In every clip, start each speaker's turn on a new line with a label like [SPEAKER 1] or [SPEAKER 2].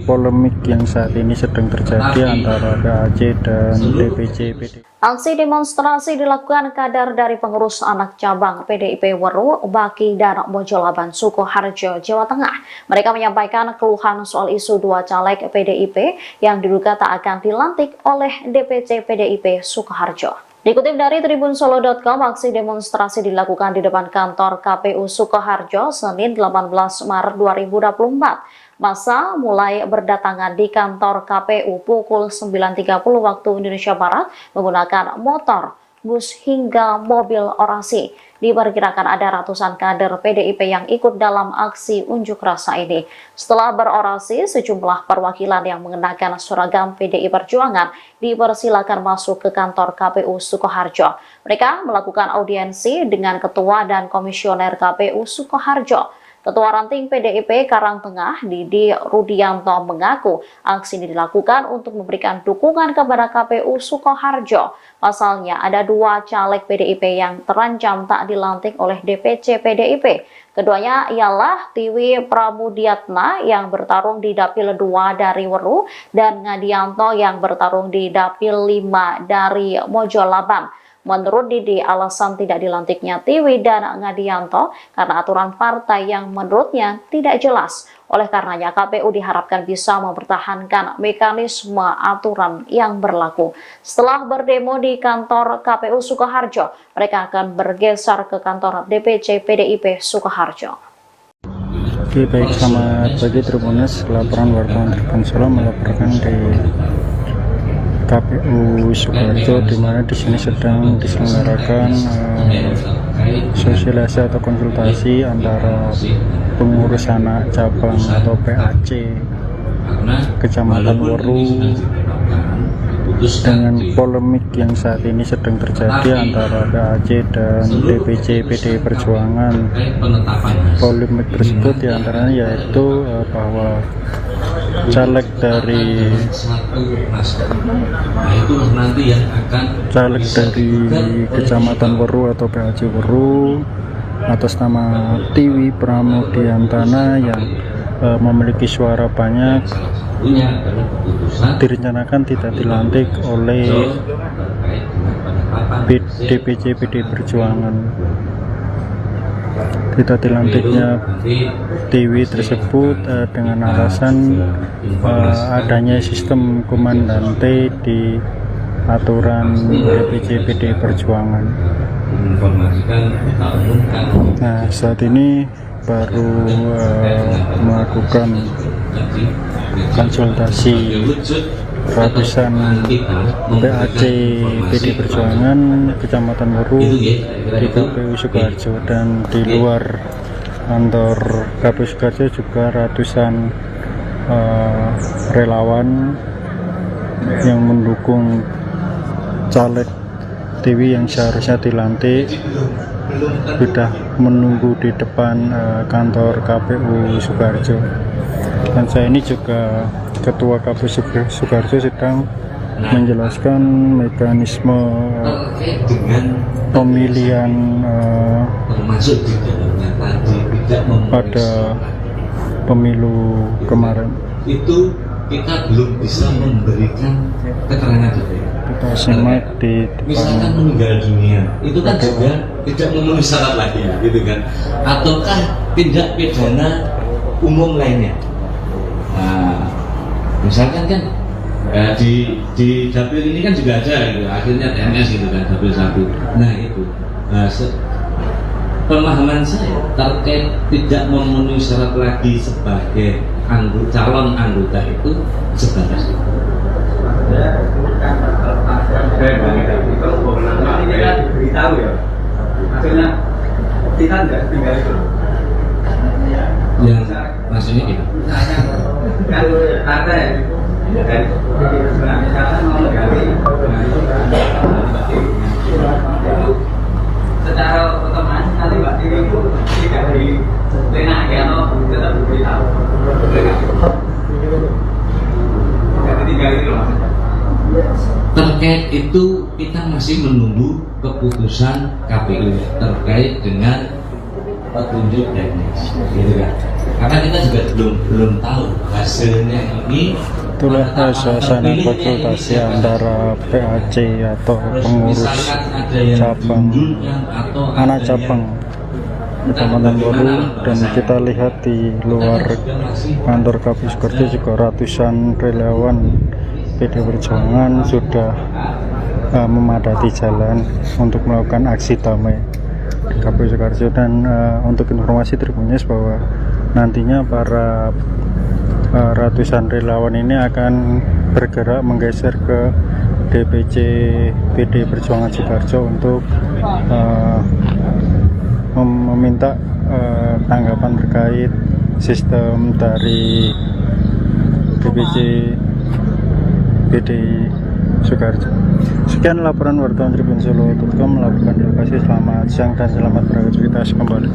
[SPEAKER 1] polemik yang saat ini sedang terjadi antara PAC dan DPC PDIP.
[SPEAKER 2] Aksi demonstrasi dilakukan kader dari pengurus anak cabang PDIP Weru, Baki, dan Mojolaban, Sukoharjo, Jawa Tengah. Mereka menyampaikan keluhan soal isu dua caleg PDIP yang diduga tak akan dilantik oleh DPC PDIP Sukoharjo. Dikutip dari tribunsolo.com, aksi demonstrasi dilakukan di depan kantor KPU Sukoharjo Senin 18 Maret 2024. Massa mulai berdatangan di kantor KPU pukul 9.30 waktu Indonesia Barat menggunakan motor, bus hingga mobil orasi. Diperkirakan ada ratusan kader PDIP yang ikut dalam aksi unjuk rasa ini. Setelah berorasi, sejumlah perwakilan yang mengenakan seragam PDI Perjuangan dipersilakan masuk ke kantor KPU Sukoharjo. Mereka melakukan audiensi dengan Ketua dan Komisioner KPU Sukoharjo. Ketua Ranting PDIP Karangtengah, Didi Rudianto, mengaku aksi ini dilakukan untuk memberikan dukungan kepada KPU Sukoharjo. Pasalnya, ada dua caleg PDIP yang terancam tak dilantik oleh DPC PDIP. Keduanya ialah Tiwi Pramudiatna yang bertarung di Dapil 2 dari Weru dan Ngadianto yang bertarung di Dapil 5 dari Mojolaban. Menurut Didi, alasan tidak dilantiknya Tiwi dan Ngadianto karena aturan partai yang menurutnya tidak jelas. Oleh karenanya, KPU diharapkan bisa mempertahankan mekanisme aturan yang berlaku. Setelah berdemo di kantor KPU Sukoharjo, mereka akan bergeser ke kantor DPC PDIP Sukoharjo.
[SPEAKER 1] Oke, baik, selamat pagi Tribuners. Laporan wartawan Tribunsolo melaporkan di KPU Sukoharjo, di mana di sini sedang diselenggarakan sosialisasi atau konsultasi antara pengurus anak cabang atau PAC Kecamatan Weru dengan polemik yang saat ini sedang terjadi antara PAC dan DPC PDI Perjuangan. Polemik tersebut diantaranya yaitu bahwa caleg dari Kecamatan Weru atau PAC Weru atas nama Tiwi Pramudiantana yang memiliki suara banyak direncanakan tidak dilantik oleh DPC PDI Perjuangan. Tidak dilantiknya Tiwi tersebut dengan alasan adanya sistem komandante di aturan DPC PDI Perjuangan. Nah, saat ini baru melakukan konsultasi ratusan PAC PDI Perjuangan Kecamatan Weru di KPU Sukoharjo, dan di luar kantor KPU Sukoharjo juga ratusan relawan yang mendukung caleg Tiwi yang seharusnya dilantik sudah menunggu di depan kantor KPU Sukoharjo. Dan saya ini juga Ketua KPU Sukoharjo sedang menjelaskan mekanisme pemilihan pada pemilu kemarin.
[SPEAKER 3] Itu kita belum bisa memberikan keterangan detail.
[SPEAKER 1] Kita simak di depan.
[SPEAKER 3] Misalkan meninggal dunia, itu kan juga tidak memenuhi syarat lagi, gitu kan? Ataukah tindak pidana umum lainnya? Nah, misalkan kan di dapil ini kan juga ada, gitu. Akhirnya TNS gitu kan, dapil 1. Nah itu pemahaman saya terkait tidak memenuhi syarat lagi sebagai calon anggota itu sebatas itu. Ini kan beritahu ya, maksudnya kita nggak tinggal itu. Yang maksudnya gitu. Kan ada ya, dan misalkan mau menggali, secara otomatis nanti Mbak Tiwi itu tidak dilenaki atau tetap diberitahu. Tidak tinggal itu loh. Terkait itu kita masih menunggu keputusan KPU terkait dengan petunjuk teknis, gitu kan. karena kita juga belum tahu hasilnya ini.
[SPEAKER 1] Itulah suasana konsultasi antara PAC atau pengurus cabang anak cabang Kecamatan Woru, dan kita lihat di luar kantor KPU Sukoharjo juga ratusan relawan PD Perjuangan sudah memadati jalan untuk melakukan aksi damai di KPU Sukoharjo. Dan untuk informasi Tribunnews bahwa nantinya para ratusan relawan ini akan bergerak menggeser ke DPC PD Perjuangan Sukoharjo untuk meminta tanggapan terkait sistem dari DPC PD Sukoharjo. Sekian laporan wartawan Tribun-Solo.com melakukan di lokasi. Selamat siang dan selamat beraktivitas kembali.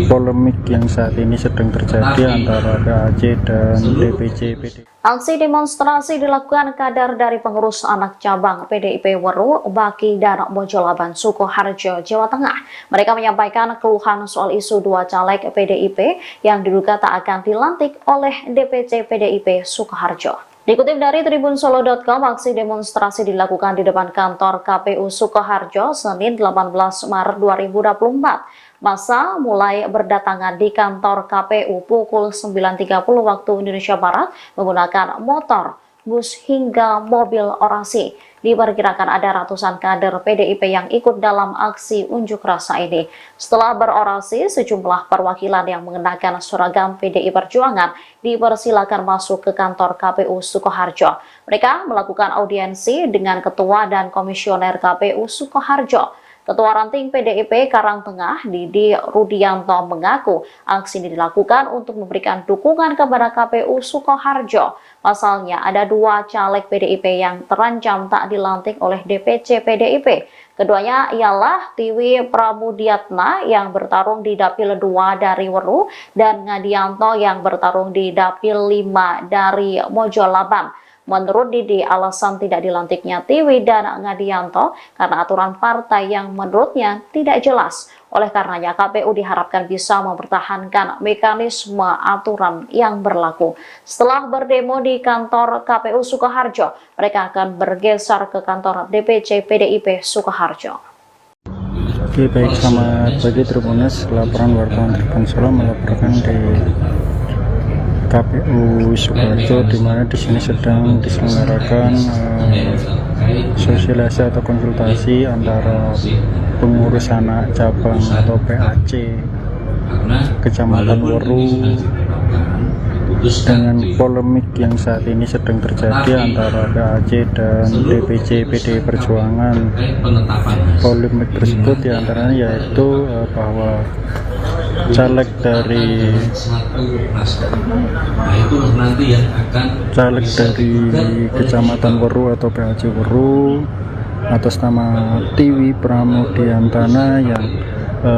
[SPEAKER 1] Polemik yang saat ini sedang terjadi antara PAC dan DPC PD.
[SPEAKER 2] Aksi demonstrasi dilakukan kader dari pengurus anak cabang PDIP Weru, Baki, dan Mojolaban, Sukoharjo, Jawa Tengah. Mereka menyampaikan keluhan soal isu dua caleg PDIP yang diduga tak akan dilantik oleh DPC PDIP Sukoharjo. Dikutip dari Tribun-Solo.com, aksi demonstrasi dilakukan di depan kantor KPU Sukoharjo Senin 18 Maret 2024. Massa mulai berdatangan di kantor KPU pukul 9.30 waktu Indonesia Barat menggunakan motor, bus hingga mobil orasi. Diperkirakan ada ratusan kader PDIP yang ikut dalam aksi unjuk rasa ini. Setelah berorasi, sejumlah perwakilan yang mengenakan seragam PDI Perjuangan dipersilakan masuk ke kantor KPU Sukoharjo. Mereka melakukan audiensi dengan Ketua dan Komisioner KPU Sukoharjo. Ketua Ranting PDIP Karangtengah, Didi Rudianto, mengaku aksi ini dilakukan untuk memberikan dukungan kepada KPU Sukoharjo. Pasalnya, ada dua caleg PDIP yang terancam tak dilantik oleh DPC PDIP. Keduanya ialah Tiwi Pramudiatna yang bertarung di Dapil 2 dari Weru dan Ngadianto yang bertarung di Dapil 5 dari Mojolaban. Menurut Didi, alasan tidak dilantiknya Tiwi dan Ngadianto karena aturan partai yang menurutnya tidak jelas. Oleh karenanya, KPU diharapkan bisa mempertahankan mekanisme aturan yang berlaku. Setelah berdemo di kantor KPU Sukoharjo, mereka akan bergeser ke kantor DPC PDIP Sukoharjo.
[SPEAKER 1] Oke, baik, selamat pagi Tribunnews. Laporan wartawan Tribun-Solo melaporkan di KPU Sukoharjo, di mana di sini sedang diselenggarakan sosialisasi atau konsultasi antara pengurus anak cabang atau PAC Kecamatan Weru dengan polemik yang saat ini sedang terjadi antara PAC dan DPC PD Perjuangan. Polemik tersebut diantaranya yaitu bahwa caleg dari Kecamatan Weru atau PAC Weru atas nama Tiwi Pramudiantana yang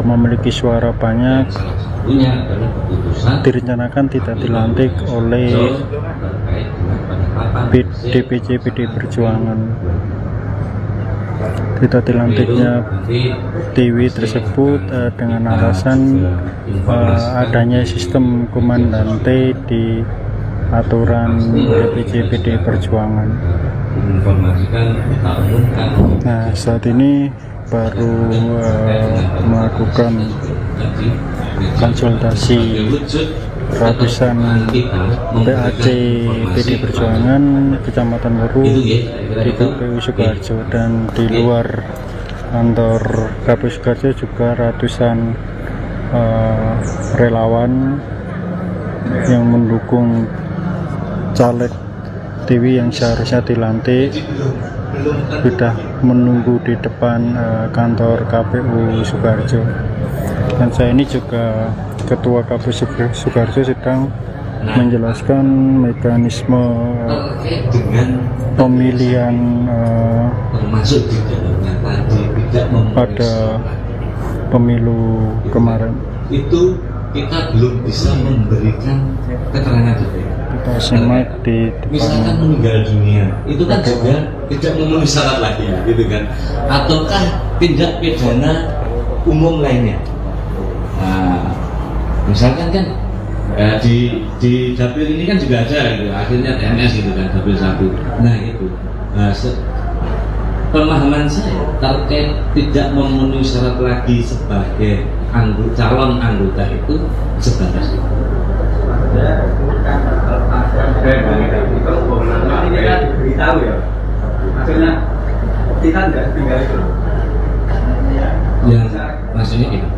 [SPEAKER 1] memiliki suara banyak direncanakan tidak dilantik oleh DPC PD Perjuangan. Tidak dilantiknya Tiwi tersebut dengan alasan adanya sistem komandante di aturan DPC PD Perjuangan. Nah, saat ini baru melakukan konsultasi ratusan PAC PD Perjuangan Kecamatan Weru di KPU Sukoharjo, dan di luar kantor KPU Sukoharjo juga ratusan relawan yang mendukung caleg Tiwi yang seharusnya dilantik sudah menunggu di depan kantor KPU Sukoharjo. Dan saya ini juga Ketua KPU Sukoharjo sedang menjelaskan mekanisme pemilihan pada pemilu kemarin.
[SPEAKER 3] Itu kita belum bisa memberikan keterangan detail.
[SPEAKER 1] Kita simak di depan.
[SPEAKER 3] Misalkan meninggal dunia, itu kan juga tidak memenuhi syarat lagi ya, gitu kan? Ataukah tindak pidana umum lainnya? Nah, misalkan kan Ya, di dapil ini kan juga ada gitu, akhirnya TNS gitu kan, dapil 1. Nah itu pemahaman saya terkait tidak memenuhi syarat lagi sebagai calon anggota itu sebatas itu.
[SPEAKER 4] Ini kan diberitahu ya, maksudnya kita nggak tinggal itu.
[SPEAKER 3] Ya, maksudnya itu.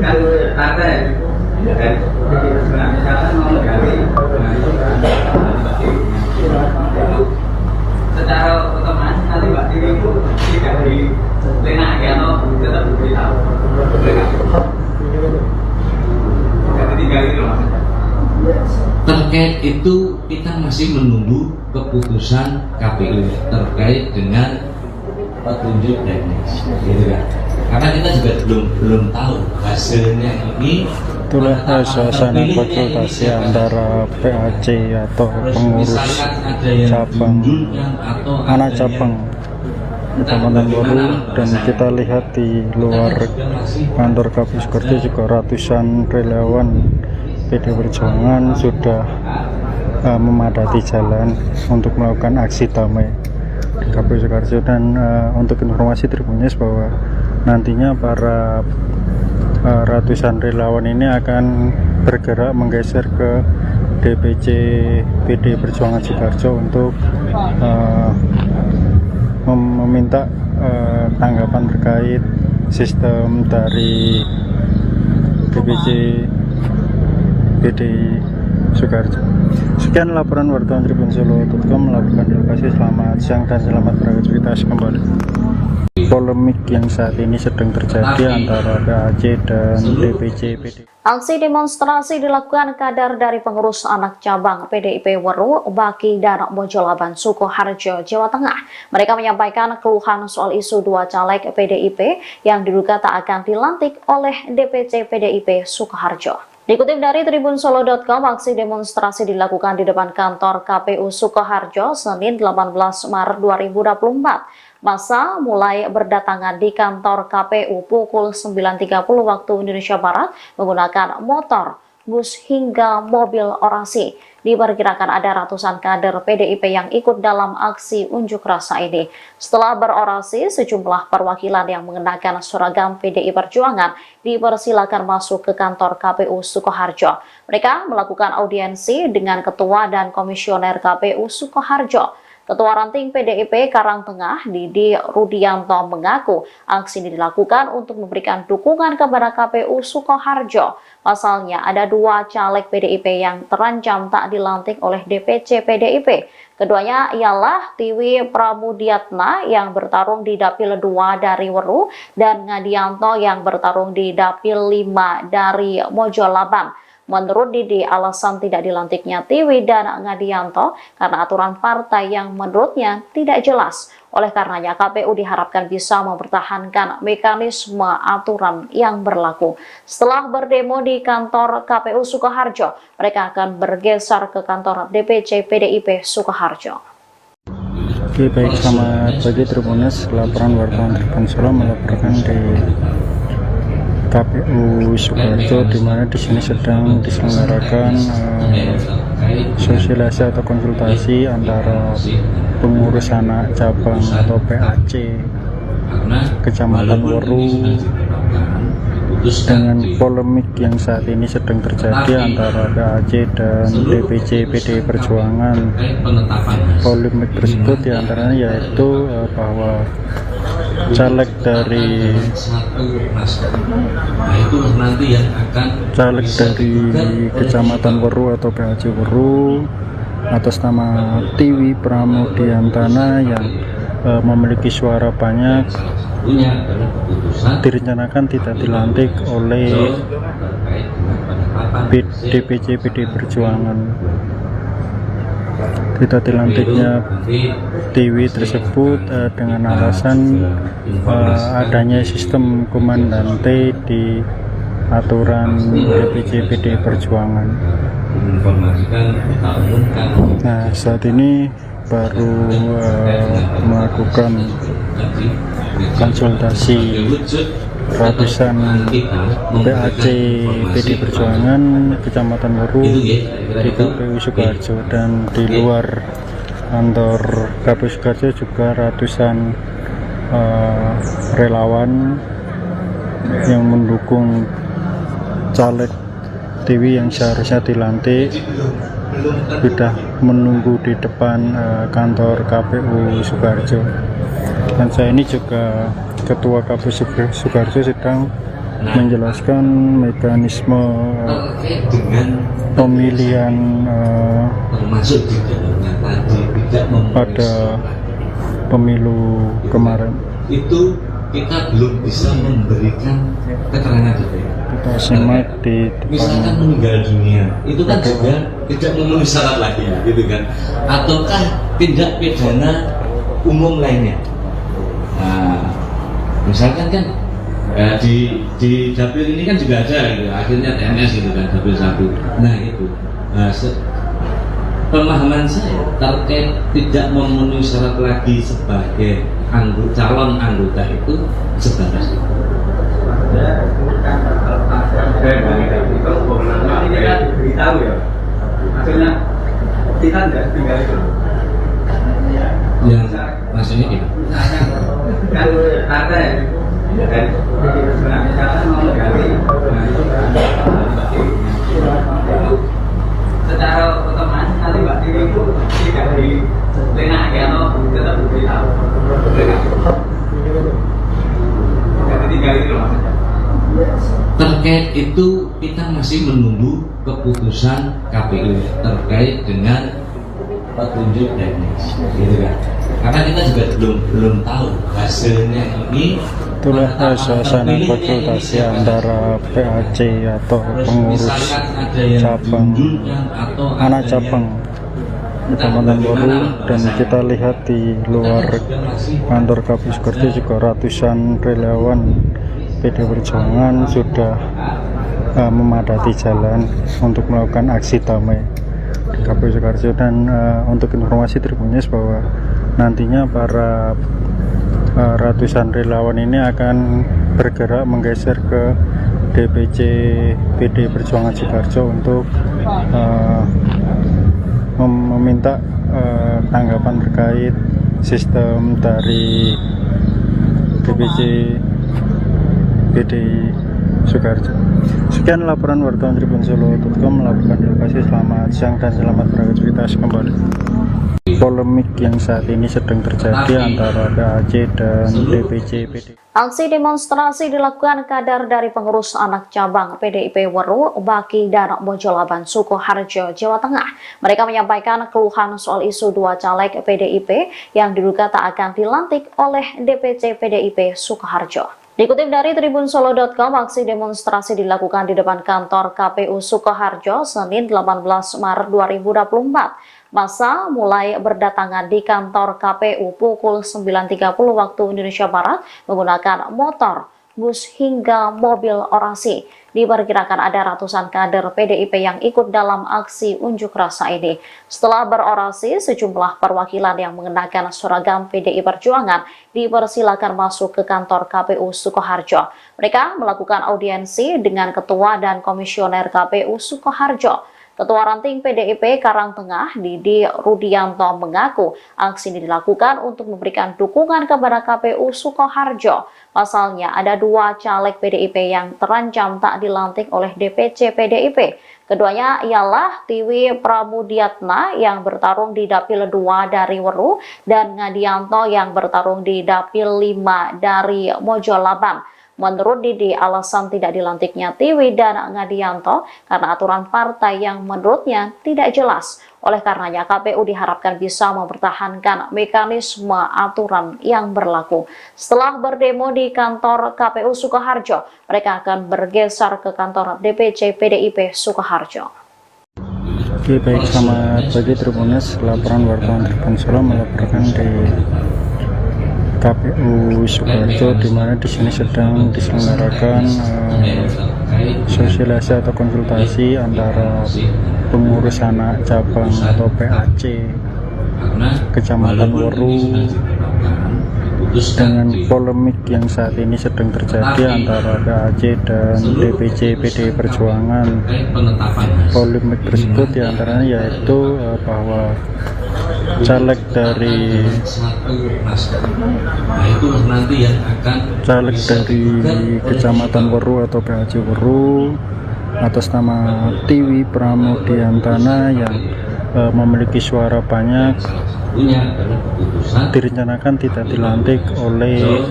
[SPEAKER 4] Kan partai dari misalkan mau menggali, secara otomatis nanti Mbak Tini itu tidak dilenaki atau tetap diberitahu. Jadi tinggal itu maksudnya.
[SPEAKER 3] Terkait itu kita masih menunggu keputusan KPU terkait dengan petunjuk teknis, gitu kan? Karena kita juga belum tahu hasilnya ini.
[SPEAKER 1] Itulah suasana konsultasi antara PAC atau pengurus cabang anak cabang Kecamatan Waru, dan kita lihat di luar kantor KPU Sukoharjo juga ratusan relawan PD Perjuangan sudah memadati jalan untuk melakukan aksi damai di KPU Sukoharjo. Dan untuk informasi Tribunnews bahwa nantinya para ratusan relawan ini akan bergerak menggeser ke DPC PD Perjuangan Sukoharjo untuk meminta tanggapan terkait sistem dari DPC PD Sukoharjo. Sekian laporan wartawan Tribun-Solo.com melakukan di lokasi. Selamat siang dan selamat beraktivitas kembali. Polemik yang saat ini sedang terjadi antara PAC dan DPC PD.
[SPEAKER 2] Aksi demonstrasi dilakukan kader dari pengurus anak cabang PDIP Weru, Baki, dan Mojolaban, Sukoharjo, Jawa Tengah. Mereka menyampaikan keluhan soal isu 2 caleg PDIP yang diduga tak akan dilantik oleh DPC PDIP Sukoharjo. Dikutip dari Tribun-Solo.com, aksi demonstrasi dilakukan di depan kantor KPU Sukoharjo Senin 18 Maret 2024. Massa mulai berdatangan di kantor KPU pukul 9.30 waktu Indonesia Barat menggunakan motor, bus hingga mobil orasi. Diperkirakan ada ratusan kader PDIP yang ikut dalam aksi unjuk rasa ini. Setelah berorasi, sejumlah perwakilan yang mengenakan seragam PDI Perjuangan dipersilakan masuk ke kantor KPU Sukoharjo. Mereka melakukan audiensi dengan Ketua dan Komisioner KPU Sukoharjo. Ketua Ranting PDIP Karangtengah, Didi Rudianto, mengaku aksi ini dilakukan untuk memberikan dukungan kepada KPU Sukoharjo. Pasalnya ada 2 caleg PDIP yang terancam tak dilantik oleh DPC PDIP. Keduanya ialah Tiwi Pramudiatna yang bertarung di Dapil 2 dari Weru dan Ngadianto yang bertarung di Dapil 5 dari Mojolaban. Menurut Didi, alasan tidak dilantiknya Tiwi dan Ngadianto karena aturan partai yang menurutnya tidak jelas. Oleh karenanya, KPU diharapkan bisa mempertahankan mekanisme aturan yang berlaku. Setelah berdemo di kantor KPU Sukoharjo, mereka akan bergeser ke kantor DPC PDIP Sukoharjo.
[SPEAKER 1] Oke, baik, selamat pagi Tribunnews. Laporan wartawan Tribun Solo melaporkan di KPU Sukoharjo, di mana di sini sedang diselenggarakan sosialisasi atau konsultasi antara pengurus anak cabang atau PAC Kecamatan Weru dengan polemik yang saat ini sedang terjadi antara PAC dan DPC PD Perjuangan. Polemik tersebut diantaranya yaitu bahwa caleg dari Kecamatan Weru atau PAC Weru atas nama Tiwi Pramudiantana yang memiliki suara banyak direncanakan tidak dilantik oleh DPC PD Perjuangan. Tidak dilantiknya Tiwi tersebut dengan alasan adanya sistem komandante di aturan DPC PD Perjuangan. Nah, saat ini baru melakukan konsultasi ratusan PAC PD Perjuangan Kecamatan Weru di KPU Sukoharjo, dan di luar kantor KPU Sukoharjo juga ratusan relawan yang mendukung caleg Tiwi yang seharusnya dilantik sudah menunggu di depan kantor KPU Sukoharjo. Dan saya ini juga Ketua KPU Sukoharjo sedang menjelaskan mekanisme pemilihan pada pemilu kemarin.
[SPEAKER 3] Itu kita belum bisa memberikan keterangan detail.
[SPEAKER 1] Kita simak di
[SPEAKER 3] Misalkan
[SPEAKER 1] depan.
[SPEAKER 3] meninggal dunia, itu kan juga tidak memenuhi syarat lagi ya, gitu kan? Ataukah tindak pidana umum lainnya? Nah, misalkan kan di dapil ini kan juga ada gitu, akhirnya TNS gitu kan, dapil 1. Nah itu, pemahaman saya terkait tidak memenuhi syarat lagi sebagai calon anggota itu sebatas itu.
[SPEAKER 4] Ini kan diberitahu ya, maksudnya kita tidak tinggal itu.
[SPEAKER 3] Yang maksudnya gitu.
[SPEAKER 4] Kan ada ya, dan misalkan mau menggali, secara otomatis nanti Mbak Tiwi itu tidak dilenakkan atau tetap diberitahu. Jadi tinggal itu maksudnya.
[SPEAKER 3] Terkait itu kita masih menunggu keputusan KPU terkait dengan petunjuk teknis, gitu kan? Karena kita juga belum tahu hasilnya ini.
[SPEAKER 1] Itulah suasana konsultasi antara PAC atau pengurus cabang anak cabang Kecamatan Weru, dan kita lihat di luar kantor KPU Sukoharjo juga ratusan relawan PD Perjuangan sudah memadati jalan untuk melakukan aksi damai di KPU Sukoharjo. Dan untuk informasi Tribunnews bahwa nantinya para ratusan relawan ini akan bergerak menggeser ke DPC PD Perjuangan Sukoharjo untuk meminta tanggapan terkait sistem dari DPC PDI Sukoharjo. Sekian laporan wartawan TribunSolo.com melaporkan di lokasi. Selamat siang dan selamat beraktivitas kembali. Polemik yang saat ini sedang terjadi antara PAC dan DPC PDI.
[SPEAKER 2] Aksi demonstrasi dilakukan kader dari pengurus anak cabang PDIP Weru, Baki, dan Mojolaban Sukoharjo, Jawa Tengah. Mereka menyampaikan keluhan soal isu 2 caleg PDIP yang diduga tak akan dilantik oleh DPC PDIP Sukoharjo. Dikutip dari TribunSolo.com, aksi demonstrasi dilakukan di depan kantor KPU Sukoharjo Senin 18 Maret 2024. Massa mulai berdatangan di kantor KPU pukul 9.30 waktu Indonesia Barat menggunakan motor, bus hingga mobil orasi. Diperkirakan ada ratusan kader PDIP yang ikut dalam aksi unjuk rasa ini. Setelah berorasi, sejumlah perwakilan yang mengenakan seragam PDI Perjuangan dipersilakan masuk ke kantor KPU Sukoharjo. Mereka melakukan audiensi dengan Ketua dan Komisioner KPU Sukoharjo. Ketua Ranting PDIP Karangtengah, Didi Rudianto, mengaku aksi ini dilakukan untuk memberikan dukungan kepada KPU Sukoharjo. Pasalnya ada 2 caleg PDIP yang terancam tak dilantik oleh DPC PDIP. Keduanya ialah Tiwi Pramudiatna yang bertarung di Dapil 2 dari Weru dan Ngadianto yang bertarung di Dapil 5 dari Mojolaban. Menurut Didi, alasan tidak dilantiknya Tiwi dan Ngadianto karena aturan partai yang menurutnya tidak jelas. Oleh karenanya, KPU diharapkan bisa mempertahankan mekanisme aturan yang berlaku. Setelah berdemo di kantor KPU Sukoharjo, mereka akan bergeser ke kantor DPC PDIP Sukoharjo.
[SPEAKER 1] Oke, baik, selamat pagi Tribunnews. Laporan wartawan TribunSolo melaporkan di KPU Sukoharjo, di mana di sini sedang diselenggarakan sosialisasi atau konsultasi antara pengurus anak cabang atau PAC Kecamatan Weru dengan polemik yang saat ini sedang terjadi antara PAC dan DPC PDI Perjuangan. Polemik tersebut diantaranya yaitu bahwa caleg dari Kecamatan Weru atau PAC Weru atas nama Tiwi Pramudiantana yang memiliki suara banyak direncanakan tidak dilantik oleh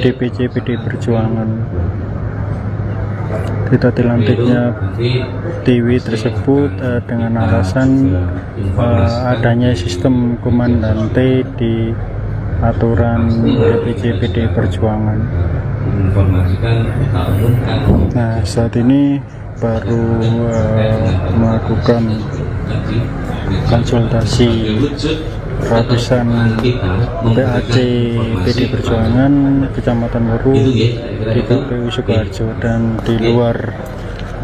[SPEAKER 1] DPC PDI Perjuangan. Tidak dilantiknya Tiwi tersebut dengan alasan adanya sistem komandante di aturan DPC PDI Perjuangan. Nah, saat ini baru melakukan konsultasi ratusan PAC PDI Perjuangan Kecamatan Weru di KPU Sukoharjo, dan di luar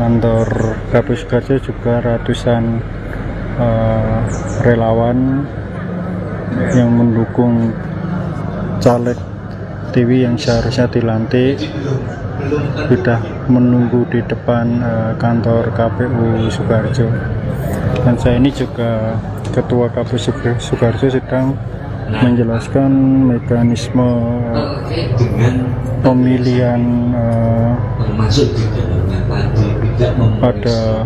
[SPEAKER 1] kantor KPU Sukoharjo juga ratusan relawan yang mendukung caleg Tiwi yang seharusnya dilantik sudah menunggu di depan kantor KPU Sukoharjo. Dan saya ini juga Ketua KPU Sukoharjo sedang menjelaskan mekanisme pemilihan pada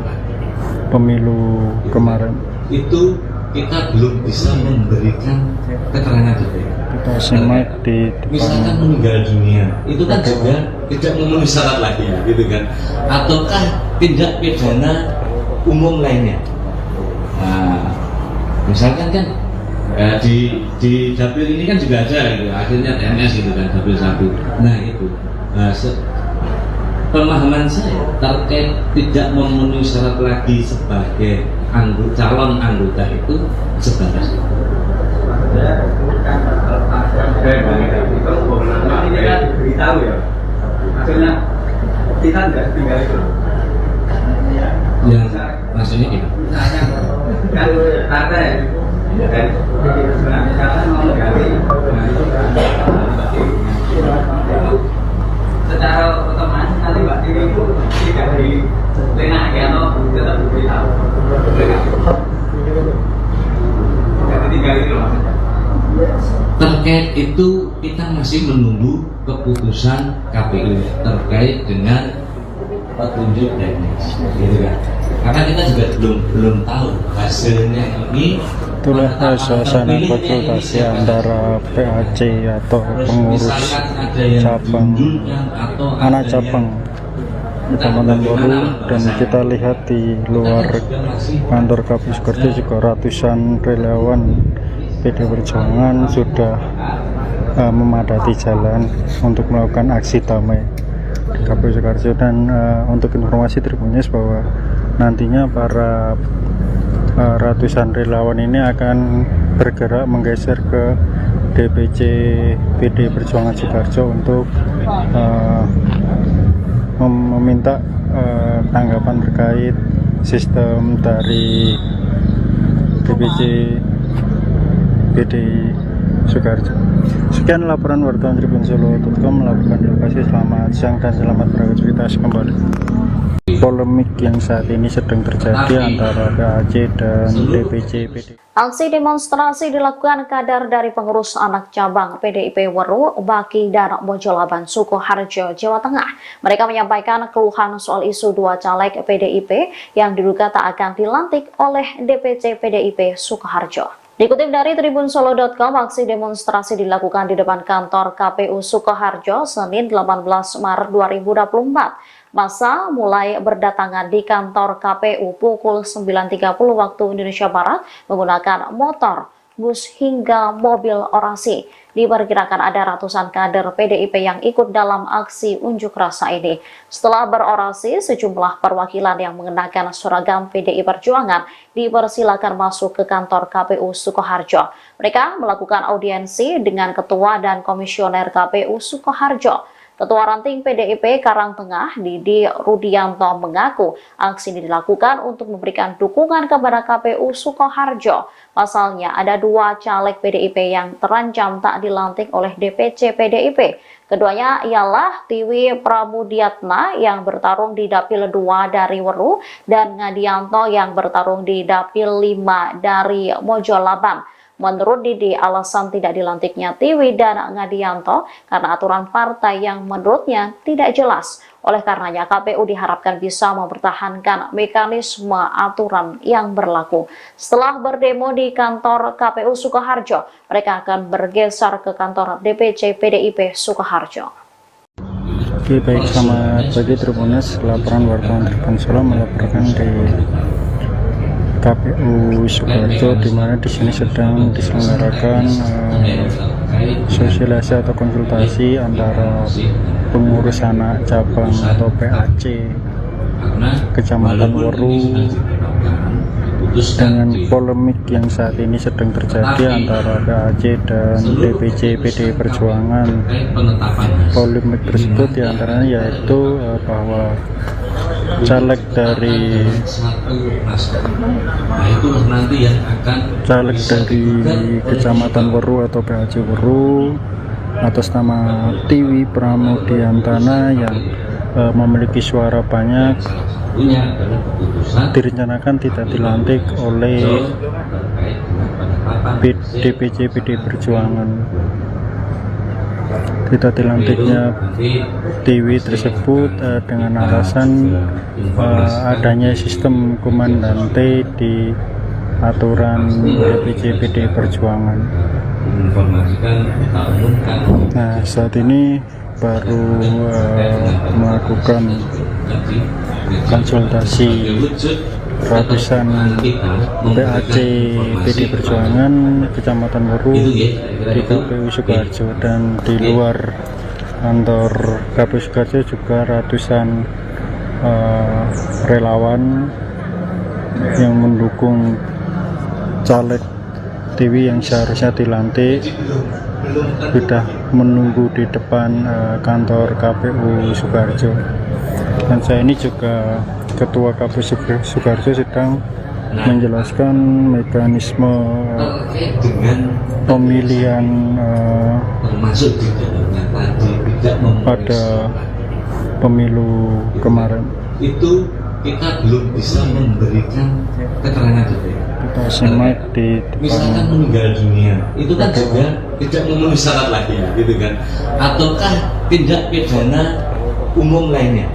[SPEAKER 1] pemilu kemarin.
[SPEAKER 3] Itu kita belum bisa memberikan keterangan detail.
[SPEAKER 1] Kita simak di
[SPEAKER 3] Misalkan meninggal dunia, itu kan juga tidak memenuhi syarat lagi ya, gitu kan? Ataukah tindak pidana umum lainnya? Nah, misalkan kan di dapil ini kan juga ada gitu, akhirnya TNS gitu kan, dapil 1. Nah itu, pemahaman saya terkait tidak memenuhi syarat lagi sebagai calon anggota itu sebatas itu.
[SPEAKER 4] Ini kan diberitahu ya, maksudnya kita nggak tinggal itu.
[SPEAKER 3] Yang maksudnya ini
[SPEAKER 4] Kan ada ya, dan sebenarnya mau menggali, secara otomatis nanti Mbak Tiwi itu tidak dilenaki atau tetap diberitahu. Jadi tinggal itu maksudnya.
[SPEAKER 3] terkait itu kita masih menunggu keputusan KPU terkait dengan petunjuk teknis, gitu kan? Karena kita juga belum tahu hasilnya ini.
[SPEAKER 1] Itulah suasana konsultasi antara PAC atau pengurus cabang anak cabang Kecamatan Weru, dan kita lihat di luar kantor KPU Sukoharjo juga ratusan relawan PDI Perjuangan sudah memadati jalan untuk melakukan aksi damai di KPU Sukoharjo. Dan untuk informasi Tribunnews bahwa nantinya para ratusan relawan ini akan bergerak menggeser ke DPC PDI Perjuangan Sukoharjo untuk meminta tanggapan terkait sistem dari DPC PDI Sukoharjo. Sekian laporan wartawan TribunSolo.com melaporkan di lokasi. Selamat siang dan selamat beraktivitas kembali. Polemik yang saat ini sedang terjadi antara PAC dan DPC PDI.
[SPEAKER 2] Aksi demonstrasi dilakukan kader dari pengurus anak cabang PDIP Weru, Baki, dan Mojolaban Sukoharjo, Jawa Tengah. Mereka menyampaikan keluhan soal isu 2 caleg PDIP yang diduga tak akan dilantik oleh DPC PDIP Sukoharjo. Dikutip dari TribunSolo.com, aksi demonstrasi dilakukan di depan kantor KPU Sukoharjo Senin 18 Maret 2024. Massa mulai berdatangan di kantor KPU pukul 9.30 waktu Indonesia Barat menggunakan motor, bus hingga mobil orasi. Diperkirakan ada ratusan kader PDIP yang ikut dalam aksi unjuk rasa ini. Setelah berorasi, sejumlah perwakilan yang mengenakan seragam PDI Perjuangan dipersilakan masuk ke kantor KPU Sukoharjo. Mereka melakukan audiensi dengan Ketua dan Komisioner KPU Sukoharjo. Ketua Ranting PDIP Karangtengah, Didi Rudianto, mengaku aksi ini dilakukan untuk memberikan dukungan kepada KPU Sukoharjo. Pasalnya, ada 2 caleg PDIP yang terancam tak dilantik oleh DPC PDIP. Keduanya ialah Tiwi Pramudiatna yang bertarung di Dapil 2 dari Weru dan Ngadianto yang bertarung di Dapil 5 dari Mojolaban. Menurut Didi, alasan tidak dilantiknya Tiwi dan Ngadianto karena aturan partai yang menurutnya tidak jelas. Oleh karenanya, KPU diharapkan bisa mempertahankan mekanisme aturan yang berlaku. Setelah berdemo di kantor KPU Sukoharjo, mereka akan bergeser ke kantor DPC PDIP Sukoharjo.
[SPEAKER 1] Oke, baik, selamat pagi Tribunas. Laporan wartawan Tribun Solo melaporkan di KPU Sukoharjo, di mana di sini sedang diselenggarakan sosialisasi atau konsultasi antara pengurus anak cabang atau PAC Kecamatan Weru dengan polemik yang saat ini sedang terjadi antara PAC dan DPC PDI Perjuangan. Polemik tersebut diantaranya yaitu bahwa caleg dari Kecamatan Weru atau PAC Weru atas nama Tiwi Pramudiantana yang memiliki suara banyak direncanakan tidak dilantik oleh DPC PDI Perjuangan. Tidak dilantiknya Tiwi tersebut dengan alasan adanya sistem komandante di aturan DPC PDI Perjuangan. Nah, saat ini baru melakukan konsultasi ratusan PAC PDI Perjuangan Kecamatan Weru di KPU Sukoharjo, dan di luar kantor KPU Sukoharjo juga ratusan relawan yang mendukung caleg Tiwi yang seharusnya dilantik sudah menunggu di depan kantor KPU Sukoharjo. Dan saya ini juga Ketua KPU Sukoharjo sedang menjelaskan mekanisme pemilihan pada pemilu kemarin.
[SPEAKER 3] Itu kita belum bisa memberikan keterangan detail.
[SPEAKER 1] Kita simak di
[SPEAKER 3] Misalkan meninggal dunia, itu kan juga tidak memenuhi syarat lagi ya, gitu kan? Ataukah tindak pidana umum lainnya?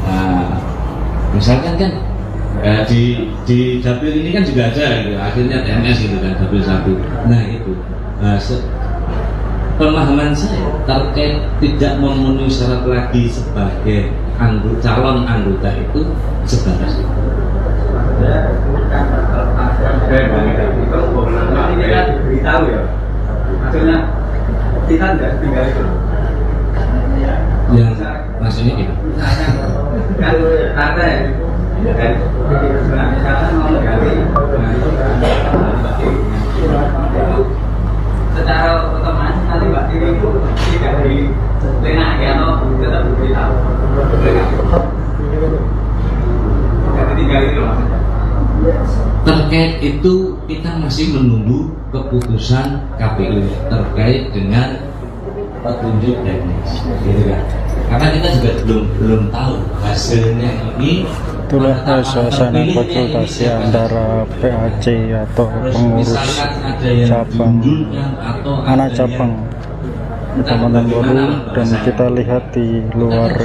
[SPEAKER 3] Nah, misalkan kan di dapil ini kan juga ada gitu, akhirnya TMS gitu kan, dapil 1. Nah itu pemahaman saya terkait tidak memenuhi syarat lagi sebagai calon anggota itu sebatas itu.
[SPEAKER 4] Ini kan diberitahu ya, maksudnya kita tidak tinggal itu.
[SPEAKER 3] Yang maksudnya gitu.
[SPEAKER 4] Kan ada ya, misalkan mau menggali, secara otomatis nanti Mbak Tiwi itu tidak dilenaki atau tetap diberitahu. Tidak ditinggal itu maksudnya.
[SPEAKER 3] Terkait itu kita masih menunggu keputusan KPU terkait dengan petunjuk teknis, gitu kan? Karena kita juga belum tahu hasilnya ini.
[SPEAKER 1] Itulah suasana konsultasi antara PAC atau pengurus cabang anak cabang Kecamatan Weru, dan kita lihat di luar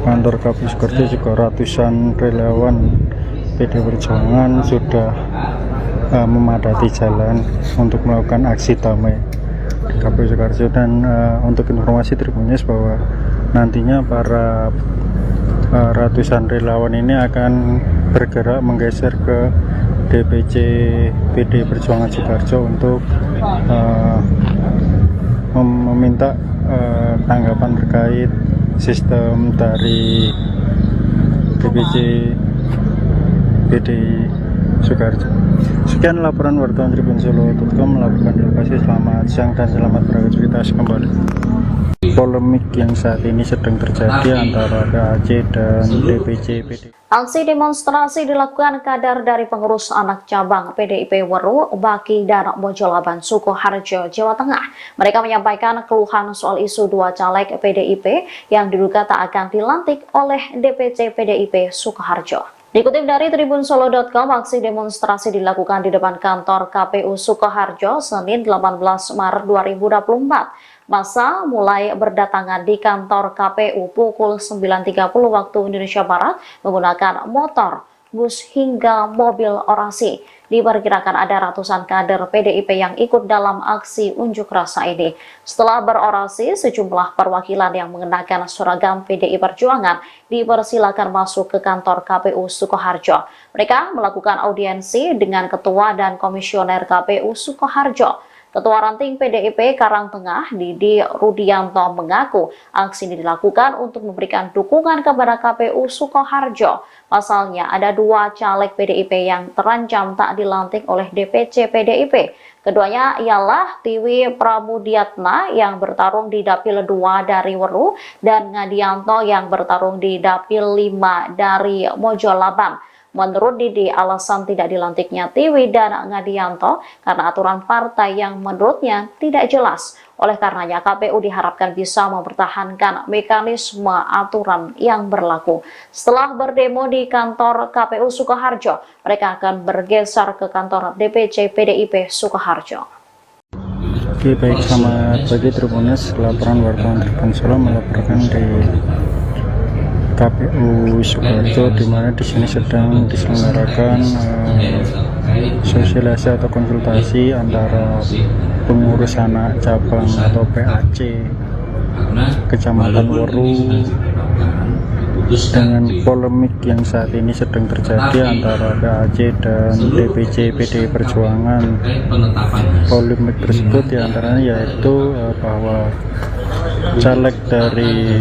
[SPEAKER 1] kantor KPU Sukoharjo juga ratusan relawan PDI Perjuangan sudah memadati jalan untuk melakukan aksi damai di KPU Sukoharjo. Dan untuk informasi Tribunas bahwa nantinya para ratusan relawan ini akan bergerak menggeser ke DPC PDI Perjuangan Sukoharjo untuk meminta tanggapan terkait sistem dari DPC PDI Sukoharjo. Sekian laporan wartawan Tribun Solo.com melaporkan di lokasi. Selamat siang dan selamat beraktivitas kembali. polemik yang saat ini sedang terjadi antara PAC dan DPC PDIP.
[SPEAKER 2] Aksi demonstrasi dilakukan kader dari pengurus anak cabang PDIP Weru, Baki, dan Mojolaban, Sukoharjo, Jawa Tengah. Mereka menyampaikan keluhan soal isu dua caleg PDIP yang diduga tak akan dilantik oleh DPC PDIP Sukoharjo. Dikutip dari tribunsolo.com, aksi demonstrasi dilakukan di depan kantor KPU Sukoharjo Senin 18 Maret 2024. Massa mulai berdatangan di kantor KPU pukul 9.30 waktu Indonesia Barat menggunakan motor, bus hingga mobil orasi. Diperkirakan ada ratusan kader PDIP yang ikut dalam aksi unjuk rasa ini. Setelah berorasi, sejumlah perwakilan yang mengenakan seragam PDI Perjuangan dipersilakan masuk ke kantor KPU Sukoharjo. Mereka melakukan audiensi dengan Ketua dan Komisioner KPU Sukoharjo. Ketua Ranting PDIP Karangtengah, Didi Rudianto, mengaku aksi ini dilakukan untuk memberikan dukungan kepada KPU Sukoharjo. Pasalnya, ada dua caleg PDIP yang terancam tak dilantik oleh DPC PDIP. Keduanya ialah Tiwi Pramudiatna yang bertarung di Dapil 2 dari Weru dan Ngadianto yang bertarung di Dapil 5 dari Mojolaban. Menurut Didi, alasan tidak dilantiknya Tiwi dan Ngadianto karena aturan partai yang menurutnya tidak jelas. Oleh karenanya, KPU diharapkan bisa mempertahankan mekanisme aturan yang berlaku. Setelah berdemo di kantor KPU Sukoharjo, mereka akan bergeser ke kantor DPC PDIP Sukoharjo.
[SPEAKER 1] Oke, baik, selamat pagi Tribunas. Laporan wartawan Tribun Solo melaporkan di KPU Sukoharjo, di mana di sini sedang diselenggarakan sosialisasi atau konsultasi antara pengurus anak cabang atau PAC Kecamatan Weru dengan polemik yang saat ini sedang terjadi antara PAC dan DPC PDI Perjuangan. Polemik tersebut diantaranya yaitu bahwa caleg dari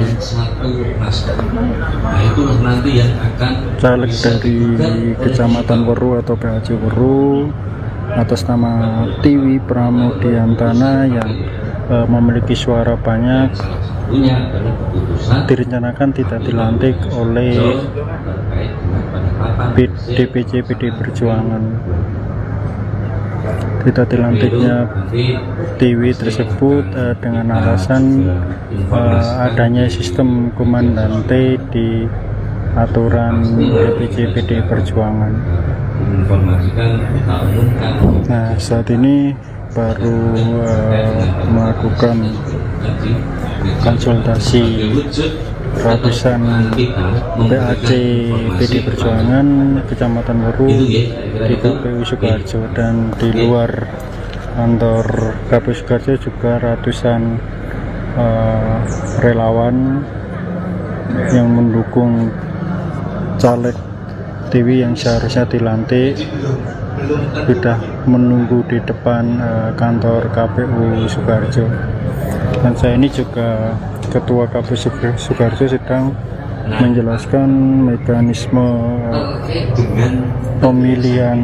[SPEAKER 1] Kecamatan Weru atau PAC Weru atas nama Tiwi Pramudiantana yang memiliki suara banyak direncanakan tidak dilantik oleh DPC PDI Perjuangan. Tidak dilantiknya Tiwi tersebut dengan alasan adanya sistem komandante di aturan DPC PDI Perjuangan. Nah, saat ini baru melakukan konsultasi ratusan PAC PDI Perjuangan Kecamatan Weru di KPU Sukoharjo, dan di luar kantor KPU Sukoharjo juga ratusan relawan yang mendukung caleg Tiwi yang seharusnya dilantik sudah menunggu di depan kantor KPU Sukoharjo. Dan saya ini juga Ketua KPU Sukoharjo sedang menjelaskan mekanisme pemilihan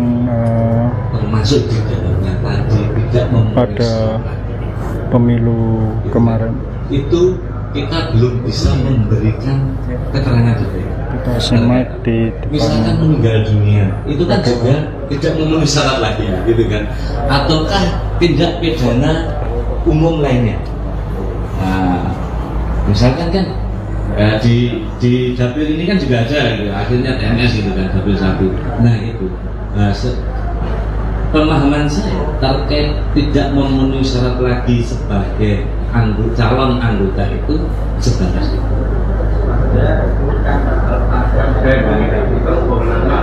[SPEAKER 1] pada pemilu kemarin.
[SPEAKER 3] Itu kita belum bisa memberikan keterangan detail.
[SPEAKER 1] Kita simak di
[SPEAKER 3] misalkan meninggal dunia, itu kan juga tidak memenuhi syarat lagi, gitu kan? Ataukah tindak pidana umum lainnya? Nah, misalkan kan di dapil ini kan juga ada, gitu. Akhirnya TNS gitu kan, dapil 1. Nah itu, pemahaman saya terkait tidak memenuhi syarat lagi sebagai calon anggota itu sebatas itu.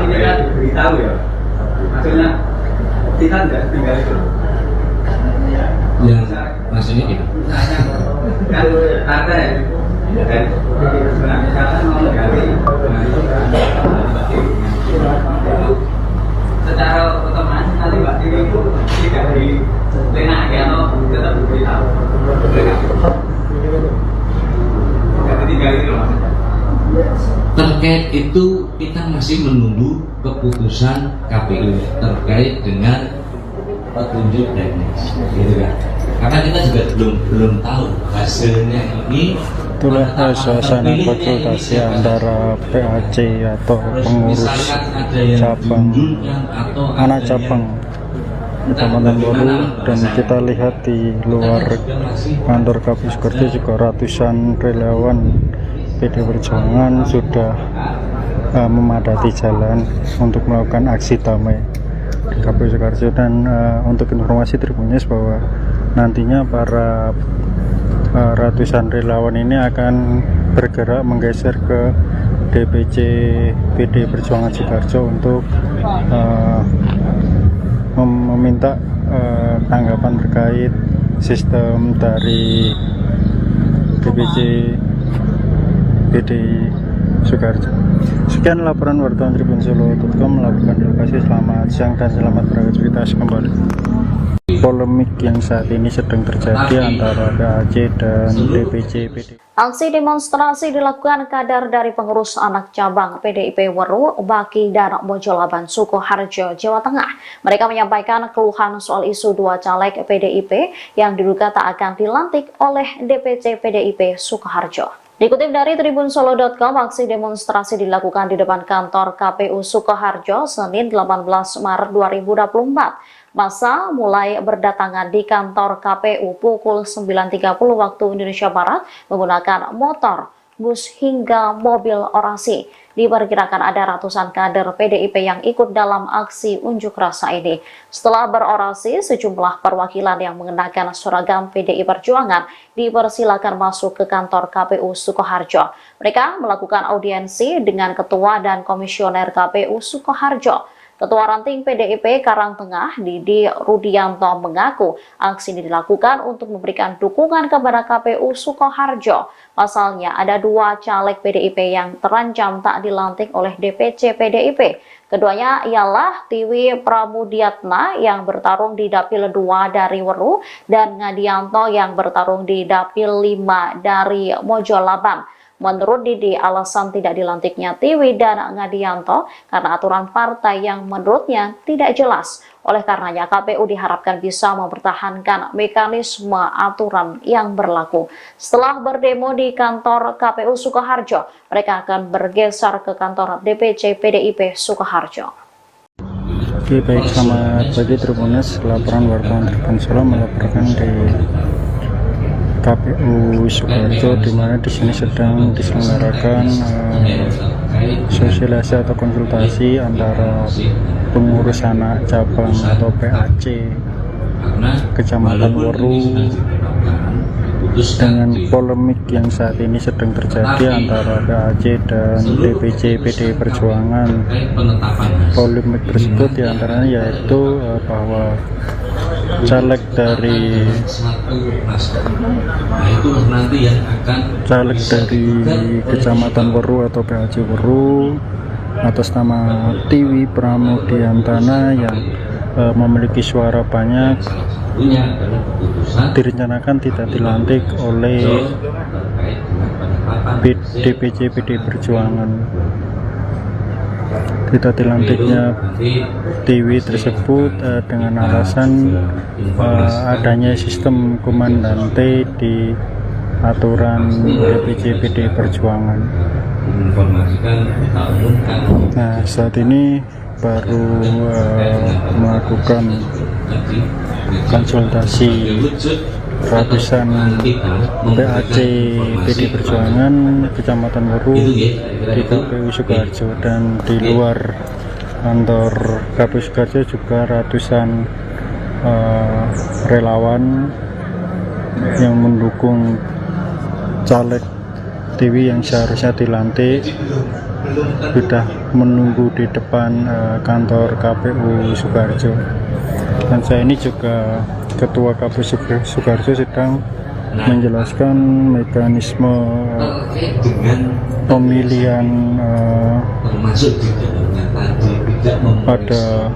[SPEAKER 4] Ini kan diberitahu ya, maksudnya kita tidak tinggal itu.
[SPEAKER 3] Yang maksudnya itu
[SPEAKER 4] Kan ada ya, dan misalkan mau menggali, secara otomatis nanti Mbak Tiwi itu tidak dilenakan atau tetap diberitahu. Tidak ditinggal itu maksudnya.
[SPEAKER 3] terkait itu kita masih menunggu keputusan KPU terkait dengan petunjuk teknis, gitu kan? Karena kita juga belum tahu hasilnya ini.
[SPEAKER 1] Itulah suasana konsultasi antara PAC atau pengurus cabang anak cabang Kecamatan Baru, dan kita lihat di luar kantor KPU Sukoharjo juga ratusan relawan PD Perjuangan sudah memadati jalan untuk melakukan aksi damai di KPU Sukoharjo. Dan untuk informasi Tribunnews bahwa nantinya para ratusan relawan ini akan bergerak menggeser ke DPC PD Perjuangan Sukoharjo untuk meminta tanggapan terkait sistem dari DPC PDI Sukoharjo. Sekian laporan wartawan Tribun-Solo.com melaporkan di lokasi. Selamat siang dan selamat beraktivitas kembali. Polemik yang saat ini sedang terjadi antara PAC dan DPC PDI.
[SPEAKER 2] Aksi demonstrasi dilakukan kader dari pengurus anak cabang PDIP Weru, Baki, dan Mojolaban Sukoharjo, Jawa Tengah. Mereka menyampaikan keluhan soal isu dua caleg PDIP yang diduga tak akan dilantik oleh DPC PDIP Sukoharjo. Dikutip dari Tribun-Solo.com, aksi demonstrasi dilakukan di depan kantor KPU Sukoharjo Senin 18 Maret 2024. Masa mulai berdatangan di kantor KPU pukul 9.30 waktu Indonesia Barat menggunakan motor, bus hingga mobil orasi. Diperkirakan ada ratusan kader PDIP yang ikut dalam aksi unjuk rasa ini. Setelah berorasi, sejumlah perwakilan yang mengenakan seragam PDI Perjuangan dipersilakan masuk ke kantor KPU Sukoharjo. Mereka melakukan audiensi dengan Ketua dan Komisioner KPU Sukoharjo. Ketua Ranting PDIP Karangtengah, Didi Rudianto, mengaku aksi ini dilakukan untuk memberikan dukungan kepada KPU Sukoharjo. Pasalnya, ada dua caleg PDIP yang terancam tak dilantik oleh DPC PDIP. Keduanya ialah Tiwi Pramudiatna yang bertarung di Dapil 2 dari Weru dan Ngadianto yang bertarung di Dapil 5 dari Mojolaban. Menurut Didi, alasan tidak dilantiknya Tiwi dan Ngadianto karena aturan partai yang menurutnya tidak jelas. Oleh karenanya, KPU diharapkan bisa mempertahankan mekanisme aturan yang berlaku. Setelah berdemo di kantor KPU Sukoharjo, mereka akan bergeser ke kantor DPC PDIP Sukoharjo.
[SPEAKER 1] Oke, baik, selamat pagi Tribunnews. Laporan wartawan Tribun-Solo melaporkan di KPU Sukoharjo, di mana di sini sedang diselenggarakan sosialisasi atau konsultasi antara pengurus anak cabang atau PAC Kecamatan Weru dengan polemik yang saat ini sedang terjadi antara PAC dan DPC PDI Perjuangan. Polemik tersebut diantaranya yaitu bahwa caleg dari Kecamatan Weru atau PAC Weru atas nama Tiwi Pramudiantana yang memiliki suara banyak direncanakan tidak dilantik oleh DPC PDI Perjuangan. Tidak dilantiknya Tiwi tersebut dengan alasan adanya sistem komandante di aturan DPC PDI Perjuangan. Nah, saat ini baru melakukan konsultasi ratusan PAC PDI Perjuangan Kecamatan Weru di KPU Sukoharjo, dan di luar kantor KPU Sukoharjo juga ratusan relawan yang mendukung caleg Tiwi yang seharusnya dilantik sudah menunggu di depan kantor KPU Sukoharjo. Dan saya ini juga Ketua KPU Sukoharjo sedang menjelaskan mekanisme pemilihan pada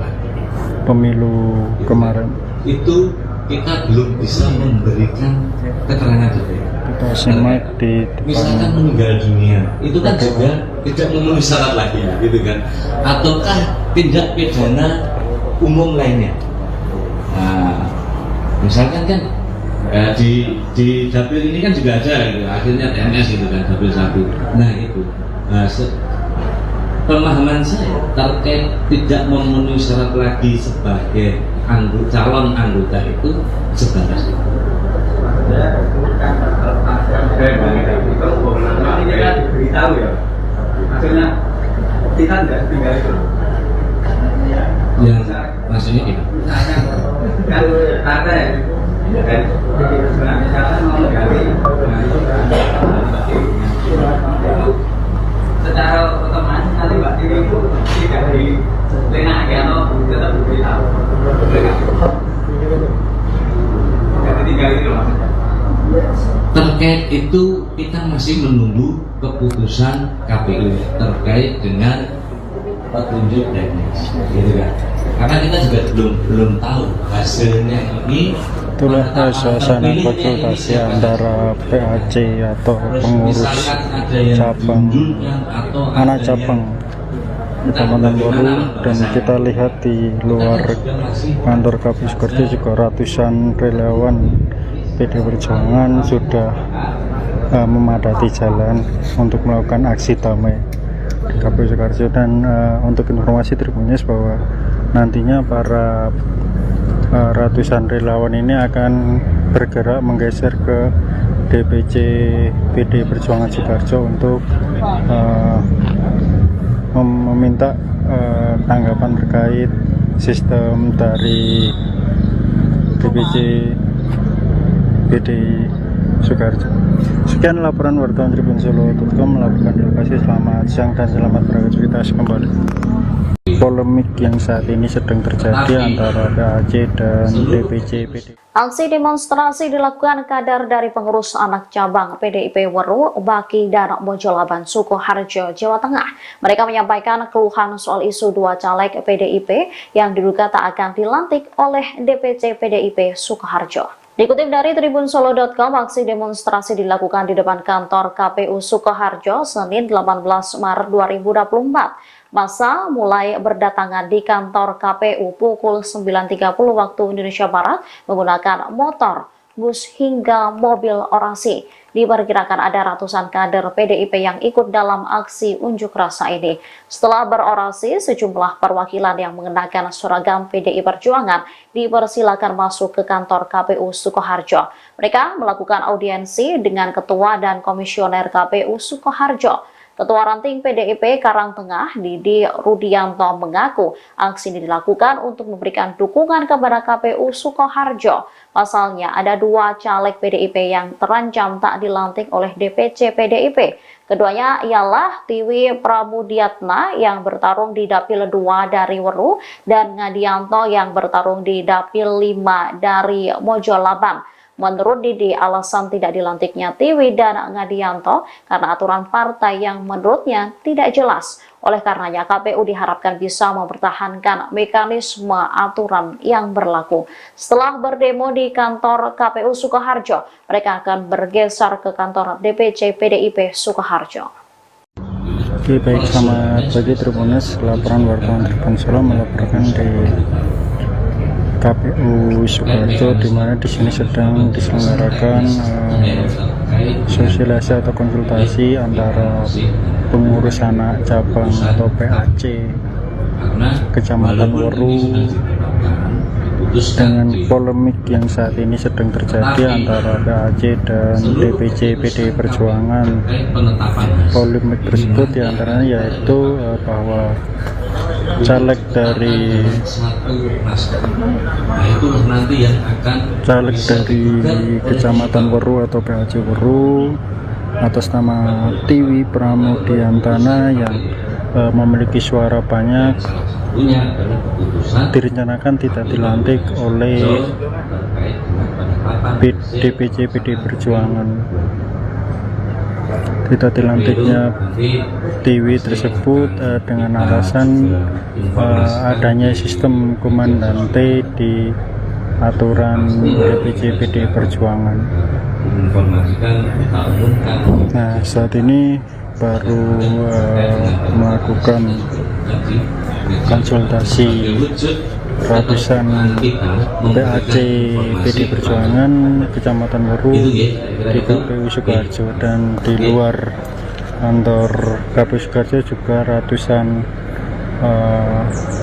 [SPEAKER 1] pemilu kemarin.
[SPEAKER 3] Itu kita belum bisa memberikan keterangan detail.
[SPEAKER 1] Kita simak di
[SPEAKER 3] misalkan meninggal dunia, itu kan juga tidak memenuhi syarat lagi, gitu kan? Ataukah tindak pidana umum lainnya? Nah, Misalkan kan di dapil ini kan juga ada gitu, akhirnya TMS gitu kan, dapil 1. Nah itu pemahaman saya terkait tidak memenuhi syarat lagi sebagai calon anggota itu sebatas itu.
[SPEAKER 4] Kita diberitahu ya, maksudnya kita tidak tinggal itu.
[SPEAKER 3] Yang maksudnya ini
[SPEAKER 4] Kan ada ya, kan misalkan mau mengganti, secara otomatis nanti Mbak Dewi itu tidak dilenaki atau tetap diberitahu. Jadi tinggal itu maksudnya.
[SPEAKER 3] terkait itu kita masih menunggu keputusan KPU terkait dengan petunjuk teknis, gitu kan? Karena kita juga belum tahu hasilnya ini.
[SPEAKER 1] Itulah suasana konsultasi antara PAC atau pengurus cabang anak cabang Kecamatan Woru, dan kita lihat di luar kantor KPU Sukoharjo juga ratusan relawan PD Perjuangan sudah memadati jalan untuk melakukan aksi damai di KPU Sukoharjo. Dan untuk informasi Tribunnews bahwa nantinya para ratusan relawan ini akan bergerak menggeser ke DPC PD Perjuangan Sukoharjo untuk meminta tanggapan terkait sistem dari DPC PD Sukoharjo. Sekian laporan wartawan Tribun-Solo.com melakukan lokasi. Selamat siang dan selamat beraktivitas kembali. Polemik yang saat ini sedang terjadi antara PAC dan DPC PD.
[SPEAKER 2] Aksi demonstrasi dilakukan kader dari pengurus anak cabang PDIP Weru, Baki dan Mojolaban Sukoharjo, Jawa Tengah. Mereka menyampaikan keluhan soal isu 2 caleg PDIP yang diduga tak akan dilantik oleh DPC PDIP Sukoharjo. Dikutip dari Tribun-Solo.com, aksi demonstrasi dilakukan di depan kantor KPU Sukoharjo Senin 18 Maret 2024. Massa mulai berdatangan di kantor KPU pukul 9.30 waktu Indonesia Barat menggunakan motor, bus hingga mobil orasi. Diperkirakan ada ratusan kader PDIP yang ikut dalam aksi unjuk rasa ini. Setelah berorasi, sejumlah perwakilan yang mengenakan seragam PDI Perjuangan dipersilakan masuk ke kantor KPU Sukoharjo. Mereka melakukan audiensi dengan Ketua dan Komisioner KPU Sukoharjo. Ketua Ranting PDIP Karangtengah, Didi Rudianto, mengaku aksi ini dilakukan untuk memberikan dukungan kepada KPU Sukoharjo. Pasalnya, ada 2 caleg PDIP yang terancam tak dilantik oleh DPC PDIP. Keduanya ialah Tiwi Pramudiatna yang bertarung di Dapil 2 dari Weru dan Ngadianto yang bertarung di Dapil 5 dari Mojolaban. Menurut Didi, alasan tidak dilantiknya Tiwi dan Ngadianto karena aturan partai yang menurutnya tidak jelas. Oleh karenanya, KPU diharapkan bisa mempertahankan mekanisme aturan yang berlaku. Setelah berdemo di kantor KPU Sukoharjo, mereka akan bergeser ke kantor DPC PDIP Sukoharjo.
[SPEAKER 1] Oke, baik, selamat pagi Tribunnews. Laporan wartawan Tribun-Solo melaporkan di KPU Sukoharjo, di mana di sini sedang diselenggarakan sosialisasi atau konsultasi antara pengurus anak cabang atau PAC Kecamatan Weru dengan polemik yang saat ini sedang terjadi antara PAC dan DPC PD Perjuangan. Polemik tersebut diantaranya yaitu bahwa caleg dari Kecamatan Weru atau PAC Weru atas nama Tiwi Pramudiantana yang memiliki suara banyak direncanakan tidak dilantik oleh DPC PD Perjuangan. Tidak dilantiknya Tiwi tersebut dengan alasan adanya sistem komandante di aturan DPC PD Perjuangan. Nah, saat ini baru melakukan konsultasi ratusan PAC PD Perjuangan Kecamatan Weru di KPU Sukoharjo, dan di luar kantor KPU Sukoharjo juga ratusan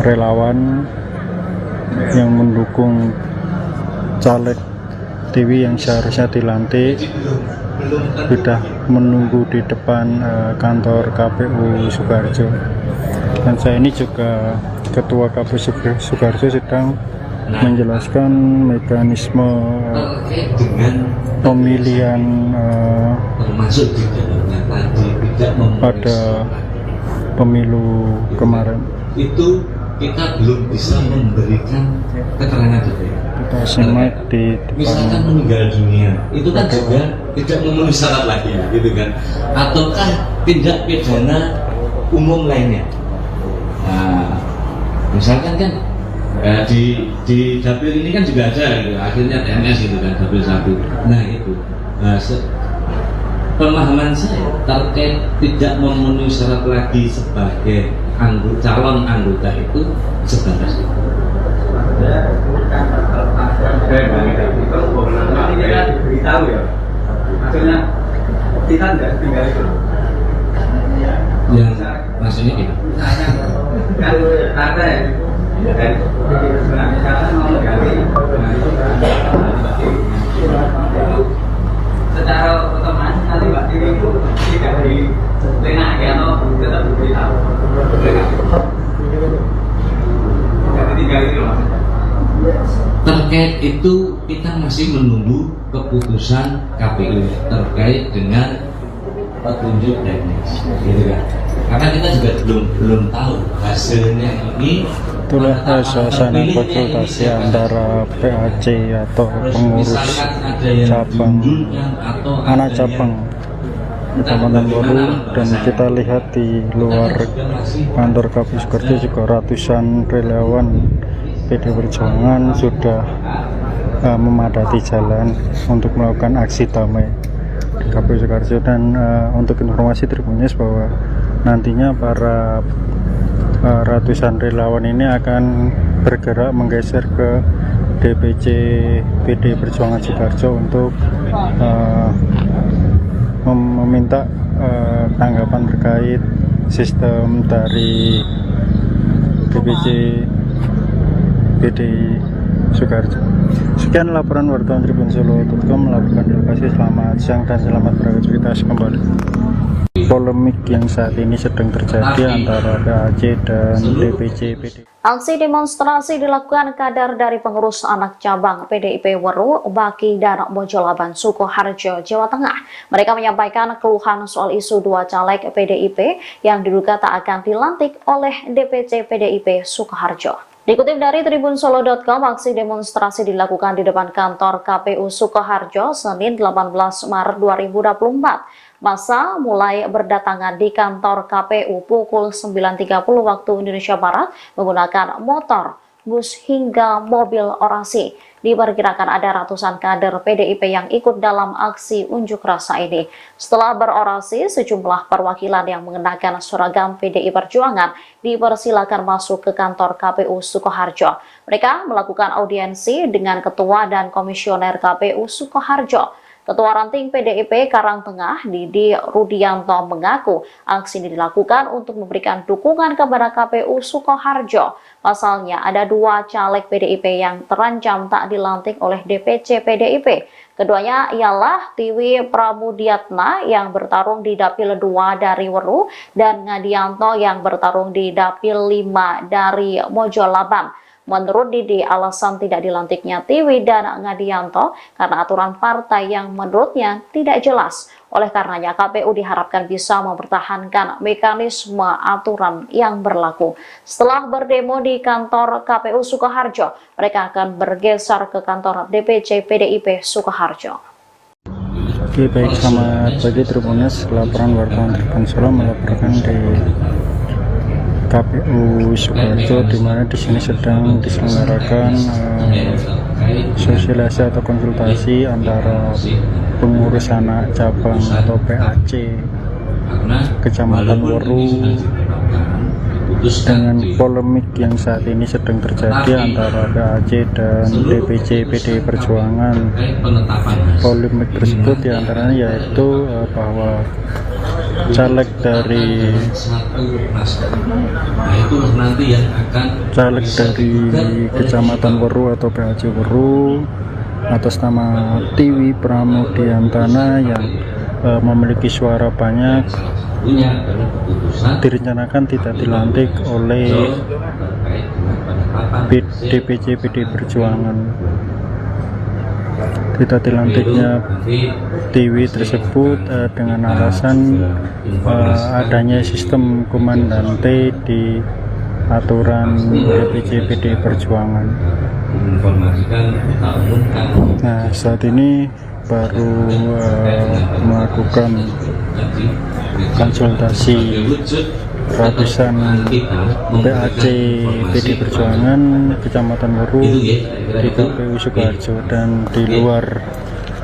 [SPEAKER 1] relawan yang mendukung caleg Tiwi yang seharusnya dilantik sudah menunggu di depan kantor KPU Sukoharjo. Dan saya ini juga Ketua KPU Sukoharjo sedang menjelaskan mekanisme pemilihan pada pemilu kemarin.
[SPEAKER 3] Itu kita belum bisa memberikan keterangan detail.
[SPEAKER 1] Kita simak di
[SPEAKER 3] Misalkan
[SPEAKER 1] depan.
[SPEAKER 3] meninggal dunia, itu kan juga tidak memenuhi syarat lagi ya, gitu kan? Ataukah tindak pidana umum lainnya? Nah, misalkan kan di dapil ini kan juga ada, gitu. Akhirnya TNS gitu kan, dapil 1. Nah itu, pemahaman saya terkait tidak memenuhi syarat lagi sebagai calon anggota itu sebatas itu.
[SPEAKER 4] Ini kita diberitahu ya, maksudnya kita nggak tinggal itu.
[SPEAKER 3] Yang maksudnya gitu.
[SPEAKER 4] Kan ada ya, dari misalnya mau menggali, secara otomatis nanti Mbak Tiwi itu tidak dilenakkan atau tetap diberitahu. Jadi tinggal itu loh.
[SPEAKER 3] Terkait itu kita masih menunggu keputusan KPU terkait dengan petunjuk teknis, gitu kan? Karena kita juga belum tahu hasilnya ini.
[SPEAKER 1] Itulah suasana konsultasi antara PAC atau pengurus cabang anak cabang Kecamatan Weru, dan kita lihat di luar kantor KPU Sukoharjo juga ratusan relawan PD Perjuangan sudah memadati jalan untuk melakukan aksi damai di KPU Sukoharjo. Dan untuk informasi Tribunnews bahwa nantinya para ratusan relawan ini akan bergerak menggeser ke DPC PD Perjuangan Sukoharjo untuk meminta tanggapan terkait sistem dari DPC PD Sukoharjo. Sekian laporan wartawan Tribun-Solo.com melakukan di lokasi. Selamat siang dan selamat beraktivitas kembali. Polemik yang saat ini sedang terjadi antara PAC dan DPC PD.
[SPEAKER 2] Aksi demonstrasi dilakukan kader dari pengurus anak cabang PDIP Weru, Baki dan Mojolaban Sukoharjo, Jawa Tengah. Mereka menyampaikan keluhan soal isu 2 caleg PDIP yang diduga tak akan dilantik oleh DPC PDIP Sukoharjo. Dikutip dari Tribun-Solo.com, aksi demonstrasi dilakukan di depan kantor KPU Sukoharjo Senin 18 Maret 2024. Masa mulai berdatangan di kantor KPU pukul 9.30 waktu Indonesia Barat menggunakan motor, bus hingga mobil orasi. Diperkirakan ada ratusan kader PDIP yang ikut dalam aksi unjuk rasa ini. Setelah berorasi, sejumlah perwakilan yang mengenakan seragam PDI Perjuangan dipersilakan masuk ke kantor KPU Sukoharjo. Mereka melakukan audiensi dengan Ketua dan Komisioner KPU Sukoharjo. Ketua Ranting PDIP Karangtengah, Didi Rudianto, mengaku aksi ini dilakukan untuk memberikan dukungan kepada KPU Sukoharjo. Pasalnya ada 2 caleg PDIP yang terancam tak dilantik oleh DPC PDIP. Keduanya ialah Tiwi Pramudiatna yang bertarung di Dapil 2 dari Weru dan Ngadianto yang bertarung di Dapil 5 dari Mojolaban. Menurut Didi, alasan tidak dilantiknya Tiwi dan Ngadianto karena aturan partai yang menurutnya tidak jelas. Oleh karenanya, KPU diharapkan bisa mempertahankan mekanisme aturan yang berlaku. Setelah berdemo di kantor KPU Sukoharjo, mereka akan bergeser ke kantor DPC PDIP Sukoharjo.
[SPEAKER 1] Oke, baik, selamat pagi Tribunnews. Laporan wartawan Tribun Solo melaporkan di KPU Sukoharjo, di mana di sini sedang diselenggarakan sosialisasi atau konsultasi antara pengurus anak cabang atau PAC Kecamatan Weru dengan polemik yang saat ini sedang terjadi antara PAC dan DPC PDI Perjuangan. Polemik tersebut diantaranya yaitu bahwa caleg dari Kecamatan Weru atau PAC Weru atas nama Tiwi Pramudiantana yang memiliki suara banyak direncanakan tidak dilantik oleh DPC PDI Perjuangan. Tidak dilantiknya Tiwi tersebut dengan alasan adanya sistem komandante di aturan DPC PDI Perjuangan. Nah, saat ini baru melakukan konsultasi ratusan PAC PDI Perjuangan Kecamatan Weru di KPU Sukoharjo, dan di luar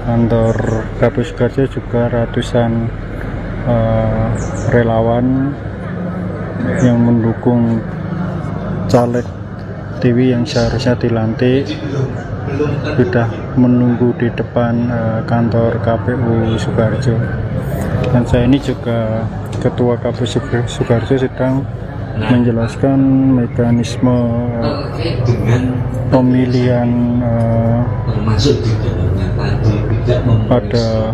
[SPEAKER 1] kantor KPU Sukoharjo juga ratusan relawan yang mendukung caleg Tiwi yang seharusnya dilantik sudah menunggu di depan kantor KPU Sukoharjo. Dan saya ini juga Ketua KPU Sukoharjo sedang menjelaskan mekanisme pemilihan pada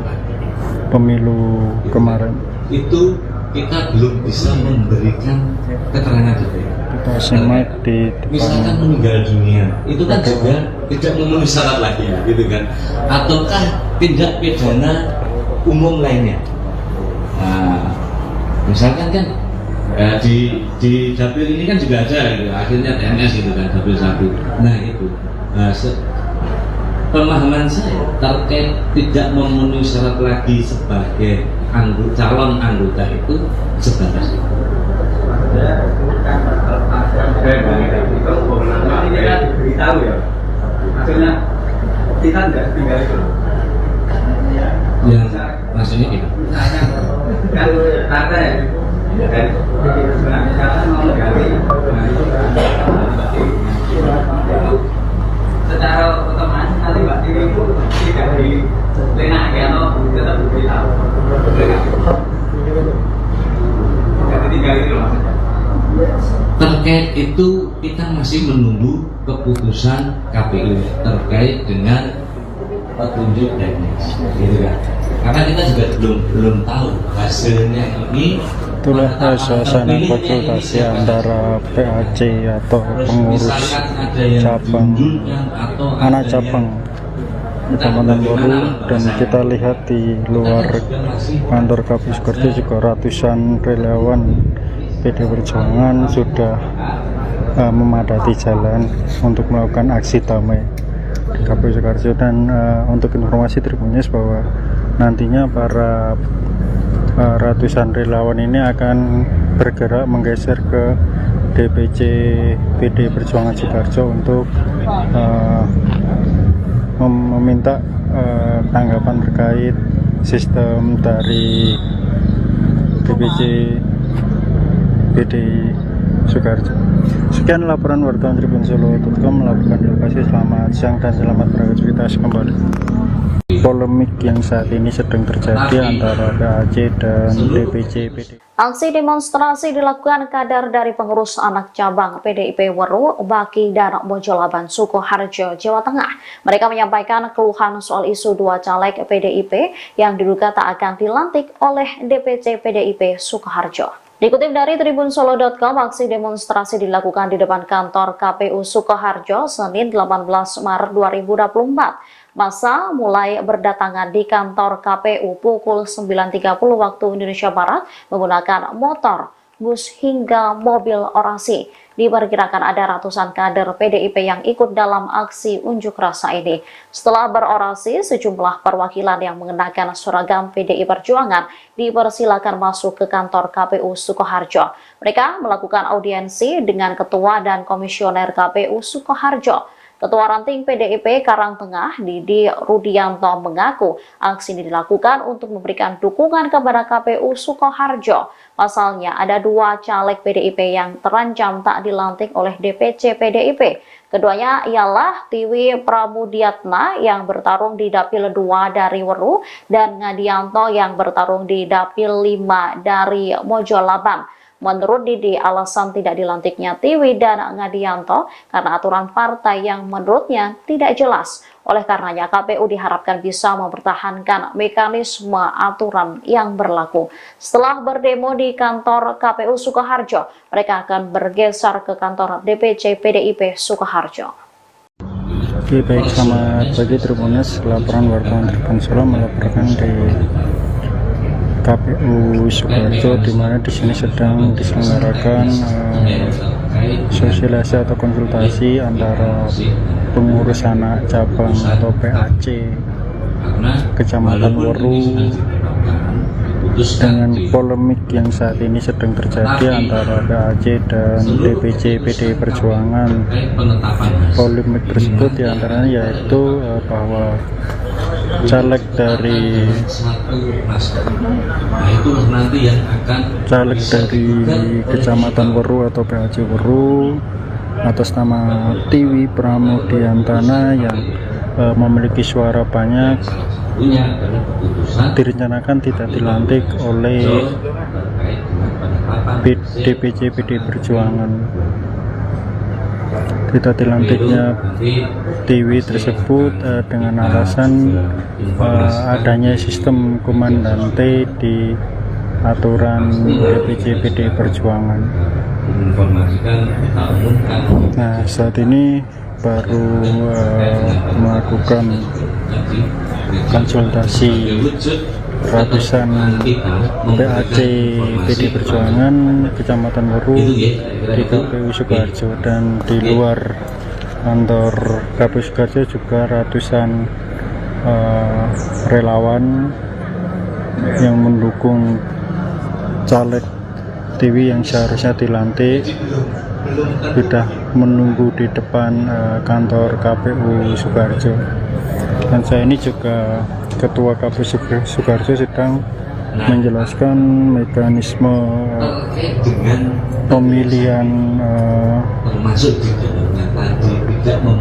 [SPEAKER 1] pemilu kemarin.
[SPEAKER 3] Itu kita belum bisa memberikan keterangan detail.
[SPEAKER 1] Kita simak di
[SPEAKER 3] Misalkan meninggal dunia, itu kan juga tidak memenuhi syarat lagi ya, gitu kan? Ataukah tindak pidana umum lainnya? Nah, misalkan kan di dapil ini kan juga ada gitu, akhirnya TNS gitu kan, dapil 1. Nah itu pemahaman saya terkait tidak memenuhi syarat lagi sebagai calon anggota itu sebatas itu.
[SPEAKER 4] Ini kan diberitahu ya, maksudnya kita tidak tinggal itu.
[SPEAKER 3] Yang maksudnya itu
[SPEAKER 4] Kan kata ya, dari sebenarnya mau menggali, secara otomatis nanti Mbak Tiwi itu tidak dilenakkan atau tetap diberitahu. Tidak ditinggal itu maksudnya.
[SPEAKER 3] terkait itu kita masih menunggu keputusan KPU terkait dengan petunjuk teknis, gitu kan? Karena kita juga belum tahu hasilnya ini.
[SPEAKER 1] Itulah suasana konsultasi antara PAC atau pengurus cabang anak cabang Kecamatan Weru, dan kita lihat di luar kantor KPU Sukoharjo juga ratusan relawan PDI Perjuangan sudah memadati jalan untuk melakukan aksi damai di KPU Sukoharjo. Dan untuk informasi Tribunnews bahwa nantinya para ratusan relawan ini akan bergerak menggeser ke DPC PDI Perjuangan Sukoharjo untuk meminta tanggapan terkait sistem dari DPC PDI Sukoharjo. Sekian laporan wartawan TribunSolo.com melaporkan di lokasi. Selamat siang dan selamat beraktivitas kembali. Polemik yang saat ini sedang terjadi antara PAC dan DPC PDI.
[SPEAKER 2] Aksi demonstrasi dilakukan kader dari pengurus anak cabang PDIP Weru, Baki, dan Mojolaban Sukoharjo, Jawa Tengah. Mereka menyampaikan keluhan soal isu 2 caleg PDIP yang diduga tak akan dilantik oleh DPC PDIP Sukoharjo. Dikutip dari TribunSolo.com, aksi demonstrasi dilakukan di depan kantor KPU Sukoharjo Senin 18 Maret 2024. Massa mulai berdatangan di kantor KPU pukul 9.30 waktu Indonesia Barat menggunakan motor, bus hingga mobil orasi. Diperkirakan ada ratusan kader PDIP yang ikut dalam aksi unjuk rasa ini. Setelah berorasi, sejumlah perwakilan yang mengenakan seragam PDI Perjuangan dipersilakan masuk ke kantor KPU Sukoharjo. Mereka melakukan audiensi dengan Ketua dan Komisioner KPU Sukoharjo. Ketua Ranting PDIP Karangtengah, Didi Rudianto, mengaku aksi ini dilakukan untuk memberikan dukungan kepada KPU Sukoharjo. Pasalnya, ada 2 caleg PDIP yang terancam tak dilantik oleh DPC PDIP. Keduanya ialah Tiwi Pramudiatna yang bertarung di Dapil 2 dari Weru dan Ngadianto yang bertarung di Dapil 5 dari Mojolabang. Menurut Didi, alasan tidak dilantiknya Tiwi dan Ngadianto karena aturan partai yang menurutnya tidak jelas. Oleh karenanya, KPU diharapkan bisa mempertahankan mekanisme aturan yang berlaku. Setelah berdemo di kantor KPU Sukoharjo, mereka akan bergeser ke kantor DPC PDIP Sukoharjo.
[SPEAKER 1] Oke, baik, selamat pagi Tribuners. Laporan wartawan Tribun Solo melaporkan di KPU Sukoharjo, di mana di sini sedang diselenggarakan sosialisasi atau konsultasi antara pengurus anak cabang atau PAC Kecamatan Weru dengan polemik yang saat ini sedang terjadi antara PAC dan DPC PDI Perjuangan. Polemik tersebut diantaranya yaitu bahwa caleg dari Kecamatan Weru atau PAC Weru atas nama Tiwi Pramudiantana yang memiliki suara banyak direncanakan tidak dilantik oleh DPC PDI Perjuangan. Tidak dilantiknya Tiwi tersebut dengan alasan adanya sistem komandante di aturan DPC PDI Perjuangan. Nah, saat ini baru melakukan konsultasi ratusan PAC PDI Perjuangan Kecamatan Weru di KPU Sukoharjo, dan di luar kantor KPU Sukoharjo juga ratusan relawan yang mendukung caleg Tiwi yang seharusnya dilantik sudah menunggu di depan kantor KPU Sukoharjo. Dan saya ini juga Ketua KPU Sukoharjo sedang menjelaskan mekanisme pemilihan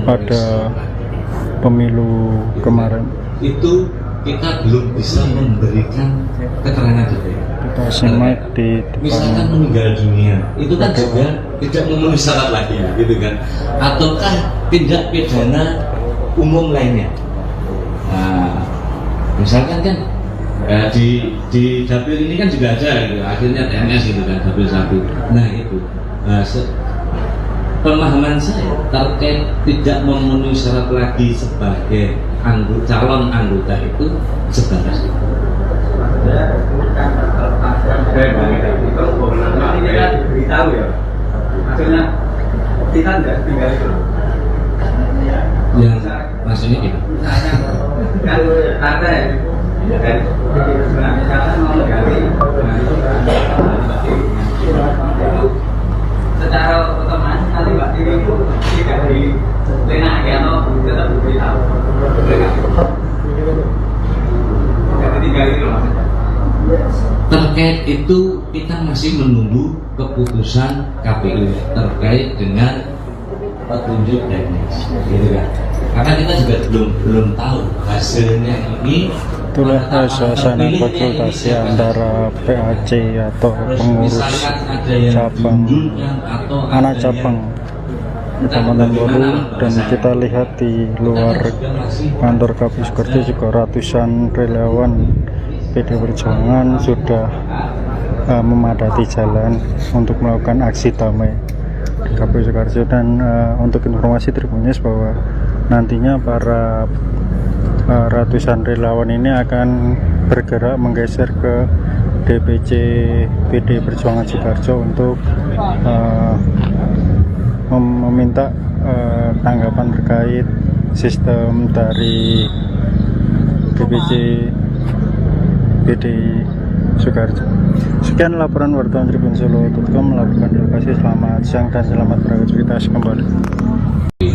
[SPEAKER 1] pada pemilu kemarin.
[SPEAKER 3] Itu kita belum bisa memberikan keterangan detail.
[SPEAKER 1] Kita simak di
[SPEAKER 3] Misalkan meninggal dunia, itu kan juga tidak memenuhi syarat lagi ya, gitu kan? Ataukah tindak pidana umum lainnya? Nah, misalkan kan di dapil ini kan juga ada gitu, akhirnya TNS gitu kan, dapil 1. Nah itu pemahaman saya terkait tidak memenuhi syarat lagi sebagai calon anggota itu sebatas itu.
[SPEAKER 4] Ini kan diberitahu ya, maksudnya kita tidak tinggal itu.
[SPEAKER 3] Yang maksudnya gitu.
[SPEAKER 4] Kan ada ya, kan misalkan mau menggali, secara otomatis nanti Mbak Tiwi itu tidak dilenaki atau tetap diberitahu. Jadi tinggal itu maksudnya.
[SPEAKER 3] Terkait itu kita masih menunggu keputusan KPU terkait dengan petunjuk teknis, gitu kan? Karena kita juga belum tahu hasilnya ini.
[SPEAKER 1] Itulah suasana konsultasi antara PAC atau pengurus cabang anak cabang Kecamatan Weru, dan kita lihat di luar kantor KPU Sukoharjo juga ratusan relawan PDI Perjuangan sudah memadati jalan untuk melakukan aksi damai di KPU Sukoharjo. Dan untuk informasi Tribuners bahwa nantinya para ratusan relawan ini akan bergerak menggeser ke DPC PDI Perjuangan Sukoharjo untuk meminta tanggapan terkait sistem dari DPC PDI Sukoharjo. Sekian laporan wartawan Tribun Solo.com melaporkan di lokasi. Selamat siang dan selamat beraktivitas kembali.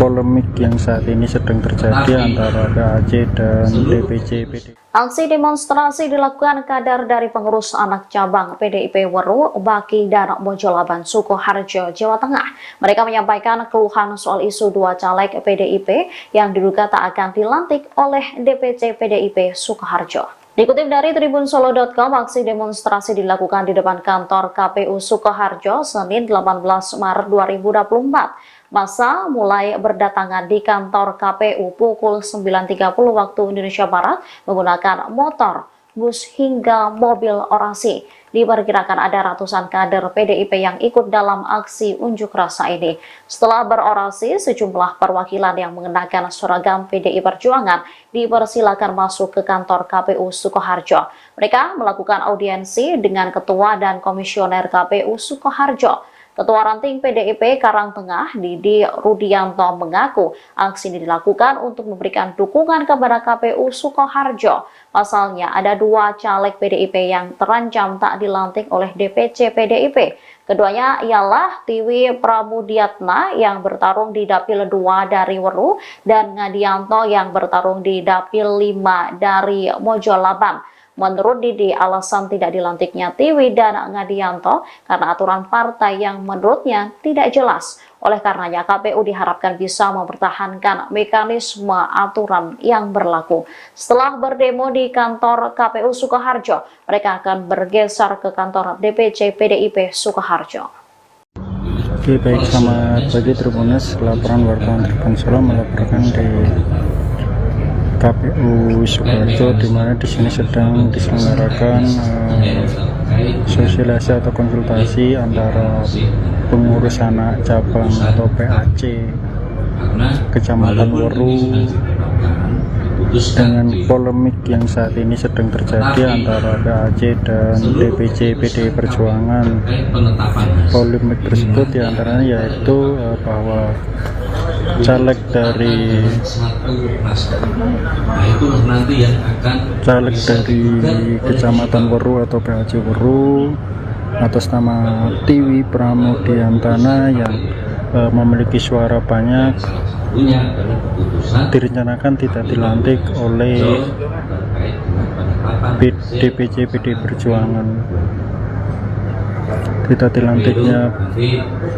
[SPEAKER 1] polemik yang saat ini sedang terjadi antara PAC dan DPC PD.
[SPEAKER 2] Aksi demonstrasi dilakukan kader dari pengurus anak cabang PDIP Weru, Baki, dan Mojolaban, Sukoharjo, Jawa Tengah. Mereka menyampaikan keluhan soal isu dua caleg PDIP yang diduga tak akan dilantik oleh DPC PDIP Sukoharjo. Dikutip dari tribunsolo.com, aksi demonstrasi dilakukan di depan kantor KPU Sukoharjo Senin 18 Maret 2024. Masa mulai berdatangan di kantor KPU pukul 9.30 waktu Indonesia Barat menggunakan motor, bus hingga mobil orasi. Diperkirakan ada ratusan kader PDIP yang ikut dalam aksi unjuk rasa ini. Setelah berorasi, sejumlah perwakilan yang mengenakan seragam PDI Perjuangan dipersilakan masuk ke kantor KPU Sukoharjo. Mereka melakukan audiensi dengan Ketua dan Komisioner KPU Sukoharjo. Ketua Ranting PDIP Karangtengah, Didi Rudianto, mengaku aksi ini dilakukan untuk memberikan dukungan kepada KPU Sukoharjo. Pasalnya, ada dua caleg PDIP yang terancam tak dilantik oleh DPC PDIP. Keduanya ialah Tiwi Pramudiatna yang bertarung di Dapil 2 dari Weru dan Ngadianto yang bertarung di Dapil 5 dari Mojolaban. Menurut Didi, alasan tidak dilantiknya Tiwi dan Ngadianto karena aturan partai yang menurutnya tidak jelas. Oleh karenanya, KPU diharapkan bisa mempertahankan mekanisme aturan yang berlaku. Setelah berdemo di kantor KPU Sukoharjo, mereka akan bergeser ke kantor DPC PDIP Sukoharjo.
[SPEAKER 1] Oke, baik, selamat pagi Tribuners. Laporan wartawan Tribun Solo melaporkan di KPU Sukoharjo, di mana di sini sedang diselenggarakan sosialisasi atau konsultasi antara pengurus anak cabang atau PAC Kecamatan Weru dengan polemik yang saat ini sedang terjadi antara PAC dan DPC PDI Perjuangan. Polemik tersebut diantaranya yaitu bahwa caleg dari Kecamatan Weru atau PAC Weru atas nama Tiwi Pramudiantana yang memiliki suara banyak direncanakan tidak dilantik oleh DPC PD Perjuangan. Tidak dilantiknya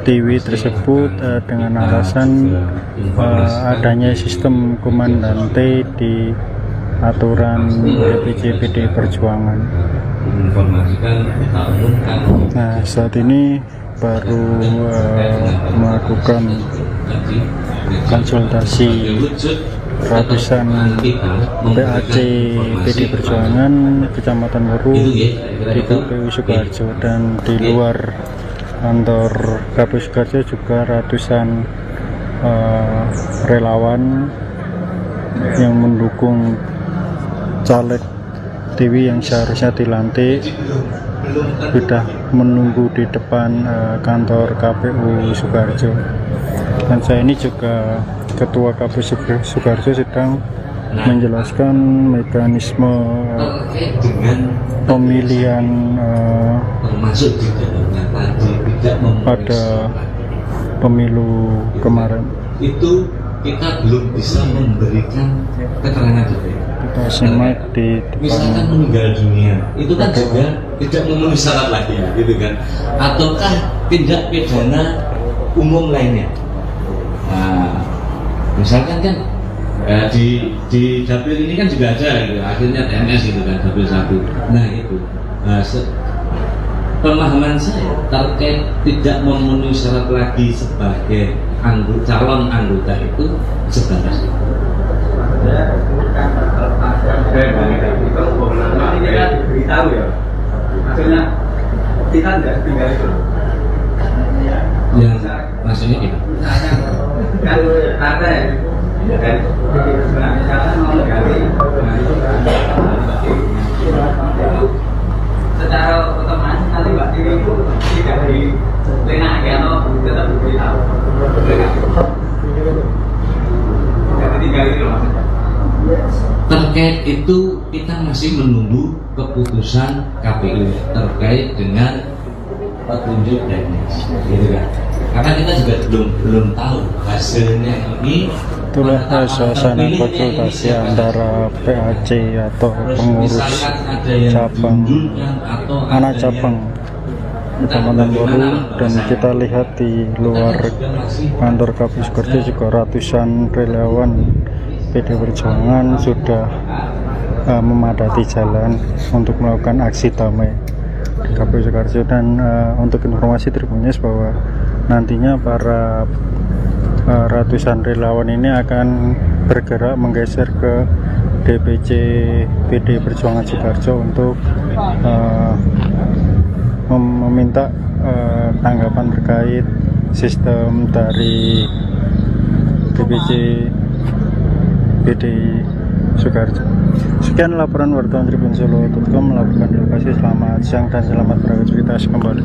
[SPEAKER 1] Tiwi tersebut dengan alasan adanya sistem komandante di aturan DPC PD Perjuangan. Nah, saat ini baru melakukan konsultasi ratusan PAC PD Perjuangan Kecamatan Weru di KPU Sukoharjo, dan di luar kantor KPU Sukoharjo juga ratusan relawan yang mendukung caleg Tiwi yang seharusnya dilantik sudah menunggu di depan kantor KPU Sukoharjo. Dan saya ini juga Ketua KPU Sukoharjo sedang menjelaskan mekanisme pemilihan pada pemilu kemarin.
[SPEAKER 3] Itu kita belum bisa memberikan keterangan detail.
[SPEAKER 1] Kita simak di depan.
[SPEAKER 3] Misalkan meninggal dunia, itu kan juga tidak memenuhi syarat lagi, gitu kan? Ataukah tindak pidana umum lainnya? Nah, misalkan kan di dapil ini kan juga ada, gitu, akhirnya TNS gitu kan, dapil 1. Nah itu pemahaman saya terkait tidak memenuhi syarat lagi sebagai calon anggota itu sebatas itu.
[SPEAKER 4] Kita beritahu ya, maksudnya kita tidak tinggal itu.
[SPEAKER 3] Yang maksudnya ini
[SPEAKER 4] Kan ada ya, kan misalkan mau ganti, secara otomatis nanti Mbak Tiwi itu tidak dilenaki atau tetap diberitahu. Tidak ditinggal itu maksudnya.
[SPEAKER 3] terkait itu kita masih menunggu keputusan KPU terkait dengan petunjuk teknis, gitu kan? karena kita juga belum tahu hasilnya ini.
[SPEAKER 1] Itulah suasana konsultasi antara PAC atau pengurus cabang anak cabang Kecamatan Woru, dan kita lihat di luar kantor KPU Sukoharjo juga ratusan relawan PD Perjuangan sudah memadati jalan untuk melakukan aksi damai di KPU Sukoharjo. Dan untuk informasi Tribunnews bahwa nantinya para ratusan relawan ini akan bergerak menggeser ke DPC PD Perjuangan Sukoharjo untuk meminta tanggapan terkait sistem dari DPC PD Sukoharjo. Sekian laporan wartawan Tribun-Solo.com melakukan lokasi. Selamat siang dan selamat beraktivitas kembali.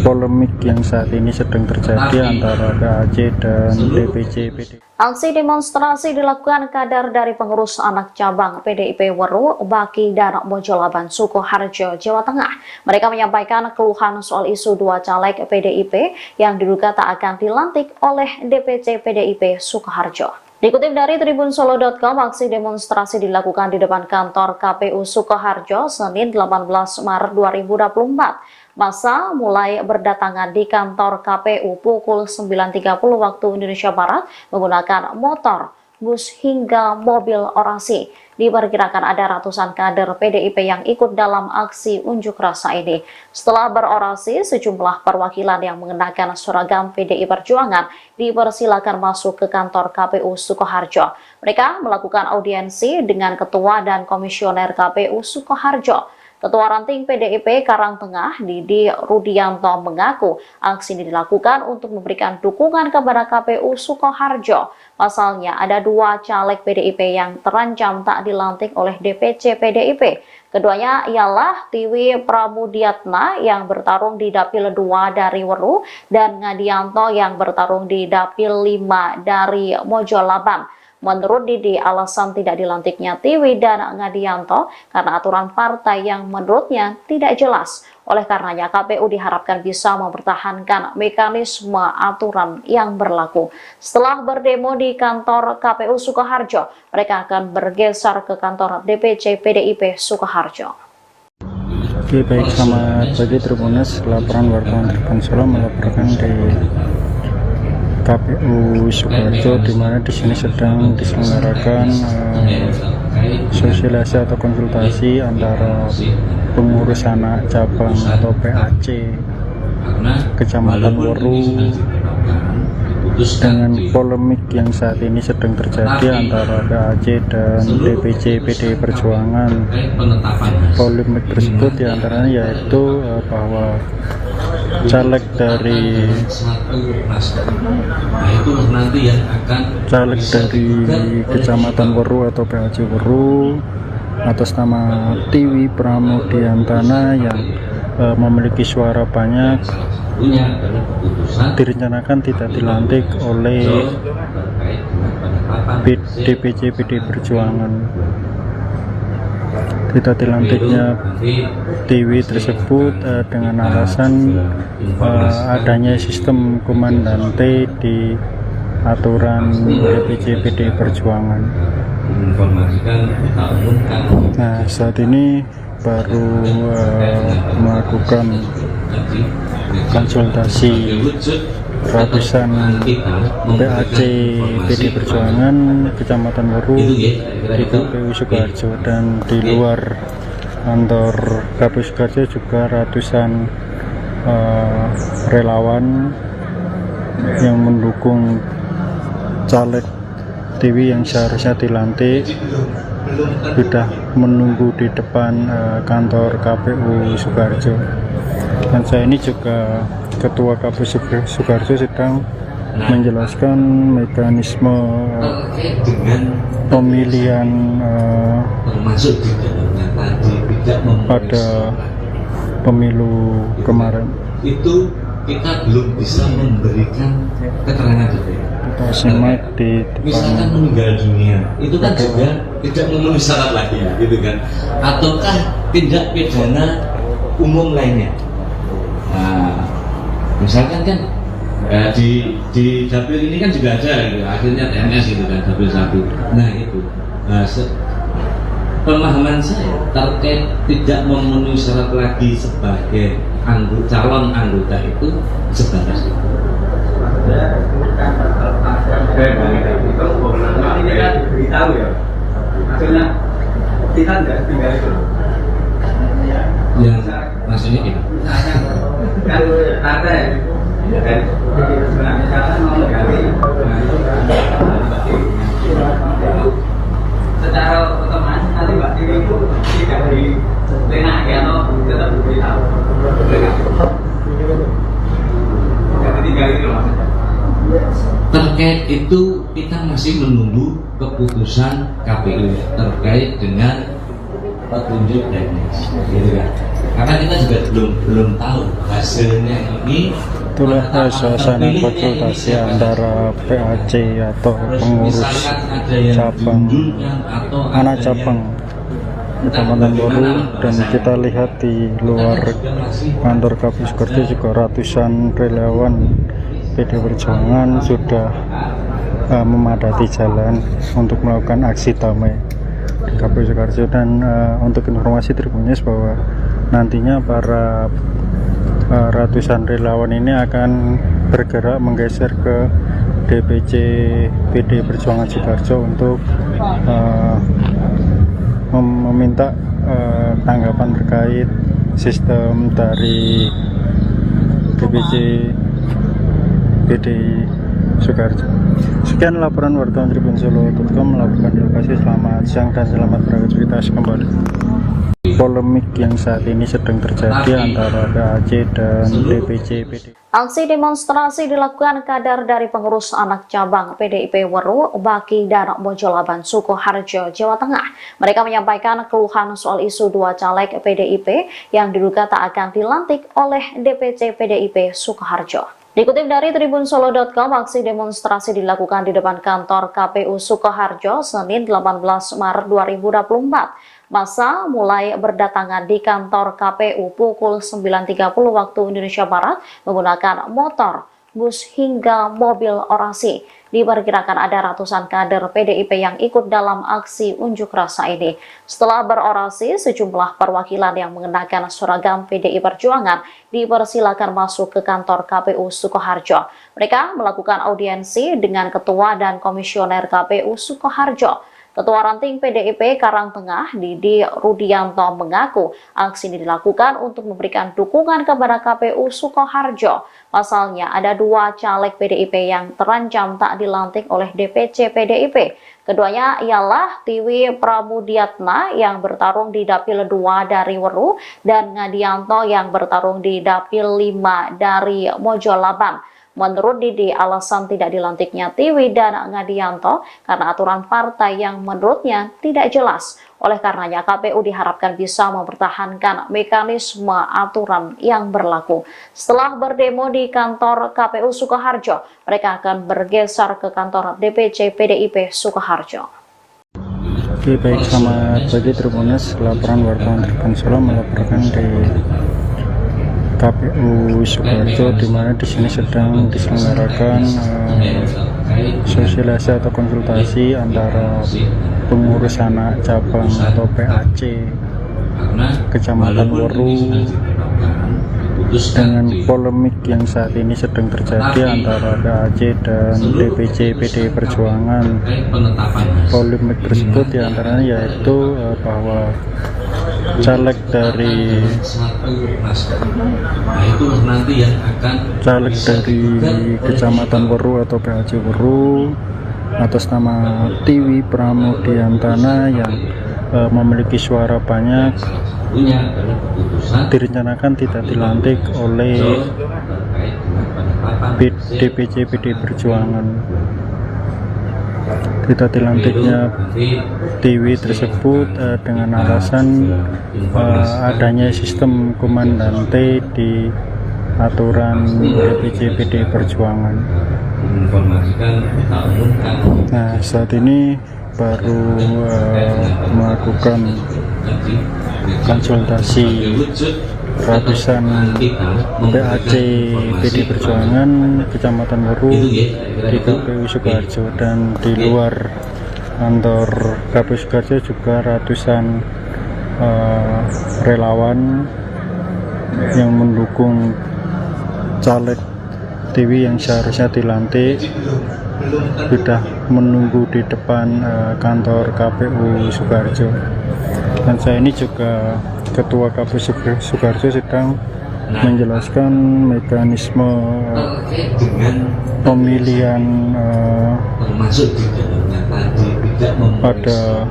[SPEAKER 1] Polemik yang saat ini sedang terjadi antara PAC dan DPC PD.
[SPEAKER 2] Aksi demonstrasi dilakukan kader dari pengurus anak cabang PDIP Weru, Baki dan Mojolaban Sukoharjo, Jawa Tengah. Mereka menyampaikan keluhan soal isu dua caleg PDIP yang diduga tak akan dilantik oleh DPC PDIP Sukoharjo. Dikutip dari Tribun-Solo.com, aksi demonstrasi dilakukan di depan kantor KPU Sukoharjo Senin 18 Maret 2024. Massa mulai berdatangan di kantor KPU pukul 9.30 waktu Indonesia Barat menggunakan motor, bus hingga mobil orasi. Diperkirakan ada ratusan kader PDIP yang ikut dalam aksi unjuk rasa ini. Setelah berorasi, sejumlah perwakilan yang mengenakan seragam PDI Perjuangan dipersilakan masuk ke kantor KPU Sukoharjo. Mereka melakukan audiensi dengan Ketua dan Komisioner KPU Sukoharjo. Ketua Ranting PDIP Karangtengah, Didi Rudianto, mengaku aksi ini dilakukan untuk memberikan dukungan kepada KPU Sukoharjo. Pasalnya, ada dua caleg PDIP yang terancam tak dilantik oleh DPC PDIP. Keduanya ialah Tiwi Pramudiatna yang bertarung di Dapil 2 dari Weru dan Ngadianto yang bertarung di Dapil 5 dari Mojolaban. Menurut Didi, alasan tidak dilantiknya Tiwi dan Ngadianto karena aturan partai yang menurutnya tidak jelas. Oleh karenanya, KPU diharapkan bisa mempertahankan mekanisme aturan yang berlaku. Setelah berdemo di kantor KPU Sukoharjo, mereka akan bergeser ke kantor DPC PDIP Sukoharjo.
[SPEAKER 1] Oke, baik, selamat pagi Tribunnews. Laporan wartawan Tribun-Solo melaporkan di KPU Sukoharjo, di mana di sini sedang diselenggarakan sosialisasi atau konsultasi antara pengurus anak cabang atau PAC Kecamatan Woru dengan polemik yang saat ini sedang terjadi antara PAC dan DPC PD Perjuangan. Polemik tersebut diantaranya yaitu bahwa caleg dari Kecamatan Weru atau PAC Weru atas nama Tiwi Pramudiantana yang memiliki suara banyak direncanakan tidak dilantik oleh DPC PD Perjuangan. Tidak dilantiknya Tiwi tersebut dengan alasan adanya sistem komandante di aturan DPC PD Perjuangan. Nah, saat ini baru melakukan konsultasi ratusan PAC PD Perjuangan Kecamatan Weru di KPU Sukoharjo, dan di luar kantor KPU Sukoharjo juga ratusan relawan yang mendukung caleg Tiwi yang seharusnya dilantik sudah menunggu di depan kantor KPU Sukoharjo. Dan saya ini juga Ketua KPU Sukoharjo sedang menjelaskan mekanisme pemilihan pada pemilu kemarin.
[SPEAKER 3] Itu kita belum bisa memberikan keterangan detail.
[SPEAKER 1] Kita simak di
[SPEAKER 3] Misalkan
[SPEAKER 1] depan.
[SPEAKER 3] meninggal dunia, itu kan juga tidak memenuhi syarat lagi ya, gitu kan? Ataukah tindak pidana umum lainnya? Nah, misalkan kan Di dapil ini kan juga ada gitu, akhirnya TNS gitu kan, dapil 1. Nah itu pemahaman saya terkait tidak memenuhi syarat lagi sebagai calon anggota itu sebatas itu.
[SPEAKER 4] Itu ini kan beritahu ya, maksudnya kita nggak tinggal itu.
[SPEAKER 3] Yang maksudnya ini
[SPEAKER 4] Kan ada dan sebenarnya misalkan mau menggali, nah itu secara otomatis nanti Mbak Tiri itu tidak dilenaki atau tetap diberitahu. Tidak ditinggal itu maksudnya.
[SPEAKER 3] terkait itu kita masih menunggu keputusan KPU terkait dengan petunjuk teknis, gitu kan? Karena kita juga belum tahu hasilnya ini.
[SPEAKER 1] Itulah suasana konsultasi antara PAC atau pengurus cabang anak cabang Kecamatan Boru, dan kita lihat di luar kantor KPU Sukoharjo juga ratusan relawan PD Perjuangan sudah memadati jalan untuk melakukan aksi damai di KPU Sukoharjo. Dan untuk informasi Tribunnews bahwa nantinya para ratusan relawan ini akan bergerak menggeser ke DPC PD Perjuangan Sukoharjo untuk meminta tanggapan terkait sistem dari DPC PDI Sukoharjo. Sekian laporan wartawan Tribun-Solo.com melakukan di lokasi. Selamat siang dan selamat beraktivitas kembali. Polemik yang saat ini sedang terjadi antara PAC dan DPC PDI.
[SPEAKER 2] Aksi demonstrasi dilakukan kader dari pengurus anak cabang PDIP Weru, Baki, dan Mojolaban, Sukoharjo, Jawa Tengah. Mereka menyampaikan keluhan soal isu 2 caleg PDIP yang diduga tak akan dilantik oleh DPC PDIP Sukoharjo. Dikutip dari Tribun-Solo.com, aksi demonstrasi dilakukan di depan kantor KPU Sukoharjo Senin 18 Maret 2024. Masa mulai berdatangan di kantor KPU pukul 9.30 waktu Indonesia Barat menggunakan motor, bus hingga mobil orasi. Diperkirakan ada ratusan kader PDIP yang ikut dalam aksi unjuk rasa ini. Setelah berorasi, sejumlah perwakilan yang mengenakan seragam PDI Perjuangan dipersilakan masuk ke kantor KPU Sukoharjo. Mereka melakukan audiensi dengan Ketua dan Komisioner KPU Sukoharjo. Ketua Ranting PDIP Karangtengah, Didi Rudianto, mengaku aksi ini dilakukan untuk memberikan dukungan kepada KPU Sukoharjo. Pasalnya ada 2 caleg PDIP yang terancam tak dilantik oleh DPC PDIP. Keduanya ialah Tiwi Pramudiatna yang bertarung di Dapil 2 dari Weru dan Ngadianto yang bertarung di Dapil 5 dari Mojolaban. Menurut Didi, alasan tidak dilantiknya Tiwi dan Ngadianto karena aturan partai yang menurutnya tidak jelas. Oleh karenanya, KPU diharapkan bisa mempertahankan mekanisme aturan yang berlaku. Setelah berdemo di kantor KPU Sukoharjo, mereka akan bergeser ke kantor DPC PDIP Sukoharjo.
[SPEAKER 1] Oke, baik, selamat pagi Tribunnews. Laporan wartawan Tribun Solo melaporkan di KPU Sukoharjo, di mana di sini sedang diselenggarakan sosialisasi atau konsultasi antara pengurus anak cabang atau PAC Kecamatan Weru dengan polemik yang saat ini sedang terjadi antara PAC dan DPC PDI Perjuangan. Polemik tersebut diantaranya yaitu bahwa caleg dari Kecamatan Weru atau PAC Weru atas nama Tiwi Pramudiantana yang memiliki suara banyak direncanakan tidak dilantik oleh DPC PDI Perjuangan. Tidak dilantiknya Tiwi tersebut dengan alasan adanya sistem komandante di aturan DPC PDI Perjuangan. Nah, saat ini baru melakukan konsultasi ratusan PAC PD Perjuangan Kecamatan Weru di KPU Sukoharjo, dan di luar kantor KPU Sukoharjo juga ratusan relawan yang mendukung caleg Tiwi yang seharusnya dilantik sudah menunggu di depan kantor KPU Sukoharjo. Dan saya ini juga Ketua KPU Sukoharjo sedang menjelaskan mekanisme pemilihan pada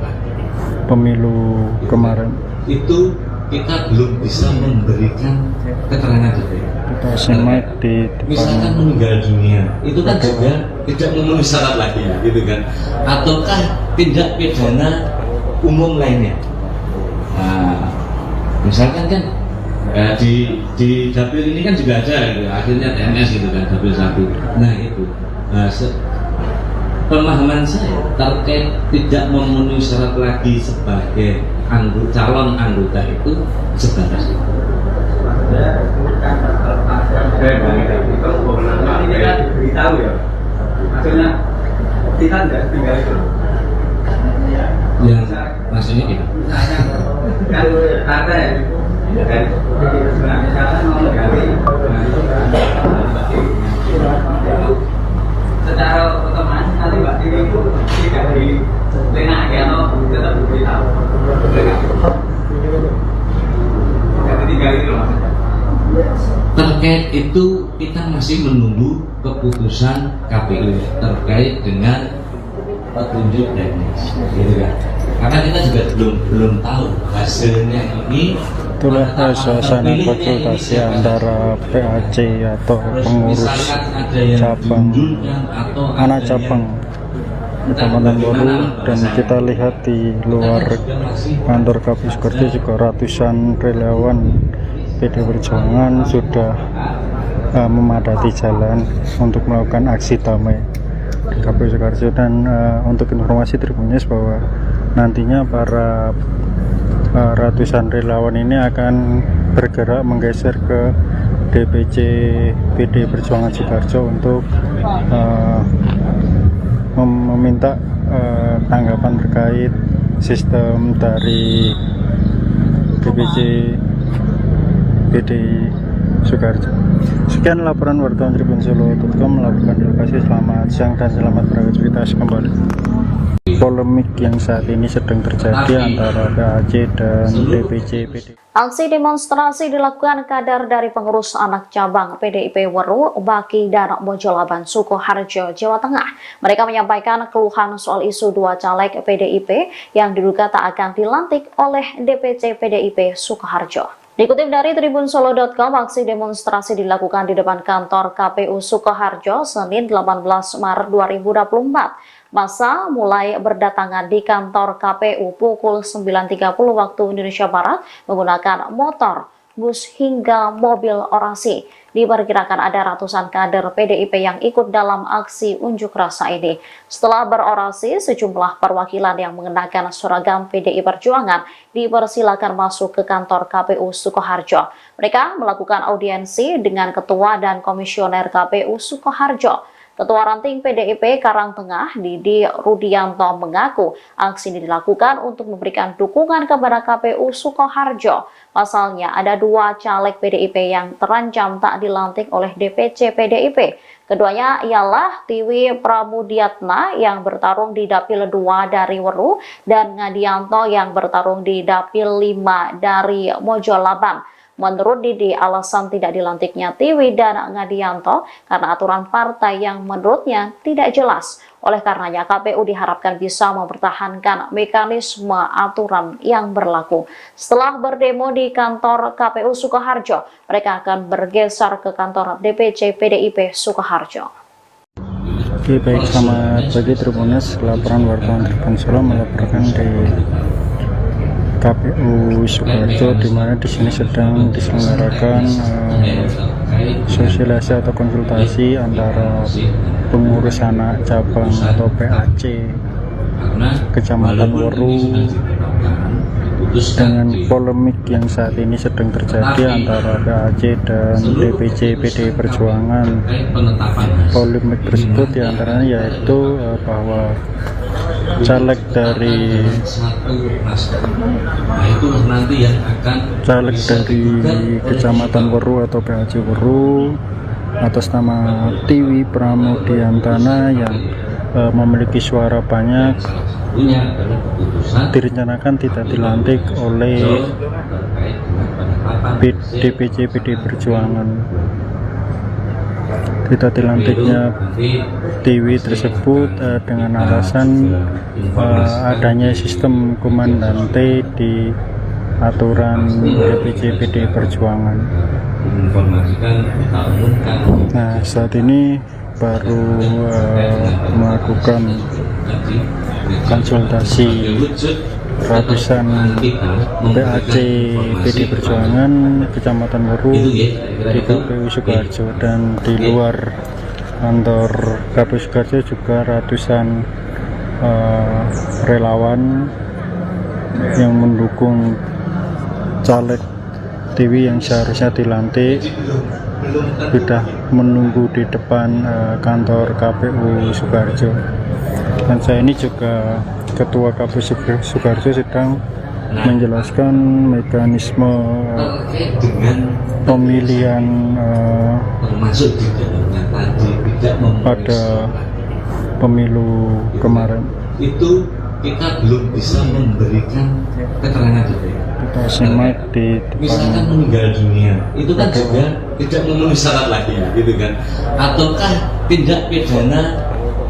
[SPEAKER 1] pemilu kemarin.
[SPEAKER 3] Itu kita belum bisa memberikan keterangan detail.
[SPEAKER 1] Kita simak di
[SPEAKER 3] Misalkan
[SPEAKER 1] depan.
[SPEAKER 3] meninggal dunia, itu kan juga tidak memenuhi syarat lagi ya, gitu kan? Ataukah tindak pidana umum lainnya? Nah, misalkan kan di dapil ini kan juga ada, gitu. Akhirnya TNS gitu kan, dapil 1. Nah itu, pemahaman saya terkait tidak memenuhi syarat lagi sebagai calon anggota itu sebatas itu.
[SPEAKER 4] Ini kan diberitahu ya, maksudnya kita tidak tinggal itu.
[SPEAKER 3] Yang maksudnya gitu.
[SPEAKER 4] Kan ada ya, dari misalnya mau menggali, secara otomatis nanti Mbak Tiwi itu tidak dilenaki atau tetap diberitahu. Tidak ditinggali itu maksudnya.
[SPEAKER 3] Terkait itu kita masih menunggu keputusan KPU terkait dengan petunjuk teknis, gitu kan? Karena kita juga belum tahu hasilnya ini.
[SPEAKER 1] Itulah suasana konsultasi antara PAC atau pengurus cabang anak cabang Kecamatan Weru, dan kita lihat di luar kantor KPU Sukoharjo juga ratusan relawan PD Perjuangan sudah memadati jalan untuk melakukan aksi damai di KPU Sukoharjo. Dan untuk informasi Tribunnews bahwa nantinya para ratusan relawan ini akan bergerak menggeser ke DPC PD Perjuangan Sukoharjo untuk meminta tanggapan terkait sistem dari DPC PDI Sukoharjo. Sekian laporan wartawan tribunsolo.com melaporkan di lokasi. Selamat siang dan selamat beraktivitas kembali. Polemik yang saat ini sedang terjadi antara PAC dan DPC PDI.
[SPEAKER 2] Aksi demonstrasi dilakukan kader dari pengurus anak cabang PDIP Weru, Baki dan Mojolaban Sukoharjo, Jawa Tengah. Mereka menyampaikan keluhan soal isu 2 caleg PDIP yang diduga tak akan dilantik oleh DPC PDIP Sukoharjo. Dikutip dari tribunsolo.com, aksi demonstrasi dilakukan di depan kantor KPU Sukoharjo Senin 18 Maret 2024. Massa mulai berdatangan di kantor KPU pukul 9.30 waktu Indonesia Barat menggunakan motor, bus hingga mobil orasi. Diperkirakan ada ratusan kader PDIP yang ikut dalam aksi unjuk rasa ini. Setelah berorasi, sejumlah perwakilan yang mengenakan seragam PDI Perjuangan dipersilakan masuk ke kantor KPU Sukoharjo. Mereka melakukan audiensi dengan Ketua dan Komisioner KPU Sukoharjo. Ketua Ranting PDIP Karangtengah, Didi Rudianto, mengaku aksi ini dilakukan untuk memberikan dukungan kepada KPU Sukoharjo. Pasalnya ada 2 caleg PDIP yang terancam tak dilantik oleh DPC PDIP. Keduanya ialah Tiwi Pramudiatna yang bertarung di Dapil 2 dari Weru dan Ngadianto yang bertarung di Dapil 5 dari Mojolaban. Menurut Didi, alasan tidak dilantiknya Tiwi dan Ngadianto karena aturan partai yang menurutnya tidak jelas. Oleh karenanya, KPU diharapkan bisa mempertahankan mekanisme aturan yang berlaku. Setelah berdemo di kantor KPU Sukoharjo, mereka akan bergeser ke kantor DPC PDIP Sukoharjo.
[SPEAKER 1] Oke, baik, selamat pagi Tribunnews. Laporan wartawan Tribunsolo melaporkan di KPU Sukoharjo, di mana di sini sedang diselenggarakan sosialisasi atau konsultasi antara pengurus anak cabang atau PAC Kecamatan Weru dengan polemik yang saat ini sedang terjadi antara PAC dan DPC PDI Perjuangan. Polemik tersebut diantaranya yaitu bahwa caleg dari Kecamatan Weru atau PAC Weru atas nama Tiwi Pramudiantana yang memiliki suara banyak direncanakan tidak dilantik oleh DPC PDI Perjuangan. Tidak dilantiknya Tiwi tersebut dengan alasan adanya sistem komandante di aturan DPC PDI Perjuangan. Nah, saat ini baru melakukan konsultasi ratusan PAC PDI Perjuangan Kecamatan Weru di KPU Sukoharjo, dan di luar kantor KPU Sukoharjo juga ratusan relawan yang mendukung caleg Tiwi yang seharusnya dilantik sudah menunggu di depan kantor KPU Sukoharjo. Dan saya ini juga Ketua KPU Sukoharjo sedang menjelaskan mekanisme pemilihan pada pemilu kemarin.
[SPEAKER 3] Itu kita belum bisa memberikan keterangan detail.
[SPEAKER 1] Kita simak di
[SPEAKER 3] Misalkan meninggal dunia, itu kan juga tidak memenuhi syarat lagi ya, gitu kan? Ataukah tindak pidana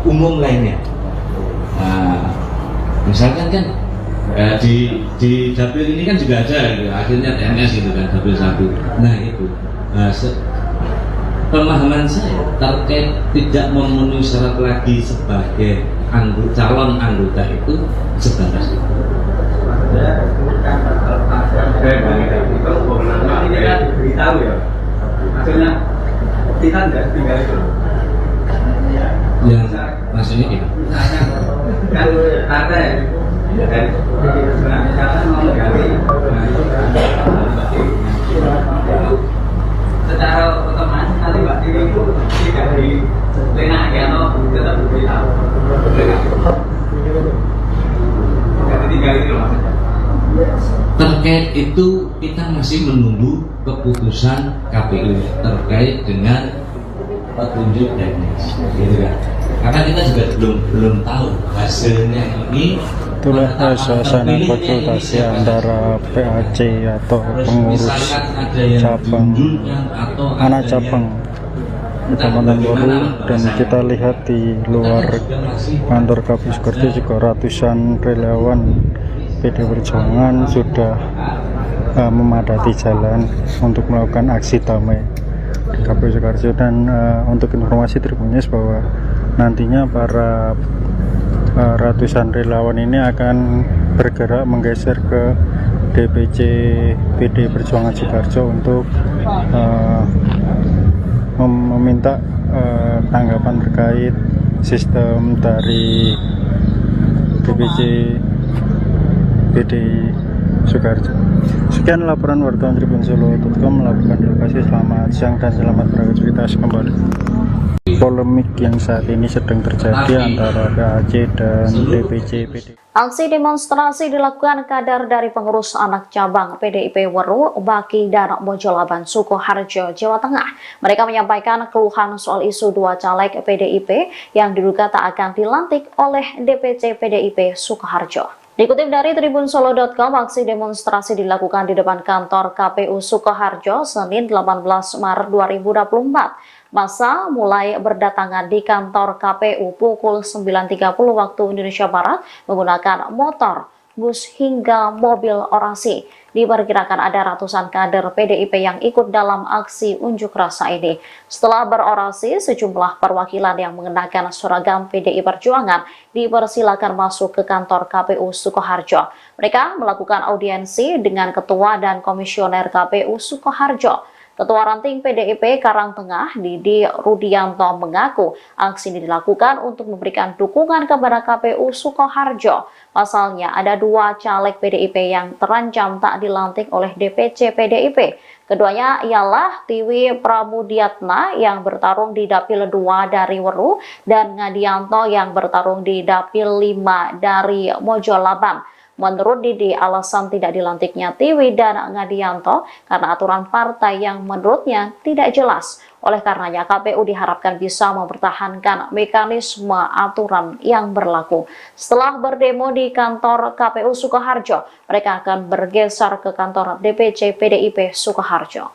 [SPEAKER 3] umum lainnya? Nah, misalkan kan di dapil ini kan juga ada gitu, akhirnya TNS gitu kan, dapil 1. Nah itu pemahaman saya terkait tidak memenuhi syarat lagi sebagai calon anggota itu sebatas itu.
[SPEAKER 4] Ini kan diberitahu ya, maksudnya kita tidak tinggal itu.
[SPEAKER 3] Yang maksudnya gitu.
[SPEAKER 4] Kan ada ya, dan misalkan mau mengganti, secara otomatis nanti Mbak Tiwi itu tidak dilenaki atau tetap diberitahu. Jadi tinggal itu maksudnya.
[SPEAKER 3] Terkait itu kita masih menunggu keputusan KPU terkait dengan petunjuk teknis, gitu kan? Karena kita juga belum tahu hasilnya ini.
[SPEAKER 1] Itulah suasana konsultasi antara PAC atau pengurus cabang anak cabang Kecamatan Weru, dan kita lihat di luar kantor KPU Sukoharjo juga ratusan relawan PDI Perjuangan sudah memadati jalan untuk melakukan aksi damai di KPU Sukoharjo. Dan untuk informasi Tribun News bahwa nantinya para ratusan relawan ini akan bergerak menggeser ke DPC PDI Perjuangan Sukoharjo untuk meminta tanggapan terkait sistem dari DPC PDI Sukoharjo. Sekian laporan wartawan Tribun Solo.com melakukan di lokasi. Selamat siang dan selamat beraktivitas kembali. Polemik yang saat ini sedang terjadi antara PAC dan DPC PDI.
[SPEAKER 2] Aksi demonstrasi dilakukan kader dari pengurus anak cabang PDIP Weru, Baki, dan Mojolaban, Sukoharjo, Jawa Tengah. Mereka menyampaikan keluhan soal isu 2 caleg PDIP yang diduga tak akan dilantik oleh DPC PDIP Sukoharjo. Dikutip dari tribunsolo.com, aksi demonstrasi dilakukan di depan kantor KPU Sukoharjo Senin 18 Maret 2024. Massa mulai berdatangan di kantor KPU pukul 9.30 waktu Indonesia Barat menggunakan motor, bus hingga mobil orasi. Diperkirakan ada ratusan kader PDIP yang ikut dalam aksi unjuk rasa ini. Setelah berorasi, sejumlah perwakilan yang mengenakan seragam PDI Perjuangan dipersilakan masuk ke kantor KPU Sukoharjo. Mereka melakukan audiensi dengan Ketua dan Komisioner KPU Sukoharjo. Ketua Ranting PDIP Karangtengah, Didi Rudianto, mengaku aksi ini dilakukan untuk memberikan dukungan kepada KPU Sukoharjo. Pasalnya, ada 2 caleg PDIP yang terancam tak dilantik oleh DPC PDIP. Keduanya ialah Tiwi Pramudiatna yang bertarung di Dapil 2 dari Weru dan Ngadianto yang bertarung di Dapil 5 dari Mojolabang. Menurut Didi, alasan tidak dilantiknya Tiwi dan Ngadianto karena aturan partai yang menurutnya tidak jelas. Oleh karenanya, KPU diharapkan bisa mempertahankan mekanisme aturan yang berlaku. Setelah berdemo di kantor KPU Sukoharjo, mereka akan bergeser ke kantor DPC PDIP Sukoharjo.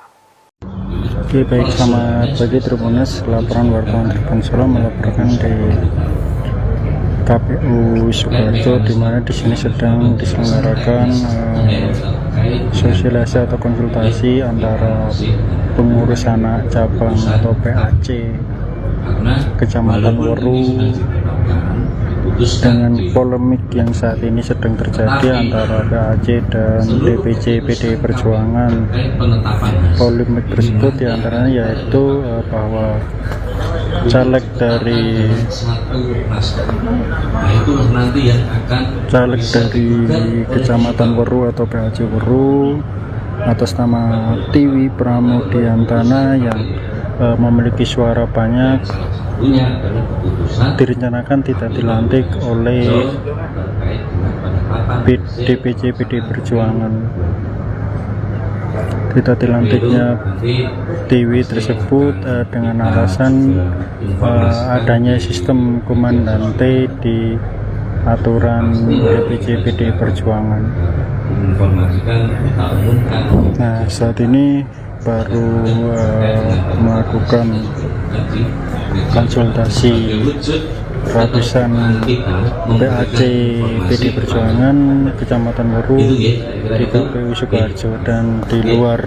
[SPEAKER 1] Oke, baik, selamat pagi Tribuners. Laporan wartawan Tribun Solo melaporkan di KPU Sukoharjo, di mana di sini sedang diselenggarakan sosialisasi atau konsultasi antara pengurus anak cabang atau PAC Kecamatan Weru dengan polemik yang saat ini sedang terjadi antara PAC dan DPC PD Perjuangan. Polemik tersebut diantaranya yaitu bahwa caleg dari Kecamatan Weru atau PAC Weru atas nama Tiwi Pramudiantana yang memiliki suara banyak direncanakan tidak dilantik oleh DPC PD Perjuangan. Tidak dilantiknya Tiwi tersebut dengan alasan adanya sistem komandante di aturan DPC PD Perjuangan. Nah, saat ini baru melakukan konsultasi ratusan PAC PD Perjuangan Kecamatan Weru di KPU Sukoharjo, dan di luar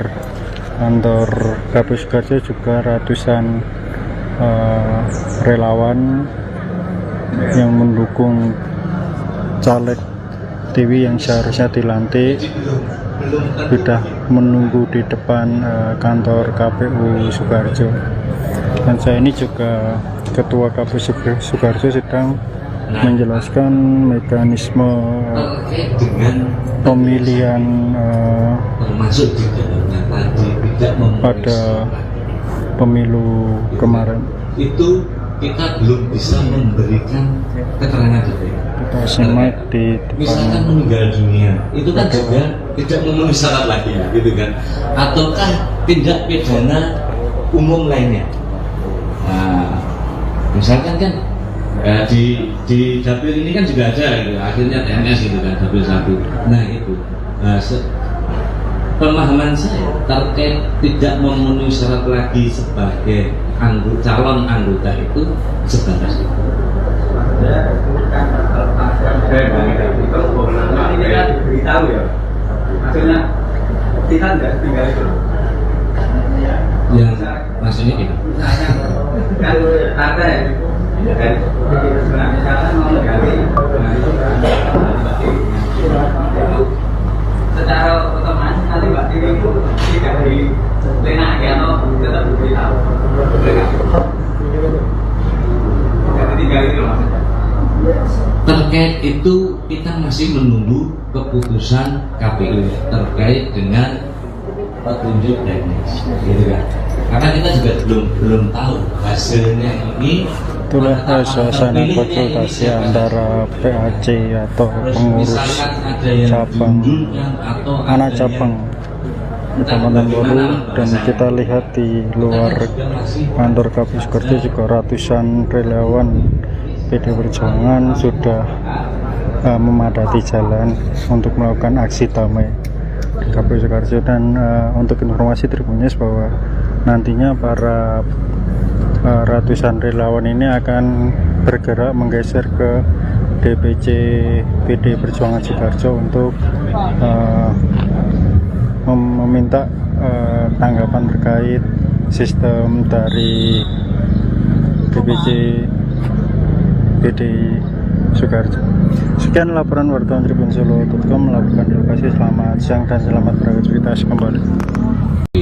[SPEAKER 1] kantor KPU Sukoharjo juga ratusan relawan yang mendukung caleg Tiwi yang seharusnya dilantik sudah menunggu di depan kantor KPU Sukoharjo. Dan saya ini juga Ketua KPU Sukoharjo sedang menjelaskan mekanisme pemilihan pada pemilu kemarin.
[SPEAKER 3] Itu kita belum bisa memberikan keterangan detail.
[SPEAKER 1] Kita simak di
[SPEAKER 3] Misalkan meninggal dunia, itu kan juga tidak memenuhi syarat lagi ya, gitu kan? Ataukah tindak pidana umum lainnya? Nah, misalkan kan di dapil ini kan juga ada gitu, akhirnya TNS gitu kan, dapil 1. Nah itu pemahaman saya terkait tidak memenuhi syarat lagi sebagai calon anggota itu sebatas itu.
[SPEAKER 4] Ini kan diberitahu ya, maksudnya kita tidak tinggal itu.
[SPEAKER 3] Yang maksudnya gitu.
[SPEAKER 4] Kan partai dan misalkan mau mengganti, secara otomatis nanti Mbak Tiwi itu tidak dilenaki atau tetap diberitahu. Jadi tinggal itu maksudnya.
[SPEAKER 3] Terkait itu kita masih menunggu keputusan KPU terkait dengan petunjuk teknis, gitu kan? Karena kita juga belum tahu hasilnya ini.
[SPEAKER 1] Itulah suasana konsultasi antara PAC atau pengurus cabang anak cabang Kecamatan Weru, dan kita lihat di luar kantor KPU Sukoharjo juga ratusan relawan PD Perjuangan sudah memadati jalan untuk melakukan aksi damai di KPU Sukoharjo. Dan untuk informasi Tribuners bahwa nantinya para ratusan relawan ini akan bergerak menggeser ke DPC PD Perjuangan Sukoharjo untuk meminta tanggapan terkait sistem dari DPC PD Sukoharjo. Sekian laporan wartawan Tribun Solo.com melaporkan di lokasi. Selamat siang dan selamat beraktivitas kembali.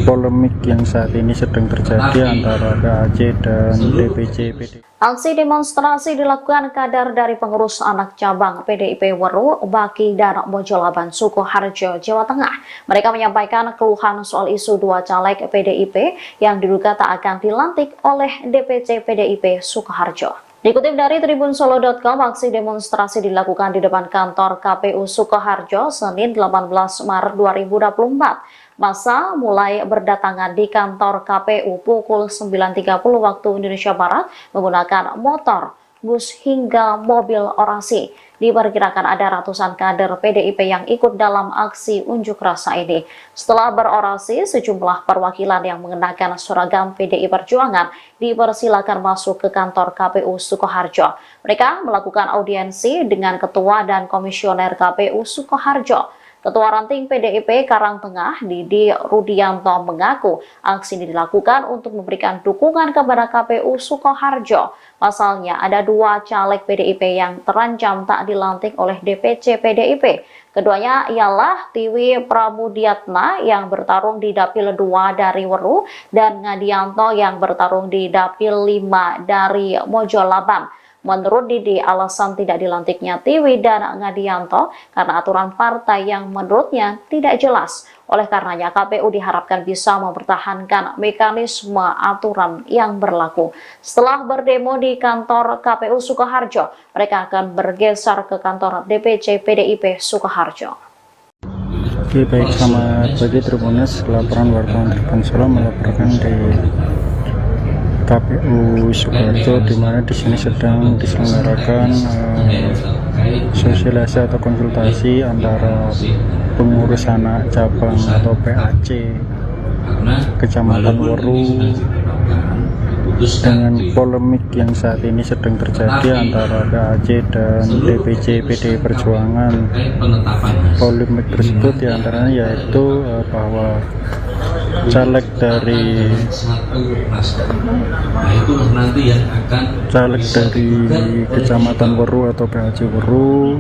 [SPEAKER 1] polemik yang saat ini sedang terjadi antara PAC dan DPC PDIP.
[SPEAKER 2] Aksi demonstrasi dilakukan kader dari pengurus anak cabang PDIP Weru, Baki, dan Mojolaban, Sukoharjo, Jawa Tengah. Mereka menyampaikan keluhan soal isu dua caleg PDIP yang diduga tak akan dilantik oleh DPC PDIP Sukoharjo. Dikutip dari tribunsolo.com, aksi demonstrasi dilakukan di depan kantor KPU Sukoharjo Senin 18 Maret 2024. Massa mulai berdatangan di kantor KPU pukul 9.30 waktu Indonesia Barat menggunakan motor, bus hingga mobil orasi. Diperkirakan ada ratusan kader PDIP yang ikut dalam aksi unjuk rasa ini. Setelah berorasi, sejumlah perwakilan yang mengenakan seragam PDI Perjuangan dipersilakan masuk ke kantor KPU Sukoharjo. Mereka melakukan audiensi dengan Ketua dan Komisioner KPU Sukoharjo. Ketua Ranting PDIP Karangtengah, Didi Rudianto, mengaku aksi ini dilakukan untuk memberikan dukungan kepada KPU Sukoharjo. Pasalnya ada dua caleg PDIP yang terancam tak dilantik oleh DPC PDIP. Keduanya ialah Tiwi Pramudiatna yang bertarung di Dapil 2 dari Weru dan Ngadianto yang bertarung di Dapil 5 dari Mojolaban. Menurut Didi, alasan tidak dilantiknya Tiwi dan Ngadianto karena aturan partai yang menurutnya tidak jelas. Oleh karenanya, KPU diharapkan bisa mempertahankan mekanisme aturan yang berlaku. Setelah berdemo di kantor KPU Sukoharjo, mereka akan bergeser ke kantor DPC PDIP Sukoharjo.
[SPEAKER 1] Oke, baik, selamat pagi Tribuners. Laporan wartawan Tribun Solo melaporkan di KPU Sukoharjo, di mana di sini sedang diselenggarakan sosialisasi atau konsultasi antara pengurus anak cabang atau PAC Kecamatan Weru dengan polemik yang saat ini sedang terjadi antara PAC dan DPC PDI Perjuangan. Polemik tersebut diantaranya yaitu bahwa caleg dari Kecamatan Weru atau PAC Weru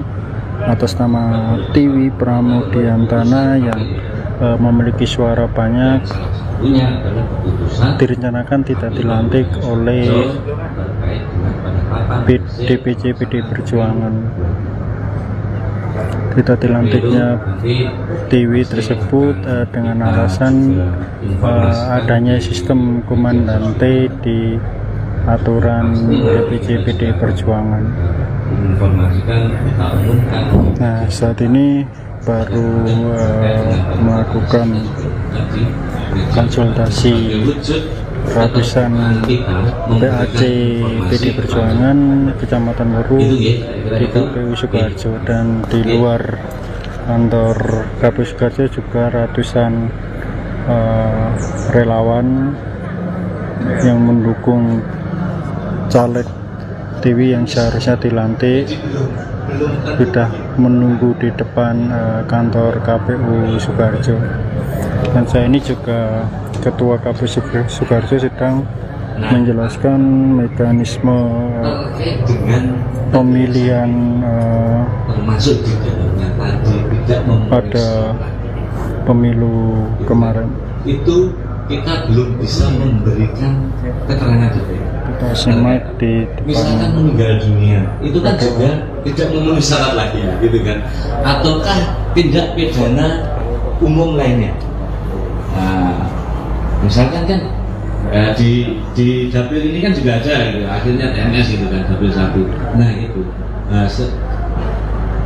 [SPEAKER 1] atas nama Tiwi Pramudiantana yang memiliki suara banyak direncanakan tidak dilantik oleh DPC PDI Perjuangan. Tidak dilantiknya Tiwi tersebut dengan alasan adanya sistem komandante di aturan DPC PDI Perjuangan. Nah, saat ini baru melakukan konsultasi ratusan PAC PDI Perjuangan Kecamatan Weru di KPU Sukoharjo, dan di luar kantor KPU Sukoharjo juga ratusan relawan yang mendukung caleg Tiwi yang seharusnya dilantik sudah menunggu di depan kantor KPU Sukoharjo. Dan saya ini juga Ketua KPU Sukoharjo sedang menjelaskan mekanisme pemilihan pada pemilu kemarin.
[SPEAKER 3] Itu kita belum bisa memberikan keterangan detail.
[SPEAKER 1] Kita simak di
[SPEAKER 3] misalkan meninggal dunia, itu kan juga tidak memenuhi syarat lagi ya, gitu kan? Ataukah tindak pidana umum lainnya? Nah, misalkan kan di dapil ini kan juga ada gitu, akhirnya TNS gitu kan, dapil 1. Nah itu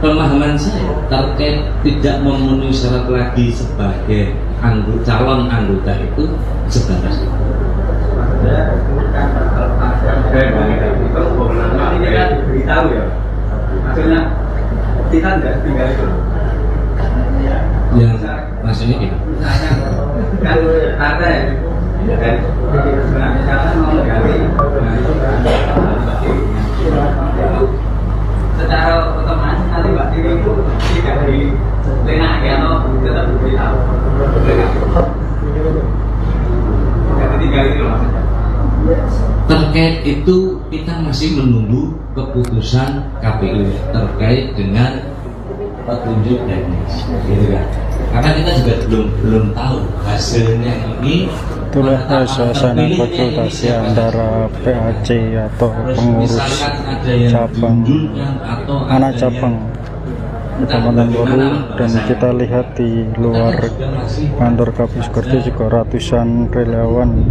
[SPEAKER 3] pemahaman saya terkait tidak memenuhi syarat lagi sebagai calon anggota itu sebatas itu.
[SPEAKER 4] Ini kan diberitahu ya, maksudnya kita tidak tinggal itu.
[SPEAKER 3] Yang maksudnya gitu.
[SPEAKER 4] Kan ada ya, kan misalkan mau menggali, secara otomatis nanti Mbak Tiwi itu tidak dilenaki atau tetap diberitahu. Tidak ditinggal itu maksudnya.
[SPEAKER 3] Terkait itu kita masih menunggu keputusan KPU terkait dengan petunjuk teknis, gitu kan? Karena kita juga belum tahu hasilnya ini.
[SPEAKER 1] Itulah suasana konsultasi antara PAC atau pengurus cabang anak cabang Kecamatan Woru, dan kita lihat di luar kantor KPU Sukoharjo juga ratusan relawan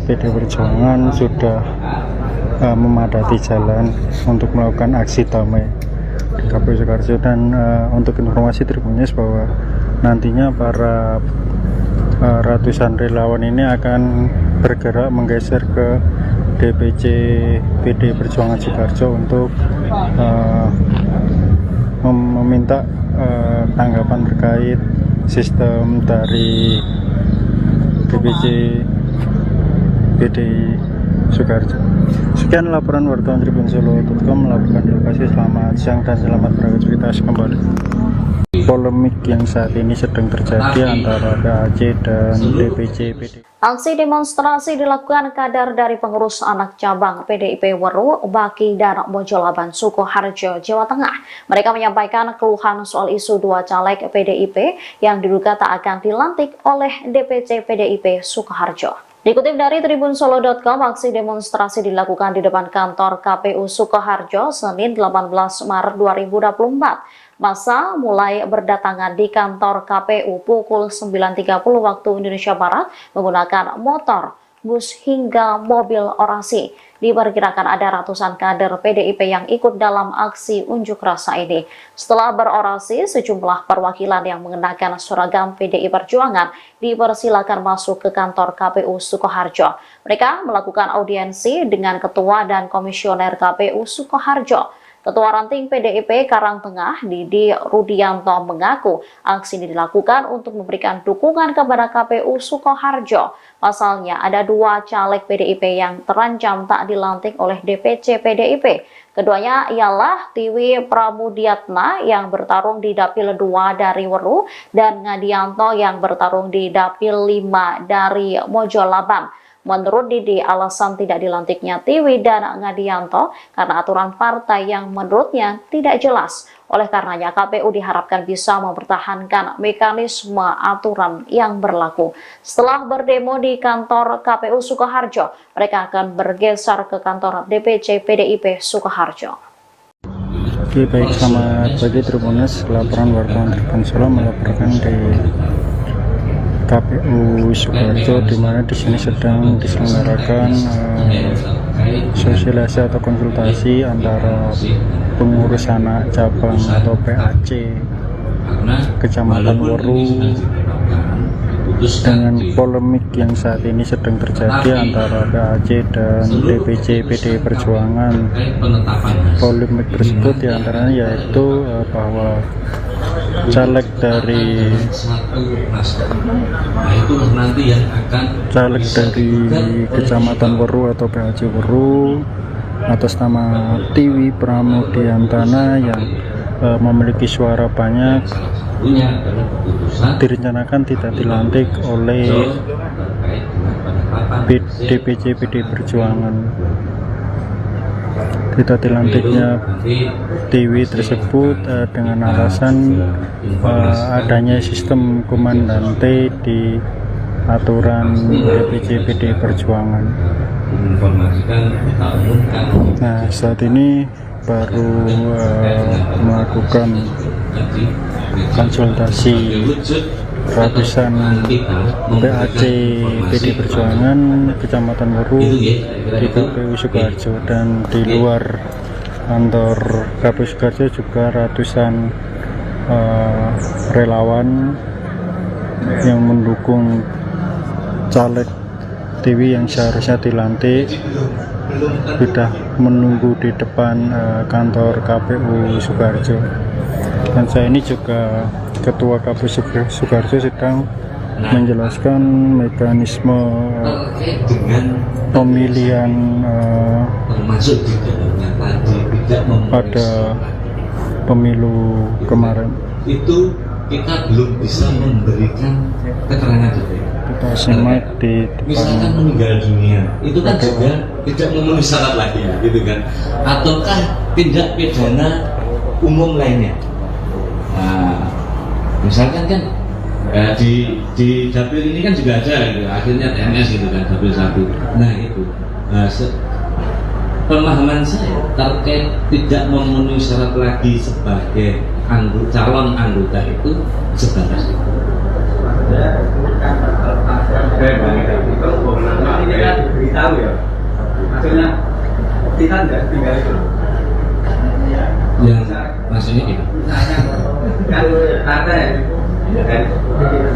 [SPEAKER 1] PD Perjuangan sudah memadati jalan untuk melakukan aksi damai di KPU Sukoharjo. Dan untuk informasi Tribunnews bahwa nantinya para ratusan relawan ini akan bergerak menggeser ke DPC PD Perjuangan Sukoharjo untuk meminta tanggapan terkait sistem dari DPC PD Sukoharjo. Sekian laporan wartawan TribunSolo.com melaporkan di lokasi. Selamat siang dan selamat beraktivitas kembali. Polemik yang saat ini sedang terjadi antara PAC dan DPC PD.
[SPEAKER 2] Aksi demonstrasi dilakukan kader dari pengurus anak cabang PDIP Weru, Baki, dan Mojolaban Sukoharjo, Jawa Tengah. Mereka menyampaikan keluhan soal isu dua caleg PDIP yang diduga tak akan dilantik oleh DPC PDIP Sukoharjo. Dikutip dari TribunSolo.com, aksi demonstrasi dilakukan di depan kantor KPU Sukoharjo Senin 18 Maret 2024. Masa mulai berdatangan di kantor KPU pukul 9.30 waktu Indonesia Barat menggunakan motor, bus hingga mobil orasi. Diperkirakan ada ratusan kader PDIP yang ikut dalam aksi unjuk rasa ini. Setelah berorasi, sejumlah perwakilan yang mengenakan seragam PDI Perjuangan dipersilakan masuk ke kantor KPU Sukoharjo. Mereka melakukan audiensi dengan Ketua dan Komisioner KPU Sukoharjo. Ketua Ranting PDIP Karangtengah, Didi Rudianto, mengaku aksi ini dilakukan untuk memberikan dukungan kepada KPU Sukoharjo. Pasalnya, ada dua caleg PDIP yang terancam tak dilantik oleh DPC PDIP. Keduanya ialah Tiwi Pramudiatna yang bertarung di Dapil 2 dari Weru dan Ngadianto yang bertarung di Dapil 5 dari Mojolaban. Menurut Didi, alasan tidak dilantiknya Tiwi dan Ngadianto karena aturan partai yang menurutnya tidak jelas. Oleh karenanya, KPU diharapkan bisa mempertahankan mekanisme aturan yang berlaku. Setelah berdemo di kantor KPU Sukoharjo, mereka akan bergeser ke kantor DPC PDIP Sukoharjo.
[SPEAKER 1] Oke, baik, selamat pagi Tribunnews. Laporan wartawan TribunSolo melaporkan di KPU Sukoharjo, di mana di sini sedang diselenggarakan sosialisasi atau konsultasi antara pengurus anak cabang atau PAC Kecamatan Woru dengan polemik yang saat ini sedang terjadi antara PAC dan DPC PD Perjuangan. Polemik tersebut diantaranya yaitu bahwa caleg dari Kecamatan Weru atau PAC Weru atas nama Tiwi Pramudiantana yang memiliki suara banyak direncanakan tidak dilantik oleh DPC PD Perjuangan. Tidak dilantiknya Tiwi tersebut dengan alasan adanya sistem komandante di aturan DPC PD Perjuangan. Nah, saat ini baru melakukan konsultasi ratusan PAC PD Perjuangan Kecamatan Weru di KPU Sukoharjo, dan di luar kantor KPU Sukoharjo juga ratusan relawan yang mendukung caleg Tiwi yang seharusnya dilantik sudah menunggu di depan kantor KPU Sukoharjo. Dan saya ini juga Ketua KPU Sukoharjo sedang menjelaskan mekanisme pemilihan pada pemilu kemarin.
[SPEAKER 3] Itu kita belum bisa memberikan keterangan detail.
[SPEAKER 1] Kita simak di
[SPEAKER 3] misalkan meninggal dunia, itu kan juga tidak memenuhi syarat lagi ya, gitu kan? Ataukah tindak pidana umum lainnya? Nah, misalkan kan di dapil ini kan juga ada gitu, akhirnya TNS gitu kan, dapil 1. Nah itu pemahaman saya terkait tidak memenuhi syarat lagi sebagai calon anggota itu sebatas itu.
[SPEAKER 4] Ini kan beritahu ya, maksudnya kita tidak tinggal itu.
[SPEAKER 3] Yang maksudnya ini
[SPEAKER 4] Kan ada ya, kan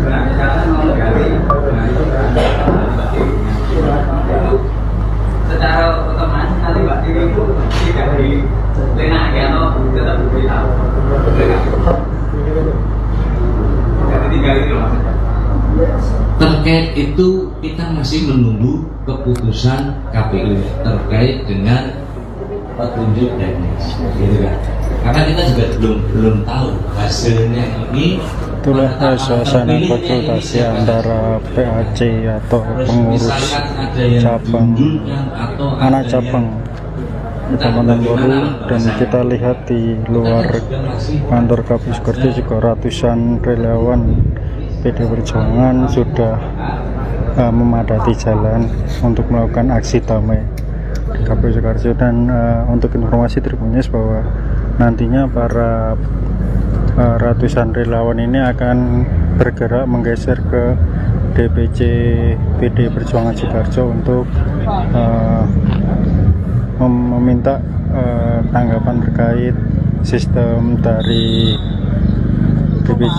[SPEAKER 4] misalkan mau ganti, nah itu secara otomatis nanti Mbak Dewi itu tidak dilenaki atau tetap diberitahu. Jadi tinggal itu maksudnya.
[SPEAKER 3] terkait itu kita masih menunggu keputusan KPU terkait dengan petunjuk teknis, gitu kan? Karena kita juga belum tahu hasilnya ini.
[SPEAKER 1] Itulah suasana konsultasi antara PAC atau pengurus cabang anak cabang Kecamatan Boru, dan kita lihat di luar kantor KPU Sukoharjo juga ratusan relawan PD Perjuangan sudah memadati jalan untuk melakukan aksi damai di KPU Sukoharjo. Dan untuk informasi Tribunnews bahwa nantinya para ratusan relawan ini akan bergerak menggeser ke DPC PD Perjuangan Sukoharjo untuk meminta tanggapan terkait sistem dari DPC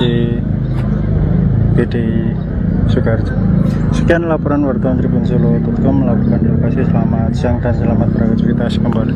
[SPEAKER 1] PD Sukoharjo. Sekian laporan wartawan Tribun-Solo.com melakukan di lokasi. Selamat siang dan selamat beraktivitas kembali.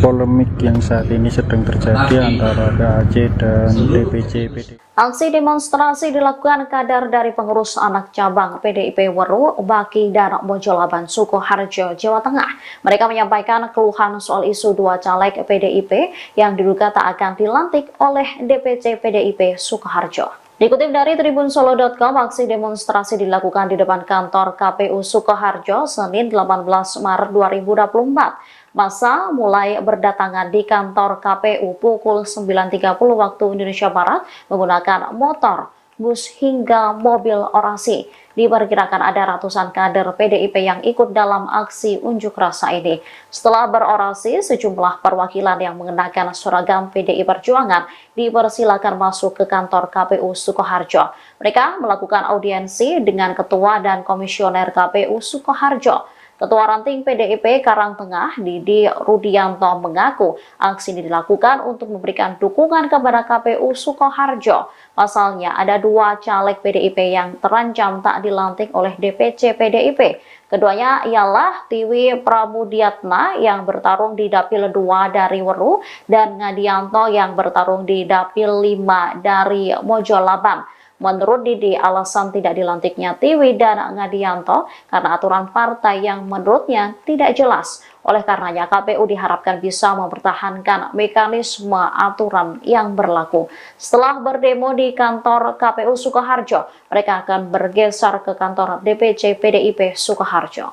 [SPEAKER 1] Polemik yang saat ini sedang terjadi antara PAC dan DPC PD.
[SPEAKER 2] Aksi demonstrasi dilakukan kader dari pengurus anak cabang PDIP Weru, Baki dan Mojolaban Sukoharjo, Jawa Tengah. Mereka menyampaikan keluhan soal isu 2 caleg PDIP yang diduga tak akan dilantik oleh DPC PDIP Sukoharjo. Dikutip dari Tribun-Solo.com, aksi demonstrasi dilakukan di depan kantor KPU Sukoharjo Senin 18 Maret 2024. Massa mulai berdatangan di kantor KPU pukul 9.30 waktu Indonesia Barat menggunakan motor, bus hingga mobil orasi. Diperkirakan ada ratusan kader PDIP yang ikut dalam aksi unjuk rasa ini. Setelah berorasi, sejumlah perwakilan yang mengenakan seragam PDI Perjuangan dipersilakan masuk ke kantor KPU Sukoharjo. Mereka melakukan audiensi dengan Ketua dan Komisioner KPU Sukoharjo. Ketua Ranting PDIP Karangtengah, Didi Rudianto, mengaku aksi ini dilakukan untuk memberikan dukungan kepada KPU Sukoharjo. Pasalnya, ada 2 caleg PDIP yang terancam tak dilantik oleh DPC PDIP. Keduanya ialah Tiwi Pramudiatna yang bertarung di Dapil 2 dari Weru dan Ngadianto yang bertarung di Dapil 5 dari Mojolaban. Menurut Didi, alasan tidak dilantiknya Tiwi dan Ngadianto karena aturan partai yang menurutnya tidak jelas. Oleh karenanya, KPU diharapkan bisa mempertahankan mekanisme aturan yang berlaku. Setelah berdemo di kantor KPU Sukoharjo, mereka akan bergeser ke kantor DPC PDIP Sukoharjo.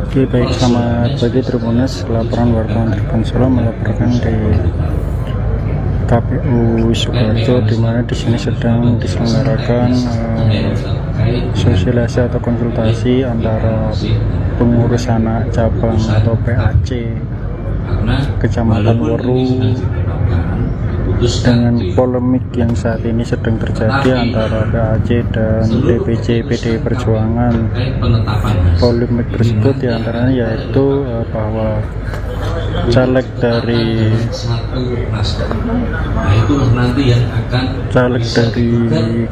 [SPEAKER 1] Oke, baik, selamat pagi Tribunnews. Laporan wartawan Tribun Solo melaporkan di KPU Sukoharjo, di mana di sini sedang diselenggarakan sosialisasi atau konsultasi antara pengurus anak cabang atau PAC Kecamatan Weru dengan polemik yang saat ini sedang terjadi antara PAC dan DPC PD Perjuangan. Polemik tersebut diantaranya yaitu bahwa caleg dari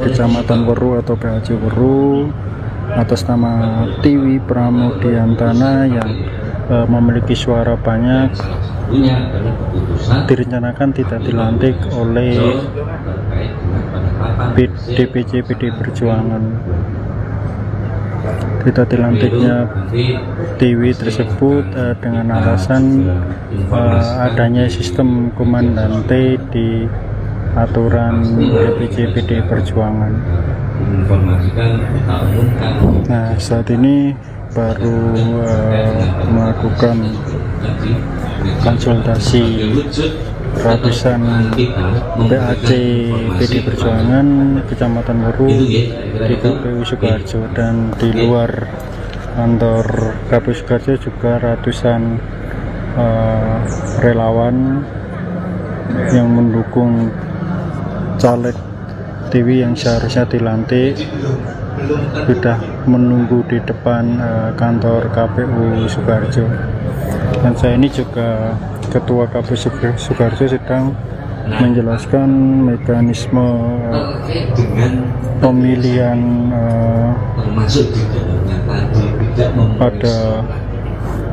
[SPEAKER 1] Kecamatan Weru atau PAC Weru atas nama Tiwi Pramudiantana yang memiliki suara banyak direncanakan tidak dilantik oleh DPC PD Perjuangan. Tidak dilantiknya Tiwi tersebut dengan alasan adanya sistem komandante di aturan DPC PD Perjuangan. Nah, saat ini baru melakukan konsultasi ratusan PAC PD Perjuangan Kecamatan Weru di KPU Sukoharjo, dan di luar kantor KPU Sukoharjo juga ratusan relawan yang mendukung caleg Tiwi yang seharusnya dilantik sudah menunggu di depan kantor KPU Sukoharjo. Dan saya ini juga Ketua KPU Sukoharjo sedang menjelaskan mekanisme pemilihan pada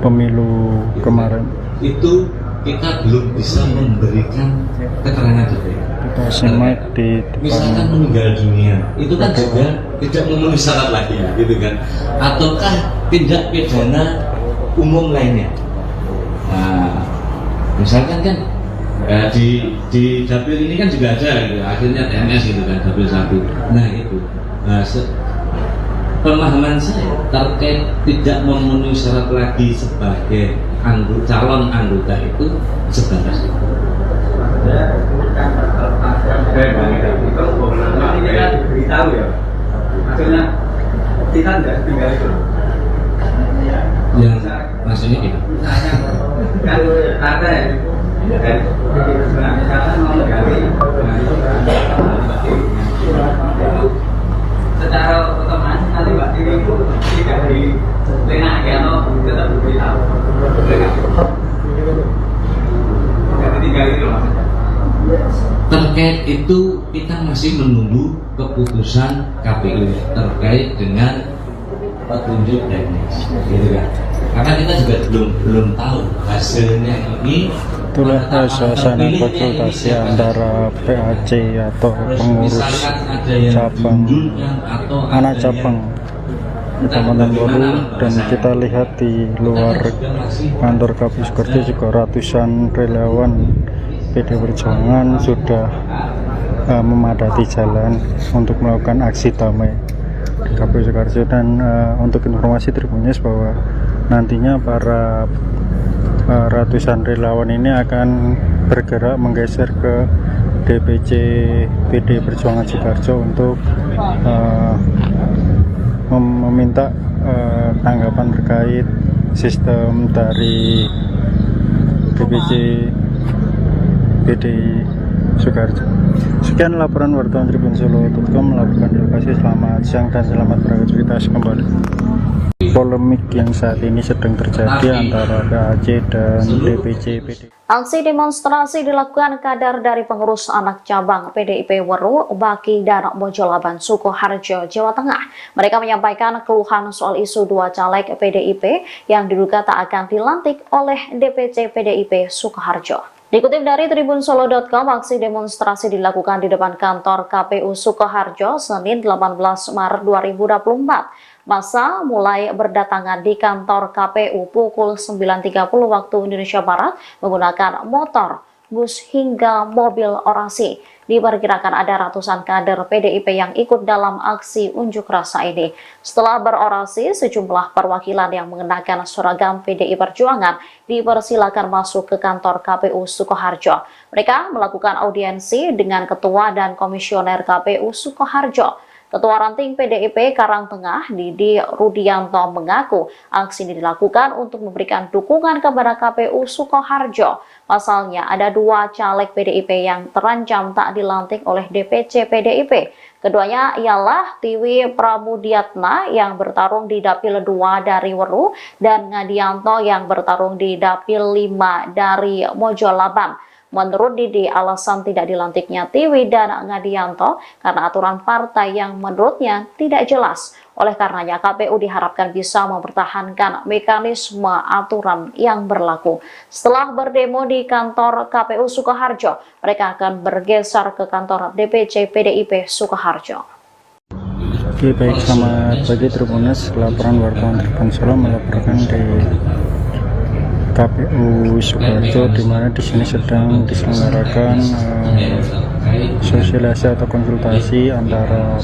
[SPEAKER 1] pemilu kemarin.
[SPEAKER 3] Itu kita belum bisa memberikan keterangan detail.
[SPEAKER 1] Kita simak di
[SPEAKER 3] Misalkan
[SPEAKER 1] depan.
[SPEAKER 3] meninggal dunia, itu kan juga tidak memenuhi syarat lagi ya, gitu kan? Ataukah tindak pidana umum lainnya? Nah, misalkan kan di dapil ini kan juga ada, gitu. Akhirnya TNS gitu kan, dapil 1. Nah itu, pemahaman saya terkait tidak memenuhi syarat lagi sebagai calon anggota itu sebatas itu.
[SPEAKER 4] Kita diberitahu ya, maksudnya kita nggak tinggal itu.
[SPEAKER 3] Yang maksudnya itu
[SPEAKER 4] Kan ada ya, dan misalkan mau menggali, secara otomatis nanti Mbak Tiwi itu tidak dilenaki atau tetap diberitahu. Tidak ditinggal itu maksudnya.
[SPEAKER 3] terkait itu kita masih menunggu keputusan KPU terkait dengan petunjuk teknis, gitu kan? Karena kita juga belum tahu hasilnya ini.
[SPEAKER 1] Itulah suasana konsultasi antara PAC atau pengurus cabang anak cabang Kecamatan Weru, dan kita lihat di luar kantor KPU Sukoharjo juga ratusan relawan PD Perjuangan sudah memadati jalan untuk melakukan aksi damai di KPU Sukoharjo. Dan untuk informasi Tribunnews bahwa nantinya para ratusan relawan ini akan bergerak menggeser ke DPC PD Perjuangan Sukoharjo untuk meminta tanggapan terkait sistem dari DPC PDI Sukoharjo. Sekian laporan wartawan TribunSolo.com melaporkan di lokasi. Selamat siang dan selamat beraktivitas kembali. Polemik yang saat ini sedang terjadi antara PAC dan DPC PDI.
[SPEAKER 2] Aksi demonstrasi dilakukan kader dari pengurus anak cabang PDIP Weru, Baki dan Mojolaban Sukoharjo, Jawa Tengah. Mereka menyampaikan keluhan soal isu 2 caleg PDIP yang diduga tak akan dilantik oleh DPC PDIP Sukoharjo. Dikutip dari TribunSolo.com, aksi demonstrasi dilakukan di depan kantor KPU Sukoharjo Senin 18 Maret 2024. Massa mulai berdatangan di kantor KPU pukul 9.30 waktu Indonesia Barat menggunakan motor, bus hingga mobil orasi. Diperkirakan ada ratusan kader PDIP yang ikut dalam aksi unjuk rasa ini. Setelah berorasi, sejumlah perwakilan yang mengenakan seragam PDI Perjuangan dipersilakan masuk ke kantor KPU Sukoharjo. Mereka melakukan audiensi dengan Ketua dan Komisioner KPU Sukoharjo. Ketua Ranting PDIP Karangtengah, Didi Rudianto, mengaku aksi ini dilakukan untuk memberikan dukungan kepada KPU Sukoharjo. Pasalnya, ada 2 caleg PDIP yang terancam tak dilantik oleh DPC PDIP. Keduanya ialah Tiwi Pramudiatna yang bertarung di Dapil 2 dari Weru dan Ngadianto yang bertarung di Dapil 5 dari Mojolaban. Menurut Didi, alasan tidak dilantiknya Tiwi dan Ngadianto karena aturan partai yang menurutnya tidak jelas. Oleh karenanya, KPU diharapkan bisa mempertahankan mekanisme aturan yang berlaku. Setelah berdemo di kantor KPU Sukoharjo, mereka akan bergeser ke kantor DPC PDIP Sukoharjo.
[SPEAKER 1] Oke, baik, selamat pagi Tribunnews. Laporan wartawan TribunSolo melaporkan di KPU Sukoharjo, di mana di sini sedang diselenggarakan sosialisasi atau konsultasi antara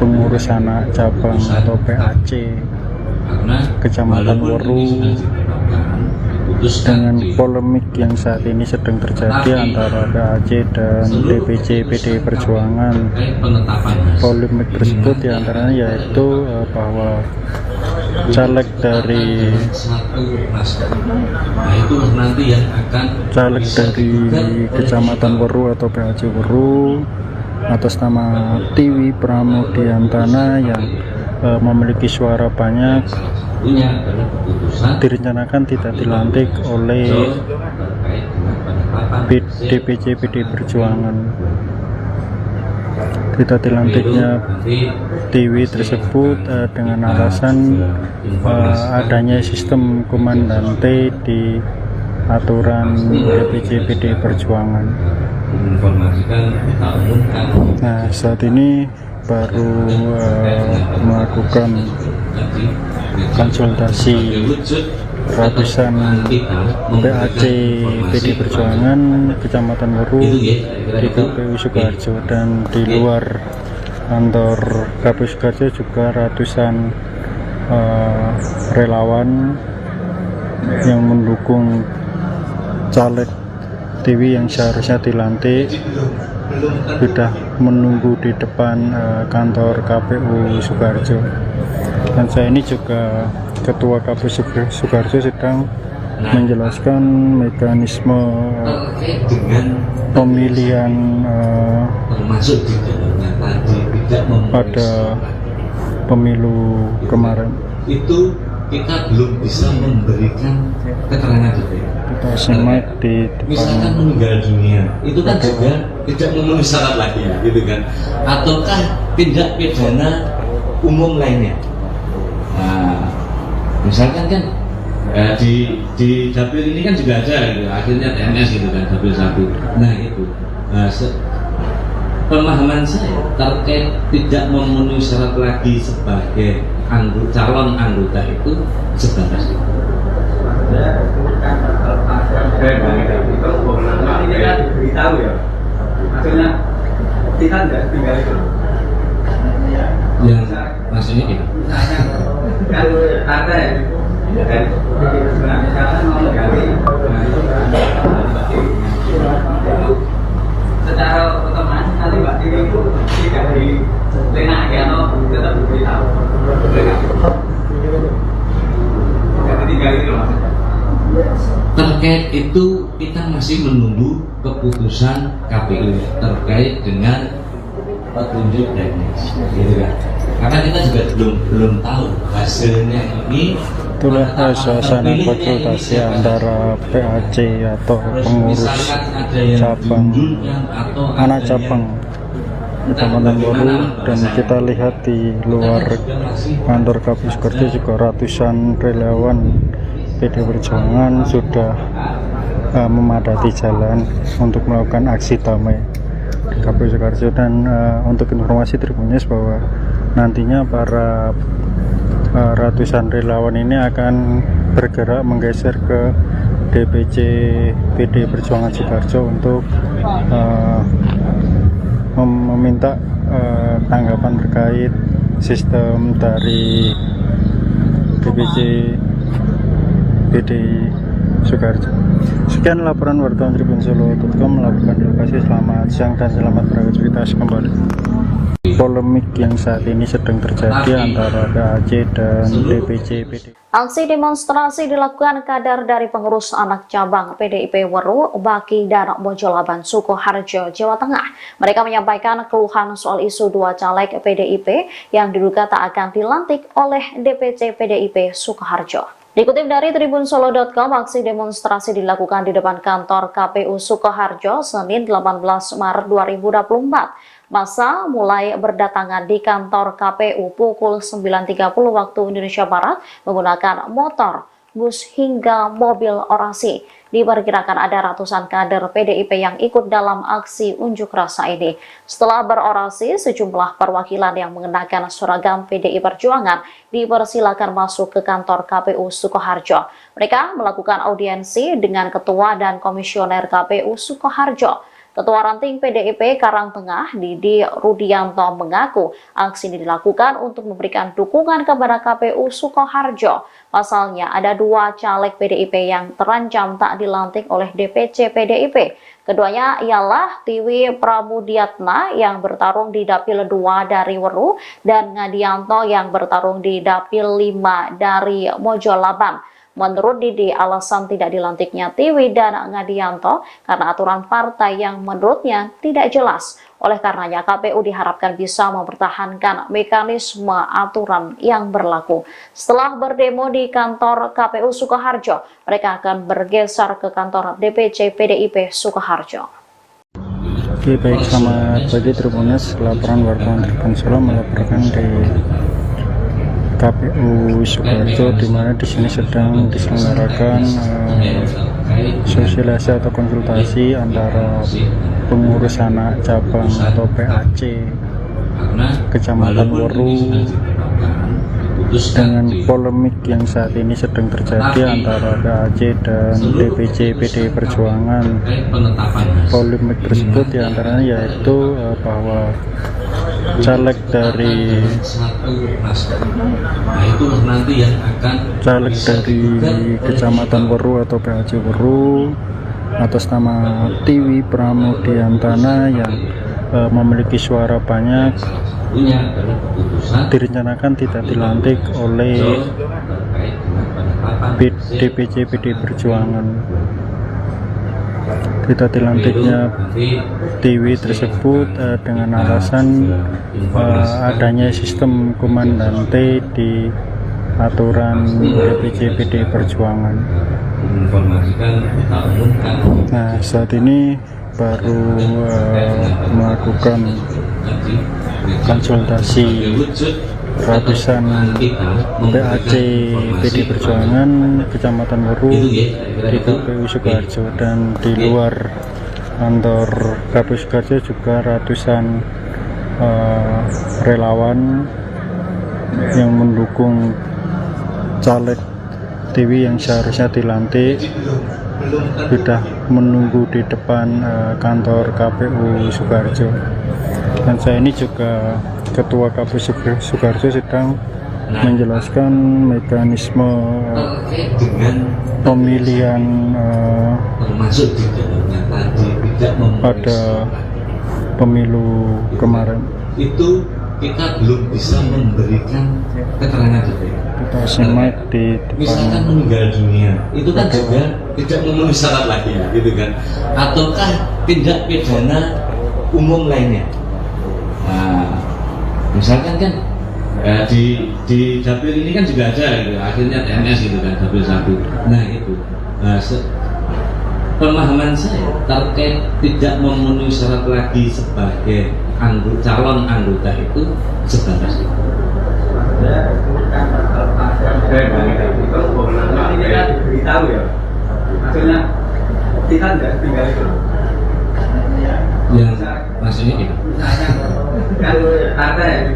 [SPEAKER 1] pengurus anak cabang atau PAC Kecamatan Weru
[SPEAKER 3] diputuskan
[SPEAKER 1] dengan polemik yang saat ini sedang terjadi antara PAC dan DPC PDI Perjuangan. Polemik tersebut diantaranya yaitu bahwa caleg dari Kecamatan Weru atau PAC Weru atas nama Tiwi Pramudiantana yang memiliki suara banyak direncanakan tidak dilantik oleh DPC PDI Perjuangan. Tidak dilantiknya Tiwi tersebut dengan alasan adanya sistem komandante di aturan DPC PDI Perjuangan. Nah, saat ini baru melakukan konsultasi ratusan PAC PDI Perjuangan Kecamatan Weru di KPU Sukoharjo, dan di luar kantor KPU Sukoharjo juga ratusan relawan yang mendukung caleg Tiwi yang seharusnya dilantik sudah menunggu di depan kantor KPU Sukoharjo. Dan saya ini juga Ketua KPU Sukoharjo sedang menjelaskan mekanisme pemilihan pada pemilu kemarin.
[SPEAKER 3] Itu kita belum bisa memberikan keterangan detail.
[SPEAKER 1] Kita simak di
[SPEAKER 3] Misalkan
[SPEAKER 1] depan.
[SPEAKER 3] meninggal dunia, itu kan juga tidak memenuhi syarat lagi ya, gitu kan? Ataukah tindak pidana umum lainnya? Nah, misalkan kan di dapil ini kan juga ada, gitu. Akhirnya TNS gitu kan, dapil 1. Nah itu, pemahaman saya terkait tidak memenuhi syarat lagi sebagai calon anggota itu sebatas itu.
[SPEAKER 4] Ini kan diberitahu ya, maksudnya kita nggak tinggal itu.
[SPEAKER 3] Yang maksudnya gitu.
[SPEAKER 4] Kan ada ya, dari misalkan mau menggali, secara otomatis nanti Mbak Tiwi itu tidak dilenaki atau tetap diberitahu. Jadi tinggal itu maksudnya.
[SPEAKER 3] Terkait itu kita masih menunggu keputusan KPU terkait dengan petunjuk teknis, gitu kan? Karena kita juga belum tahu hasilnya ini.
[SPEAKER 1] Itulah suasana konsultasi antara PAC atau pengurus cabang anak cabang Kecamatan Weru, dan kita lihat di luar kantor KPU Sukoharjo juga ratusan relawan PDI Perjuangan sudah memadati jalan untuk melakukan aksi damai di KPU Sukoharjo. Dan untuk informasi Tribun News bahwa nantinya para ratusan relawan ini akan bergerak menggeser ke DPC PDI Perjuangan Sukoharjo untuk meminta tanggapan terkait sistem dari DPC PDI Sukoharjo. Sekian laporan wartawan Tribun Solo.com melakukan di lokasi. Selamat siang dan selamat beraktivitas kembali. Polemik yang saat ini sedang terjadi antara PAC dan DPC PDI.
[SPEAKER 2] Aksi demonstrasi dilakukan kader dari pengurus anak cabang PDIP Weru, Baki dan Mojolaban Sukoharjo, Jawa Tengah. Mereka menyampaikan keluhan soal isu 2 caleg PDIP yang diduga tak akan dilantik oleh DPC PDIP Sukoharjo. Dikutip dari tribunsolo.com, aksi demonstrasi dilakukan di depan kantor KPU Sukoharjo Senin 18 Maret 2024. Massa mulai berdatangan di kantor KPU pukul 9.30 waktu Indonesia Barat menggunakan motor, bus hingga mobil orasi. Diperkirakan ada ratusan kader PDIP yang ikut dalam aksi unjuk rasa ini. Setelah berorasi, sejumlah perwakilan yang mengenakan seragam PDI Perjuangan dipersilakan masuk ke kantor KPU Sukoharjo. Mereka melakukan audiensi dengan Ketua dan Komisioner KPU Sukoharjo. Ketua Ranting PDIP Karangtengah, Didi Rudianto, mengaku aksi ini dilakukan untuk memberikan dukungan kepada KPU Sukoharjo. Pasalnya, ada 2 caleg PDIP yang terancam tak dilantik oleh DPC PDIP. Keduanya ialah Tiwi Pramudiatna yang bertarung di Dapil 2 dari Weru dan Ngadianto yang bertarung di Dapil 5 dari Mojolaban. Menurut Didi, alasan tidak dilantiknya Tiwi dan Ngadianto karena aturan partai yang menurutnya tidak jelas. Oleh karenanya, KPU diharapkan bisa mempertahankan mekanisme aturan yang berlaku. Setelah berdemo di kantor KPU Sukoharjo, mereka akan bergeser ke kantor DPC PDIP Sukoharjo.
[SPEAKER 1] Oke, baik, selamat pagi Tribuners. Laporan wartawan Tribun Solo melaporkan di KPU Sukoharjo, di mana di sini sedang diselenggarakan sosialisasi atau konsultasi antara pengurus anak cabang atau PAC Kecamatan Weru dengan polemik yang saat ini sedang terjadi antara PAC dan DPC PD Perjuangan. Polemik tersebut diantaranya yaitu bahwa caleg dari Kecamatan Weru atau PAC Weru atas nama Tiwi Pramudiantana yang memiliki suara banyak direncanakan tidak dilantik oleh DPC PD Perjuangan. Tidak dilantiknya Tiwi tersebut dengan alasan adanya sistem komandante di aturan DPC PD Perjuangan. Nah, saat ini baru melakukan konsultasi ratusan PAC PD Perjuangan Kecamatan Weru di KPU Sukoharjo, dan di luar kantor KPU Sukoharjo juga ratusan relawan yang mendukung caleg Tiwi yang seharusnya dilantik sudah menunggu di depan kantor KPU Sukoharjo. Dan saya ini juga Ketua KPU Sukoharjo sedang menjelaskan mekanisme pemilihan pada pemilu kemarin.
[SPEAKER 3] Itu kita belum bisa memberikan keterangan detail.
[SPEAKER 1] Kita simak di
[SPEAKER 3] Misalkan
[SPEAKER 1] depan.
[SPEAKER 3] meninggal dunia, itu kan juga tidak memenuhi syarat lagi ya, gitu kan? Ataukah tindak pidana umum lainnya? Nah, misalkan kan di dapil ini kan juga ada, gitu. Akhirnya TNS gitu kan, dapil 1. Nah itu, pemahaman saya terkait tidak memenuhi syarat lagi sebagai calon anggota itu sebatas itu.
[SPEAKER 4] Ini kan diberitahu ya, maksudnya kita nggak tinggal itu.
[SPEAKER 3] Yang maksudnya itu
[SPEAKER 4] Kan partai dari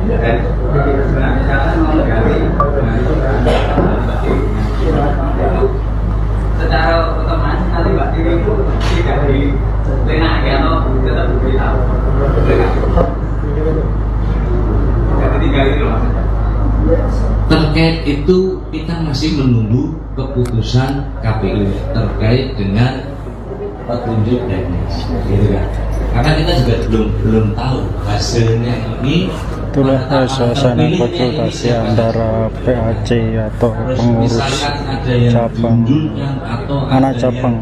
[SPEAKER 4] misalkan mau menggali secara otomatis nanti Mbak Tiwi itu tidak dilenaki atau tetap diberitahu. Jadi tinggal itu maksudnya.
[SPEAKER 3] terkait itu kita masih menunggu keputusan KPU terkait dengan petunjuk teknis, gitu kan? Karena kita juga belum tahu hasilnya ini.
[SPEAKER 1] Itulah suasana konsultasi antara PAC atau pengurus cabang anak cabang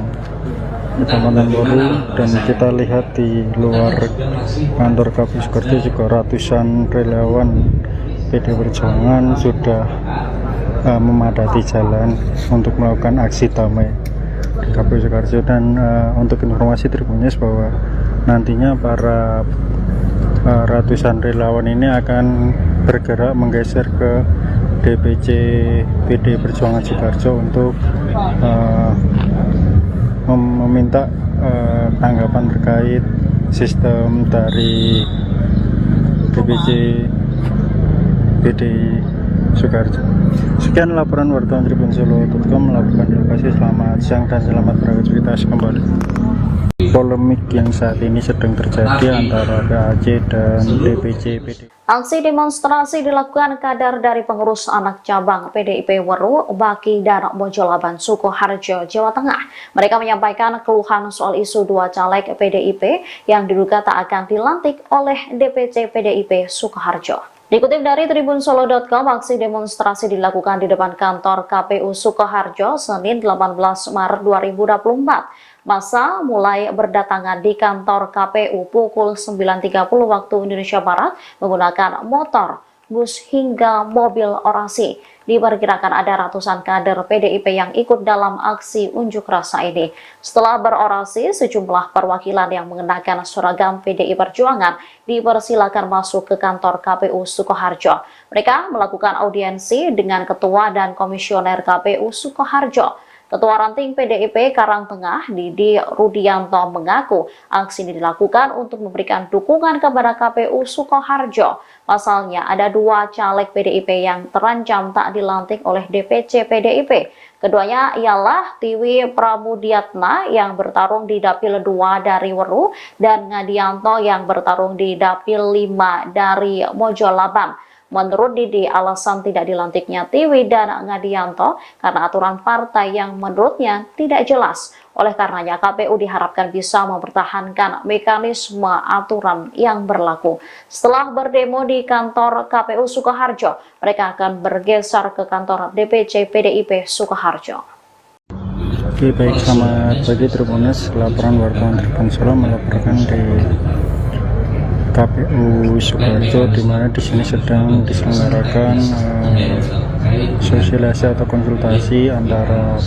[SPEAKER 1] Kecamatan Weru, dan kita lihat di luar kantor KPU Sukoharjo juga ratusan relawan PD Perjuangan sudah memadati jalan untuk melakukan aksi damai di KPU Sukoharjo. Dan untuk informasi Tribuners bahwa nantinya para ratusan relawan ini akan bergerak menggeser ke DPC PD Perjuangan Sukoharjo untuk meminta tanggapan terkait sistem dari DPC PD Sukoharjo. Sekian laporan wartawan Tribun Solo.com melakukan di lokasi. Selamat siang dan selamat beraktivitas kembali. polemik yang saat ini sedang terjadi antara PAC dan DPC PD.
[SPEAKER 2] Aksi demonstrasi dilakukan kader dari pengurus anak cabang PDIP Weru, Baki, dan Mojolaban, Sukoharjo, Jawa Tengah. Mereka menyampaikan keluhan soal isu dua caleg PDIP yang diduga tak akan dilantik oleh DPC PDIP Sukoharjo. Dikutip dari tribunsolo.com, aksi demonstrasi dilakukan di depan kantor KPU Sukoharjo Senin 18 Maret 2024. Massa mulai berdatangan di kantor KPU pukul 9.30 waktu Indonesia Barat menggunakan motor, bus hingga mobil orasi. Diperkirakan ada ratusan kader PDIP yang ikut dalam aksi unjuk rasa ini. Setelah berorasi, sejumlah perwakilan yang mengenakan seragam PDI Perjuangan dipersilakan masuk ke kantor KPU Sukoharjo. Mereka melakukan audiensi dengan Ketua dan Komisioner KPU Sukoharjo. Ketua Ranting PDIP Karangtengah, Didi Rudianto, mengaku aksi ini dilakukan untuk memberikan dukungan kepada KPU Sukoharjo. Pasalnya, ada dua caleg PDIP yang terancam tak dilantik oleh DPC PDIP. Keduanya ialah Tiwi Pramudiatna yang bertarung di Dapil 2 dari Weru dan Ngadianto yang bertarung di Dapil 5 dari Mojolaban. Menurut Didi, alasan tidak dilantiknya Tiwi dan Ngadianto karena aturan partai yang menurutnya tidak jelas. Oleh karenanya, KPU diharapkan bisa mempertahankan mekanisme aturan yang berlaku. Setelah berdemo di kantor KPU Sukoharjo, mereka akan bergeser ke kantor DPC PDIP Sukoharjo.
[SPEAKER 1] Oke, baik, selamat pagi Tribuners. Laporan wartawan Tribun Solo melaporkan di KPU Sukoharjo, di mana di sini sedang diselenggarakan sosialisasi atau konsultasi antara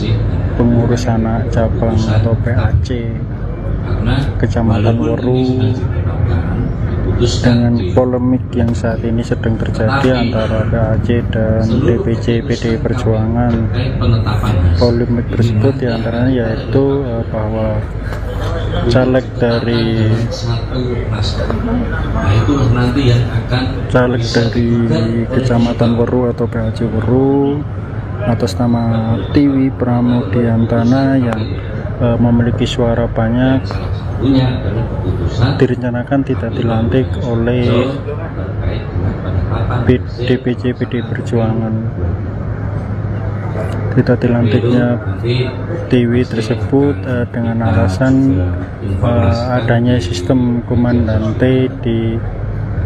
[SPEAKER 1] pengurus anak cabang atau PAC Kecamatan Weru dengan polemik yang saat ini sedang terjadi antara PAC dan DPC PD Perjuangan. Polemik tersebut diantaranya yaitu bahwa caleg dari Kecamatan Weru atau PAC Weru atas nama Tiwi Pramudiantana yang memiliki suara banyak direncanakan tidak dilantik oleh DPC PD Perjuangan. Tidak dilantiknya Tiwi tersebut dengan alasan adanya sistem komandante di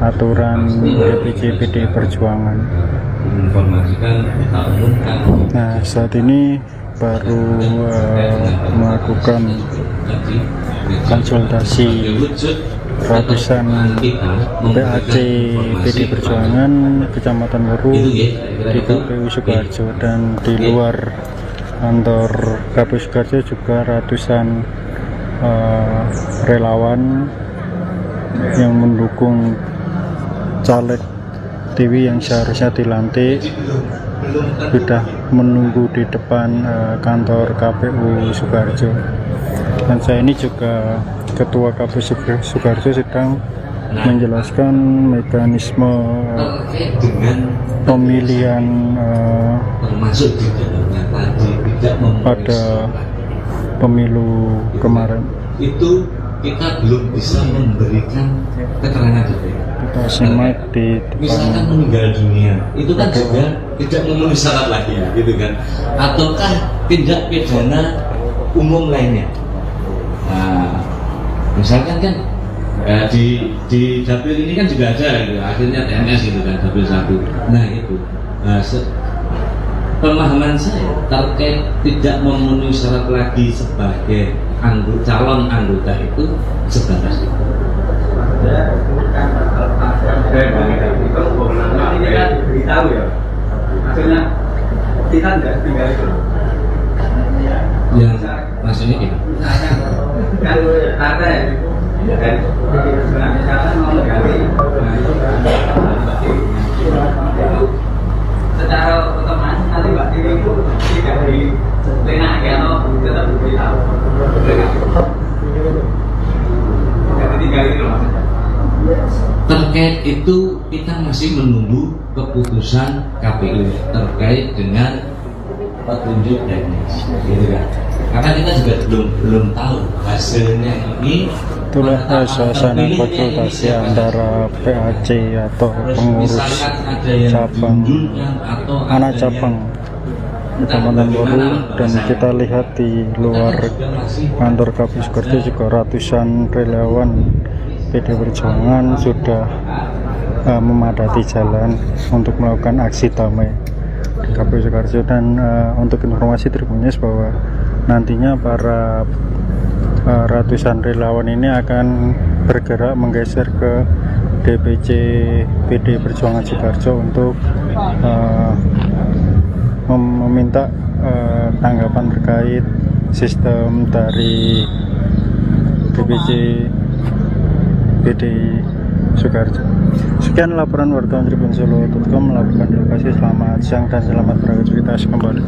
[SPEAKER 1] aturan DPC PD Perjuangan. Nah, saat ini baru melakukan konsultasi ratusan PAC PD Perjuangan Kecamatan Weru di KPU Sukoharjo, dan di luar kantor KPU Sukoharjo juga ratusan relawan yang mendukung caleg Tiwi yang seharusnya dilantik sudah menunggu di depan kantor KPU Sukoharjo. Dan saya ini juga Ketua KPU Sukoharjo sedang menjelaskan mekanisme pemilihan pada pemilu kemarin.
[SPEAKER 3] Itu kita belum bisa memberikan keterangan detail.
[SPEAKER 1] Kita simak di
[SPEAKER 3] misalkan meninggal dunia, itu kan juga tidak memenuhi syarat lagi ya, gitu kan? Ataukah tindak pidana umum lainnya? Nah, misalkan kan di dapil ini kan juga ada gitu, akhirnya TMS gitu kan, dapil 1. Nah itu pemahaman saya terkait tidak memenuhi syarat lagi sebagai calon anggota itu sebatas itu.
[SPEAKER 4] Ini kan diberitahu ya, maksudnya kita tidak tinggal itu.
[SPEAKER 3] Yang maksudnya gimana?
[SPEAKER 4] Kan ada ya, dan misalkan mau menggali, itu secara otomatis nanti Mbak Tiwi itu tidak dilenaki atau tetap diberitahu. Tidak ditinggal itu maksudnya.
[SPEAKER 3] Terkait itu kita masih menunggu keputusan KPU terkait dengan petunjuk teknis, gitu kan? karena kita juga belum tahu hasilnya ini.
[SPEAKER 1] Itulah suasana konsultasi antara PAC atau pengurus cabang anak cabang Kecamatan Woru, dan kita lihat di luar kantor KPU Sukoharjo juga ratusan relawan PD Perjuangan sudah memadati jalan untuk melakukan aksi damai di KPU Sukoharjo. Dan untuk informasi Tribunnews bahwa nantinya para ratusan relawan ini akan bergerak menggeser ke DPC PD Perjuangan Sukoharjo untuk meminta tanggapan terkait sistem dari DPC PD Sukoharjo. Sekian laporan wartawan Tribun-Solo.com melaporkan di lokasi. Selamat siang dan selamat beraktivitas kembali.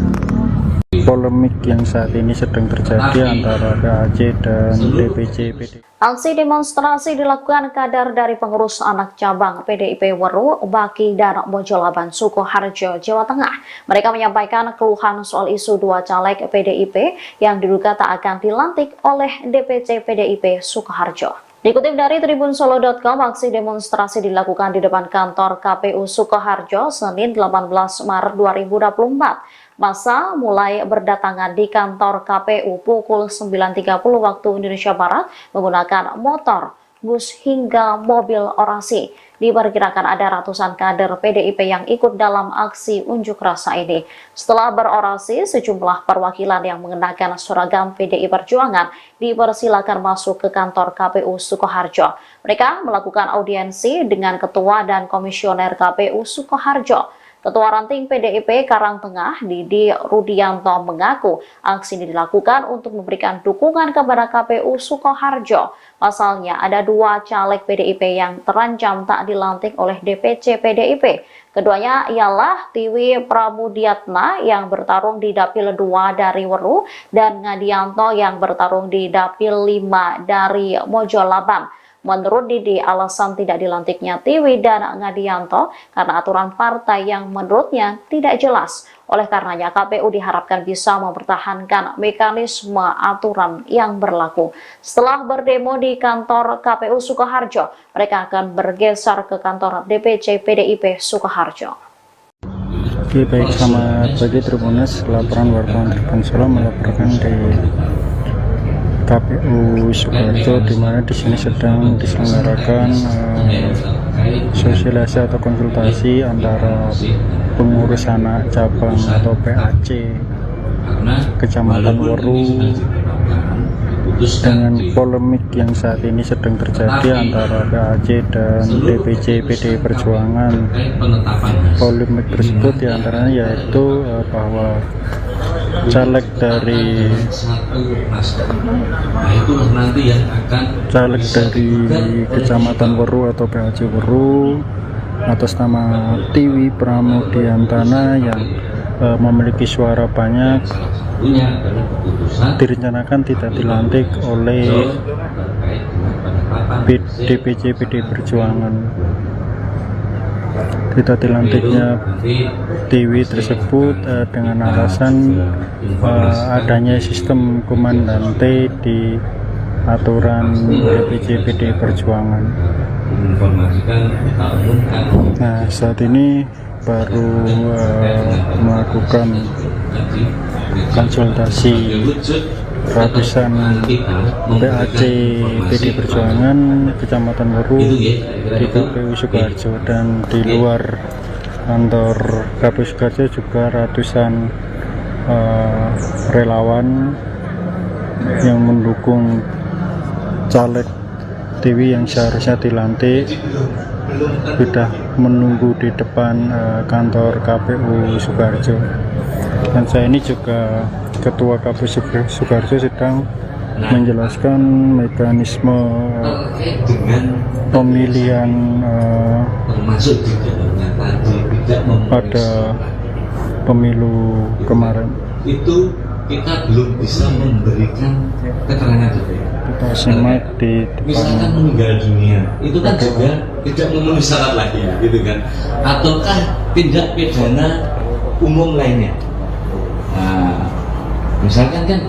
[SPEAKER 1] Polemik yang saat ini sedang terjadi antara PAC dan DPC PD.
[SPEAKER 2] Aksi demonstrasi dilakukan kader dari pengurus anak cabang PDIP Weru, Baki dan Mojolaban Sukoharjo, Jawa Tengah. Mereka menyampaikan keluhan soal isu dua caleg PDIP yang diduga tak akan dilantik oleh DPC PDIP Sukoharjo. Dikutip dari Tribun-Solo.com, aksi demonstrasi dilakukan di depan kantor KPU Sukoharjo Senin 18 Maret 2024. Massa mulai berdatangan di kantor KPU pukul 9.30 waktu Indonesia Barat menggunakan motor, bus hingga mobil orasi. Diperkirakan ada ratusan kader PDIP yang ikut dalam aksi unjuk rasa ini. Setelah berorasi, sejumlah perwakilan yang mengenakan seragam PDI Perjuangan dipersilakan masuk ke kantor KPU Sukoharjo. Mereka melakukan audiensi dengan Ketua dan Komisioner KPU Sukoharjo. Ketua Ranting PDIP Karangtengah, Didi Rudianto, mengaku aksi ini dilakukan untuk memberikan dukungan kepada KPU Sukoharjo. Pasalnya, ada dua caleg PDIP yang terancam tak dilantik oleh DPC PDIP. Keduanya ialah Tiwi Pramudiatna yang bertarung di Dapil 2 dari Weru dan Ngadianto yang bertarung di Dapil 5 dari Mojolaban. Menurut Didi, alasan tidak dilantiknya Tiwi dan Ngadianto karena aturan partai yang menurutnya tidak jelas. Oleh karenanya, KPU diharapkan bisa mempertahankan mekanisme aturan yang berlaku. Setelah berdemo di kantor KPU Sukoharjo, mereka akan bergeser ke kantor DPC PDIP Sukoharjo.
[SPEAKER 1] Oke, baik, selamat pagi Tribunnews. Laporan wartawan Tribun-Solo melaporkan di KPU Sukoharjo, di mana di sini sedang diselenggarakan sosialisasi atau konsultasi antara pengurus anak cabang atau PAC Kecamatan Weru dengan polemik yang saat ini sedang terjadi antara PAC dan DPC PD Perjuangan. Polemik tersebut diantaranya yaitu bahwa caleg dari Kecamatan Weru atau PAC Weru atas nama Tiwi Pramudiantana yang memiliki suara banyak direncanakan tidak dilantik oleh DPC PD Perjuangan. Tidak dilantiknya Tiwi tersebut dengan alasan adanya sistem komandante di aturan DPC PD Perjuangan. Nah, saat ini baru melakukan konsultasi ratusan PAC PD Perjuangan Kecamatan Weru di KPU Sukoharjo, dan di luar kantor KPU Sukoharjo juga ratusan relawan yang mendukung caleg Tiwi yang seharusnya dilantik sudah menunggu di depan kantor KPU Sukoharjo. Dan saya ini juga Ketua KPU Sukoharjo sedang menjelaskan mekanisme pemilihan pada pemilu kemarin.
[SPEAKER 3] Itu kita belum bisa memberikan keterangan detail.
[SPEAKER 1] Kita simak di depan.
[SPEAKER 3] Misalkan meninggal dunia, itu kan juga tidak memenuhi syarat lagi ya, gitu kan? Ataukah tindak pidana umum lainnya? Nah, misalkan kan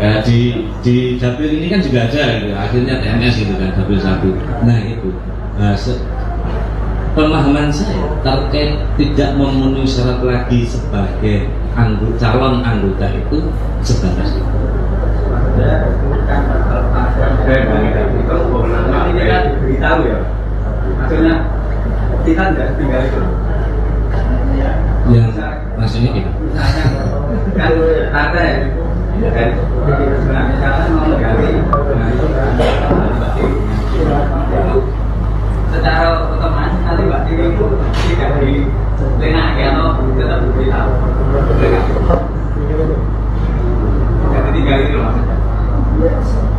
[SPEAKER 3] Ya, di dapil ini kan juga ada gitu. Akhirnya TNS gitu kan, dapil 1. Nah itu pemahaman saya terkait tidak memenuhi syarat lagi sebagai calon anggota itu sebatas itu.
[SPEAKER 4] Ini kan diberitahu ya, maksudnya kita nggak tinggal itu.
[SPEAKER 3] Yang maksudnya gitu.
[SPEAKER 4] Kan ada ya, kan misalnya mau menggali, nah itu secara otomatis nanti Mbak Tiri itu tidak dilenaki atau tetap diberitahu. Jadi tinggal itu loh.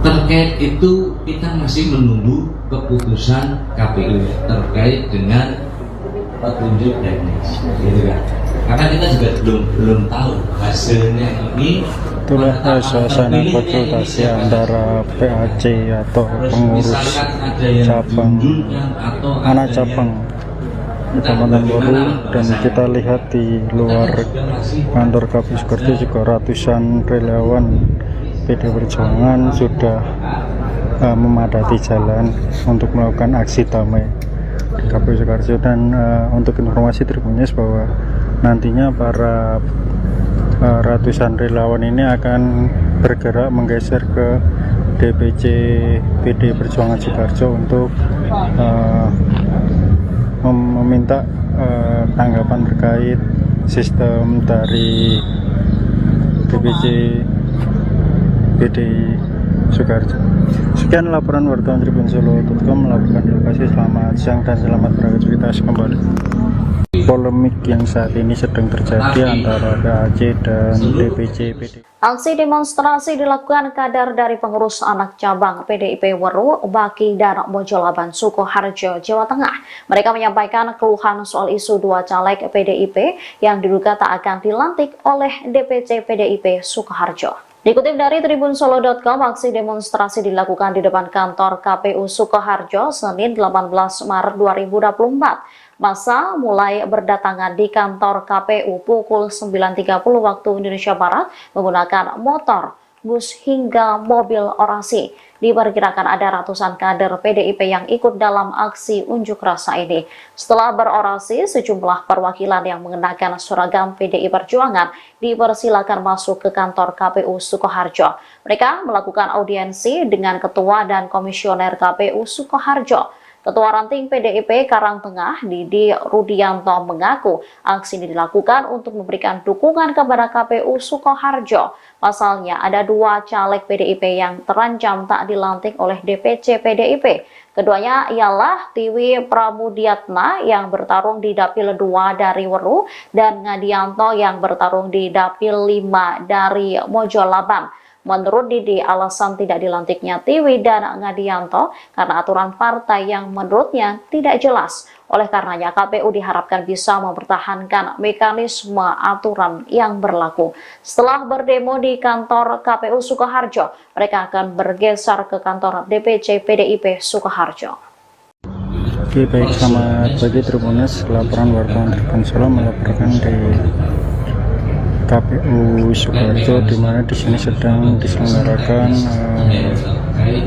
[SPEAKER 3] Terkait itu kita masih menunggu keputusan KPU terkait dengan petunjuk teknis, gitu kan? Karena kita juga belum tahu hasilnya ini.
[SPEAKER 1] Itulah suasana konsultasi antara PAC atau pengurus cabang anak cabang Kecamatan Woru, dan kita lihat di luar kantor KPU Sukoharjo juga ratusan relawan PD Perjuangan sudah memadati jalan untuk melakukan aksi damai di KPU Sukoharjo. Dan untuk informasi Tribunnews bahwa nantinya para ratusan relawan ini akan bergerak menggeser ke DPC PD Perjuangan Sukoharjo untuk meminta tanggapan terkait sistem dari DPC PDI Sukoharjo. Sekian laporan wartawan Tribun-Solo.com melaporkan di lokasi. Selamat siang dan selamat beraktivitas kembali. Polemik yang saat ini sedang terjadi antara PAC dan DPC PDI.
[SPEAKER 2] Aksi demonstrasi dilakukan kader dari pengurus anak cabang PDIP Weru, Baki, dan Mojolaban Sukoharjo, Jawa Tengah. Mereka menyampaikan keluhan soal isu 2 caleg PDIP yang diduga tak akan dilantik oleh DPC PDIP Sukoharjo. Dikutip dari Tribun-Solo.com, aksi demonstrasi dilakukan di depan kantor KPU Sukoharjo Senin 18 Maret 2024. Massa mulai berdatangan di kantor KPU pukul 9.30 waktu Indonesia Barat menggunakan motor, bus hingga mobil orasi. Diperkirakan ada ratusan kader PDIP yang ikut dalam aksi unjuk rasa ini. Setelah berorasi, sejumlah perwakilan yang mengenakan seragam PDI Perjuangan dipersilakan masuk ke kantor KPU Sukoharjo. Mereka melakukan audiensi dengan Ketua dan Komisioner KPU Sukoharjo. Ketua Ranting PDIP Karangtengah, Didi Rudianto, mengaku aksi ini dilakukan untuk memberikan dukungan kepada KPU Sukoharjo. Pasalnya, ada 2 caleg PDIP yang terancam tak dilantik oleh DPC PDIP. Keduanya ialah Tiwi Pramudiatna yang bertarung di Dapil 2 dari Weru dan Ngadianto yang bertarung di Dapil 5 dari Mojolaban. Menurut Didi, alasan tidak dilantiknya Tiwi dan Ngadianto karena aturan partai yang menurutnya tidak jelas. Oleh karenanya, KPU diharapkan bisa mempertahankan mekanisme aturan yang berlaku. Setelah berdemo di kantor KPU Sukoharjo, mereka akan bergeser ke kantor DPC PDIP Sukoharjo.
[SPEAKER 1] Oke, baik, selamat pagi Tribunnews. Laporan wartawan Tribun-Solo melaporkan di KPU Sukoharjo, di mana di sini sedang diselenggarakan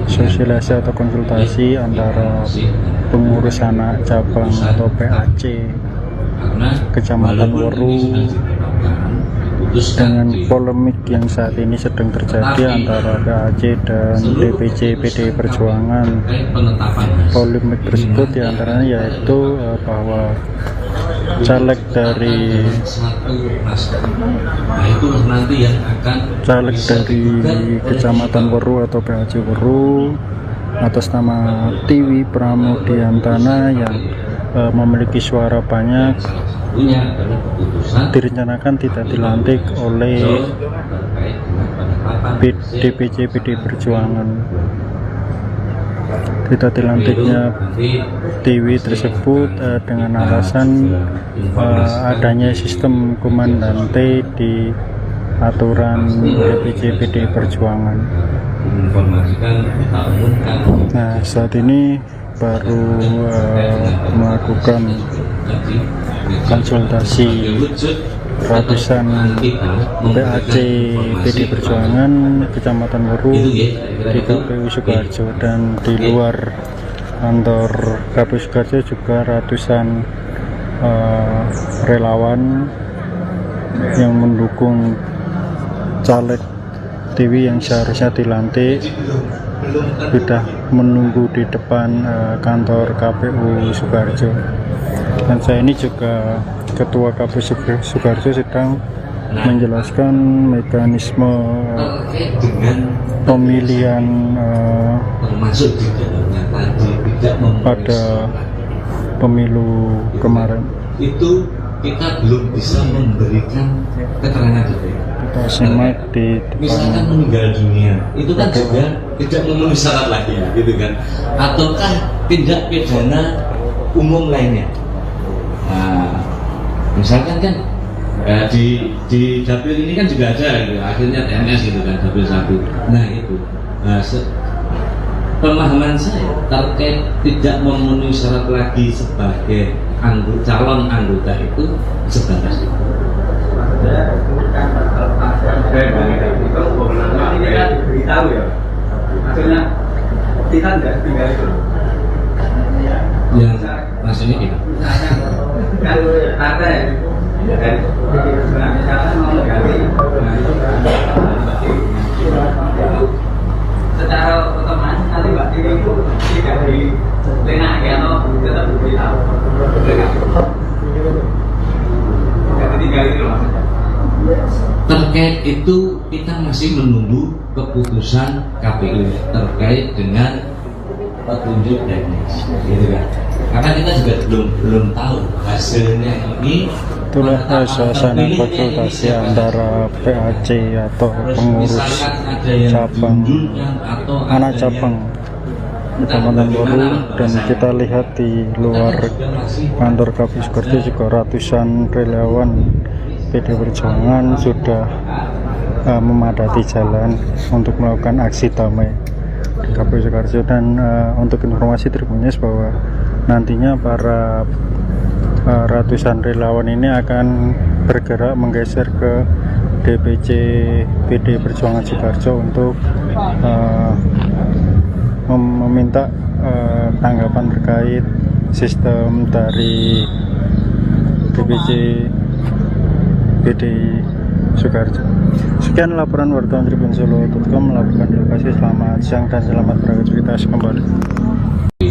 [SPEAKER 1] sosialisasi atau konsultasi antara pengurus anak cabang atau PAC Kecamatan Weru dengan polemik yang saat ini sedang terjadi antara PAC dan DPC PDI Perjuangan. Polemik tersebut diantaranya yaitu bahwa caleg dari Kecamatan Weru atau PAC Weru atas nama Tiwi Pramudiantana yang memiliki suara banyak direncanakan tidak dilantik oleh DPC PDI Perjuangan. Tidak dilantiknya Tiwi tersebut dengan alasan adanya sistem komandante di aturan DPC PDI Perjuangan. Nah, saat ini baru melakukan konsultasi ratusan PAC PD Perjuangan Kecamatan Weru di KPU Sukoharjo, dan di luar kantor KPU Sukoharjo juga ratusan relawan yang mendukung caleg Tiwi yang seharusnya dilantik sudah menunggu di depan kantor KPU Sukoharjo. Dan saya ini juga Ketua KPU Sukoharjo sedang menjelaskan mekanisme pemilihan pada pemilu kemarin.
[SPEAKER 3] Itu kita belum bisa memberikan keterangan detail.
[SPEAKER 1] Kita simak di
[SPEAKER 3] Misalkan
[SPEAKER 1] depan.
[SPEAKER 3] meninggal dunia, itu kan juga tidak memenuhi syarat lagi ya, gitu kan? Ataukah tindak pidana umum lainnya? Nah, misalkan kan di dapil ini kan juga ada, gitu. Akhirnya TNS gitu kan, dapil 1. Nah itu, pemahaman saya terkait tidak memenuhi syarat lagi sebagai calon anggota itu sebatas itu.
[SPEAKER 4] Ini kan diberitahu ya, maksudnya kita nggak tinggal itu.
[SPEAKER 3] Yang maksudnya itu
[SPEAKER 4] Kan ada ya dari misalnya mau menggali, secara otomatis nanti Mbak Tini itu tidak dilenaki atau tetap diberitahu. Tidak ditinggal itu maksudnya.
[SPEAKER 3] terkait itu kita masih menunggu keputusan KPU terkait dengan petunjuk teknis, gitu kan? Karena kita juga belum tahu hasilnya ini.
[SPEAKER 1] Itulah suasana konsultasi antara PAC atau pengurus cabang anak cabang Kecamatan Weru, dan kita lihat di luar kantor KPU Sukoharjo juga ratusan relawan PD Perjuangan sudah memadati jalan untuk melakukan aksi damai di KPU Sukoharjo. Dan untuk informasi Tribunnews bahwa nantinya para ratusan relawan ini akan bergerak menggeser ke DPC PD Perjuangan Sukoharjo untuk meminta tanggapan terkait sistem dari DPC PD Sukoharjo. Sekian laporan wartawan Tribun Solo.com melakukan di lokasi. Selamat siang dan selamat beraktivitas kembali.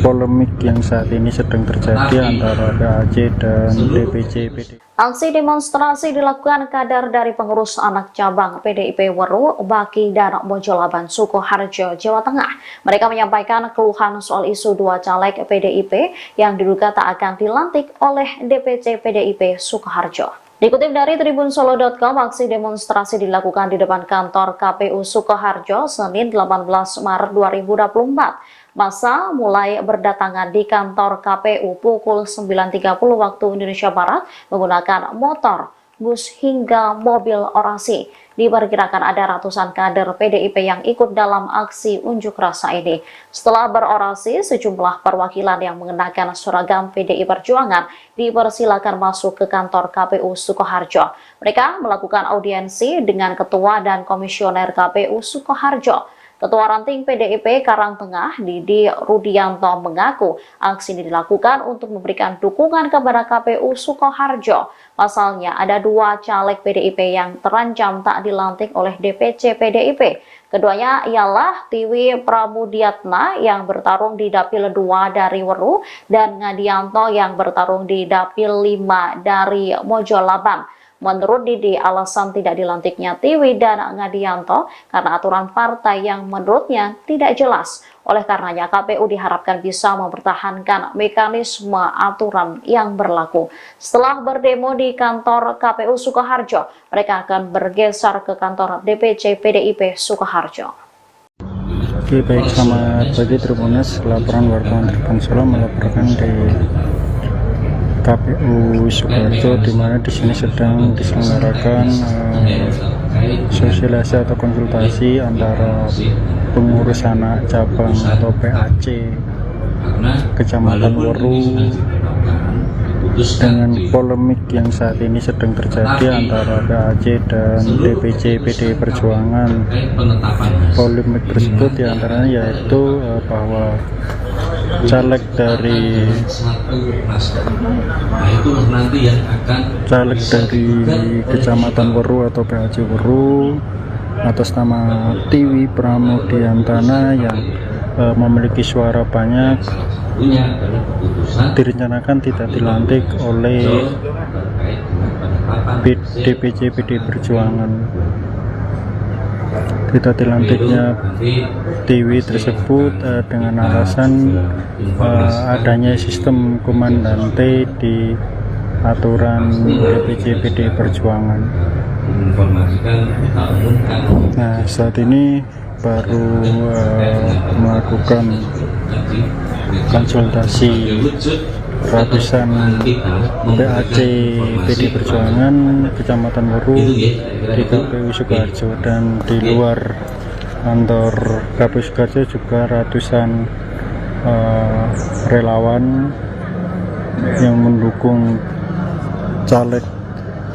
[SPEAKER 1] Polemik yang saat ini sedang terjadi antara PAC dan DPC PD.
[SPEAKER 2] Aksi demonstrasi dilakukan kader dari pengurus anak cabang PDIP Weru, Baki dan Mojolaban Sukoharjo, Jawa Tengah. Mereka menyampaikan keluhan soal isu 2 caleg PDIP yang diduga tak akan dilantik oleh DPC PDIP Sukoharjo. Dikutip dari tribunsolo.com, aksi demonstrasi dilakukan di depan kantor KPU Sukoharjo Senin 18 Maret 2024. Massa mulai berdatangan di kantor KPU pukul 9.30 waktu Indonesia Barat menggunakan motor, bus hingga mobil orasi. Diperkirakan ada ratusan kader PDIP yang ikut dalam aksi unjuk rasa ini. Setelah berorasi, sejumlah perwakilan yang mengenakan seragam PDI Perjuangan dipersilakan masuk ke kantor KPU Sukoharjo. Mereka melakukan audiensi dengan Ketua dan Komisioner KPU Sukoharjo. Ketua Ranting PDIP Karangtengah, Didi Rudianto, mengaku aksi ini dilakukan untuk memberikan dukungan kepada KPU Sukoharjo. Pasalnya ada 2 caleg PDIP yang terancam tak dilantik oleh DPC PDIP. Keduanya ialah Tiwi Pramudiatna yang bertarung di Dapil 2 dari Weru dan Ngadianto yang bertarung di Dapil 5 dari Mojolaban. Menurut Didi, alasan tidak dilantiknya Tiwi dan Ngadianto karena aturan partai yang menurutnya tidak jelas. Oleh karenanya, KPU diharapkan bisa mempertahankan mekanisme aturan yang berlaku. Setelah berdemo di kantor KPU Sukoharjo, mereka akan bergeser ke kantor DPC PDIP Sukoharjo.
[SPEAKER 1] Oke, baik, selamat pagi Tribunnews. Laporan wartawan Tribun Solo melaporkan di KPU Sukoharjo, di mana di sini sedang diselenggarakan sosialisasi atau konsultasi antara pengurus anak cabang atau PAC Kecamatan Weru dengan polemik yang saat ini sedang terjadi antara PAC dan DPC PDI Perjuangan. Polemik tersebut diantaranya yaitu bahwa caleg dari Kecamatan Weru atau PAC Weru atas nama Tiwi Pramudiantana yang memiliki suara banyak direncanakan tidak dilantik oleh DPC PDI Perjuangan. Tidak dilantiknya Tiwi tersebut dengan alasan adanya sistem komandante di aturan DPC PDI Perjuangan. Nah, saat ini baru melakukan konsultasi ratusan PAC PDI Perjuangan Kecamatan Weru di KPU Sukoharjo, dan di luar kantor KPU Sukoharjo juga ratusan relawan yang mendukung caleg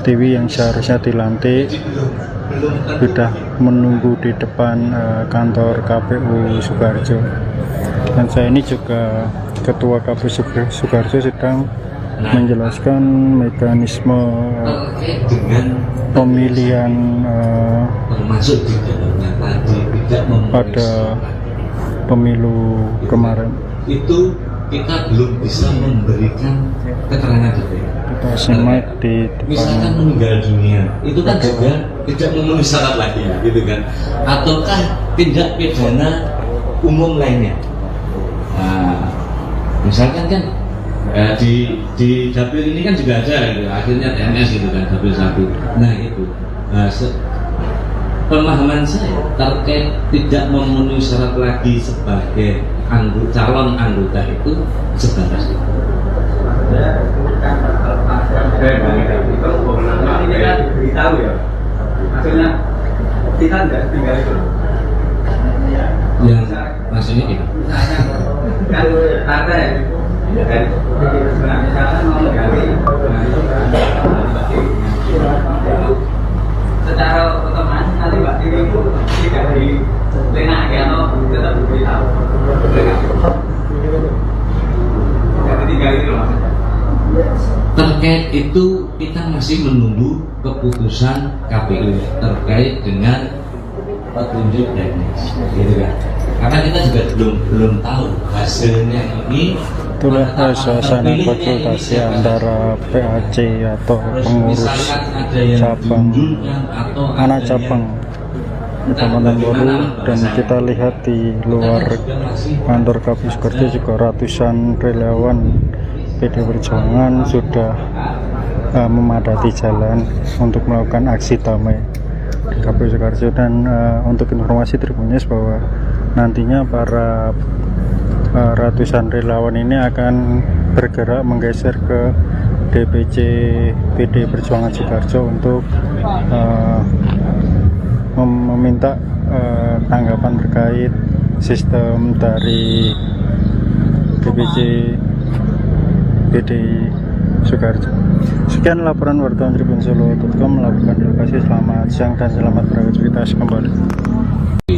[SPEAKER 1] Tiwi yang seharusnya dilantik sudah menunggu di depan kantor KPU Sukoharjo. Dan saya ini juga Ketua KPU Sukoharjo sedang menjelaskan mekanisme pemilihan pada pemilu kemarin.
[SPEAKER 3] Itu kita belum bisa memberikan keterangan detail.
[SPEAKER 1] Kita simak di
[SPEAKER 3] Misalkan meninggal dunia, itu kan juga tidak memenuhi syarat lagi ya, gitu kan? Ataukah tindak pidana umum lainnya? Nah, misalkan kan di dapil ini kan juga ada gitu, akhirnya TNS gitu kan, dapil 1. Nah itu pemahaman saya terkait tidak memenuhi syarat lagi sebagai calon anggota itu sebatas itu.
[SPEAKER 4] Ini kan diberitahu ya, maksudnya kita tidak tinggal itu.
[SPEAKER 3] Yang maksudnya gitu.
[SPEAKER 4] Kan partai dan misalkan mau mengganti secara otomatis nanti Mbak Tiwi itu tidak dilenaki atau tetap diberitahu. Jadi tinggal itu loh.
[SPEAKER 3] Terkait itu kita masih menunggu keputusan KPU terkait dengan petunjuk teknis, gitu kan? Karena kita juga belum tahu hasilnya ini.
[SPEAKER 1] Itulah suasana konsultasi antara PAC atau pengurus cabang anak cabang Kecamatan Weru, dan kita lihat di luar kantor KPU Sukoharjo juga ratusan relawan PDI Perjuangan sudah memadati jalan untuk melakukan aksi damai di KPU Sukoharjo. Dan untuk informasi Tribun News bahwa nantinya para ratusan relawan ini akan bergerak menggeser ke DPC PDI Perjuangan Sukoharjo untuk meminta tanggapan terkait sistem dari DPC PDI Sukoharjo. Sekian laporan wartawan Tribun Solo.com melakukan di lokasi. Selamat siang dan selamat beraktivitas kembali.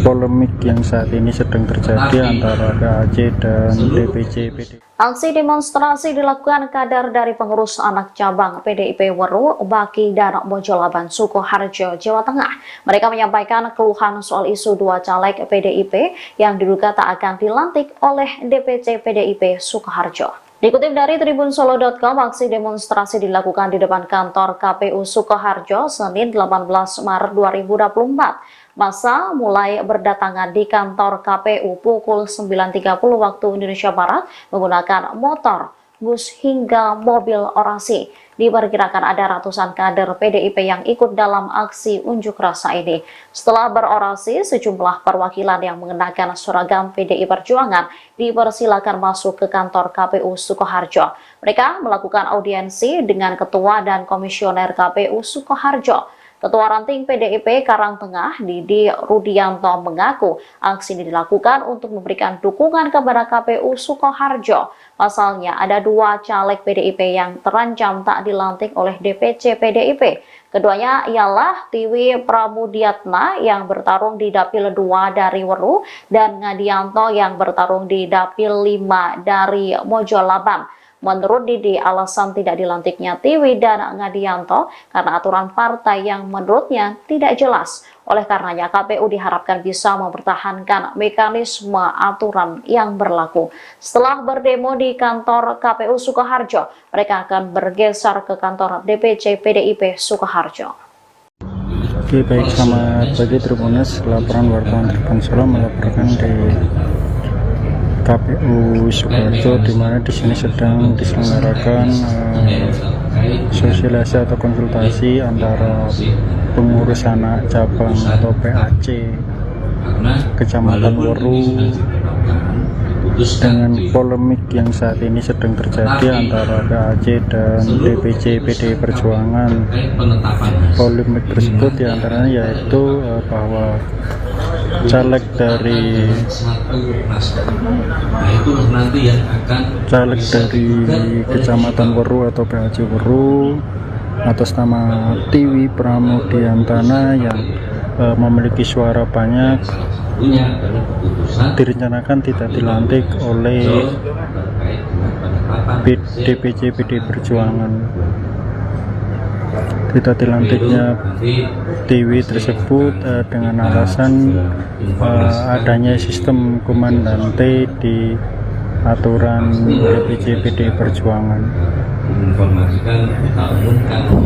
[SPEAKER 1] Polemik yang saat ini sedang terjadi antara PAC dan DPC PDI.
[SPEAKER 2] Aksi demonstrasi dilakukan kader dari pengurus anak cabang PDIP Weru, Baki dan Mojolaban Sukoharjo, Jawa Tengah. Mereka menyampaikan keluhan soal isu 2 caleg PDIP yang diduga tak akan dilantik oleh DPC PDIP Sukoharjo. Dikutip dari tribunsolo.com, aksi demonstrasi dilakukan di depan kantor KPU Sukoharjo Senin 18 Maret 2024. Massa mulai berdatangan di kantor KPU pukul 9.30 waktu Indonesia Barat menggunakan motor, bus hingga mobil orasi. Diperkirakan ada ratusan kader PDIP yang ikut dalam aksi unjuk rasa ini. Setelah berorasi, sejumlah perwakilan yang mengenakan seragam PDI Perjuangan dipersilakan masuk ke kantor KPU Sukoharjo. Mereka melakukan audiensi dengan Ketua dan Komisioner KPU Sukoharjo. Ketua Ranting PDIP Karangtengah, Didi Rudianto, mengaku aksi ini dilakukan untuk memberikan dukungan kepada KPU Sukoharjo. Pasalnya, ada 2 caleg PDIP yang terancam tak dilantik oleh DPC PDIP. Keduanya ialah Tiwi Pramudiatna yang bertarung di Dapil 2 dari Weru dan Ngadianto yang bertarung di Dapil 5 dari Mojolaban. Menurut Didi, alasan tidak dilantiknya Tiwi dan Ngadianto karena aturan partai yang menurutnya tidak jelas. Oleh karenanya, KPU diharapkan bisa mempertahankan mekanisme aturan yang berlaku. Setelah berdemo di kantor KPU Sukoharjo, mereka akan bergeser ke kantor DPC PDIP Sukoharjo.
[SPEAKER 1] Oke, baik, selamat pagi Tribuners. Laporan wartawan Tribun Solo melaporkan di KPU Sukoharjo, di mana di sini sedang diselenggarakan sosialisasi atau konsultasi antara pengurus anak cabang atau PAC Kecamatan Weru dengan polemik yang saat ini sedang terjadi antara PAC dan DPC PDI Perjuangan. Polemik tersebut diantaranya yaitu bahwa caleg dari Kecamatan Weru atau PAC Weru atas nama Tiwi Pramudiantana yang memiliki suara banyak direncanakan tidak dilantik oleh DPC PDI Perjuangan. Tidak dilantiknya Tiwi tersebut dengan alasan adanya sistem komandante di aturan DPC PDI Perjuangan.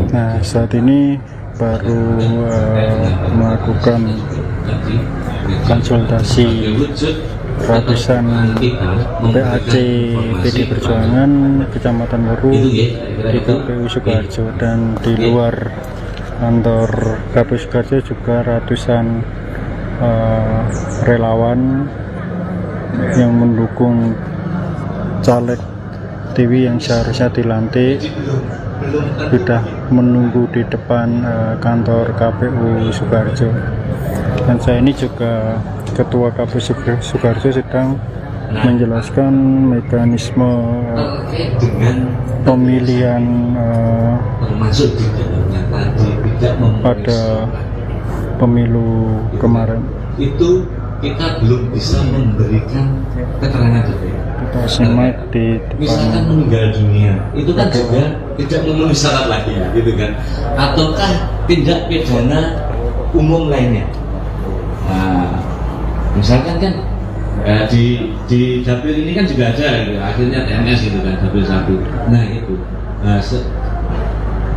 [SPEAKER 1] Nah, saat ini baru melakukan konsultasi ratusan PAC PDI Perjuangan Kecamatan Weru di KPU Sukoharjo, dan di luar kantor KPU Sukoharjo juga ratusan relawan yang mendukung caleg Tiwi yang seharusnya dilantik sudah menunggu di depan kantor KPU Sukoharjo. Dan saya ini juga Ketua KPU Sukoharjo sedang menjelaskan mekanisme pemilihan pada pemilu kemarin.
[SPEAKER 3] Itu kita belum bisa memberikan keterangan detail.
[SPEAKER 1] Kita simak di
[SPEAKER 3] Misalkan
[SPEAKER 1] depan.
[SPEAKER 3] meninggal dunia, itu kan juga tidak memenuhi syarat lagi ya, gitu kan? Ataukah tindak pidana umum lainnya? Nah, misalkan kan di dapil ini kan juga ada gitu, akhirnya TNS gitu kan, dapil 1. Nah itu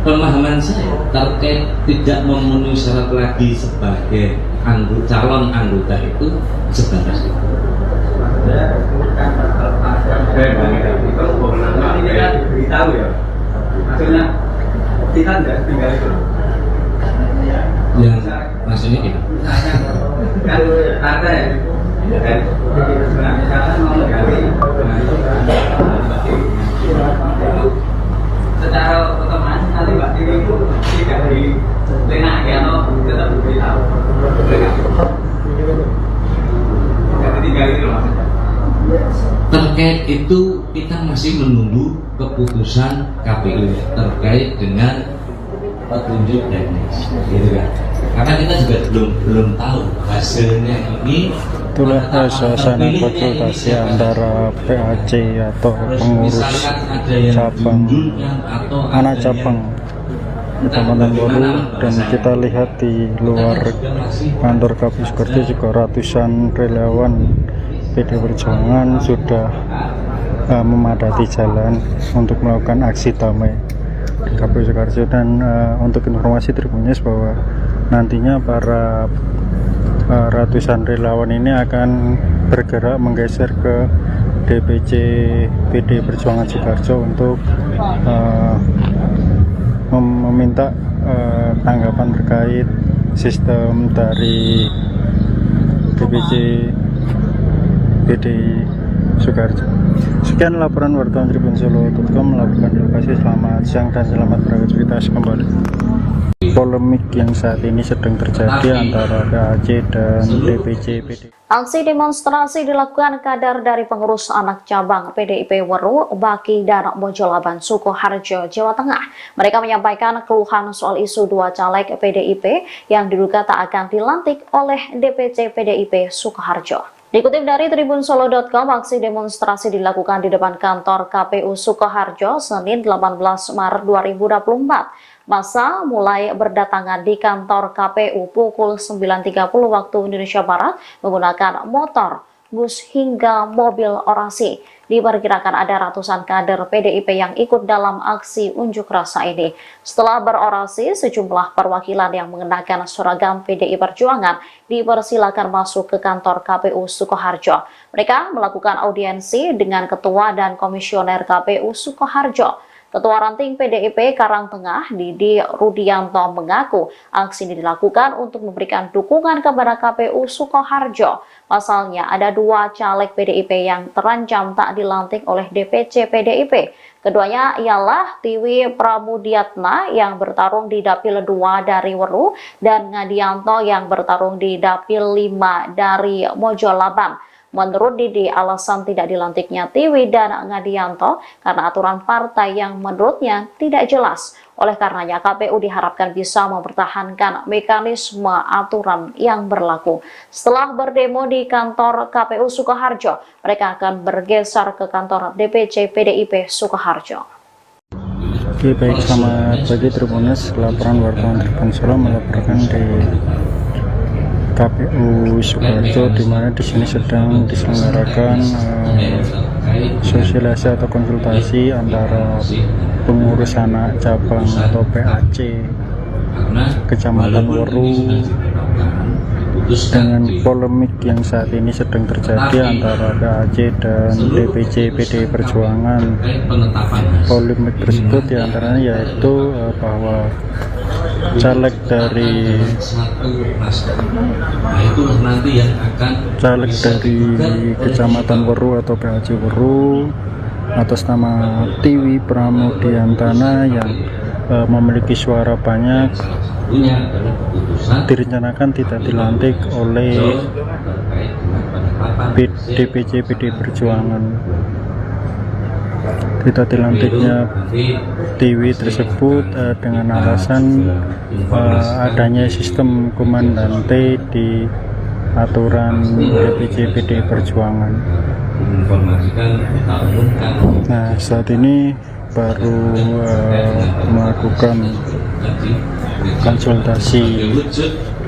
[SPEAKER 3] pemahaman saya terkait tidak memenuhi syarat lagi sebagai calon anggota itu sebatas itu.
[SPEAKER 4] Ini kan diberitahu ya, maksudnya kita nggak tinggal itu.
[SPEAKER 3] Yang maksudnya gitu.
[SPEAKER 4] Kan ada ya, kan misalkan mau menggali, secara otomatis nanti Mbak Tiwi itu tidak dilenaki atau tetap diberitahu. Tidak ditinggal itu maksudnya.
[SPEAKER 3] Terkait itu kita masih menunggu keputusan KPU terkait dengan petunjuk teknis, gitu kan? Karena kita juga belum tahu hasilnya ini.
[SPEAKER 1] Itulah suasana konsultasi antara PAC atau pengurus cabang anak cabang Kecamatan Weru, dan kita lihat di luar kantor KPU Sukoharjo juga ratusan relawan PDI Perjuangan sudah memadati jalan untuk melakukan aksi damai di KPU Sukoharjo. Dan untuk informasi Tribunnews bahwa nantinya para ratusan relawan ini akan bergerak menggeser ke DPC PDI Perjuangan Sukoharjo untuk meminta tanggapan terkait sistem dari DPC PDI Sukoharjo. Sekian laporan wartawan Tribun Solo.com melaporkan di lokasi. Selamat siang dan selamat beraktivitas kembali. polemik yang saat ini sedang terjadi antara PAC dan DPC PDIP.
[SPEAKER 2] Aksi demonstrasi dilakukan kader dari pengurus anak cabang PDIP Weru, Baki, dan Mojolaban, Sukoharjo, Jawa Tengah. Mereka menyampaikan keluhan soal isu dua caleg PDIP yang diduga tak akan dilantik oleh DPC PDIP Sukoharjo. Dikutip dari tribunsolo.com, aksi demonstrasi dilakukan di depan kantor KPU Sukoharjo Senin 18 Maret 2024. Massa mulai berdatangan di kantor KPU pukul 9.30 waktu Indonesia Barat menggunakan motor, bus hingga mobil orasi. Diperkirakan ada ratusan kader PDIP yang ikut dalam aksi unjuk rasa ini. Setelah berorasi, sejumlah perwakilan yang mengenakan seragam PDI Perjuangan dipersilakan masuk ke kantor KPU Sukoharjo. Mereka melakukan audiensi dengan Ketua dan Komisioner KPU Sukoharjo. Ketua Ranting PDIP Karangtengah, Didi Rudianto, mengaku aksi ini dilakukan untuk memberikan dukungan kepada KPU Sukoharjo. Pasalnya, ada dua caleg PDIP yang terancam tak dilantik oleh DPC PDIP. Keduanya ialah Tiwi Pramudiatna yang bertarung di Dapil 2 dari Weru dan Ngadianto yang bertarung di Dapil 5 dari Mojolaban. Menurut Didi, alasan tidak dilantiknya Tiwi dan Ngadianto karena aturan partai yang menurutnya tidak jelas. Oleh karenanya, KPU diharapkan bisa mempertahankan mekanisme aturan yang berlaku. Setelah berdemo di kantor KPU Sukoharjo, mereka akan bergeser ke kantor DPC PDIP Sukoharjo.
[SPEAKER 1] Oke, baik, selamat pagi Tribuners. Laporan wartawan Tribunsolo melaporkan di KPU Sukoharjo, di mana di sini sedang diselenggarakan sosialisasi atau konsultasi antara pengurus anak cabang atau PAC Kecamatan Weru dengan polemik yang saat ini sedang terjadi antara PAC dan DPC PDI Perjuangan. Polemik tersebut diantaranya yaitu bahwa caleg dari Kecamatan Weru atau PAC Weru atas nama Tiwi Pramudiantana yang memiliki suara banyak direncanakan tidak dilantik oleh DPC PDI Perjuangan. Tidak dilantiknya Tiwi tersebut dengan alasan adanya sistem komandante di aturan DPC PDI Perjuangan. Nah, saat ini baru melakukan konsultasi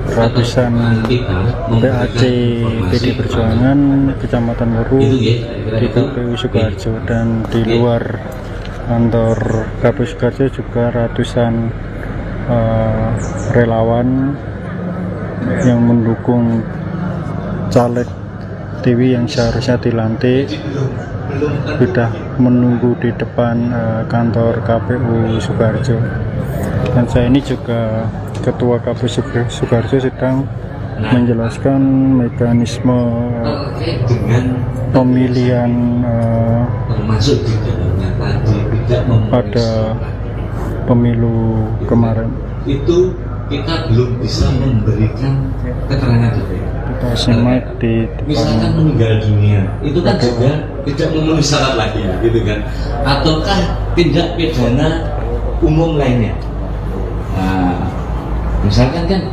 [SPEAKER 1] ratusan PAC PDI Perjuangan Kecamatan Weru di KPU Sukoharjo, dan di luar kantor KPU Sukoharjo juga ratusan relawan yang mendukung caleg Tiwi yang seharusnya dilantik sudah menunggu di depan kantor KPU Sukoharjo. Dan saya ini juga Ketua KPU Sukoharjo sedang menjelaskan mekanisme pemilihan pada pemilu kemarin.
[SPEAKER 3] Itu kita belum bisa memberikan keterangan detail.
[SPEAKER 1] Kita simak di
[SPEAKER 3] Misalkan meninggal dunia, itu kan juga tidak memenuhi syarat lagi ya, gitu kan? Ataukah tindak pidana umum lainnya? Nah, misalkan kan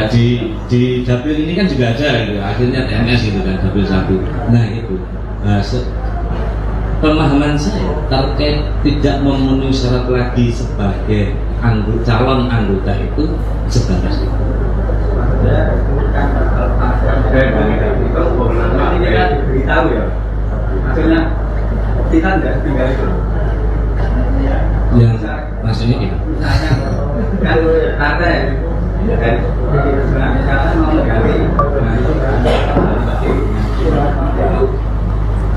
[SPEAKER 3] di dapil ini kan juga ada gitu, akhirnya TNS gitu kan, dapil 1. Nah itu pemahaman saya terkait tidak memenuhi syarat lagi sebagai calon anggota itu sebatas itu.
[SPEAKER 4] Ini kan diberitahu ya, maksudnya kita nggak tinggal itu.
[SPEAKER 3] Yang maksudnya itu
[SPEAKER 4] Kan ada dari misalnya mau menggali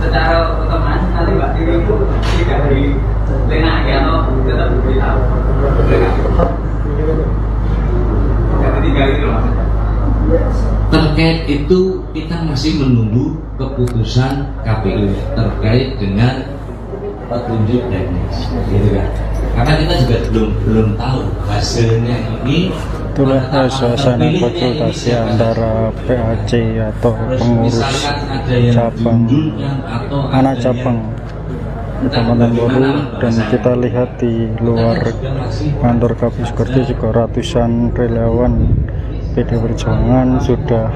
[SPEAKER 4] secara otomatis nanti Mbak Tiwi itu tidak dilenaki atau tetap diberitahu. Jadi tinggal itu loh.
[SPEAKER 3] terkait itu kita masih menunggu keputusan KPU terkait dengan petunjuk teknis, gitu kan? karena kita juga belum tahu hasilnya ini.
[SPEAKER 1] Itulah suasana konsultasi antara PAC atau pengurus cabang anak cabang Kecamatan Boru, dan kita lihat di luar kantor KPU Sukoharjo juga ratusan relawan PD Perjuangan sudah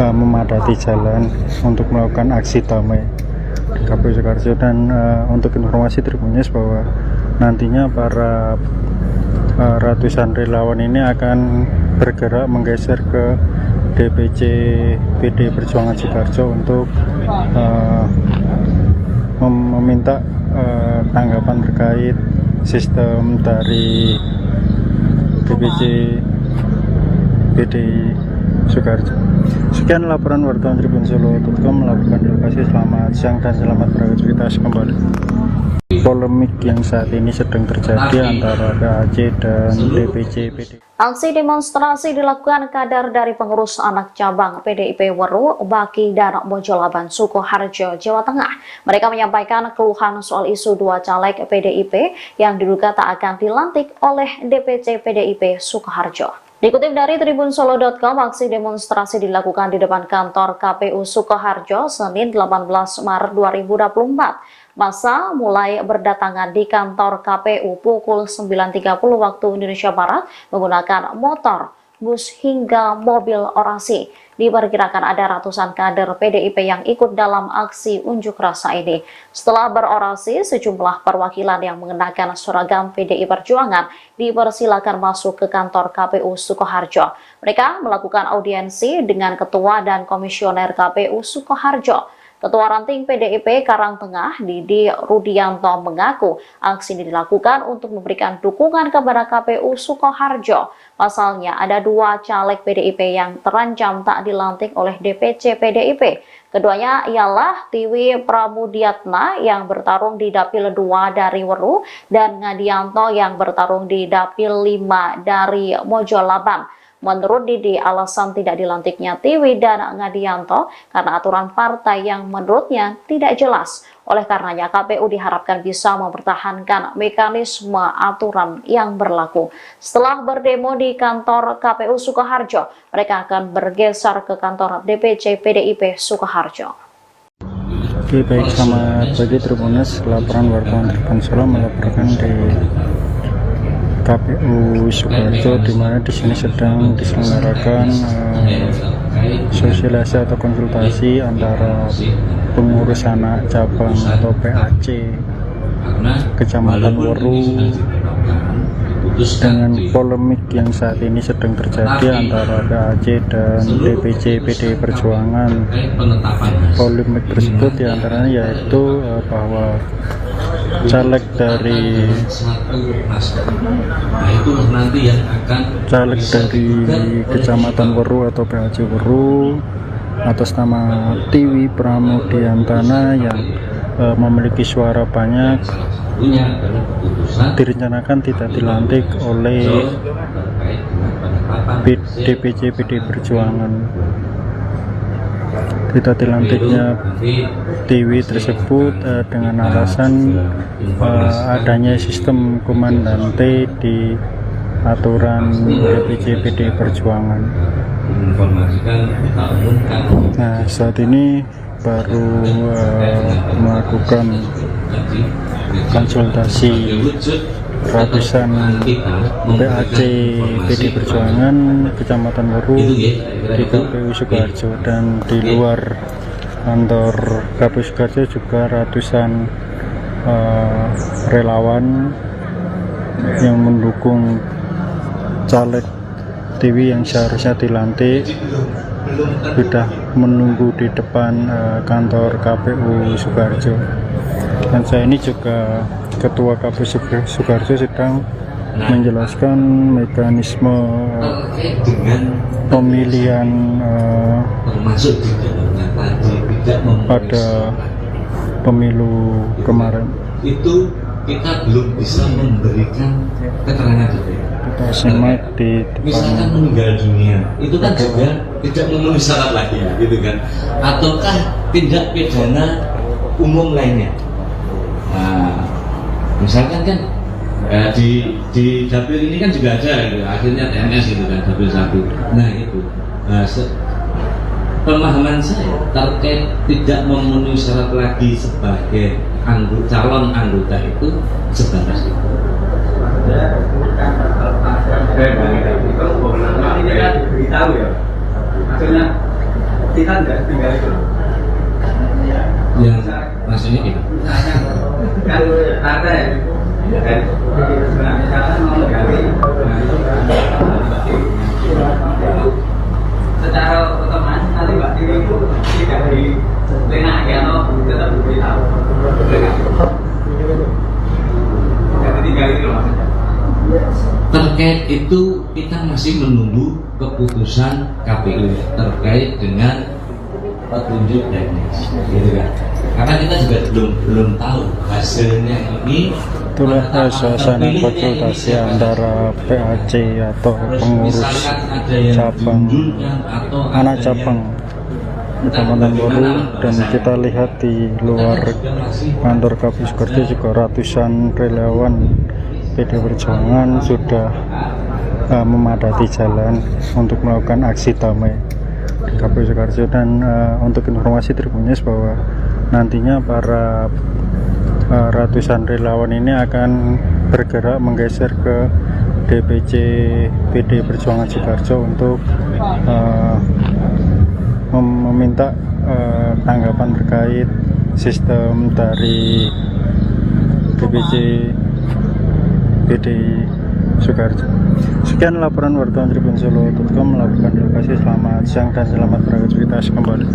[SPEAKER 1] memadati jalan untuk melakukan aksi damai di KPU Sukoharjo. Dan untuk informasi Tribun News bahwa nantinya para ratusan relawan ini akan bergerak menggeser ke DPC PD Perjuangan Sukoharjo untuk meminta tanggapan terkait sistem dari DPC PD Sukoharjo. Sekian laporan wartawan Tribun Solo.com melakukan di lokasi. Selamat siang dan selamat beraktivitas kembali. Polemik yang saat ini sedang terjadi antara PAC dan DPC PD.
[SPEAKER 2] Aksi demonstrasi dilakukan kader dari pengurus anak cabang PDIP Weru, Baki, dan Mojolaban, Sukoharjo, Jawa Tengah. Mereka menyampaikan keluhan soal isu dua caleg PDIP yang diduga tak akan dilantik oleh DPC PDIP Sukoharjo. Dikutip dari TribunSolo.com, aksi demonstrasi dilakukan di depan kantor KPU Sukoharjo Senin 18 Maret 2024. Masa mulai berdatangan di kantor KPU pukul 9.30 waktu Indonesia Barat menggunakan motor, bus hingga mobil orasi. Diperkirakan ada ratusan kader PDIP yang ikut dalam aksi unjuk rasa ini. Setelah berorasi, sejumlah perwakilan yang mengenakan seragam PDI Perjuangan dipersilakan masuk ke kantor KPU Sukoharjo. Mereka melakukan audiensi dengan Ketua dan Komisioner KPU Sukoharjo. Ketua Ranting PDIP Karangtengah, Didi Rudianto, mengaku aksi ini dilakukan untuk memberikan dukungan kepada KPU Sukoharjo. Pasalnya ada dua caleg PDIP yang terancam tak dilantik oleh DPC PDIP. Keduanya ialah Tiwi Pramudiatna yang bertarung di Dapil 2 dari Weru dan Ngadianto yang bertarung di Dapil 5 dari Mojolaban. Menurut Didi, alasan tidak dilantiknya Tiwi dan Ngadianto karena aturan partai yang menurutnya tidak jelas. Oleh karenanya, KPU diharapkan bisa mempertahankan mekanisme aturan yang berlaku. Setelah berdemo di kantor KPU Sukoharjo, mereka akan bergeser ke kantor DPC PDIP Sukoharjo.
[SPEAKER 1] Oke, baik, selamat pagi Tribun News. Laporan wartawan Tribun Solo melaporkan di KPU Sukoharjo, di mana di sini sedang diselenggarakan sosialisasi atau konsultasi antara pengurus anak cabang atau PAC Kecamatan Weru dengan polemik yang saat ini sedang terjadi antara PAC dan DPC PD Perjuangan. Polemik tersebut diantaranya yaitu bahwa caleg dari Kecamatan Weru atau PAC Weru atas nama Tiwi Pramudiantana yang memiliki suara banyak direncanakan tidak dilantik oleh DPC PD Perjuangan. Tidak dilantiknya Tiwi tersebut dengan alasan adanya sistem komandante di aturan DPC PD Perjuangan. Nah, saat ini baru melakukan konsultasi ratusan PAC PD Perjuangan Kecamatan Weru di KPU Sukoharjo, dan di luar kantor KPU Sukoharjo juga ratusan relawan yang mendukung caleg Tiwi yang seharusnya dilantik sudah menunggu di depan kantor KPU Sukoharjo. Dan saya ini juga Ketua KPU Sukoharjo sedang menjelaskan mekanisme pemilihan pada pemilu kemarin.
[SPEAKER 3] Itu kita belum bisa memberikan keterangan detail.
[SPEAKER 1] Kita simak di
[SPEAKER 3] Misalkan meninggal dunia, itu kan juga tidak memenuhi syarat lagi ya, gitu kan? Ataukah tindak pidana umum lainnya? Nah, misalkan kan Di dapil ini kan juga ada gitu. Akhirnya TNS gitu kan, dapil 1. Nah itu pemahaman saya terkait tidak memenuhi syarat lagi sebagai calon anggota itu sebatas itu.
[SPEAKER 4] Ini kan diberitahu ya, maksudnya kita nggak tinggal itu.
[SPEAKER 3] Yang maksudnya gitu.
[SPEAKER 4] Kan ada ya, kan misalkan mau menggali, secara otomatis nanti Mbak Tiri itu tidak dilenaki atau tetap diberitahu. Jadi tinggal itu maksudnya.
[SPEAKER 3] Terkait itu kita masih menunggu keputusan KPU terkait dengan petunjuk teknis, gitu kan? Karena kita juga belum tahu hasilnya ini.
[SPEAKER 1] Itulah suasana konsultasi antara PAC atau pengurus cabang anak cabang Kecamatan Waru, dan kita lihat di luar kantor KPU Sukoharjo juga ratusan relawan PD Perjuangan sudah memadati jalan untuk melakukan aksi damai di KPU Sukoharjo. Dan untuk informasi Tribunnews bahwa nantinya para ratusan relawan ini akan bergerak menggeser ke DPC PD Perjuangan Sukoharjo untuk meminta tanggapan terkait sistem dari DPC PDI Sukoharjo. Sekian laporan wartawan tribunsolo.com melaporkan di lokasi. Selamat siang dan selamat beraktivitas kembali.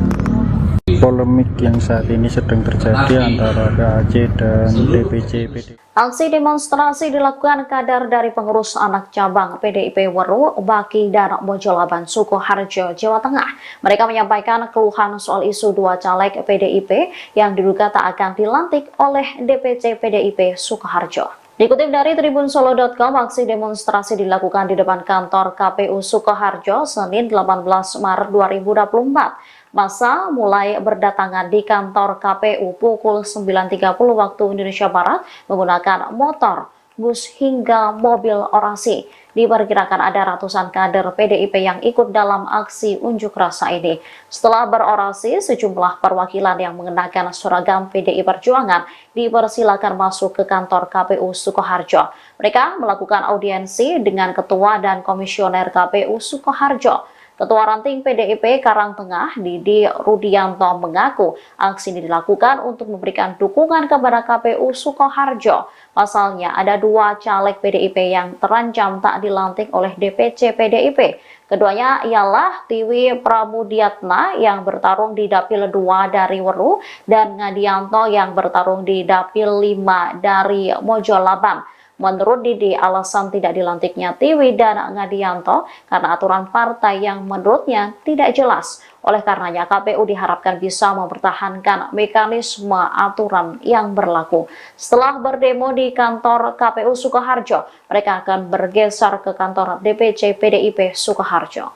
[SPEAKER 1] Polemik yang saat ini sedang terjadi antara PAC dan DPC PDI.
[SPEAKER 2] Aksi demonstrasi dilakukan kader dari pengurus anak cabang PDIP Waru, Baki, dan Mojolaban, Sukoharjo, Jawa Tengah. Mereka menyampaikan keluhan soal isu 2 caleg PDIP yang diduga tak akan dilantik oleh DPC PDIP Sukoharjo. Dikutip dari tribunsolo.com, aksi demonstrasi dilakukan di depan kantor KPU Sukoharjo Senin 18 Maret 2024. Massa mulai berdatangan di kantor KPU pukul 9.30 waktu Indonesia Barat menggunakan motor, bus hingga mobil orasi. Diperkirakan ada ratusan kader PDIP yang ikut dalam aksi unjuk rasa ini. Setelah berorasi, sejumlah perwakilan yang mengenakan seragam PDI Perjuangan dipersilakan masuk ke kantor KPU Sukoharjo. Mereka melakukan audiensi dengan Ketua dan Komisioner KPU Sukoharjo. Ketua Ranting PDIP Karangtengah, Didi Rudianto, mengaku aksi ini dilakukan untuk memberikan dukungan kepada KPU Sukoharjo. Pasalnya ada 2 caleg PDIP yang terancam tak dilantik oleh DPC PDIP. Keduanya ialah Tiwi Pramudiatna yang bertarung di Dapil 2 dari Waru dan Ngadianto yang bertarung di Dapil 5 dari Mojolaban. Menurut Didi, alasan tidak dilantiknya Tiwi dan Ngadianto karena aturan partai yang menurutnya tidak jelas. Oleh karenanya, KPU diharapkan bisa mempertahankan mekanisme aturan yang berlaku. Setelah berdemo di kantor KPU Sukoharjo, mereka akan bergeser ke kantor DPC PDIP Sukoharjo.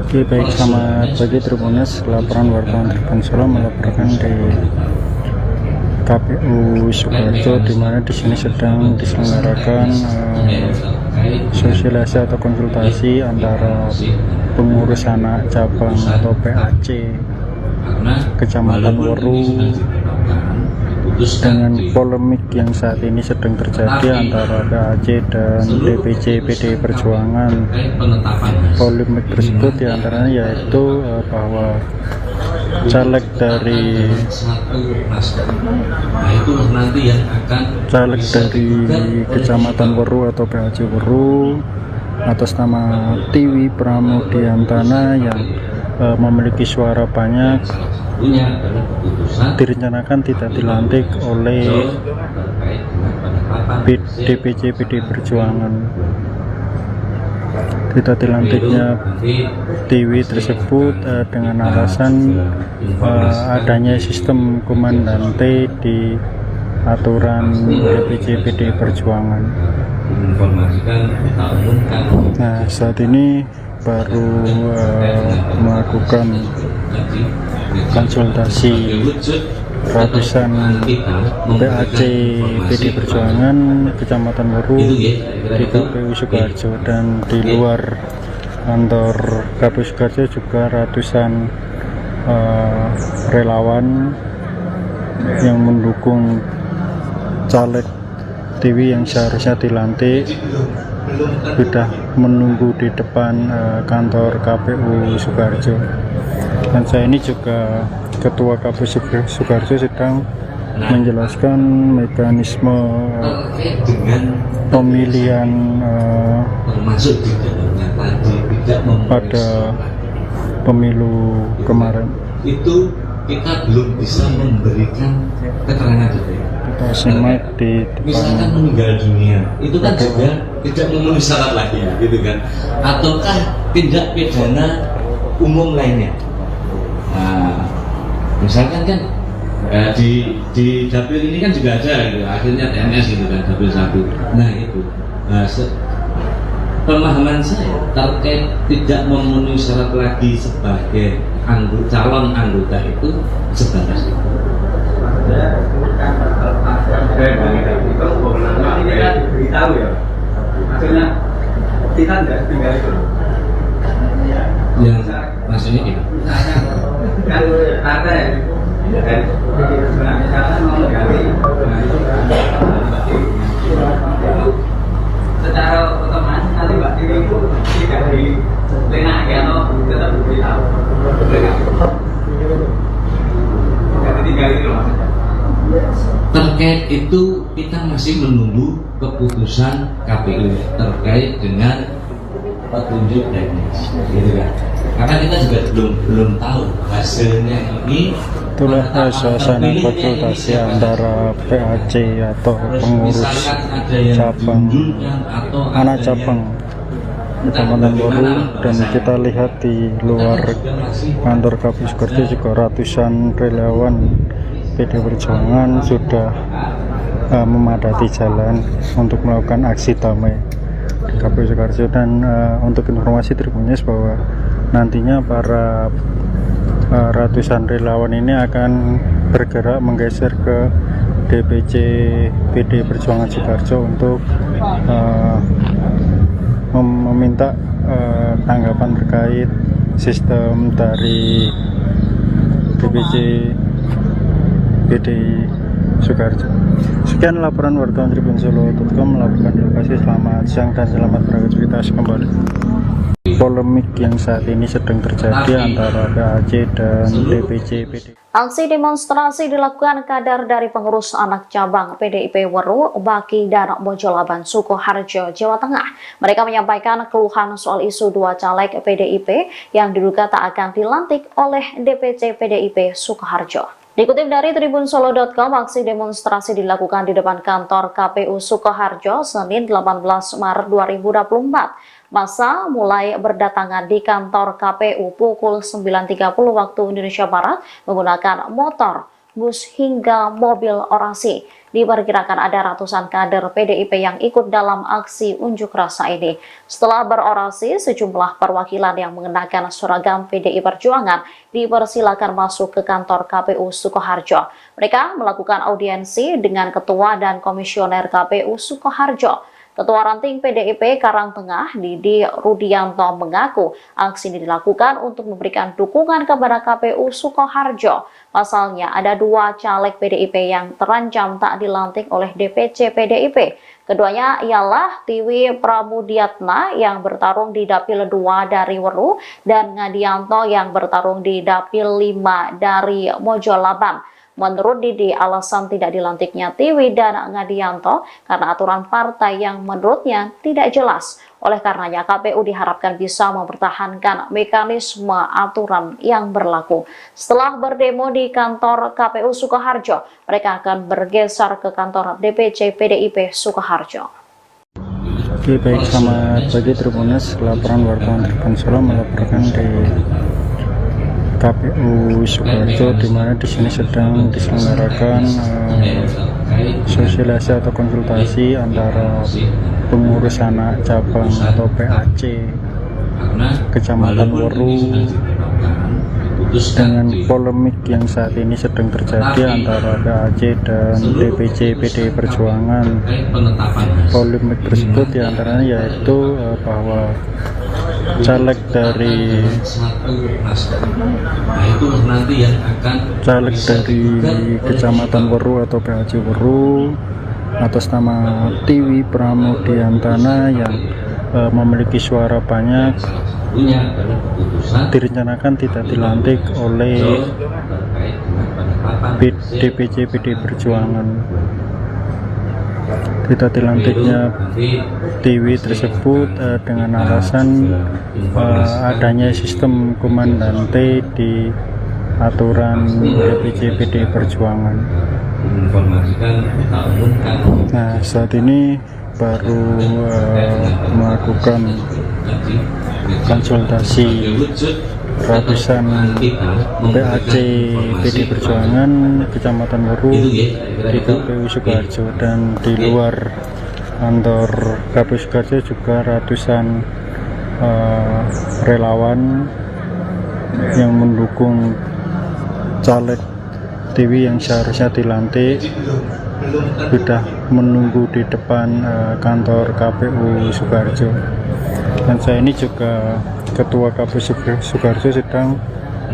[SPEAKER 1] Oke, baik, selamat pagi Tribunnews. Laporan wartawan Tribunsolo melaporkan di KPU Sukoharjo, di mana di sini sedang diselenggarakan sosialisasi atau konsultasi antara pengurus anak cabang atau PAC Kecamatan Waru dengan polemik yang saat ini sedang terjadi antara PAC dan DPC PDI Perjuangan. Polemik tersebut diantaranya yaitu bahwa caleg dari Kecamatan Waru atau PAC Waru atas nama Tiwi Pramudiantana yang memiliki suara banyak direncanakan tidak dilantik oleh DPC PDI Perjuangan. Tidak dilantiknya Tiwi tersebut dengan alasan adanya sistem komandante di aturan DPC PDI Perjuangan. Nah, saat ini baru melakukan konsultasi ratusan PAC PD Perjuangan Kecamatan Weru di KPU Sukoharjo, dan di luar kantor KPU Sukoharjo juga ratusan relawan yang mendukung caleg TV yang seharusnya dilantik sudah menunggu di depan kantor KPU Sukoharjo. Dan saya ini juga Ketua KPU Sukoharjo sedang menjelaskan mekanisme pemilihan pada pemilu kemarin.
[SPEAKER 3] Itu kita belum bisa memberikan keterangan detail.
[SPEAKER 1] Kita simak di
[SPEAKER 3] Misalkan meninggal dunia, itu kan juga tidak memenuhi syarat lagi ya, gitu kan? Ataukah tindak pidana umum lainnya? Nah, misalkan kan di dapil ini kan juga ada gitu, akhirnya TNS gitu kan, dapil 1. Nah itu pemahaman saya terkait tidak memenuhi syarat lagi sebagai calon anggota itu sebatas itu.
[SPEAKER 4] Ini kan diberitahu ya, maksudnya kita tidak tinggal itu.
[SPEAKER 3] Yang maksudnya gitu.
[SPEAKER 4] Kan ada ya, dan misalkan mau menggali, itu secara otomatis nanti Mbak Dewi itu tidak dilenaki atau tetap diberitahu. Tidak ditinggal itu maksudnya.
[SPEAKER 3] Terkait itu kita masih menunggu keputusan KPU terkait dengan petunjuk teknis, gitu kan? Karena kita juga belum tahu hasilnya ini.
[SPEAKER 1] Itulah suasana konsultasi antara PAC atau pengurus cabang anak cabang Kecamatan Weru, dan kita lihat di luar kantor KPU Sukoharjo juga ratusan relawan PD Perjuangan sudah memadati jalan untuk melakukan aksi damai di KPU Sukoharjo. Dan untuk informasi Tribunnews bahwa nantinya para ratusan relawan ini akan bergerak menggeser ke DPC PD Perjuangan Sukoharjo untuk meminta tanggapan terkait sistem dari DPC PDI Sukoharjo. Sekian laporan wartawan Tribun-Solo.com melaporkan di lokasi. Selamat siang dan selamat beraktivitas kembali. Polemik yang saat ini sedang terjadi antara PAC dan DPC PDI.
[SPEAKER 2] Aksi demonstrasi dilakukan kader dari pengurus anak cabang PDIP Weru, Baki dan Mojolaban Sukoharjo, Jawa Tengah. Mereka menyampaikan keluhan soal isu 2 caleg PDIP yang diduga tak akan dilantik oleh DPC PDIP Sukoharjo. Dikutip dari Tribun-Solo.com, aksi demonstrasi dilakukan di depan kantor KPU Sukoharjo Senin 18 Maret 2024. Massa mulai berdatangan di kantor KPU pukul 9.30 waktu Indonesia Barat menggunakan motor, bus hingga mobil orasi. Diperkirakan ada ratusan kader PDIP yang ikut dalam aksi unjuk rasa ini. Setelah berorasi, sejumlah perwakilan yang mengenakan seragam PDI Perjuangan dipersilakan masuk ke kantor KPU Sukoharjo. Mereka melakukan audiensi dengan Ketua dan Komisioner KPU Sukoharjo. Ketua Ranting PDIP Karangtengah, Didi Rudianto, mengaku aksi ini dilakukan untuk memberikan dukungan kepada KPU Sukoharjo. Pasalnya, ada 2 caleg PDIP yang terancam tak dilantik oleh DPC PDIP. Keduanya ialah Tiwi Pramudiatna yang bertarung di Dapil 2 dari Weru dan Ngadianto yang bertarung di Dapil 5 dari Mojolaban. Menurut Didi, alasan tidak dilantiknya Tiwi dan Ngadianto karena aturan partai yang menurutnya tidak jelas. Oleh karenanya, KPU diharapkan bisa mempertahankan mekanisme aturan yang berlaku. Setelah berdemo di kantor KPU Sukoharjo, mereka akan bergeser ke kantor DPC PDIP Sukoharjo.
[SPEAKER 1] Oke, baik, selamat pagi Tribunnews. Laporan wartawan Tribun-Solo melaporkan di KPU Sukoharjo, di mana di sini sedang diselenggarakan sosialisasi atau konsultasi antara pengurus anak cabang atau PAC Kecamatan Weru
[SPEAKER 3] diputuskan
[SPEAKER 1] dengan polemik yang saat ini sedang terjadi antara PAC dan DPC PDI Perjuangan. Polemik tersebut diantaranya yaitu bahwa caleg dari Kecamatan Weru atau PAC Weru atas nama Tiwi Pramudiantana yang memiliki suara banyak direncanakan tidak dilantik oleh DPC PDI Perjuangan. Tidak dilantiknya Tiwi tersebut dengan alasan adanya sistem komandante di aturan DPC PDI Perjuangan. Nah, saat ini baru melakukan konsultasi ratusan PAC PDI Perjuangan Kecamatan Weru di KPU Sukoharjo, dan di luar kantor KPU Sukoharjo juga ratusan relawan yang mendukung caleg Tiwi yang seharusnya dilantik sudah menunggu di depan kantor KPU Sukoharjo. Dan saya ini juga Ketua KPU Sukoharjo sedang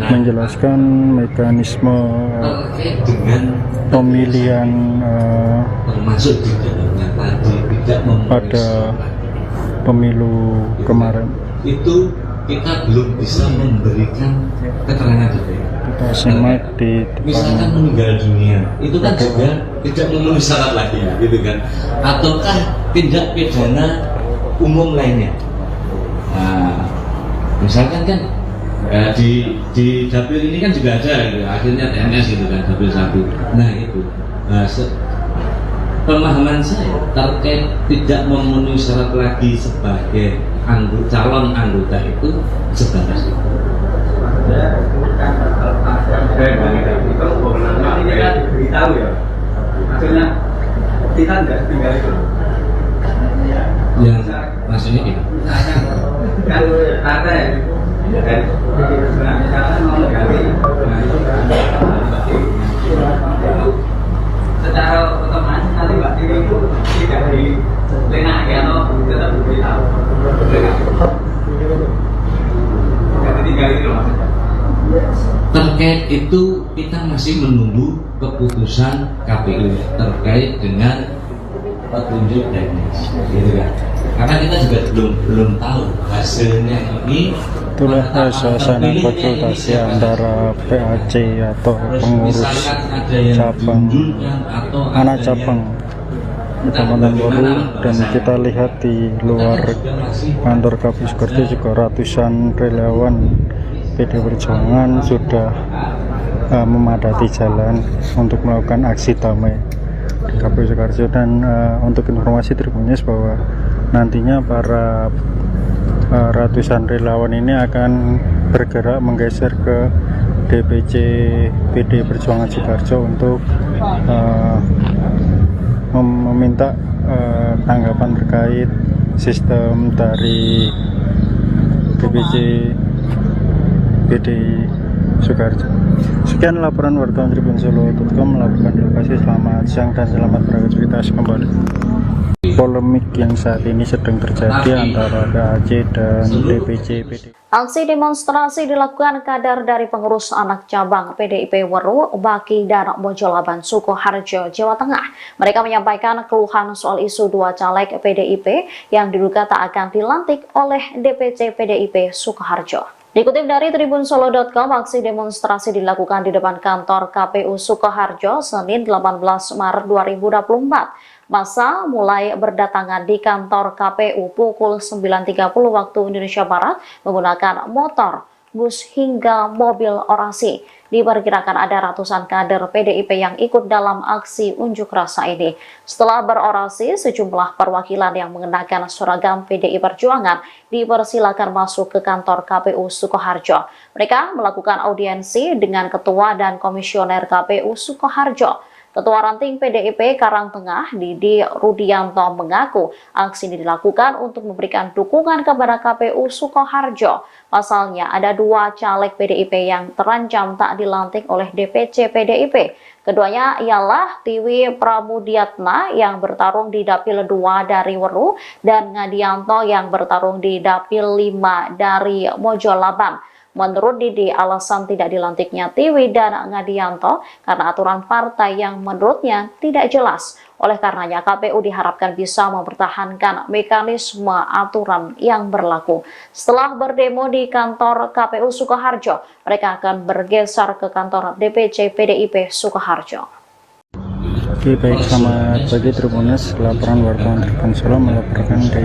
[SPEAKER 1] menjelaskan mekanisme pemilihan pada pemilu kemarin.
[SPEAKER 3] Itu kita belum bisa memberikan keterangan detail.
[SPEAKER 1] Kita simak di
[SPEAKER 3] Misalkan
[SPEAKER 1] depan.
[SPEAKER 3] meninggal dunia, itu kan juga tidak memenuhi syarat lagi ya, gitu kan? Ataukah tindak pidana umum lainnya? Nah, misalkan kan di dapil ini kan juga ada, gitu, akhirnya TNS gitu kan, dapil 1. Nah itu, pemahaman saya terkait tidak memenuhi syarat lagi sebagai calon anggota itu sebatas itu.
[SPEAKER 4] Itu ini kan diberitahu ya, maksudnya kita nggak tinggal itu.
[SPEAKER 3] Yang maksudnya ini
[SPEAKER 4] Kan ada ya, kan misalkan mau menggali, nah itu secara otomatis nanti Mbak Tiwi itu tidak dilenaki atau tetap diberitahu. Tidak ditinggali itu maksudnya.
[SPEAKER 3] terkait itu kita masih menunggu keputusan KPU terkait dengan petunjuk teknis, gitu kan? Karena kita juga belum tahu hasilnya ini.
[SPEAKER 1] Itulah suasana konsultasi antara PAC atau pengurus cabang anak cabang Kecamatan Weru, dan kita lihat di luar kantor KPU Sukoharjo juga ratusan relawan PDI Perjuangan sudah memadati jalan untuk melakukan aksi damai di KPU Sukoharjo. Dan untuk informasi Tribunnews bahwa nantinya para ratusan relawan ini akan bergerak menggeser ke DPC PDI Perjuangan Sukoharjo untuk meminta tanggapan terkait sistem dari DPC PDI Sukoharjo. Sekian laporan wartawan TribunSolo.com melakukan di lokasi. Selamat siang dan selamat beraktivitas kembali. Polemik yang saat ini sedang terjadi antara PAC dan DPC PDI.
[SPEAKER 2] Aksi demonstrasi dilakukan kader dari pengurus anak cabang PDIP Weru, Baki dan Mojolaban Sukoharjo, Jawa Tengah. Mereka menyampaikan keluhan soal isu 2 caleg PDIP yang diduga tak akan dilantik oleh DPC PDIP Sukoharjo. Dikutip dari TribunSolo.com, aksi demonstrasi dilakukan di depan kantor KPU Sukoharjo Senin 18 Maret 2024. Massa mulai berdatangan di kantor KPU pukul 9.30 waktu Indonesia Barat menggunakan motor, bus hingga mobil orasi. Diperkirakan ada ratusan kader PDIP yang ikut dalam aksi unjuk rasa ini. Setelah berorasi, sejumlah perwakilan yang mengenakan seragam PDI Perjuangan dipersilakan masuk ke kantor KPU Sukoharjo. Mereka melakukan audiensi dengan Ketua dan Komisioner KPU Sukoharjo. Ketua Ranting PDIP Karangtengah, Didi Rudianto, mengaku aksi ini dilakukan untuk memberikan dukungan kepada KPU Sukoharjo. Pasalnya, ada 2 caleg PDIP yang terancam tak dilantik oleh DPC PDIP. Keduanya ialah Tiwi Pramudiatna yang bertarung di Dapil 2 dari Weru dan Ngadianto yang bertarung di Dapil 5 dari Mojolaban. Menurut Didi, alasan tidak dilantiknya Tiwi dan Ngadianto karena aturan partai yang menurutnya tidak jelas. Oleh karenanya, KPU diharapkan bisa mempertahankan mekanisme aturan yang berlaku. Setelah berdemo di kantor KPU Sukoharjo, mereka akan bergeser ke kantor DPC PDIP Sukoharjo.
[SPEAKER 1] Oke, baik, selamat pagi Tribuners. Laporan wartawan Tribun Solo melaporkan di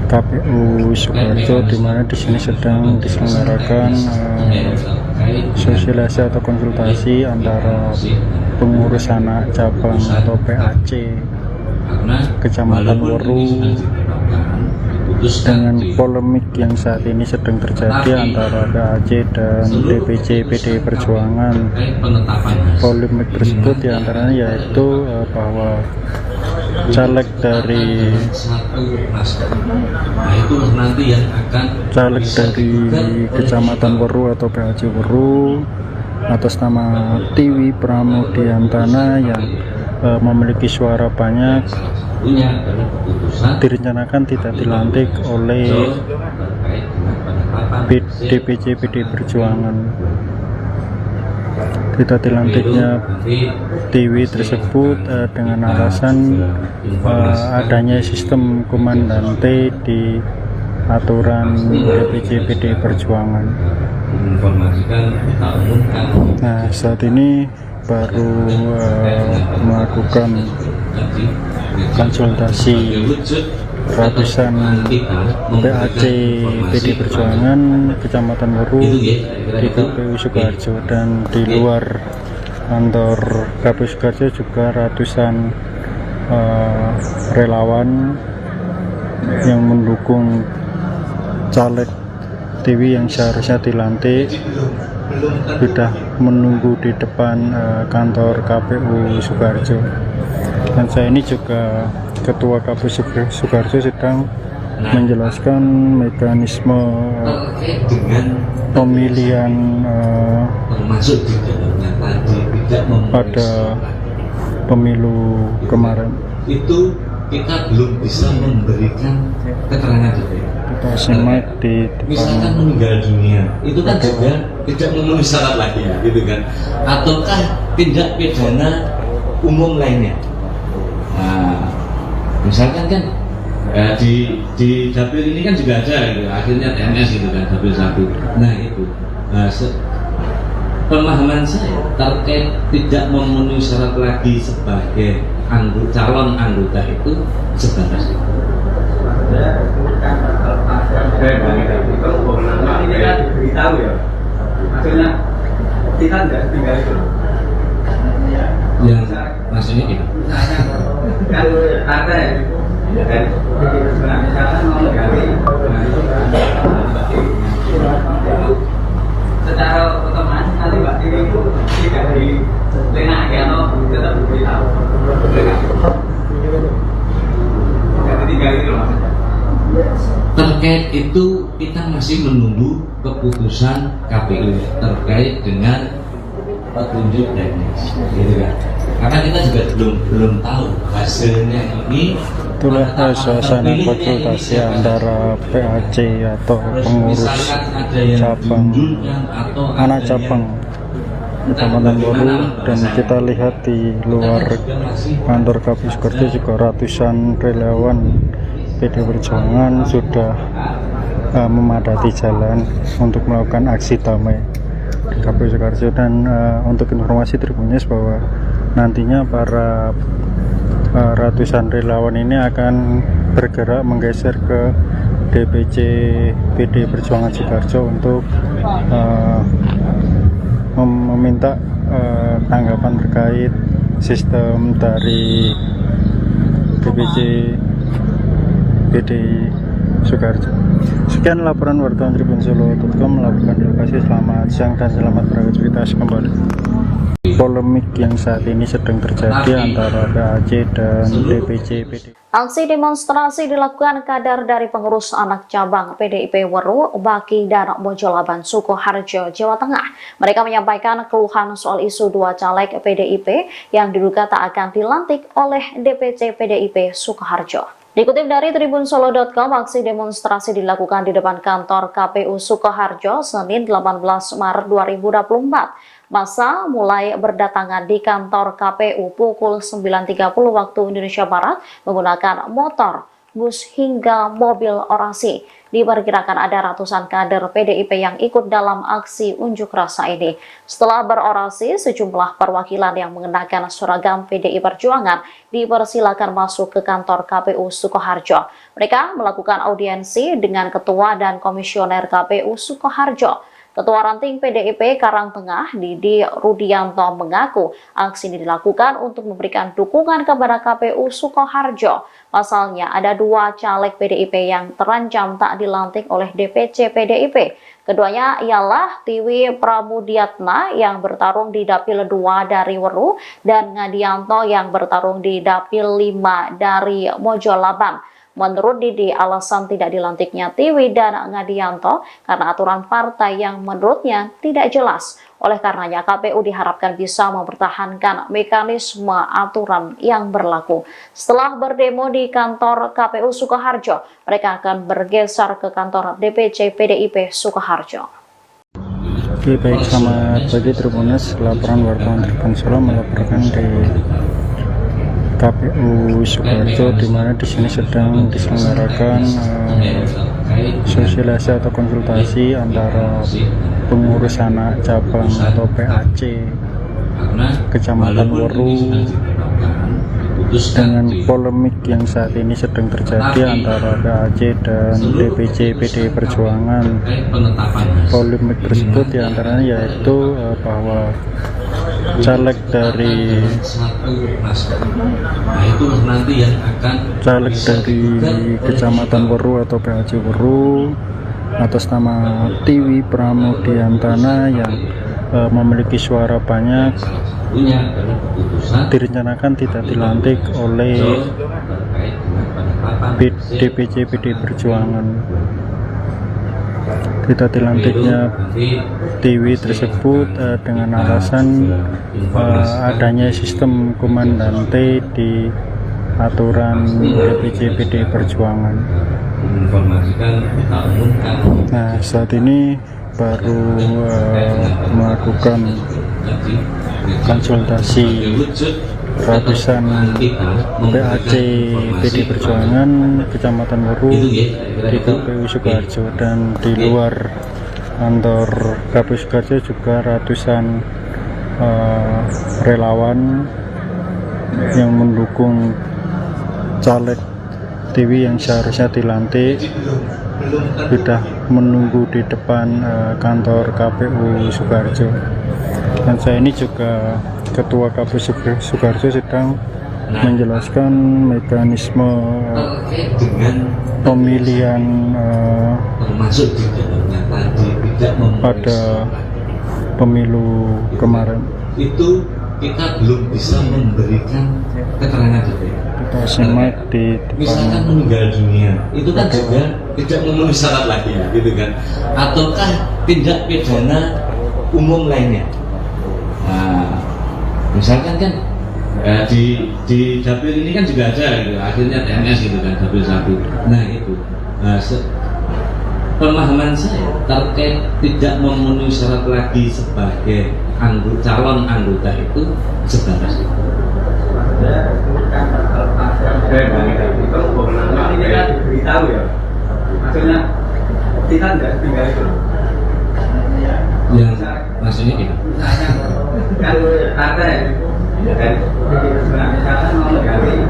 [SPEAKER 1] KPU Sukoharjo, di mana di sini sedang diselenggarakan sosialisasi atau konsultasi antara pengurus anak cabang atau PAC Kecamatan Weru dengan polemik yang saat ini sedang terjadi antara PAC dan DPC PDI Perjuangan. Polemik tersebut diantaranya yaitu bahwa caleg dari Kecamatan Weru atau PAC Weru atas nama Tiwi Pramudiantana yang memiliki suara banyak direncanakan tidak dilantik oleh DPC PDI Perjuangan. Tidak dilantiknya Tiwi tersebut dengan alasan adanya sistem komandante di aturan DPC PDI Perjuangan. Nah, saat ini baru melakukan konsultasi ratusan PAC PDI Perjuangan Kecamatan Weru di KPU Sukoharjo, dan di luar kantor KPU Sukoharjo juga ratusan relawan yang mendukung caleg Tiwi yang seharusnya dilantik sudah menunggu di depan kantor KPU Sukoharjo. Dan saya ini juga Ketua KPU Sukoharjo sedang menjelaskan mekanisme pemilihan pada pemilu kemarin.
[SPEAKER 3] Itu kita belum bisa memberikan keterangan detail.
[SPEAKER 1] Kita simak di
[SPEAKER 3] Misalkan
[SPEAKER 1] depan.
[SPEAKER 3] meninggal dunia, itu kan juga tidak memenuhi syarat lagi ya, gitu kan? Ataukah tindak pidana umum lainnya? Nah, misalkan kan di dapil ini kan juga ada, gitu. Akhirnya TNS gitu kan, dapil 1. Nah itu, pemahaman saya terkait tidak memenuhi syarat lagi sebagai calon anggota itu sebatas itu.
[SPEAKER 4] Ini kan diberitahu ya, maksudnya kita nggak tinggal itu.
[SPEAKER 3] Yang maksudnya itu
[SPEAKER 4] Kan ada ya, dari misalkan mau menggali, secara otomatis nanti Mbak Tiwi itu tidak dilenaki atau tetap diberitahu. Jadi tinggal itu loh maksudnya.
[SPEAKER 3] terkait itu kita masih menunggu keputusan KPU terkait dengan petunjuk teknis, gitu kan? Karena kita juga belum tahu hasilnya ini.
[SPEAKER 1] Itulah suasana konsultasi antara PAC atau pengurus cabang anak cabang Kecamatan Weru, dan kita lihat di luar kantor KPU Sukoharjo juga ratusan relawan PDI Perjuangan sudah memadati jalan untuk melakukan aksi damai di KPU Sukoharjo. Dan untuk informasi Tribuners bahwa nantinya para ratusan relawan ini akan bergerak menggeser ke DPC PDI Perjuangan Sukoharjo untuk meminta tanggapan terkait sistem dari DPC PDI Sukoharjo. Sekian laporan wartawan Tribun Solo.com melaporkan di lokasi. Selamat siang dan selamat beraktivitas kembali. polemik yang saat ini sedang terjadi antara PAC dan DPC PDIP.
[SPEAKER 2] Aksi demonstrasi dilakukan kader dari pengurus anak cabang PDIP Weru, Baki, dan Mojolaban, Sukoharjo, Jawa Tengah. Mereka menyampaikan keluhan soal isu dua caleg PDIP yang diduga tak akan dilantik oleh DPC PDIP Sukoharjo. Dikutip dari tribunsolo.com, aksi demonstrasi dilakukan di depan kantor KPU Sukoharjo Senin 18 Maret 2024. Massa mulai berdatangan di kantor KPU pukul 9.30 waktu Indonesia Barat menggunakan motor, bus hingga mobil orasi. Diperkirakan ada ratusan kader PDIP yang ikut dalam aksi unjuk rasa ini. Setelah berorasi, sejumlah perwakilan yang mengenakan seragam PDI Perjuangan dipersilakan masuk ke kantor KPU Sukoharjo. Mereka melakukan audiensi dengan Ketua dan Komisioner KPU Sukoharjo. Ketua Ranting PDIP Karangtengah, Didi Rudianto, mengaku aksi ini dilakukan untuk memberikan dukungan kepada KPU Sukoharjo. Pasalnya, ada dua caleg PDIP yang terancam tak dilantik oleh DPC PDIP. Keduanya ialah Tiwi Pramudiatna yang bertarung di Dapil 2 dari Weru dan Ngadianto yang bertarung di Dapil 5 dari Mojolaban. Menurut Didi, alasan tidak dilantiknya Tiwi dan Ngadianto karena aturan partai yang menurutnya tidak jelas. Oleh karenanya, KPU diharapkan bisa mempertahankan mekanisme aturan yang berlaku. Setelah berdemo di kantor KPU Sukoharjo, mereka akan bergeser ke kantor DPC PDIP Sukoharjo.
[SPEAKER 1] Oke, baik, selamat pagi Tribuners. Laporan wartawan Tribun Solo melaporkan di KPU Sukoharjo, di mana di sini sedang diselenggarakan sosialisasi atau konsultasi antara pengurus anak cabang atau PAC Kecamatan Weru dengan polemik yang saat ini sedang terjadi antara PAC dan DPC PDI Perjuangan. Polemik tersebut diantaranya yaitu bahwa caleg dari Kecamatan Weru atau PAC Weru atas nama Tiwi Pramudiantana yang memiliki suara banyak direncanakan tidak dilantik oleh DPC PDI Perjuangan. Tidak dilantiknya Tiwi tersebut dengan alasan adanya sistem komandante di aturan DPC PDI Perjuangan. Nah, saat ini baru melakukan konsultasi ratusan PAC PDI Perjuangan Kecamatan Weru di KPU Sukoharjo, dan di luar kantor KPU Sukoharjo juga ratusan relawan yang mendukung caleg Tiwi yang seharusnya dilantik sudah menunggu di depan kantor KPU Sukoharjo. Dan saya ini juga Ketua KPU Sukoharjo sedang menjelaskan mekanisme pemilihan pada pemilu kemarin.
[SPEAKER 3] Itu kita belum bisa memberikan keterangan detail.
[SPEAKER 1] Kita simak di
[SPEAKER 3] Misalkan meninggal dunia, itu kan juga tidak memenuhi syarat lagi ya, gitu kan? Ataukah tindak pidana umum lainnya? Nah, misalkan kan di dapil ini kan juga ada, gitu. Akhirnya TNS gitu kan, dapil 1. Nah itu, pemahaman saya terkait tidak memenuhi syarat lagi sebagai calon anggota itu sebatas itu.
[SPEAKER 4] Ini kan diberitahu ya, maksudnya kita nggak tinggal itu.
[SPEAKER 3] Yang maksudnya gitu.
[SPEAKER 4] Kan ada dari misalkan mau menggali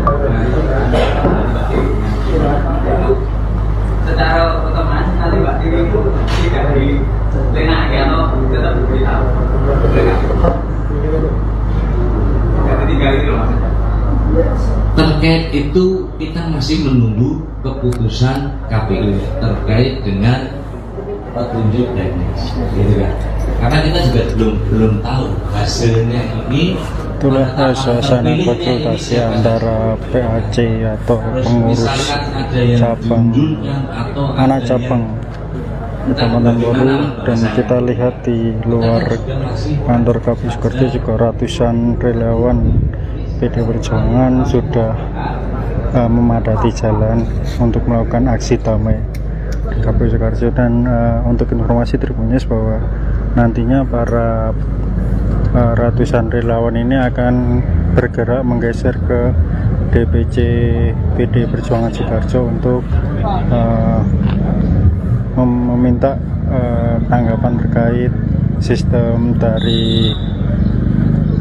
[SPEAKER 4] secara otomatis nanti Mbak Tiwi itu tidak dilenaki atau tetap diberitahu. Tidak ditinggal itu loh maksudnya.
[SPEAKER 3] Terkait itu kita masih menunggu keputusan KPU terkait dengan petunjuk teknis, gitu kan. karena kita juga belum tahu hasilnya ini.
[SPEAKER 1] Itulah suasana konsultasi antara PAC atau pengurus cabang anak cabang Kecamatan Waru, dan kita lihat di luar kantor KPU Sukoharjo juga ratusan relawan PD Perjuangan sudah memadati jalan untuk melakukan aksi damai di KPU Sukoharjo. Dan untuk informasi Tribunnews bahwa nantinya para ratusan relawan ini akan bergerak menggeser ke DPC PD Perjuangan Sukoharjo untuk meminta tanggapan terkait sistem dari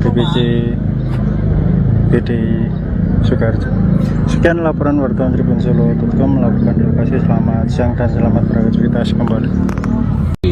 [SPEAKER 1] DPC PD Sukoharjo. Sekian laporan wartawan Tribun.Solo.com melakukan di lokasi. Selamat siang dan selamat beraktivitas kembali.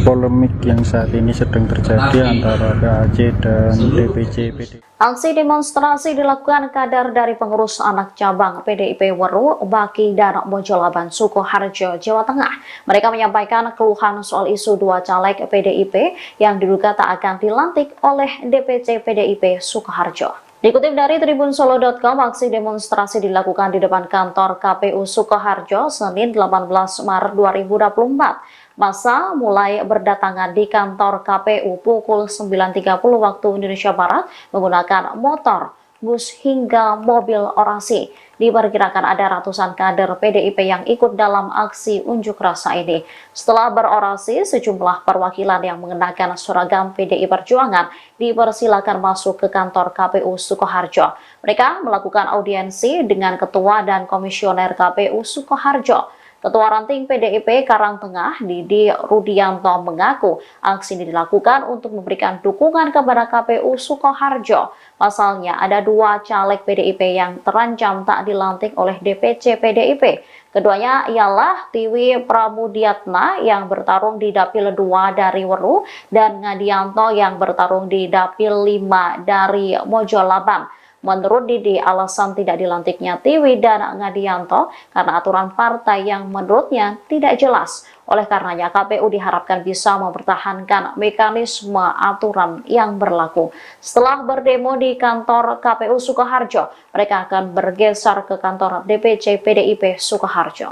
[SPEAKER 1] Polemik yang saat ini sedang terjadi antara PAC dan DPC PD.
[SPEAKER 2] Aksi demonstrasi dilakukan kader dari pengurus anak cabang PDIP Waru, Baki dan Mojolaban Sukoharjo, Jawa Tengah. Mereka menyampaikan keluhan soal isu dua caleg PDIP yang diduga tak akan dilantik oleh DPC PDIP Sukoharjo. Dikutip dari Tribun.Solo.com, aksi demonstrasi dilakukan di depan kantor KPU Sukoharjo Senin 18 Maret 2024. Massa mulai berdatangan di kantor KPU pukul 9.30 waktu Indonesia Barat menggunakan motor, bus hingga mobil orasi. Diperkirakan ada ratusan kader PDIP yang ikut dalam aksi unjuk rasa ini. Setelah berorasi, sejumlah perwakilan yang mengenakan seragam PDI Perjuangan dipersilakan masuk ke kantor KPU Sukoharjo. Mereka melakukan audiensi dengan Ketua dan Komisioner KPU Sukoharjo. Ketua Ranting PDIP Karangtengah, Didi Rudianto, mengaku aksi ini dilakukan untuk memberikan dukungan kepada KPU Sukoharjo. Pasalnya ada dua caleg PDIP yang terancam tak dilantik oleh DPC PDIP. Keduanya ialah Tiwi Pramudiatna yang bertarung di Dapil 2 dari Waru dan Ngadianto yang bertarung di Dapil 5 dari Mojolaban. Menurut Didi, alasan tidak dilantiknya Tiwi dan Ngadianto karena aturan partai yang menurutnya tidak jelas. Oleh karenanya, KPU diharapkan bisa mempertahankan mekanisme aturan yang berlaku. Setelah berdemo di kantor KPU Sukoharjo, mereka akan bergeser ke kantor DPC PDIP Sukoharjo.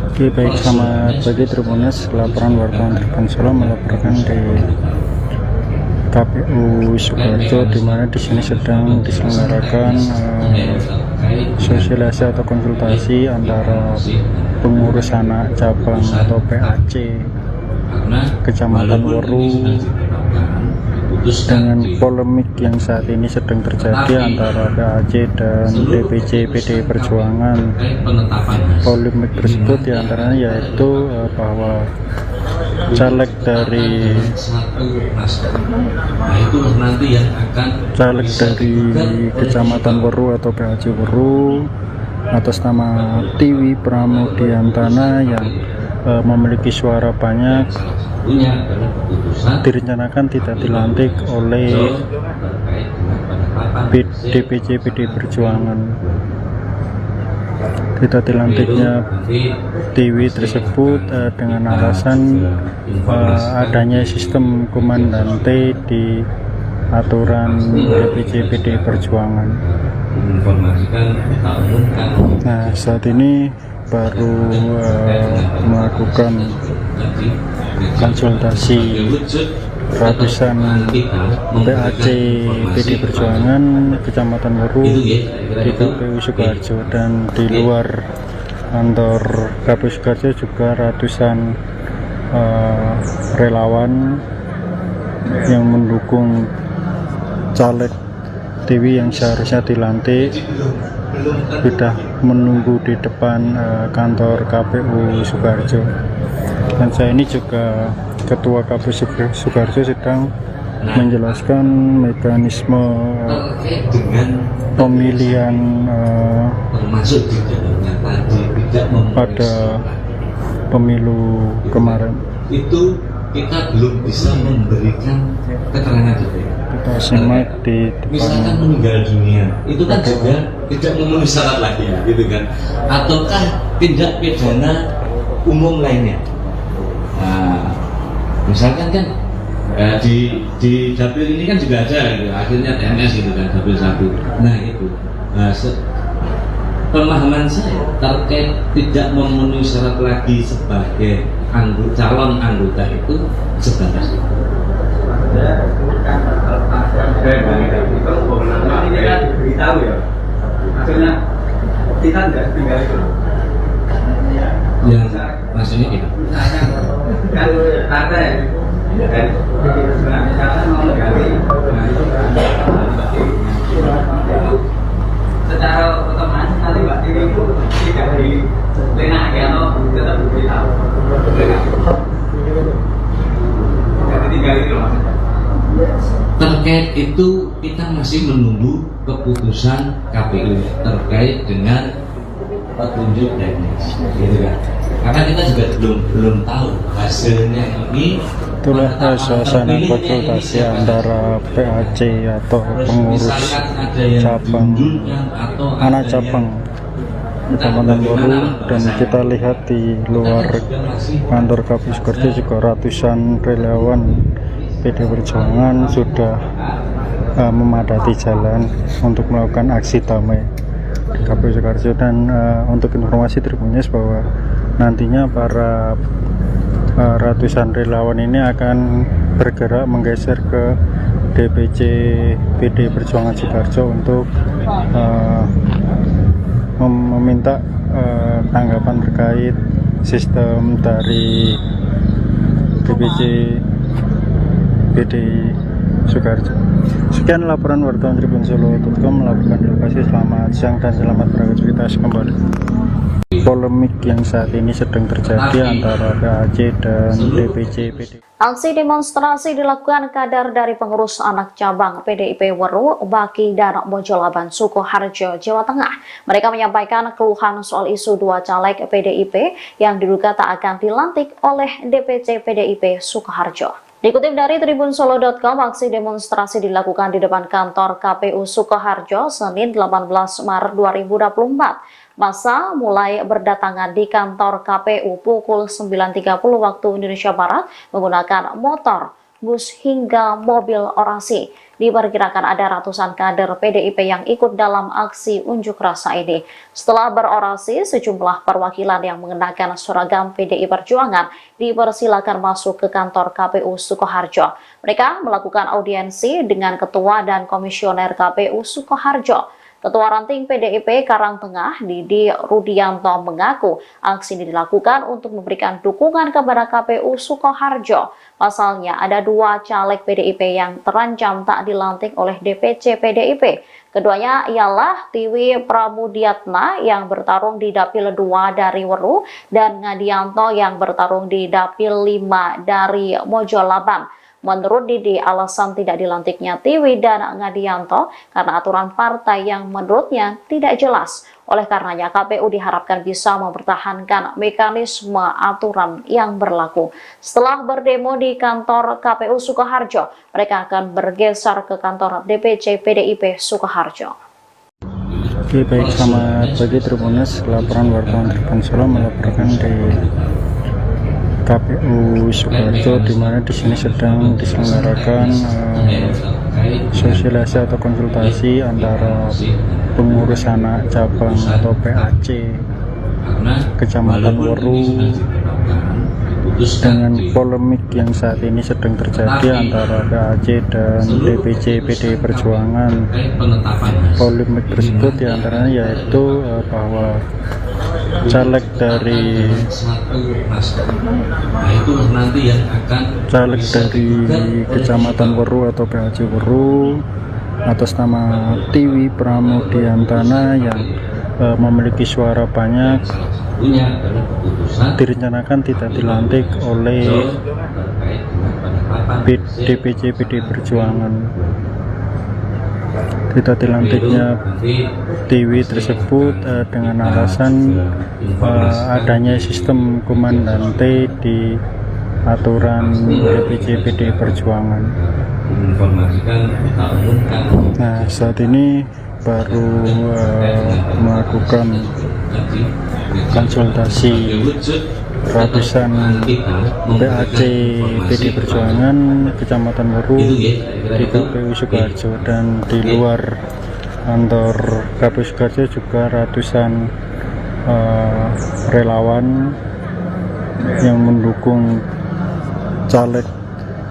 [SPEAKER 1] Oke, baik, selamat pagi Tribunnews. Laporan wartawan Tribun.Solo melaporkan di KPU Sukoharjo, di mana di sini sedang diselenggarakan sosialisasi atau konsultasi antara pengurus anak cabang atau PAC Kecamatan Waru dengan polemik yang saat ini sedang terjadi antara PAC dan DPC PD Perjuangan. Polemik tersebut diantaranya yaitu bahwa caleg dari Kecamatan Waru atau PAC Waru atas nama Tiwi Pramudiantana yang memiliki suara banyak direncanakan tidak dilantik oleh DPC PD Perjuangan. Tidak dilantiknya Tiwi tersebut dengan alasan adanya sistem komandante di aturan DPC PD Perjuangan. Nah, saat ini baru melakukan konsultasi ratusan PAC PD Perjuangan Kecamatan Waru di KPU Sukoharjo, dan di luar kantor KPU Sukoharjo juga ratusan relawan yang mendukung caleg Tiwi yang seharusnya dilantik sudah menunggu di depan kantor KPU Sukoharjo. Dan saya ini juga Ketua KPU Sukoharjo sedang menjelaskan mekanisme pemilihan pada pemilu kemarin.
[SPEAKER 3] Itu kita belum bisa memberikan keterangan detail.
[SPEAKER 1] Kita simak di depan.
[SPEAKER 3] Misalkan meninggal dunia, itu kan juga tidak memenuhi syarat lagi ya, gitu kan? Ataukah tindak pidana umum lainnya? Nah, misalkan kan Di dapil ini kan juga ada gitu. Akhirnya TNS gitu kan, dapil 1. Nah itu pemahaman saya terkait tidak memenuhi syarat lagi sebagai calon anggota itu sebatas itu.
[SPEAKER 4] Ini kan diberitahu ya, maksudnya kita nggak tinggal itu.
[SPEAKER 3] Yang maksudnya itu
[SPEAKER 4] Kan partai dari misalkan mau menggali, secara otomatis nanti Mbak Tiri itu tidak dilenaki atau tetap diberitahu. Jadi tinggal itu maksudnya.
[SPEAKER 3] terkait itu kita masih menunggu keputusan KPU terkait dengan petunjuk teknis, gitu kan? Karena kita juga belum tahu hasilnya ini.
[SPEAKER 1] Itulah suasana konsultasi antara PAC atau pengurus cabang anak cabang Kecamatan Waru, dan kita lihat di luar kantor KPU Sukoharjo juga ratusan relawan PD Perjuangan sudah memadati jalan untuk melakukan aksi damai di KPU Sukoharjo. Dan untuk informasi Tribunnews bahwa nantinya para ratusan relawan ini akan bergerak menggeser ke DPC PD Perjuangan Sukoharjo untuk meminta tanggapan terkait sistem dari DPC PD Sukoharjo. Sekian laporan wartawan Tribun Solo.com melakukan di lokasi. Selamat siang dan selamat beraktivitas kembali. Polemik yang saat ini sedang terjadi antara PAC dan DPC PD.
[SPEAKER 2] Aksi demonstrasi dilakukan kader dari pengurus anak cabang PDIP Waru, Baki, dan Mojolaban, Sukoharjo, Jawa Tengah. Mereka menyampaikan keluhan soal isu 2 caleg PDIP yang diduga tak akan dilantik oleh DPC PDIP Sukoharjo. Dikutip dari tribunsolo.com, aksi demonstrasi dilakukan di depan kantor KPU Sukoharjo Senin 18 Maret 2024. Massa mulai berdatangan di kantor KPU pukul 9.30 waktu Indonesia Barat menggunakan motor, bus hingga mobil orasi. Diperkirakan ada ratusan kader PDIP yang ikut dalam aksi unjuk rasa ini. Setelah berorasi, sejumlah perwakilan yang mengenakan seragam PDI Perjuangan dipersilakan masuk ke kantor KPU Sukoharjo. Mereka melakukan audiensi dengan Ketua dan Komisioner KPU Sukoharjo. Ketua Ranting PDIP Karangtengah, Didi Rudianto, mengaku aksi ini dilakukan untuk memberikan dukungan kepada KPU Sukoharjo. Pasalnya ada 2 caleg PDIP yang terancam tak dilantik oleh DPC PDIP. Keduanya ialah Tiwi Pramudiatna yang bertarung di Dapil 2 dari Waru dan Ngadianto yang bertarung di Dapil 5 dari Mojolaban. Menurut Didi, alasan tidak dilantiknya Tiwi dan Ngadianto karena aturan partai yang menurutnya tidak jelas. Oleh karenanya, KPU diharapkan bisa mempertahankan mekanisme aturan yang berlaku. Setelah berdemo di kantor KPU Sukoharjo, mereka akan bergeser ke kantor DPC PDIP Sukoharjo.
[SPEAKER 1] Oke, baik, selamat pagi Tribunnews. Laporan wartawan Tribun Solo melaporkan di KPU Sukoharjo, di mana di sini sedang diselenggarakan sosialisasi atau konsultasi antara pengurus anak cabang atau PAC Kecamatan Waru dengan polemik yang saat ini sedang terjadi antara PAC dan DPC PD Perjuangan. Polemik tersebut diantaranya yaitu bahwa caleg dari Kecamatan Waru atau PAC Waru atas nama Tiwi Pramudiantana yang memiliki suara banyak direncanakan tidak dilantik oleh DPC PD Perjuangan. Tidak dilantiknya Tiwi tersebut dengan alasan adanya sistem komandante di aturan DPC PD Perjuangan. Nah, saat ini baru melakukan konsultasi ratusan PAC PD Perjuangan Kecamatan Weru di KPU Sukoharjo, dan di luar kantor KPU Sukoharjo juga ratusan relawan yang mendukung caleg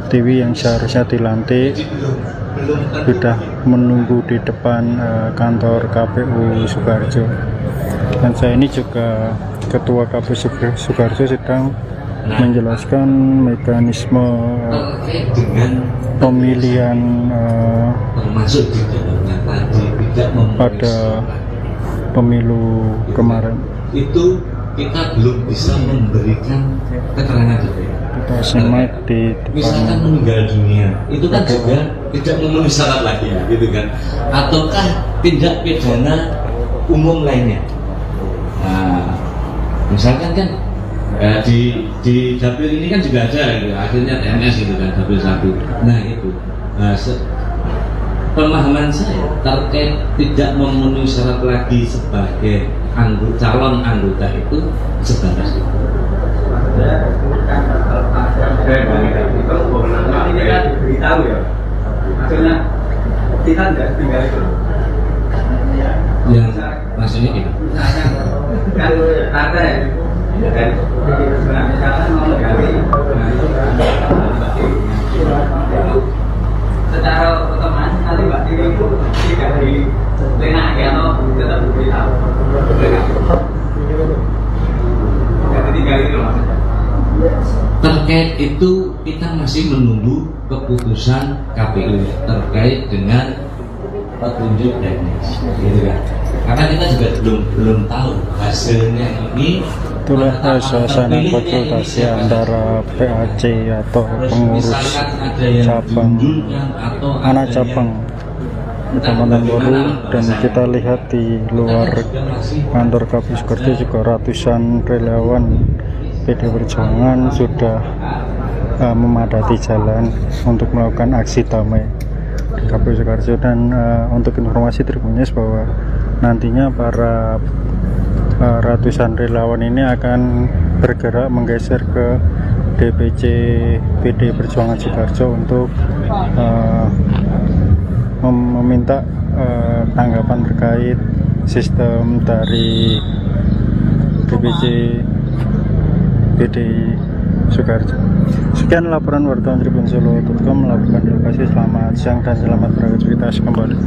[SPEAKER 1] TV yang seharusnya dilantik sudah menunggu di depan kantor KPU Sukoharjo. Dan saya ini juga Ketua KPU Sukoharjo sedang menjelaskan mekanisme pemilihan pada pemilu kemarin.
[SPEAKER 3] Itu kita belum bisa memberikan keterangan detail.
[SPEAKER 1] Kita simak di
[SPEAKER 3] Misalkan meninggal dunia, itu kan juga tidak memenuhi syarat lagi ya, gitu kan? Ataukah tindak pidana umum lainnya? Nah, misalkan kan di dapil ini kan juga ada gitu, akhirnya TNS gitu kan, dapil 1. Nah itu pemahaman saya terkait tidak memenuhi syarat lagi sebagai calon anggota itu sebatas itu.
[SPEAKER 4] Ini kan diberitahu ya, maksudnya kita tidak tinggal itu.
[SPEAKER 3] Yang maksudnya gitu.
[SPEAKER 4] Kan ada ya, kan misalkan mau menggali, itu secara otomatis nanti Mbak Tiri itu tidak dilenaki atau tetap diberitahu. Tidak ditinggal itu maksudnya.
[SPEAKER 3] Terkait itu kita masih menunggu keputusan KPU terkait dengan petunjuk teknis, gitu kan? Karena kita juga belum tahu hasilnya ini.
[SPEAKER 1] Itulah suasana konsultasi antara PAC atau pengurus cabang anak cabang Kecamatan Weru, dan kita lihat di luar kantor KPU Sukoharjo juga ratusan relawan PD Perjuangan sudah memadati jalan untuk melakukan aksi damai di KPU Sukoharjo. Dan untuk informasi Tribunnews bahwa nantinya para ratusan relawan ini akan bergerak menggeser ke DPC PD Perjuangan Sukoharjo untuk meminta tanggapan terkait sistem dari DPC PD Sukoharjo. Sekian laporan wartawan Tribun Solo.com melaporkan di lokasi. Selamat siang dan selamat beraktivitas kembali.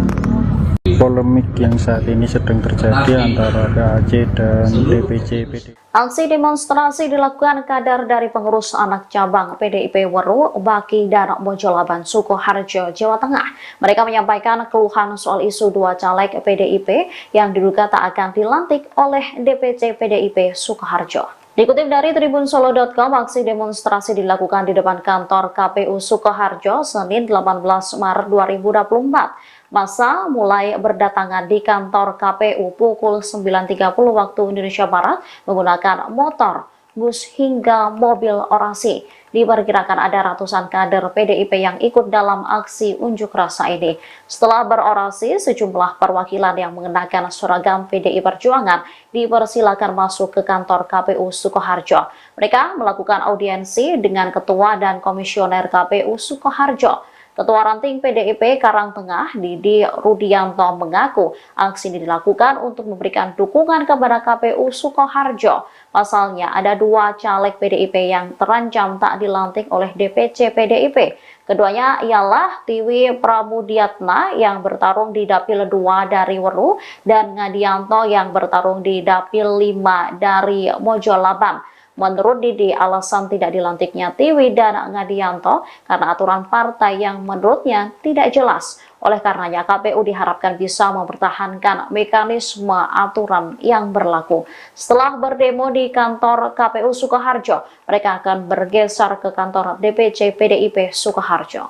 [SPEAKER 1] Polemik yang saat ini sedang terjadi antara PAC dan DPC PD.
[SPEAKER 2] Aksi demonstrasi dilakukan kader dari pengurus anak cabang PDIP Weru, Baki, dan Mojolaban, Sukoharjo, Jawa Tengah. Mereka menyampaikan keluhan soal isu 2 caleg PDIP yang diduga tak akan dilantik oleh DPC PDIP Sukoharjo. Dikutip dari tribunsolo.com, aksi demonstrasi dilakukan di depan kantor KPU Sukoharjo Senin 18 Maret 2024. Masa mulai berdatangan di kantor KPU pukul 9.30 waktu Indonesia Barat menggunakan motor, bus hingga mobil orasi. Diperkirakan ada ratusan kader PDIP yang ikut dalam aksi unjuk rasa ini. Setelah berorasi, sejumlah perwakilan yang mengenakan seragam PDI Perjuangan dipersilakan masuk ke kantor KPU Sukoharjo. Mereka melakukan audiensi dengan Ketua dan Komisioner KPU Sukoharjo. Ketua Ranting PDIP Karangtengah, Didi Rudianto, mengaku aksi ini dilakukan untuk memberikan dukungan kepada KPU Sukoharjo. Pasalnya ada 2 caleg PDIP yang terancam tak dilantik oleh DPC PDIP. Keduanya ialah Tiwi Pramudiatna yang bertarung di Dapil 2 dari Weru dan Ngadianto yang bertarung di Dapil 5 dari Mojolaban. Menurut Didi, alasan tidak dilantiknya Tiwi dan Ngadianto karena aturan partai yang menurutnya tidak jelas. Oleh karenanya, KPU diharapkan bisa mempertahankan mekanisme aturan yang berlaku. Setelah berdemo di kantor KPU Sukoharjo, mereka akan bergeser ke kantor DPC PDIP Sukoharjo.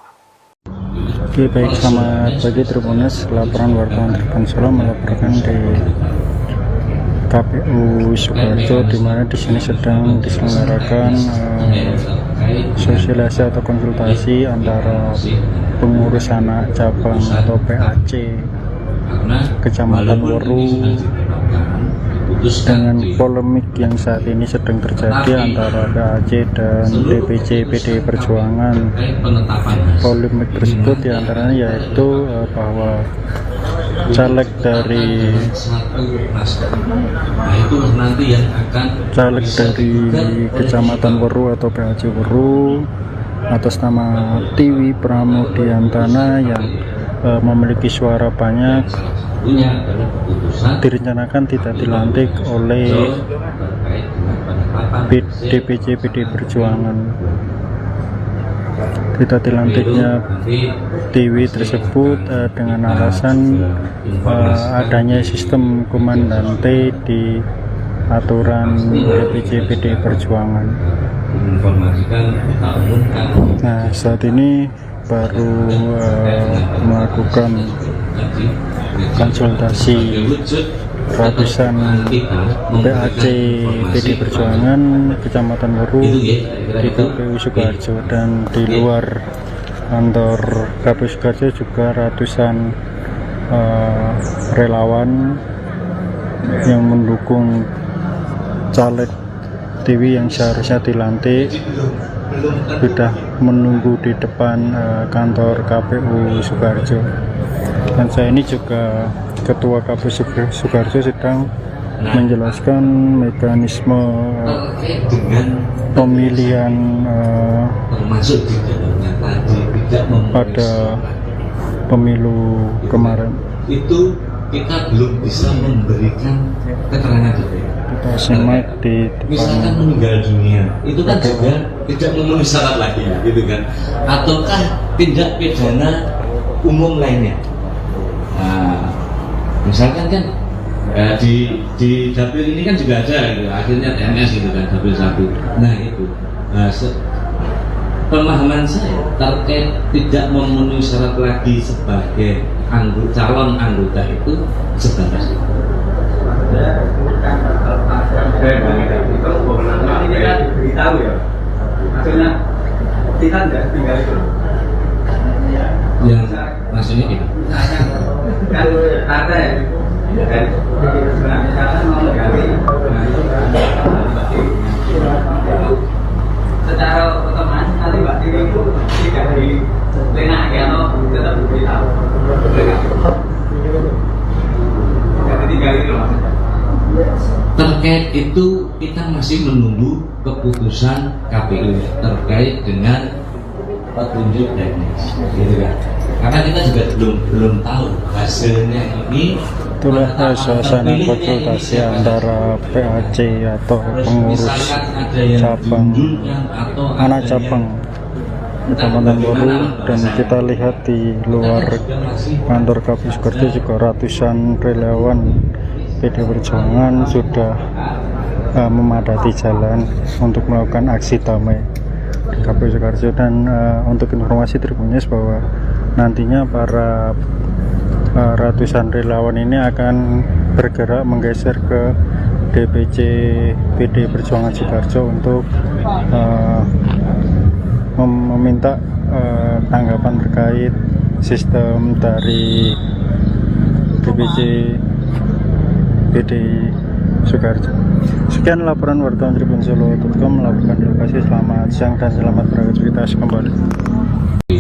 [SPEAKER 1] Oke, baik, selamat pagi Tribunnews. Laporan wartawan Tribun Solo melaporkan di KPU Sukoharjo, di mana di sini sedang diselenggarakan sosialisasi atau konsultasi antara pengurus anak cabang atau PAC Kecamatan Weru
[SPEAKER 3] memutuskan
[SPEAKER 1] dengan polemik yang saat ini sedang terjadi antara PAC dan DPC PDI Perjuangan. Polemik tersebut diantaranya yaitu bahwa caleg dari Kecamatan Weru atau PAC Weru atas nama Tiwi Pramudiantana yang memiliki suara banyak direncanakan tidak dilantik oleh DPC PDI Perjuangan. Tidak dilantiknya Tiwi tersebut dengan alasan adanya sistem komandante di aturan DPC PDI Perjuangan. Nah, saat ini baru melakukan konsultasi ratusan PAC PDI Perjuangan Kecamatan Weru di KPU Sukoharjo, dan di luar kantor KPU Sukoharjo juga ratusan relawan yang mendukung caleg Tiwi yang seharusnya dilantik sudah menunggu di depan kantor KPU Sukoharjo. Dan saya ini juga Ketua KPU Sukoharjo sedang menjelaskan mekanisme pemilihan pada pemilu kemarin.
[SPEAKER 3] Itu kita belum bisa memberikan keterangan detail.
[SPEAKER 1] Kita simak di
[SPEAKER 3] Misalkan
[SPEAKER 1] depan.
[SPEAKER 3] meninggal dunia, itu kan juga tidak memenuhi syarat lagi ya, gitu kan? Ataukah tindak pidana umum lainnya? Nah, misalkan kan di dapil ini kan juga ada gitu, akhirnya TNS gitu kan, dapil 1. Nah itu pemahaman saya terkait tidak memenuhi syarat lagi sebagai calon anggota itu sebatas itu.
[SPEAKER 4] Kita diberitahu ya, maksudnya kita tidak tinggal itu.
[SPEAKER 3] Yang maksudnya ini
[SPEAKER 4] Kan ada ya, kan misalkan mau ganti, nah itu secara otomatis nanti Mbak Tiwi itu tidak dilenaki atau tetap diberitahu. Tidak ditinggal itu loh.
[SPEAKER 3] terkait itu kita masih menunggu keputusan KPU terkait dengan petunjuk teknis, gitu kan? Karena kita juga belum tahu hasilnya ini.
[SPEAKER 1] Itulah suasana konsultasi antara PAC atau pengurus cabang anak cabang Kecamatan Weru, dan kita lihat di luar kantor KPU Sukoharjo juga ratusan relawan PDI Perjuangan sudah memadati jalan untuk melakukan aksi damai di KPU Sukoharjo. Dan untuk informasi Tribunnews bahwa nantinya para ratusan relawan ini akan bergerak menggeser ke DPC PDI Perjuangan Sukoharjo untuk meminta tanggapan terkait sistem dari DPC PDI Sukoharjo. Sekian laporan wartawan TribunSolo.com melakukan lokasi. Selamat siang dan selamat beraktivitas kembali.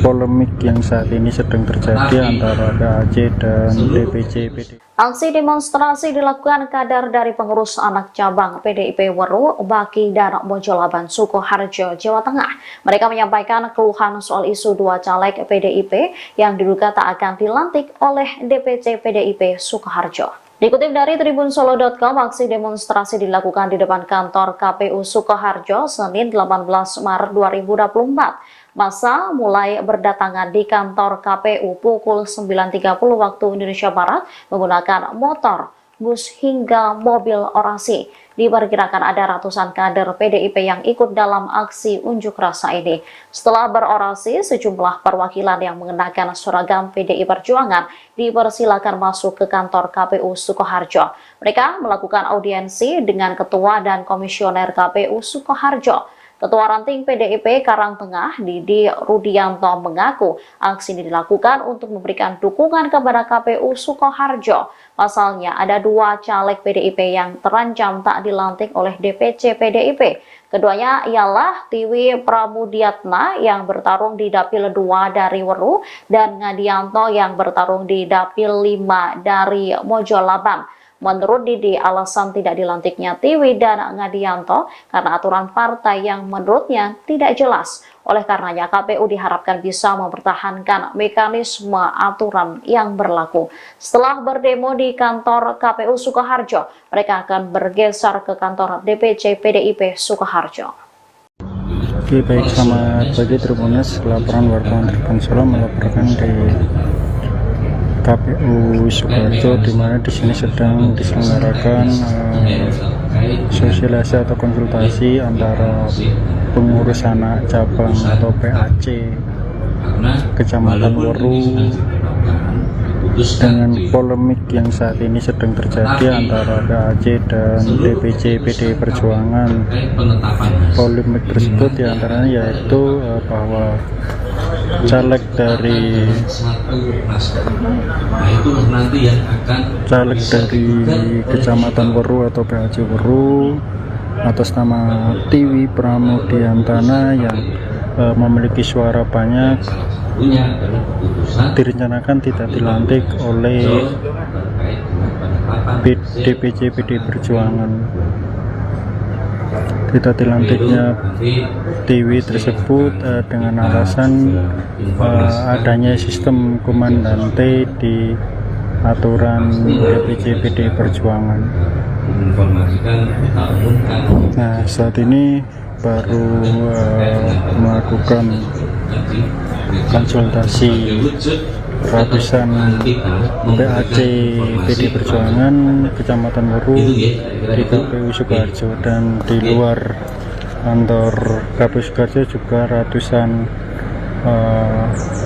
[SPEAKER 1] Polemik yang saat ini sedang terjadi antara PAC dan DPC PDI.
[SPEAKER 2] Aksi demonstrasi dilakukan kader dari pengurus anak cabang PDIP Weru, Baki dan Mojolaban Sukoharjo, Jawa Tengah. Mereka menyampaikan keluhan soal isu 2 caleg PDIP yang diduga tak akan dilantik oleh DPC PDIP Sukoharjo. Dikutip dari TribunSolo.com, aksi demonstrasi dilakukan di depan kantor KPU Sukoharjo Senin 18 Maret 2024. Massa mulai berdatangan di kantor KPU pukul 9.30 waktu Indonesia Barat menggunakan motor, bus hingga mobil orasi. Diperkirakan ada ratusan kader PDIP yang ikut dalam aksi unjuk rasa ini. Setelah berorasi, sejumlah perwakilan yang mengenakan seragam PDI Perjuangan dipersilakan masuk ke kantor KPU Sukoharjo. Mereka melakukan audiensi dengan Ketua dan Komisioner KPU Sukoharjo. Ketua Ranting PDIP Karangtengah, Didi Rudianto, mengaku aksi ini dilakukan untuk memberikan dukungan kepada KPU Sukoharjo. Pasalnya, ada 2 caleg PDIP yang terancam tak dilantik oleh DPC PDIP. Keduanya ialah Tiwi Pramudiatna yang bertarung di Dapil 2 dari Weru dan Ngadianto yang bertarung di Dapil 5 dari Mojolaban. Menurut Didi, alasan tidak dilantiknya Tiwi dan Ngadianto karena aturan partai yang menurutnya tidak jelas. Oleh karenanya, KPU diharapkan bisa mempertahankan mekanisme aturan yang berlaku. Setelah berdemo di kantor KPU Sukoharjo, mereka akan bergeser ke kantor DPC PDIP Sukoharjo.
[SPEAKER 1] Oke, baik, selamat pagi Tribuners. Laporan wartawan Tribun Solo melaporkan di KPU Sukoharjo, di mana di sini sedang diselenggarakan sosialisasi atau konsultasi antara pengurus anak cabang atau PAC Kecamatan Weru dengan polemik yang saat ini sedang terjadi antara PAC dan DPC PD Perjuangan. Polemik tersebut diantaranya yaitu bahwa caleg dari Kecamatan Weru atau PAC Weru atas nama Tiwi Pramudiantana yang memiliki suara banyak direncanakan tidak dilantik oleh DPC PD Perjuangan. Tidak dilantiknya Tiwi tersebut dengan alasan adanya sistem komandante di aturan DPC PD Perjuangan. Nah, saat ini baru melakukan konsultasi ratusan PAC PD Perjuangan Kecamatan Weru di KPU Sukoharjo, dan di luar kantor KPU Sukoharjo juga ratusan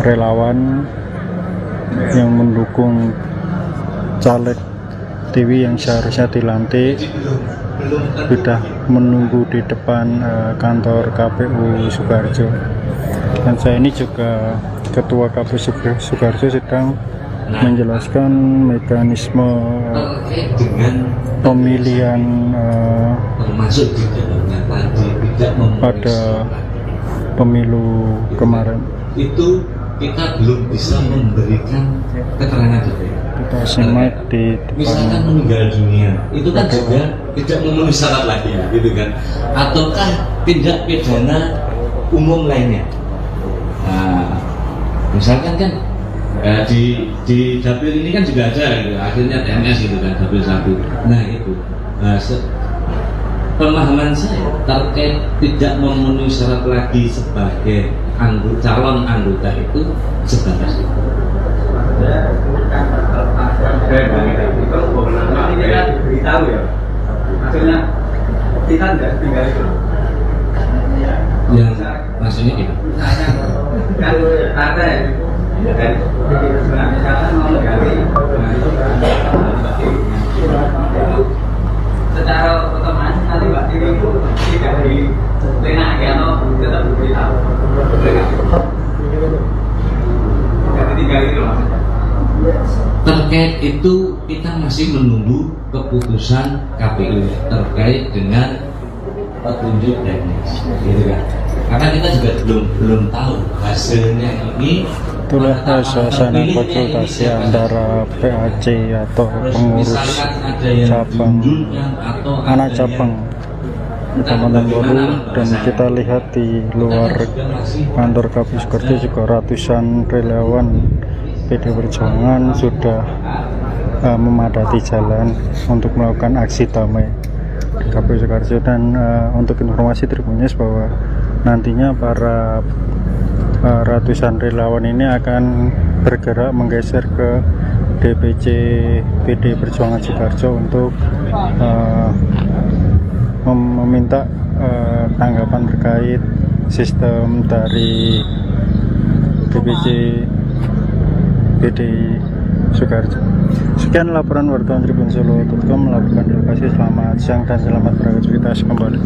[SPEAKER 1] relawan yang mendukung caleg Tiwi yang seharusnya dilantik sudah menunggu di depan kantor KPU Sukoharjo. Dan saya ini juga Ketua KPU Sukoharjo sedang menjelaskan mekanisme pemilihan pada pemilu kemarin.
[SPEAKER 3] Itu kita belum bisa memberikan keterangan detail.
[SPEAKER 1] Kita simak di
[SPEAKER 3] Misalkan
[SPEAKER 1] depan.
[SPEAKER 3] meninggal dunia, itu kan juga tidak memenuhi syarat lagi ya, gitu kan? Ataukah tindak pidana umum lainnya? Nah, misalkan kan di dapil ini kan juga ada, gitu. Akhirnya TNS gitu kan, dapil 1. Nah itu, pemahaman saya terkait tidak memenuhi syarat lagi sebagai calon anggota itu sebatas itu.
[SPEAKER 4] Ini kan diberitahu ya, maksudnya kita nggak tinggal itu.
[SPEAKER 3] Yang maksudnya itu
[SPEAKER 4] Kan ada dari misalkan mau menggali, secara otomatis nanti Mbak Tiri itu tidak dilenaki atau tetap diberitahu. Jadi tinggal itu maksudnya.
[SPEAKER 3] terkait itu kita masih menunggu keputusan KPU terkait dengan petunjuk teknis, gitu kan? Karena kita juga belum tahu hasilnya ini.
[SPEAKER 1] Itulah suasana konsultasi antara PAC atau pengurus cabang anak cabang Kecamatan Weru, dan kita lihat di luar kantor KPU Sukoharjo juga ratusan relawan PD Perjuangan sudah memadati jalan untuk melakukan aksi damai di KPU Sukoharjo. Dan untuk informasi Tribuners bahwa nantinya para ratusan relawan ini akan bergerak menggeser ke DPC PD Perjuangan Sukoharjo untuk meminta tanggapan terkait sistem dari DPC PD Sukoharjo. Sekian laporan wartawan Tribun Solo.com melaporkan di lokasi. Selamat siang dan selamat beraktivitas kembali.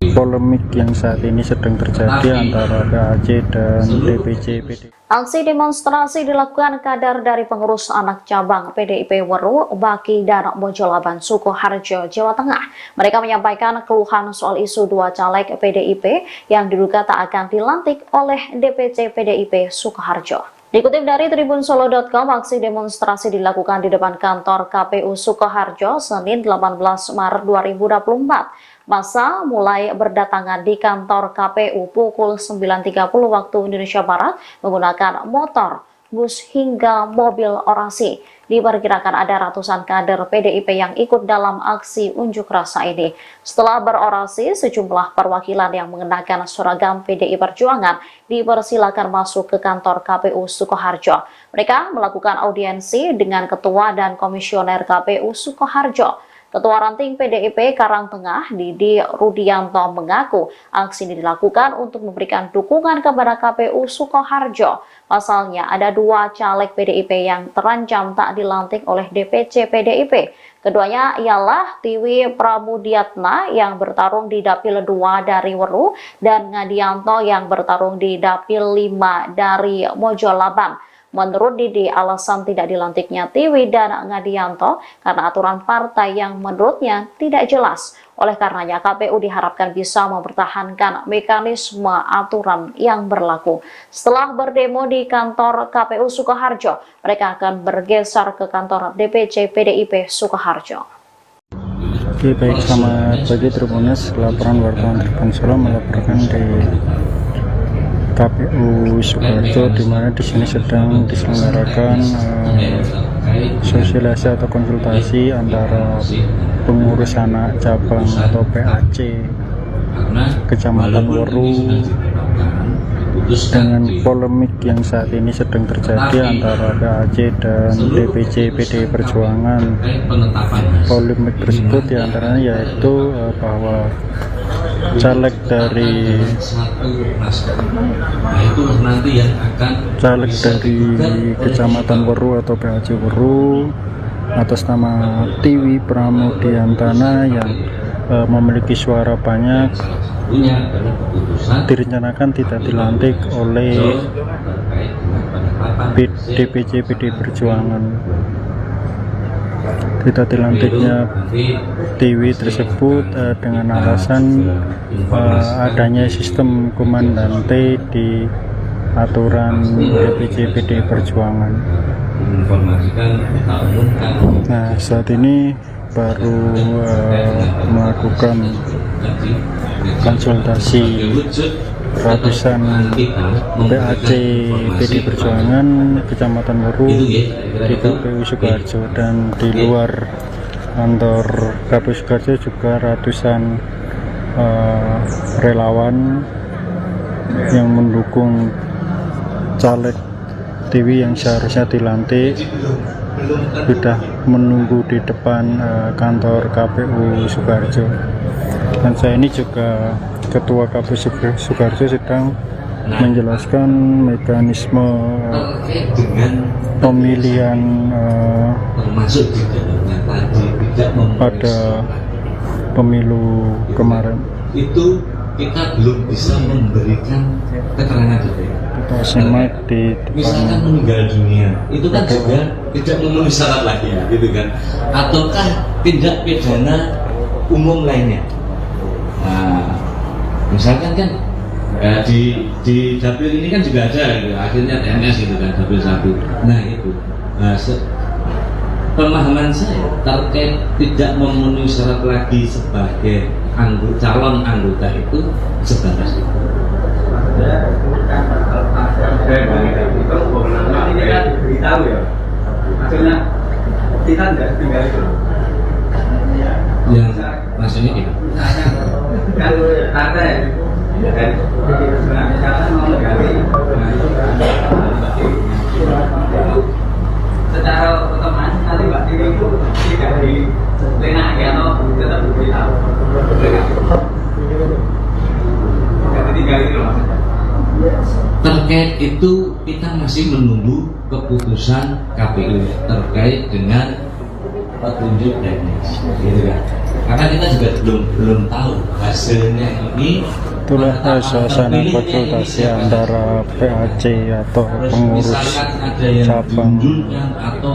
[SPEAKER 1] polemik yang saat ini sedang terjadi antara PAC dan DPC PD.
[SPEAKER 2] Aksi demonstrasi dilakukan kader dari pengurus anak cabang PDIP Weru, Baki, dan Mojolaban, Sukoharjo, Jawa Tengah. Mereka menyampaikan keluhan soal isu dua caleg PDIP yang diduga tak akan dilantik oleh DPC PDIP Sukoharjo. Dikutip dari tribunsolo.com, aksi demonstrasi dilakukan di depan kantor KPU Sukoharjo Senin 18 Maret 2024. Massa mulai berdatangan di kantor KPU pukul 9.30 waktu Indonesia Barat menggunakan motor, bus hingga mobil orasi. Diperkirakan ada ratusan kader PDIP yang ikut dalam aksi unjuk rasa ini. Setelah berorasi, sejumlah perwakilan yang mengenakan seragam PDI Perjuangan dipersilakan masuk ke kantor KPU Sukoharjo. Mereka melakukan audiensi dengan Ketua dan Komisioner KPU Sukoharjo. Ketua Ranting PDIP Karangtengah, Didi Rudianto, mengaku aksi ini dilakukan untuk memberikan dukungan kepada KPU Sukoharjo. Pasalnya ada dua caleg PDIP yang terancam tak dilantik oleh DPC PDIP. Keduanya ialah Tiwi Pramudiatna yang bertarung di Dapil 2 dari Weru dan Ngadianto yang bertarung di Dapil 5 dari Mojolaban. Menurut Didi, alasan tidak dilantiknya Tiwi dan Ngadianto karena aturan partai yang menurutnya tidak jelas. Oleh karenanya, KPU diharapkan bisa mempertahankan mekanisme aturan yang berlaku. Setelah berdemo di kantor KPU Sukoharjo, mereka akan bergeser ke kantor DPC PDIP Sukoharjo.
[SPEAKER 1] Oke, baik, selamat pagi Tribuners. Laporan wartawan Tribun Solo melaporkan di KPU Sukoharjo, di mana di sini sedang diselenggarakan sosialisasi atau konsultasi antara pengurus anak cabang atau PAC Kecamatan Weru dengan polemik yang saat ini sedang terjadi antara PAC dan DPC PD Perjuangan. Polemik tersebut diantaranya yaitu bahwa caleg dari Kecamatan Weru atau PAC Weru atas nama Tiwi Pramudiantana yang memiliki suara banyak direncanakan tidak dilantik oleh DPC PD Perjuangan. Tidak dilantiknya Tiwi tersebut dengan alasan adanya sistem komandante di aturan DPC PD Perjuangan. Nah, saat ini baru melakukan konsultasi ratusan PAC PD Perjuangan Kecamatan Weru di KPU Sukoharjo, dan di luar kantor KPU Sukoharjo juga ratusan relawan yang mendukung caleg Tiwi yang seharusnya dilantik sudah menunggu di depan kantor KPU Sukoharjo. Dan saya ini juga Ketua KPU Sukoharjo sedang menjelaskan mekanisme pemilihan pada pemilu kemarin.
[SPEAKER 3] Itu kita belum bisa memberikan keterangan detail.
[SPEAKER 1] Kita simak di
[SPEAKER 3] misalkan meninggal dunia, itu kan juga tidak memenuhi syarat lagi ya, gitu kan? Ataukah tindak pidana umum lainnya? Nah, misalkan kan di dapil ini kan juga ada gitu, akhirnya TNS gitu kan, dapil 1. Nah itu, pemahaman saya terkait tidak memenuhi syarat lagi sebagai calon anggota itu sebatas itu.
[SPEAKER 4] Ini kan diberitahu ya, maksudnya kita tidak tinggal itu.
[SPEAKER 3] Yang maksudnya gitu.
[SPEAKER 4] Kan ada ya, dan misalkan mau menggali, secara otomatis nanti Mbak Tiwi itu tidak dilenaki atau tetap diberitahu. Tidak ditinggali itu maksudnya.
[SPEAKER 3] Terkait itu kita masih menunggu keputusan KPU terkait dengan petunjuk teknis, gitu kan? Karena kita juga juga belum tahu hasilnya ini.
[SPEAKER 1] Itulah suasana konsultasi antara PAC atau pengurus cabang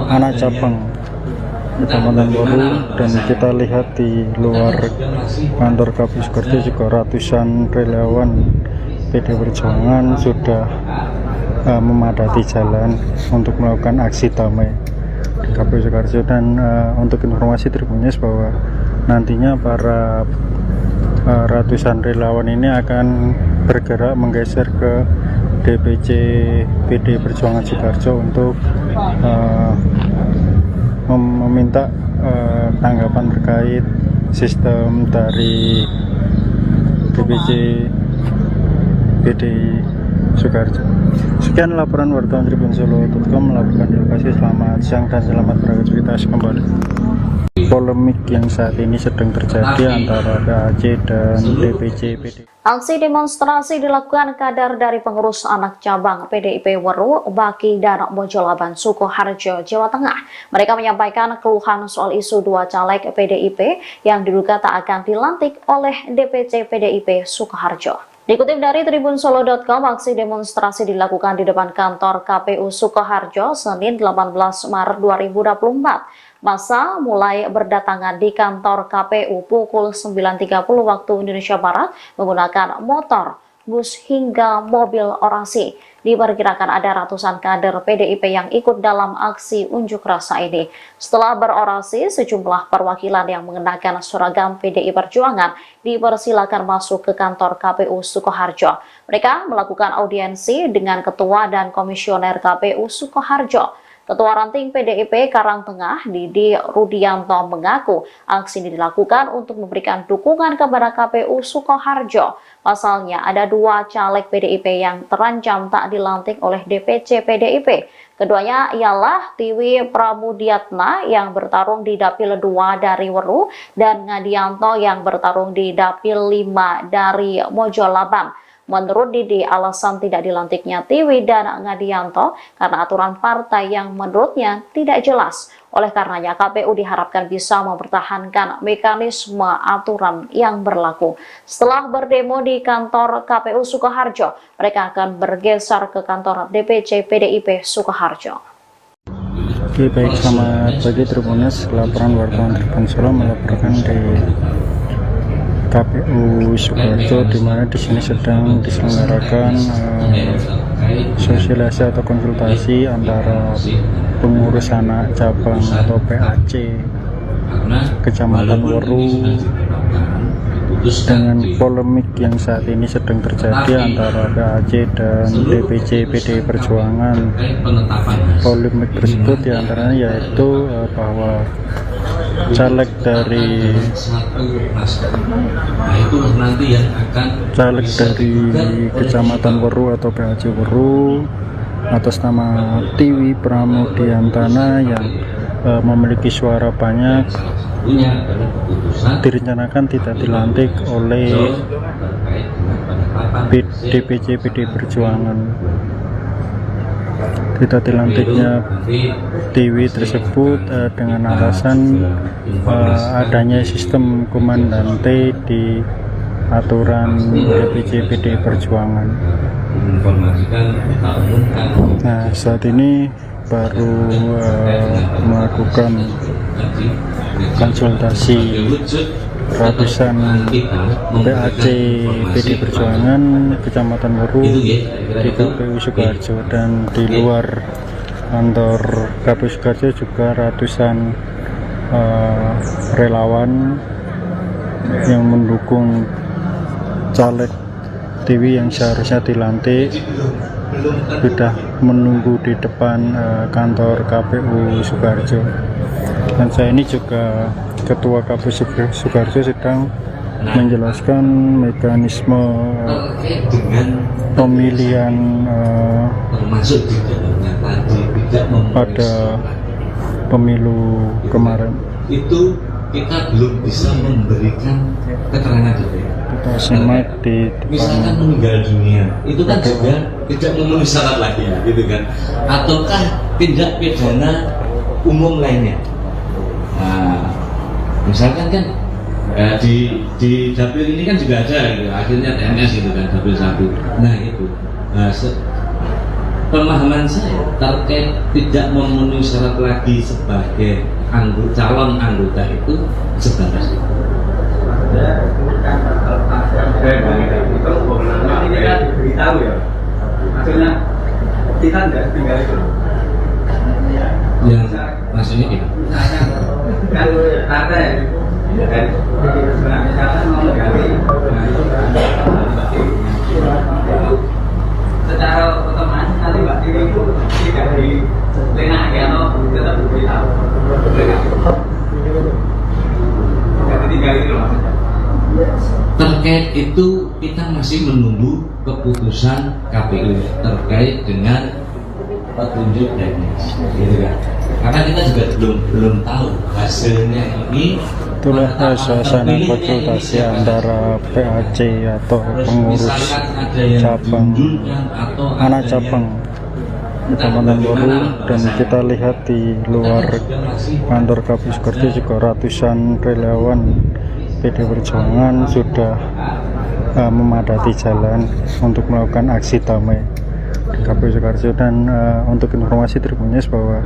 [SPEAKER 1] anak cabang Kecamatan Baru, dan kita lihat di luar kantor KPU Sukoharjo juga ratusan relawan PD Perjuangan sudah memadati jalan untuk melakukan aksi damai di KPU Sukoharjo. Dan untuk informasi Tribunnews bahwa nantinya para ratusan relawan ini akan bergerak menggeser ke DPC PD Perjuangan Sukoharjo untuk meminta tanggapan terkait sistem dari DPC PDI Sukoharjo. Sekian laporan wartawan TribunSolo.com melaporkan di lokasi. Selamat siang dan selamat beraktivitas kembali. Polemik yang saat ini sedang terjadi antara PAC dan DPC PDI.
[SPEAKER 2] Aksi demonstrasi dilakukan kader dari pengurus anak cabang PDIP Weru, Baki, dan Mojolaban Sukoharjo, Jawa Tengah. Mereka menyampaikan keluhan soal isu dua caleg PDIP yang diduga tak akan dilantik oleh DPC PDIP Sukoharjo. Dikutip dari TribunSolo.com, aksi demonstrasi dilakukan di depan kantor KPU Sukoharjo Senin 18 Maret 2024. Massa mulai berdatangan di kantor KPU pukul 9.30 waktu Indonesia Barat menggunakan motor, bus hingga mobil orasi. Diperkirakan ada ratusan kader PDIP yang ikut dalam aksi unjuk rasa ini. Setelah berorasi, sejumlah perwakilan yang mengenakan seragam PDI Perjuangan dipersilakan masuk ke kantor KPU Sukoharjo. Mereka melakukan audiensi dengan Ketua dan Komisioner KPU Sukoharjo. Ketua Ranting PDIP Karangtengah, Didi Rudianto, mengaku aksi ini dilakukan untuk memberikan dukungan kepada KPU Sukoharjo. Pasalnya ada dua caleg PDIP yang terancam tak dilantik oleh DPC PDIP. Keduanya ialah Tiwi Pramudiatna yang bertarung di Dapil 2 dari Weru dan Ngadianto yang bertarung di Dapil 5 dari Mojolaban. Menurut Didi, alasan tidak dilantiknya Tiwi dan Ngadianto karena aturan partai yang menurutnya tidak jelas. Oleh karenanya, KPU diharapkan bisa mempertahankan mekanisme aturan yang berlaku. Setelah berdemo di kantor KPU Sukoharjo, mereka akan bergeser ke kantor DPC PDIP Sukoharjo.
[SPEAKER 1] Oke, baik, selamat pagi Tribunnews. Laporan wartawan TribunSolo melaporkan di KPU Sukoharjo, di mana di sini sedang diselenggarakan sosialisasi atau konsultasi antara pengurus anak cabang atau PAC Kecamatan Weru dengan polemik yang saat ini sedang terjadi antara PAC dan DPC PDI Perjuangan. Polemik tersebut diantaranya yaitu bahwa caleg dari Kecamatan Weru atau PAC Weru atas nama Tiwi Pramudiantana yang memiliki suara banyak direncanakan tidak dilantik oleh DPC PDI Perjuangan. Tidak dilantiknya Tiwi tersebut dengan alasan adanya sistem komandante di aturan DPC PDI Perjuangan. Nah, saat ini baru melakukan konsultasi ratusan PAC PDI Perjuangan Kecamatan Weru di KPU Sukoharjo, dan di luar kantor KPU Sukoharjo juga ratusan relawan yang mendukung caleg Tiwi yang seharusnya dilantik sudah menunggu di depan kantor KPU Sukoharjo. Dan saya ini juga Ketua KPU Sukoharjo sedang menjelaskan mekanisme pemilihan pada pemilu kemarin.
[SPEAKER 3] Itu kita belum bisa memberikan keterangan detail.
[SPEAKER 1] Kita simak di
[SPEAKER 3] misalkan meninggal dunia, itu kan juga tidak memenuhi syarat lagi, gitu kan? Ataukah tindak pidana umum lainnya? Nah, misalkan kan Di dapil ini kan juga ada gitu, akhirnya TNS gitu kan, dapil 1. Nah itu pemahaman saya terkait tidak memenuhi syarat lagi sebagai calon anggota itu sebatas itu.
[SPEAKER 4] Ini kan diberitahu ya, maksudnya kita tidak tinggal itu.
[SPEAKER 3] Yang maksudnya itu
[SPEAKER 4] Kan ada ya, kan misalkan mau menggali, secara otomatis nanti Mbak Dewi itu tidak dilenaki atau tetap diberitahu. Tidak ditinggali itu maksudnya.
[SPEAKER 3] terkait itu kita masih menunggu keputusan KPU terkait dengan petunjuk teknis, gitu kan? Karena kita juga belum tahu hasilnya ini.
[SPEAKER 1] Itulah suasana konsultasi antara PAC atau pengurus cabang anak cabang Kecamatan Baru, dan kita lihat di luar kantor KPU Sukoharjo juga ratusan relawan PD Perjuangan sudah memadati jalan untuk melakukan aksi damai di KPU Sukoharjo. Dan untuk informasi Tribunnews bahwa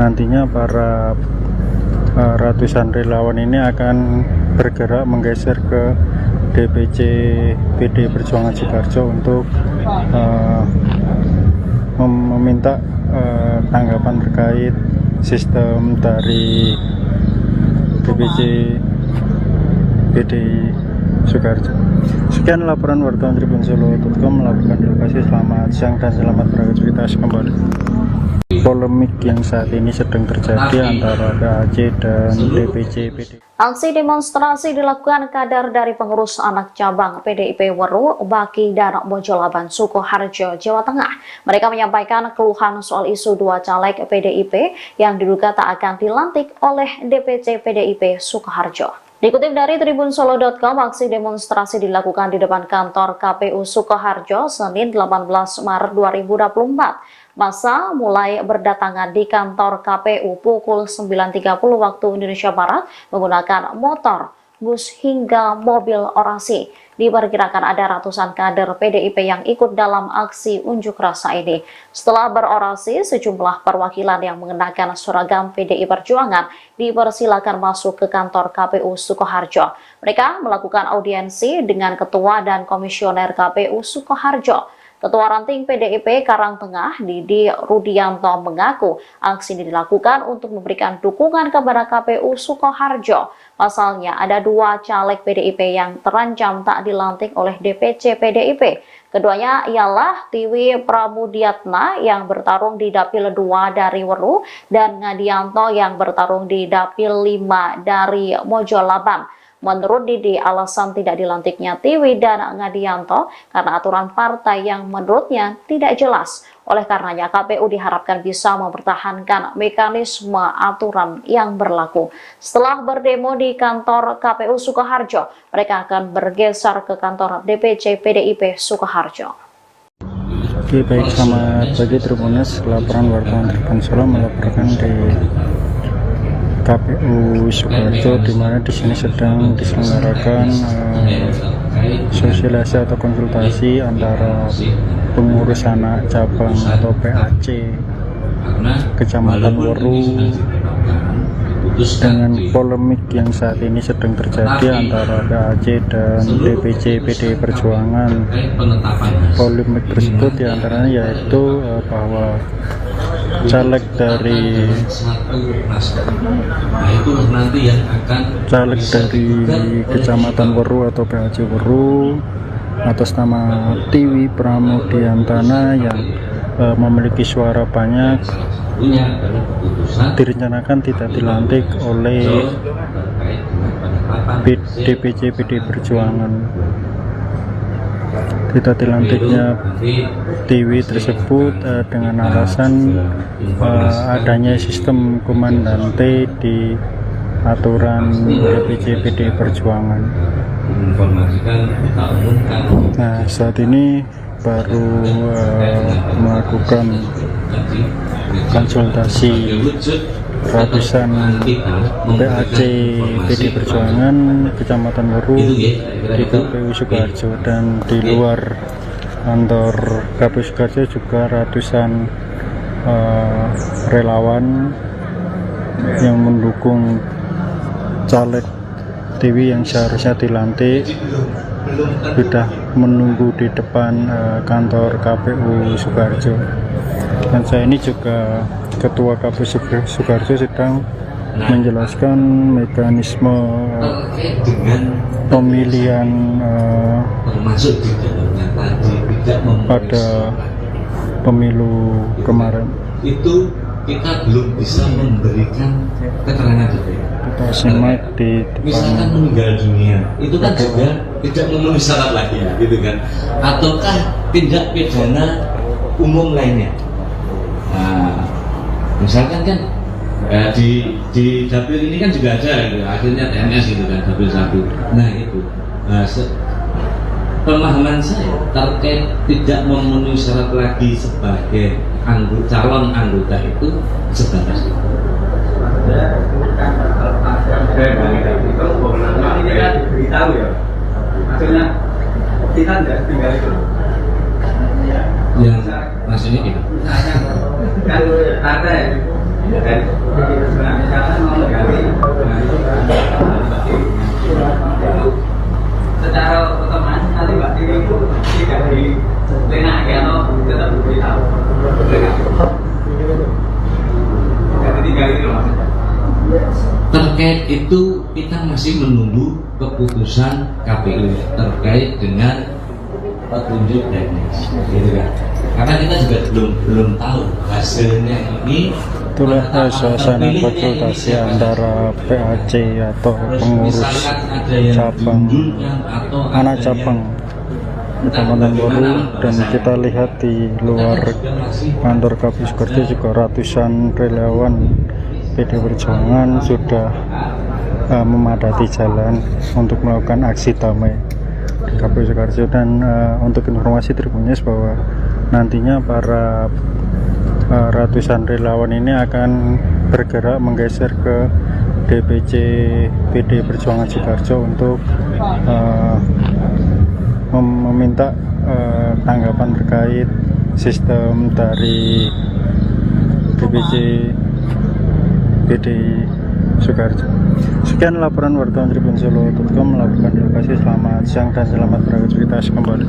[SPEAKER 1] nantinya para ratusan relawan ini akan bergerak menggeser ke DPC PD Perjuangan Sukoharjo untuk meminta tanggapan terkait sistem dari DPC PDI Sukoharjo. Sekian laporan wartawan TribunSolo.com melaporkan di lokasi. Selamat siang dan selamat beraktivitas kembali. Polemik yang saat ini sedang terjadi antara PAC dan DPC PDI.
[SPEAKER 2] Aksi demonstrasi dilakukan kader dari pengurus anak cabang PDIP Weru, Baki, dan Mojolaban, Sukoharjo, Jawa Tengah. Mereka menyampaikan keluhan soal isu 2 caleg PDIP yang diduga tak akan dilantik oleh DPC PDIP Sukoharjo. Dikutip dari TribunSolo.com, aksi demonstrasi dilakukan di depan kantor KPU Sukoharjo Senin 18 Maret 2024. Masa mulai berdatangan di kantor KPU pukul 9.30 waktu Indonesia Barat menggunakan motor, bus hingga mobil orasi. Diperkirakan ada ratusan kader PDIP yang ikut dalam aksi unjuk rasa ini. Setelah berorasi, sejumlah perwakilan yang mengenakan seragam PDI Perjuangan dipersilakan masuk ke kantor KPU Sukoharjo. Mereka melakukan audiensi dengan Ketua dan Komisioner KPU Sukoharjo. Ketua Ranting PDIP Karangtengah, Didi Rudianto, mengaku aksi ini dilakukan untuk memberikan dukungan kepada KPU Sukoharjo. Pasalnya ada 2 caleg PDIP yang terancam tak dilantik oleh DPC PDIP. Keduanya ialah Tiwi Pramudiatna yang bertarung di Dapil 2 dari Weru dan Ngadianto yang bertarung di Dapil 5 dari Mojolaban. Menurut Didi, alasan tidak dilantiknya Tiwi dan Ngadianto karena aturan partai yang menurutnya tidak jelas. Oleh karenanya, KPU diharapkan bisa mempertahankan mekanisme aturan yang berlaku. Setelah berdemo di kantor KPU Sukoharjo, mereka akan bergeser ke kantor DPC PDIP Sukoharjo.
[SPEAKER 1] Oke, baik, selamat pagi Tribunnews. Laporan wartawan TribunSolo melaporkan di KPU Sukoharjo, di mana di sini sedang diselenggarakan sosialisasi atau konsultasi antara pengurus anak cabang atau PAC Kecamatan Weru dengan polemik yang saat ini sedang terjadi antara PAC dan DPC PDI Perjuangan. Polemik tersebut diantaranya yaitu bahwa caleg dari Kecamatan Weru atau PAC Weru atas nama Tiwi Pramudiantana yang memiliki suara banyak direncanakan tidak dilantik oleh DPC PDI Perjuangan. Tidak dilantiknya Tiwi tersebut dengan alasan adanya sistem komandante di aturan DPC PDI Perjuangan. Nah, saat ini baru melakukan konsultasi ratusan PAC PD Perjuangan Kecamatan Weru di KPU Sukoharjo, dan di luar kantor KPU Sukoharjo juga ratusan relawan yang mendukung caleg Dewi yang seharusnya dilantik sudah menunggu di depan kantor KPU Sukoharjo. Dan saya ini juga Ketua KPU Sukoharjo sedang menjelaskan mekanisme pemilihan pada pemilu kemarin.
[SPEAKER 3] Itu kita belum bisa memberikan keterangan detail.
[SPEAKER 1] Kita simak di
[SPEAKER 3] Misalkan
[SPEAKER 1] depan.
[SPEAKER 3] meninggal dunia, itu kan juga tidak memenuhi syarat lagi ya, gitu kan? Ataukah tindak pidana umum lainnya? Nah, misalkan kan di dapil ini kan juga ada gitu, akhirnya TNS gitu kan, dapil 1. Nah itu pemahaman saya terkait tidak memenuhi syarat lagi sebagai calon anggota itu sebatas itu.
[SPEAKER 4] Kita diberitahu ya, maksudnya kita tidak tinggal itu.
[SPEAKER 3] Yang maksudnya gitu.
[SPEAKER 4] Kan ada dan misalkan mau mengganti, secara otomatis nanti Mbak Dewi itu tidak dilenaki atau tetap diberitahu. Tidak ditinggal itu maksudnya.
[SPEAKER 3] Terkait itu kita masih menunggu keputusan KPU terkait dengan petunjuk teknis, gitu kan? Karena kita juga belum tahu hasilnya ini.
[SPEAKER 1] Itulah suasana konsultasi antara PAC atau pengurus cabang anak cabang Kecamatan Weru, dan kita lihat di luar kantor KPU Sukoharjo juga ratusan relawan PD Perjuangan sudah memadati jalan untuk melakukan aksi damai di KPU Sukoharjo. Dan untuk informasi Tribunnews bahwa nantinya para ratusan relawan ini akan bergerak menggeser ke DPC PD Perjuangan Sukoharjo untuk meminta tanggapan terkait sistem dari DPC PD Sukoharjo. Sekian laporan wartawan TribunSolo.com melakukan di lokasi. Selamat siang dan selamat beraktivitas kembali.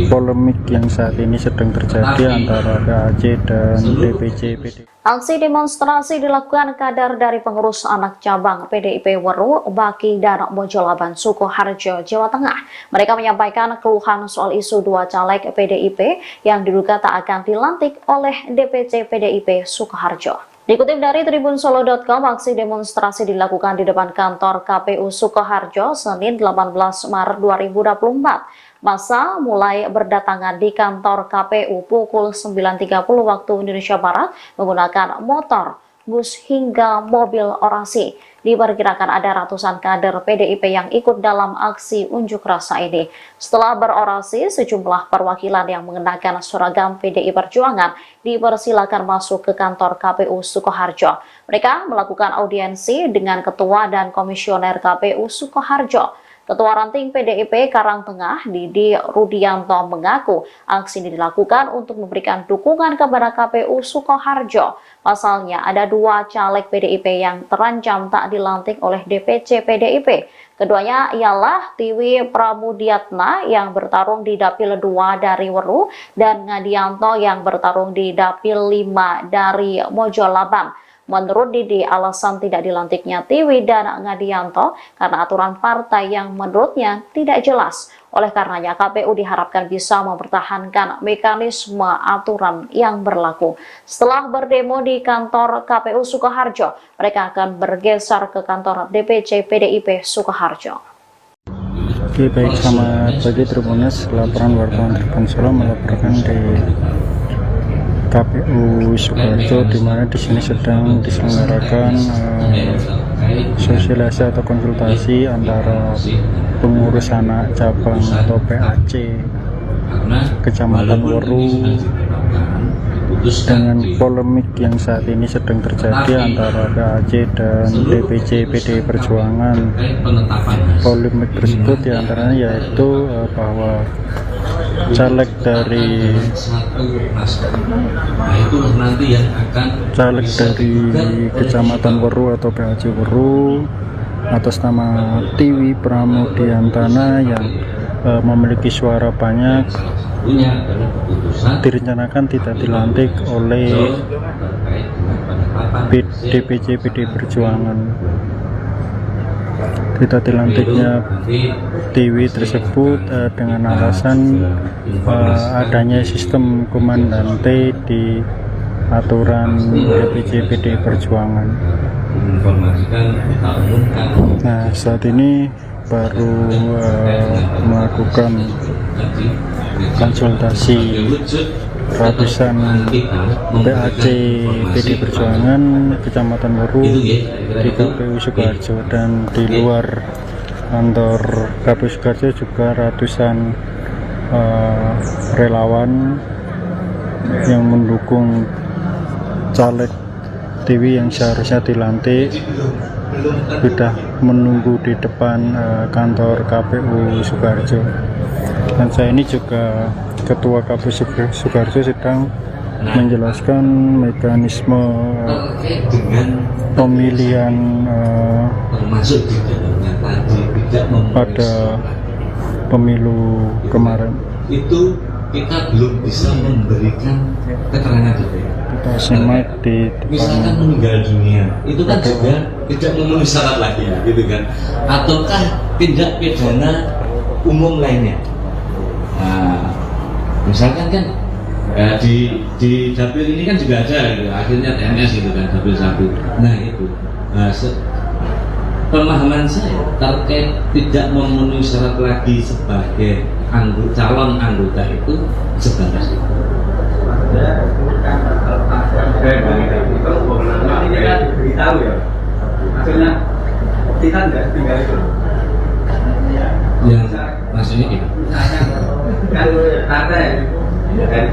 [SPEAKER 1] Polemik yang saat ini sedang terjadi antara PAC dan DPC PD.
[SPEAKER 2] Aksi demonstrasi dilakukan kader dari pengurus anak cabang PDIP Weru, Baki dan Mojolaban Sukoharjo, Jawa Tengah. Mereka menyampaikan keluhan soal isu 2 caleg PDIP yang diduga tak akan dilantik oleh DPC PDIP Sukoharjo. Dikutip dari TribunSolo.com, aksi demonstrasi dilakukan di depan kantor KPU Sukoharjo Senin 18 Maret 2024. Massa mulai berdatangan di kantor KPU pukul 9.30 waktu Indonesia Barat menggunakan motor, bus hingga mobil orasi. Diperkirakan ada ratusan kader PDIP yang ikut dalam aksi unjuk rasa ini. Setelah berorasi, sejumlah perwakilan yang mengenakan seragam PDI Perjuangan dipersilakan masuk ke kantor KPU Sukoharjo. Mereka melakukan audiensi dengan Ketua dan Komisioner KPU Sukoharjo. Ketua Ranting PDIP Karangtengah, Didi Rudianto, mengaku aksi ini dilakukan untuk memberikan dukungan kepada KPU Sukoharjo. Pasalnya, ada 2 caleg PDIP yang terancam tak dilantik oleh DPC PDIP. Keduanya ialah Tiwi Pramudiatna yang bertarung di Dapil 2 dari Weru dan Ngadianto yang bertarung di Dapil 5 dari Mojolaban. Menurut Didi, alasan tidak dilantiknya Tiwi dan Ngadianto karena aturan partai yang menurutnya tidak jelas. Oleh karenanya, KPU diharapkan bisa mempertahankan mekanisme aturan yang berlaku. Setelah berdemo di kantor KPU Sukoharjo, mereka akan bergeser ke kantor DPC PDIP Sukoharjo.
[SPEAKER 1] Oke, baik, selamat pagi Tribunnews. Laporan wartawan TribunSolo melaporkan di KPU Sukoharjo, di mana di sini sedang diselenggarakan sosialisasi atau konsultasi antara pengurus anak cabang atau PAC Kecamatan Weru dengan polemik yang saat ini sedang terjadi antara PAC dan DPC PDI Perjuangan. Polemik tersebut diantaranya yaitu bahwa caleg dari Kecamatan Weru atau PAC Weru atas nama Tiwi Pramudiantana yang memiliki suara banyak direncanakan tidak dilantik oleh DPC PDI Perjuangan. Tidak dilantiknya Tiwi tersebut dengan alasan adanya sistem komandante di aturan DPC PDI Perjuangan. Nah, saat ini baru melakukan konsultasi ratusan PAC PDI Perjuangan Kecamatan Weru di KPU Sukoharjo, dan di luar kantor KPU Sukoharjo juga ratusan relawan yang mendukung caleg Tiwi yang seharusnya dilantik sudah menunggu di depan kantor KPU Sukoharjo. Dan saya ini juga Ketua KPU Sukoharjo sedang menjelaskan mekanisme pemilihan pada pemilu kemarin.
[SPEAKER 3] Itu kita belum bisa memberikan keterangan detail.
[SPEAKER 1] Kita simak di
[SPEAKER 3] Misalkan
[SPEAKER 1] depan.
[SPEAKER 3] meninggal dunia, itu kan juga tidak memenuhi syarat lagi ya, gitu kan? Ataukah tindak pidana umum lainnya? Nah, misalkan kan di dapil ini kan juga ada, gitu. Akhirnya TNS gitu kan, dapil 1. Nah itu, pemahaman saya terkait tidak memenuhi syarat lagi sebagai calon anggota itu sebatas itu.
[SPEAKER 4] Ini kan diberitahu ya, maksudnya kita nggak tinggal itu.
[SPEAKER 3] Yang maksudnya gitu.
[SPEAKER 4] Kan ada ya, dari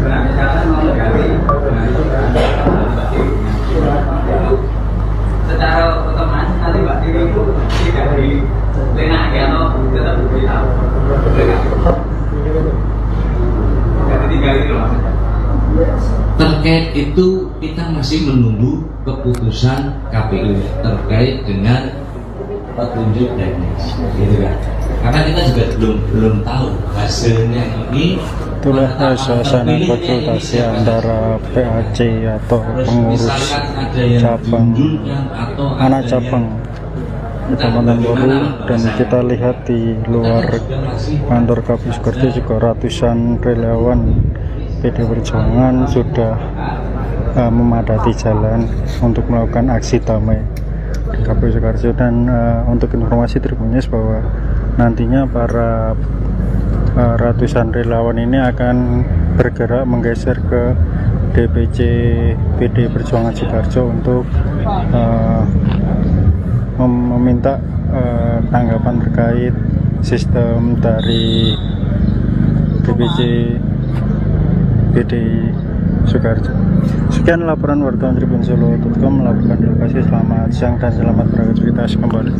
[SPEAKER 4] misalkan mau menggali, secara otomatis nanti Mbak Tiri itu tidak dilenaki atau tetap diberitahu. Jadi tinggal itu maksudnya.
[SPEAKER 3] Terkait itu kita masih menunggu keputusan KPU terkait dengan petunjuk teknis, gitu kan? Karena kita juga belum tahu hasilnya ini.
[SPEAKER 1] Itulah suasana konsultasi antara PAC atau pengurus cabang anak cabang Kecamatan Weru, dan kita lihat di luar kantor KPU Sukoharjo juga ratusan relawan PDI Perjuangan sudah memadati jalan untuk melakukan aksi damai di KPU Sukoharjo. Dan untuk informasi Tribun News bahwa nantinya para ratusan relawan ini akan bergerak menggeser ke DPC PDI Perjuangan Sukoharjo untuk meminta tanggapan terkait sistem dari DPC PDI Sukoharjo. Sekian laporan wartawan Tribun Solo.com melakukan di lokasi. Selamat siang dan selamat beraktivitas kembali.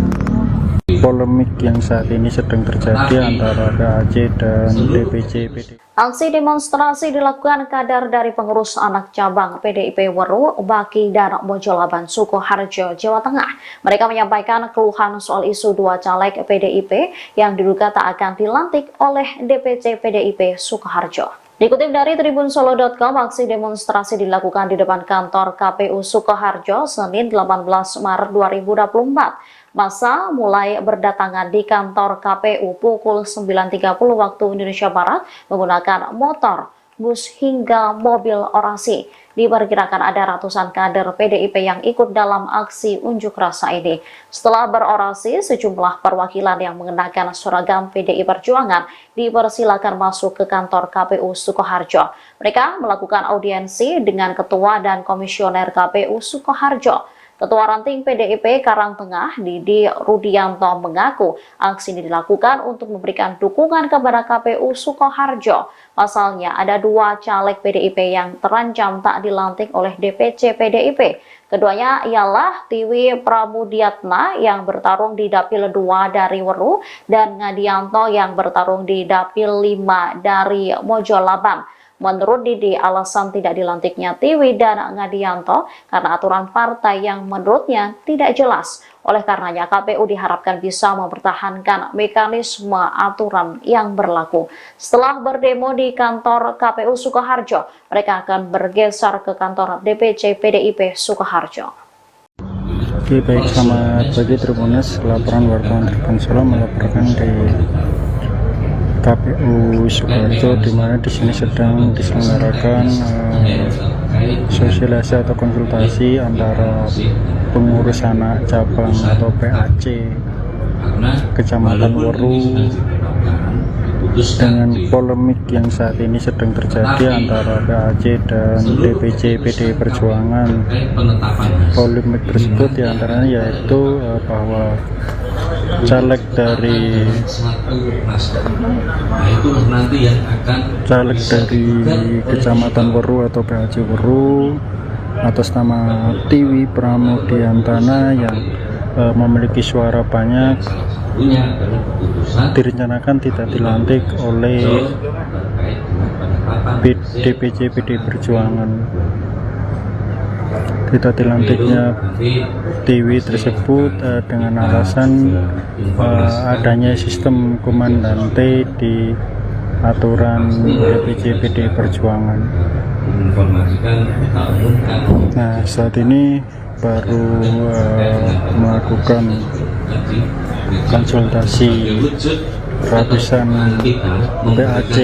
[SPEAKER 1] Polemik yang saat ini sedang terjadi antara PAC dan DPC PDI.
[SPEAKER 2] Aksi demonstrasi dilakukan kader dari pengurus anak cabang PDIP Weru, Baki dan Mojolaban Sukoharjo, Jawa Tengah. Mereka menyampaikan keluhan soal isu 2 caleg PDIP yang diduga tak akan dilantik oleh DPC PDIP Sukoharjo. Dikutip dari tribunsolo.com, aksi demonstrasi dilakukan di depan kantor KPU Sukoharjo Senin 18 Maret 2024. Masa mulai berdatangan di kantor KPU pukul 9.30 waktu Indonesia Barat menggunakan motor, bus hingga mobil orasi. Diperkirakan ada ratusan kader PDIP yang ikut dalam aksi unjuk rasa ini. Setelah berorasi, sejumlah perwakilan yang mengenakan seragam PDI Perjuangan dipersilakan masuk ke kantor KPU Sukoharjo. Mereka melakukan audiensi dengan Ketua dan Komisioner KPU Sukoharjo. Ketua Ranting PDIP Karangtengah, Didi Rudianto, mengaku aksi ini dilakukan untuk memberikan dukungan kepada KPU Sukoharjo. Pasalnya, ada 2 caleg PDIP yang terancam tak dilantik oleh DPC PDIP. Keduanya ialah Tiwi Pramudiatna yang bertarung di Dapil 2 dari Weru dan Ngadianto yang bertarung di Dapil 5 dari Mojolaban. Menurut Didi, alasan tidak dilantiknya Tiwi dan Ngadianto karena aturan partai yang menurutnya tidak jelas. Oleh karenanya, KPU diharapkan bisa mempertahankan mekanisme aturan yang berlaku. Setelah berdemo di kantor KPU Sukoharjo, mereka akan bergeser ke kantor DPC PDIP Sukoharjo.
[SPEAKER 1] Oke, baik, selamat pagi Tribunas. Laporan wartawan Tribun Solo melaporkan di KPU Sukoharjo, di mana di sini sedang diselenggarakan sosialisasi atau konsultasi antara pengurus anak cabang atau PAC Kecamatan Weru dengan polemik yang saat ini sedang terjadi antara PAC dan DPC PD Perjuangan. Polemik tersebut diantaranya yaitu bahwa caleg dari Kecamatan Weru atau PAC Weru atas nama Tiwi Pramudiantana yang memiliki suara banyak direncanakan tidak dilantik oleh DPC PD Perjuangan. Tidak dilantiknya Tiwi tersebut dengan alasan adanya sistem komandante di aturan DPC PD Perjuangan. Nah, saat ini baru melakukan konsultasi ratusan PAC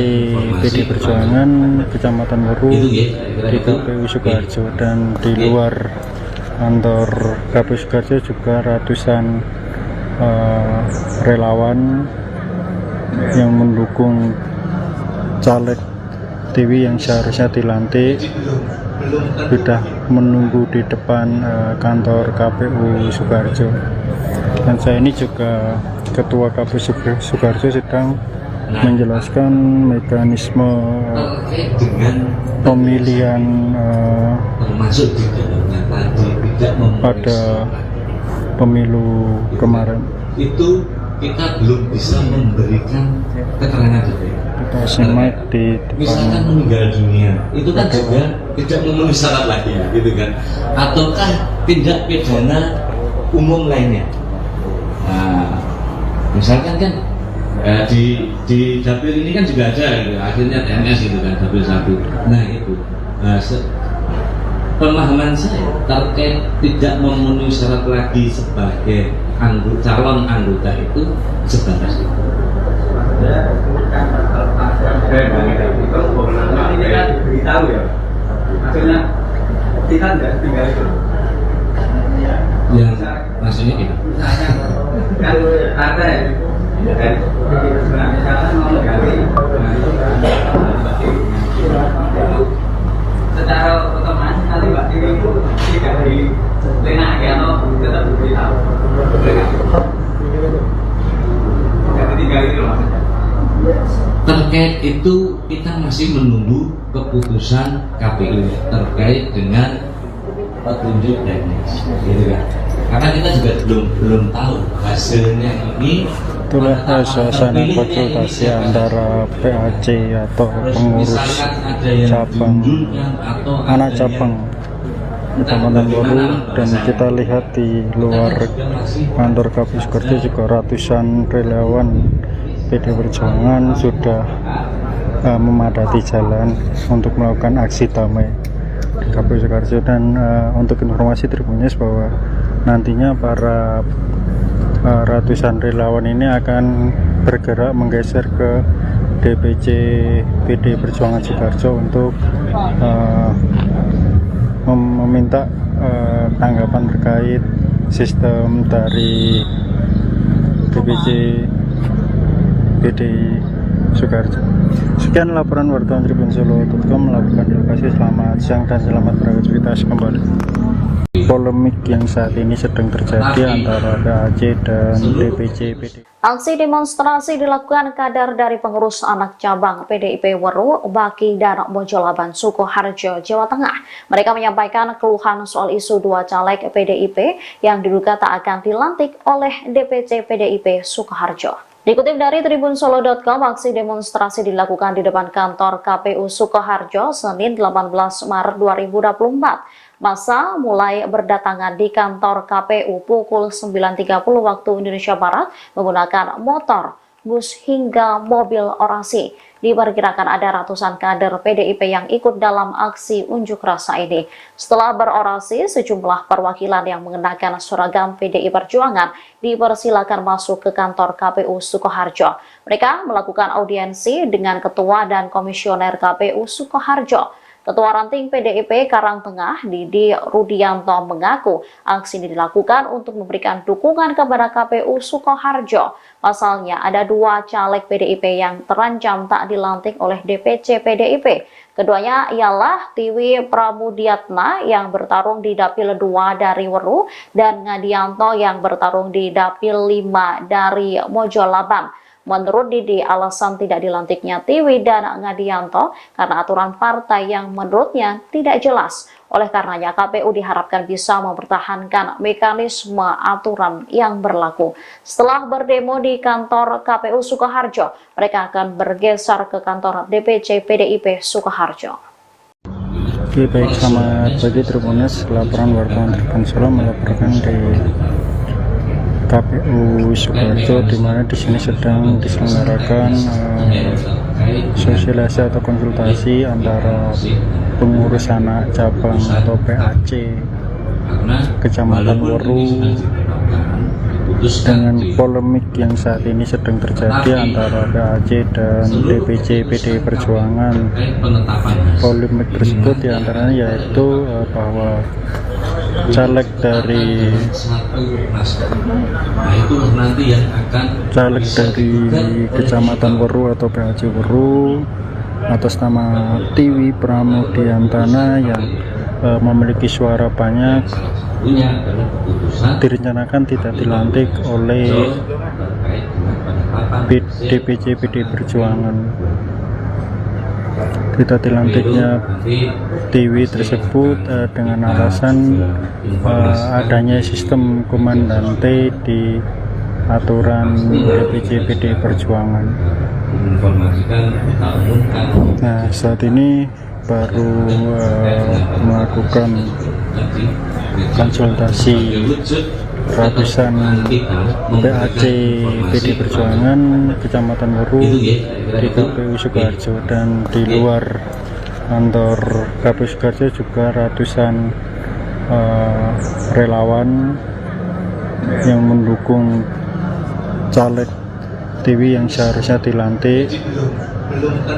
[SPEAKER 1] PD Perjuangan Kecamatan Weru di KPU Sukoharjo, dan di luar kantor KPU Sukoharjo juga ratusan relawan yang mendukung caleg Tiwi yang seharusnya dilantik sudah menunggu di depan kantor KPU Sukoharjo. Dan saya ini juga Ketua KPU Sukoharjo sedang menjelaskan mekanisme pemilihan pada pemilu kemarin.
[SPEAKER 3] Itu kita belum bisa memberikan keterangan detail.
[SPEAKER 1] Kita simak di
[SPEAKER 3] Misalkan meninggal dunia, itu kan juga tidak memenuhi syarat lagi ya, gitu kan? Ataukah tindak pidana umum lainnya? Nah, misalkan kan di dapil ini kan juga ada gitu, akhirnya TNS gitu kan, dapil 1. Nah itu pemahaman saya terkait tidak memenuhi syarat lagi sebagai calon anggota itu sebatas itu.
[SPEAKER 4] Ini kan diberitahu ya, maksudnya kita tidak tinggal itu.
[SPEAKER 3] Yang maksudnya itu
[SPEAKER 4] Kan ada ya, misalnya mau mengganti, secara otomatis nanti Mbak Tiwi itu tidak dilenaki atau tetap diberitahu. Jadi tinggal itu maksudnya.
[SPEAKER 3] terkait itu kita masih menunggu keputusan KPU terkait dengan petunjuk teknis, gitu kan? Karena kita juga belum tahu hasilnya ini.
[SPEAKER 1] Itulah suasana konsultasi antara PAC atau pengurus cabang anak cabang Kecamatan Weru, dan kita lihat di luar kantor KPU Sukoharjo juga ratusan relawan PD Perjuangan sudah memadati jalan untuk melakukan aksi damai di KPU Sukoharjo. Dan untuk informasi Tribunas bahwa nantinya para ratusan relawan ini akan bergerak menggeser ke DPC PD Perjuangan Sukoharjo untuk meminta tanggapan terkait sistem dari DPC PD Sukoharjo. Sekian laporan wartawan Tribun Solo.com melaporkan di lokasi. Selamat siang dan selamat beraktivitas kembali. polemik yang saat ini sedang terjadi antara PAC dan DPC PD.
[SPEAKER 2] Aksi demonstrasi dilakukan kader dari pengurus anak cabang PDIP Weru, Baki, dan Mojolaban, Sukoharjo, Jawa Tengah. Mereka menyampaikan keluhan soal isu dua caleg PDIP yang diduga tak akan dilantik oleh DPC PDIP Sukoharjo. Dikutip dari tribunsolo.com, aksi demonstrasi dilakukan di depan kantor KPU Sukoharjo Senin 18 Maret 2024. Massa mulai berdatangan di kantor KPU pukul 9.30 waktu Indonesia Barat menggunakan motor, bus hingga mobil orasi. Diperkirakan ada ratusan kader PDIP yang ikut dalam aksi unjuk rasa ini. Setelah berorasi, sejumlah perwakilan yang mengenakan seragam PDI Perjuangan dipersilakan masuk ke kantor KPU Sukoharjo. Mereka melakukan audiensi dengan Ketua dan Komisioner KPU Sukoharjo. Ketua Ranting PDIP Karangtengah, Didi Rudianto, mengaku aksi ini dilakukan untuk memberikan dukungan kepada KPU Sukoharjo. Pasalnya ada dua caleg PDIP yang terancam tak dilantik oleh DPC PDIP. Keduanya ialah Tiwi Pramudiatna yang bertarung di Dapil 2 dari Weru dan Ngadianto yang bertarung di Dapil 5 dari Mojolaban. Menurut Didi, alasan tidak dilantiknya Tiwi dan Ngadianto karena aturan partai yang menurutnya tidak jelas. Oleh karenanya, KPU diharapkan bisa mempertahankan mekanisme aturan yang berlaku. Setelah berdemo di kantor KPU Sukoharjo, mereka akan bergeser ke kantor DPC PDIP Sukoharjo.
[SPEAKER 1] Oke, baik, selamat pagi Tribuners. Laporan wartawan Tribun Solo melaporkan di KPU Sukoharjo, di mana di sini sedang diselenggarakan sosialisasi atau konsultasi antara pengurus anak cabang atau PAC Kecamatan Weru dengan polemik yang saat ini sedang terjadi antara PAC dan DPC PD Perjuangan. Polemik tersebut diantaranya yaitu bahwa caleg dari Kecamatan Weru atau PAC Weru atas nama Tiwi Pramudiantana yang memiliki suara banyak direncanakan tidak dilantik oleh DPC PD Perjuangan. Tidak dilantiknya Tiwi tersebut dengan alasan adanya sistem komandante di aturan DPC PD Perjuangan. Nah, saat ini baru melakukan konsultasi ratusan PAC PD Perjuangan Kecamatan Weru di KPU Sukoharjo, dan di luar kantor KPU Sukoharjo juga ratusan relawan yang mendukung caleg Tiwi yang seharusnya dilantik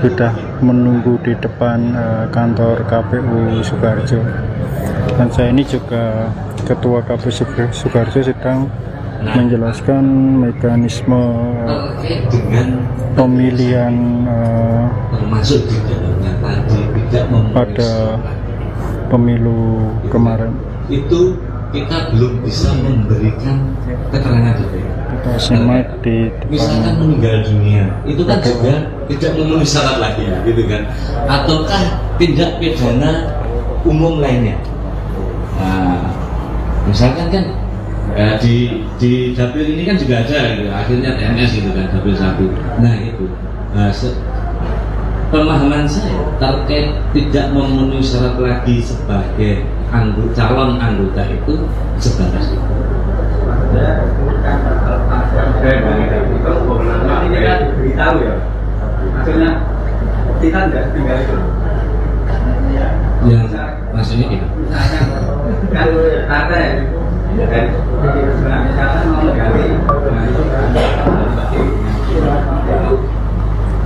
[SPEAKER 1] sudah menunggu di depan kantor KPU Sukoharjo. Dan saya ini juga Ketua KPU Sukoharjo sedang menjelaskan mekanisme pemilihan pada pemilu kemarin.
[SPEAKER 3] Itu kita belum bisa memberikan keterangan detail.
[SPEAKER 1] Kita simak di
[SPEAKER 3] misalkan meninggal dunia, itu kan juga tidak memenuhi syarat lagi ya, gitu kan? Ataukah tindak pidana umum lainnya? Nah, misalkan kan di dapil ini kan juga ada gitu, akhirnya TNS gitu kan, dapil 1. Nah itu pemahaman saya terkait tidak memenuhi syarat lagi sebagai calon anggota itu sebatas itu.
[SPEAKER 4] Ini kan diberitahu ya, maksudnya kita tidak tinggal itu.
[SPEAKER 3] Yang maksudnya itu
[SPEAKER 4] Kan ada ya, misalkan mau menggali,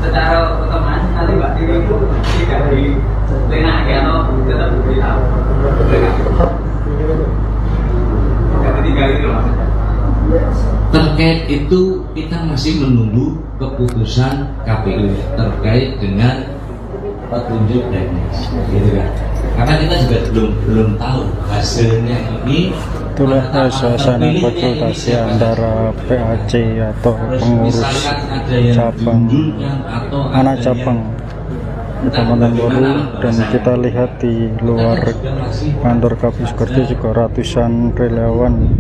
[SPEAKER 4] secara otomatis nanti Mbak Tiwi itu tidak dilenaki atau tetap diberitahu. Tidak ditinggal itu maksudnya.
[SPEAKER 3] terkait itu kita masih menunggu keputusan KPU terkait dengan petunjuk teknis, gitu kan? Karena kita juga belum tahu hasilnya ini.
[SPEAKER 1] Itulah suasana konsultasi antara PAC atau pengurus cabang anak cabang Kecamatan Waru, dan kita lihat di luar kantor KPU Sukoharjo juga ratusan relawan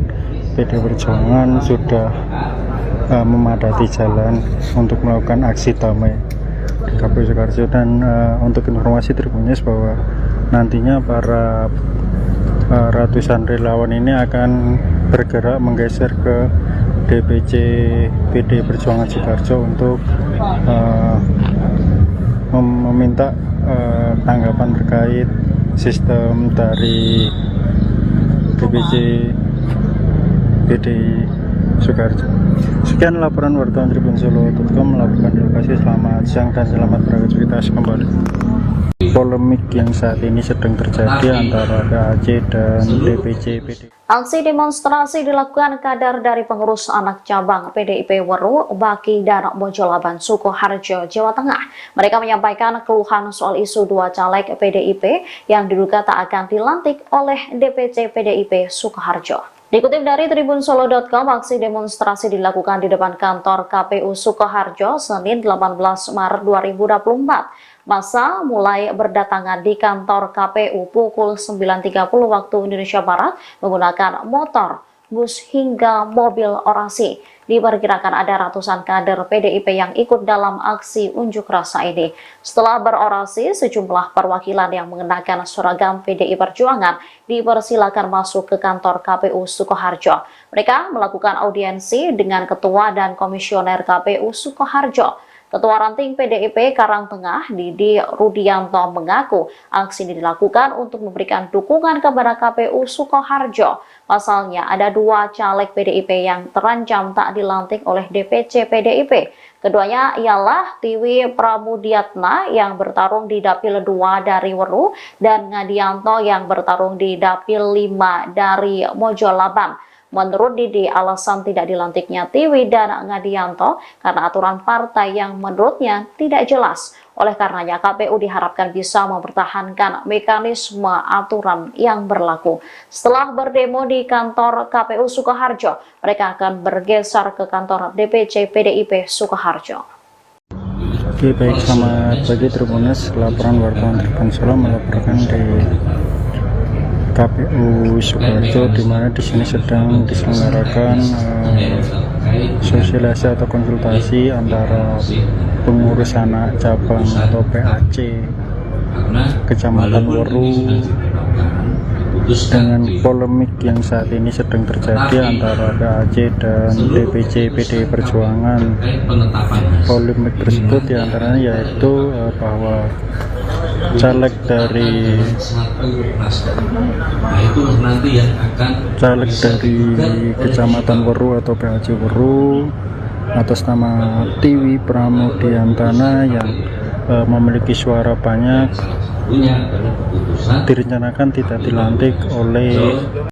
[SPEAKER 1] PD Perjuangan sudah memadati jalan untuk melakukan aksi damai di KPU Sukoharjo. Dan untuk informasi Tribunnews bahwa nantinya para ratusan relawan ini akan bergerak menggeser ke DPC PD Perjuangan Sukoharjo untuk meminta tanggapan terkait sistem dari DPC PDI Sukoharjo. Sekian laporan wartawan Tribun-Solo.com melaporkan di lokasi. Selamat siang dan selamat beraktivitas kembali. Polemik yang saat ini sedang terjadi antara PAC dan DPC PDI.
[SPEAKER 2] Aksi demonstrasi dilakukan kader dari pengurus anak cabang PDIP Waru, Baki, dan Mojolaban, Sukoharjo, Jawa Tengah. Mereka menyampaikan keluhan soal isu dua caleg PDIP yang diduga tak akan dilantik oleh DPC PDIP Sukoharjo. Dikutip dari Tribun-Solo.com, aksi demonstrasi dilakukan di depan kantor KPU Sukoharjo Senin 18 Maret 2024. Massa mulai berdatangan di kantor KPU pukul 9.30 waktu Indonesia Barat menggunakan motor, bus hingga mobil orasi. Diperkirakan ada ratusan kader PDIP yang ikut dalam aksi unjuk rasa ini. Setelah berorasi, sejumlah perwakilan yang mengenakan seragam PDI Perjuangan dipersilakan masuk ke kantor KPU Sukoharjo. Mereka melakukan audiensi dengan Ketua dan Komisioner KPU Sukoharjo. Ketua Ranting PDIP Karangtengah, Didi Rudianto, mengaku aksi ini dilakukan untuk memberikan dukungan kepada KPU Sukoharjo. Pasalnya ada dua caleg PDIP yang terancam tak dilantik oleh DPC PDIP. Keduanya ialah Tiwi Pramudiatna yang bertarung di Dapil 2 dari Waru dan Ngadianto yang bertarung di Dapil 5 dari Mojolaban. Menurut Didi, alasan tidak dilantiknya Tiwi dan Ngadianto karena aturan partai yang menurutnya tidak jelas. Oleh karenanya, KPU diharapkan bisa mempertahankan mekanisme aturan yang berlaku. Setelah berdemo di kantor KPU Sukoharjo, mereka akan bergeser ke kantor DPC PDIP Sukoharjo.
[SPEAKER 1] Oke, baik, selamat pagi Tribunnews. Laporan wartawan Tribun Solo melaporkan di KPU Sukoharjo, di mana di sini sedang diselenggarakan sosialisasi atau konsultasi antara pengurus anak cabang atau PAC Kecamatan Waru dengan polemik yang saat ini sedang terjadi antara PAC dan DPC PDI Perjuangan. Polemik tersebut diantaranya yaitu bahwa caleg dari Kecamatan Waru atau PAC Waru atas nama Tiwi Pramudiantana yang memiliki suara banyak direncanakan tidak dilantik oleh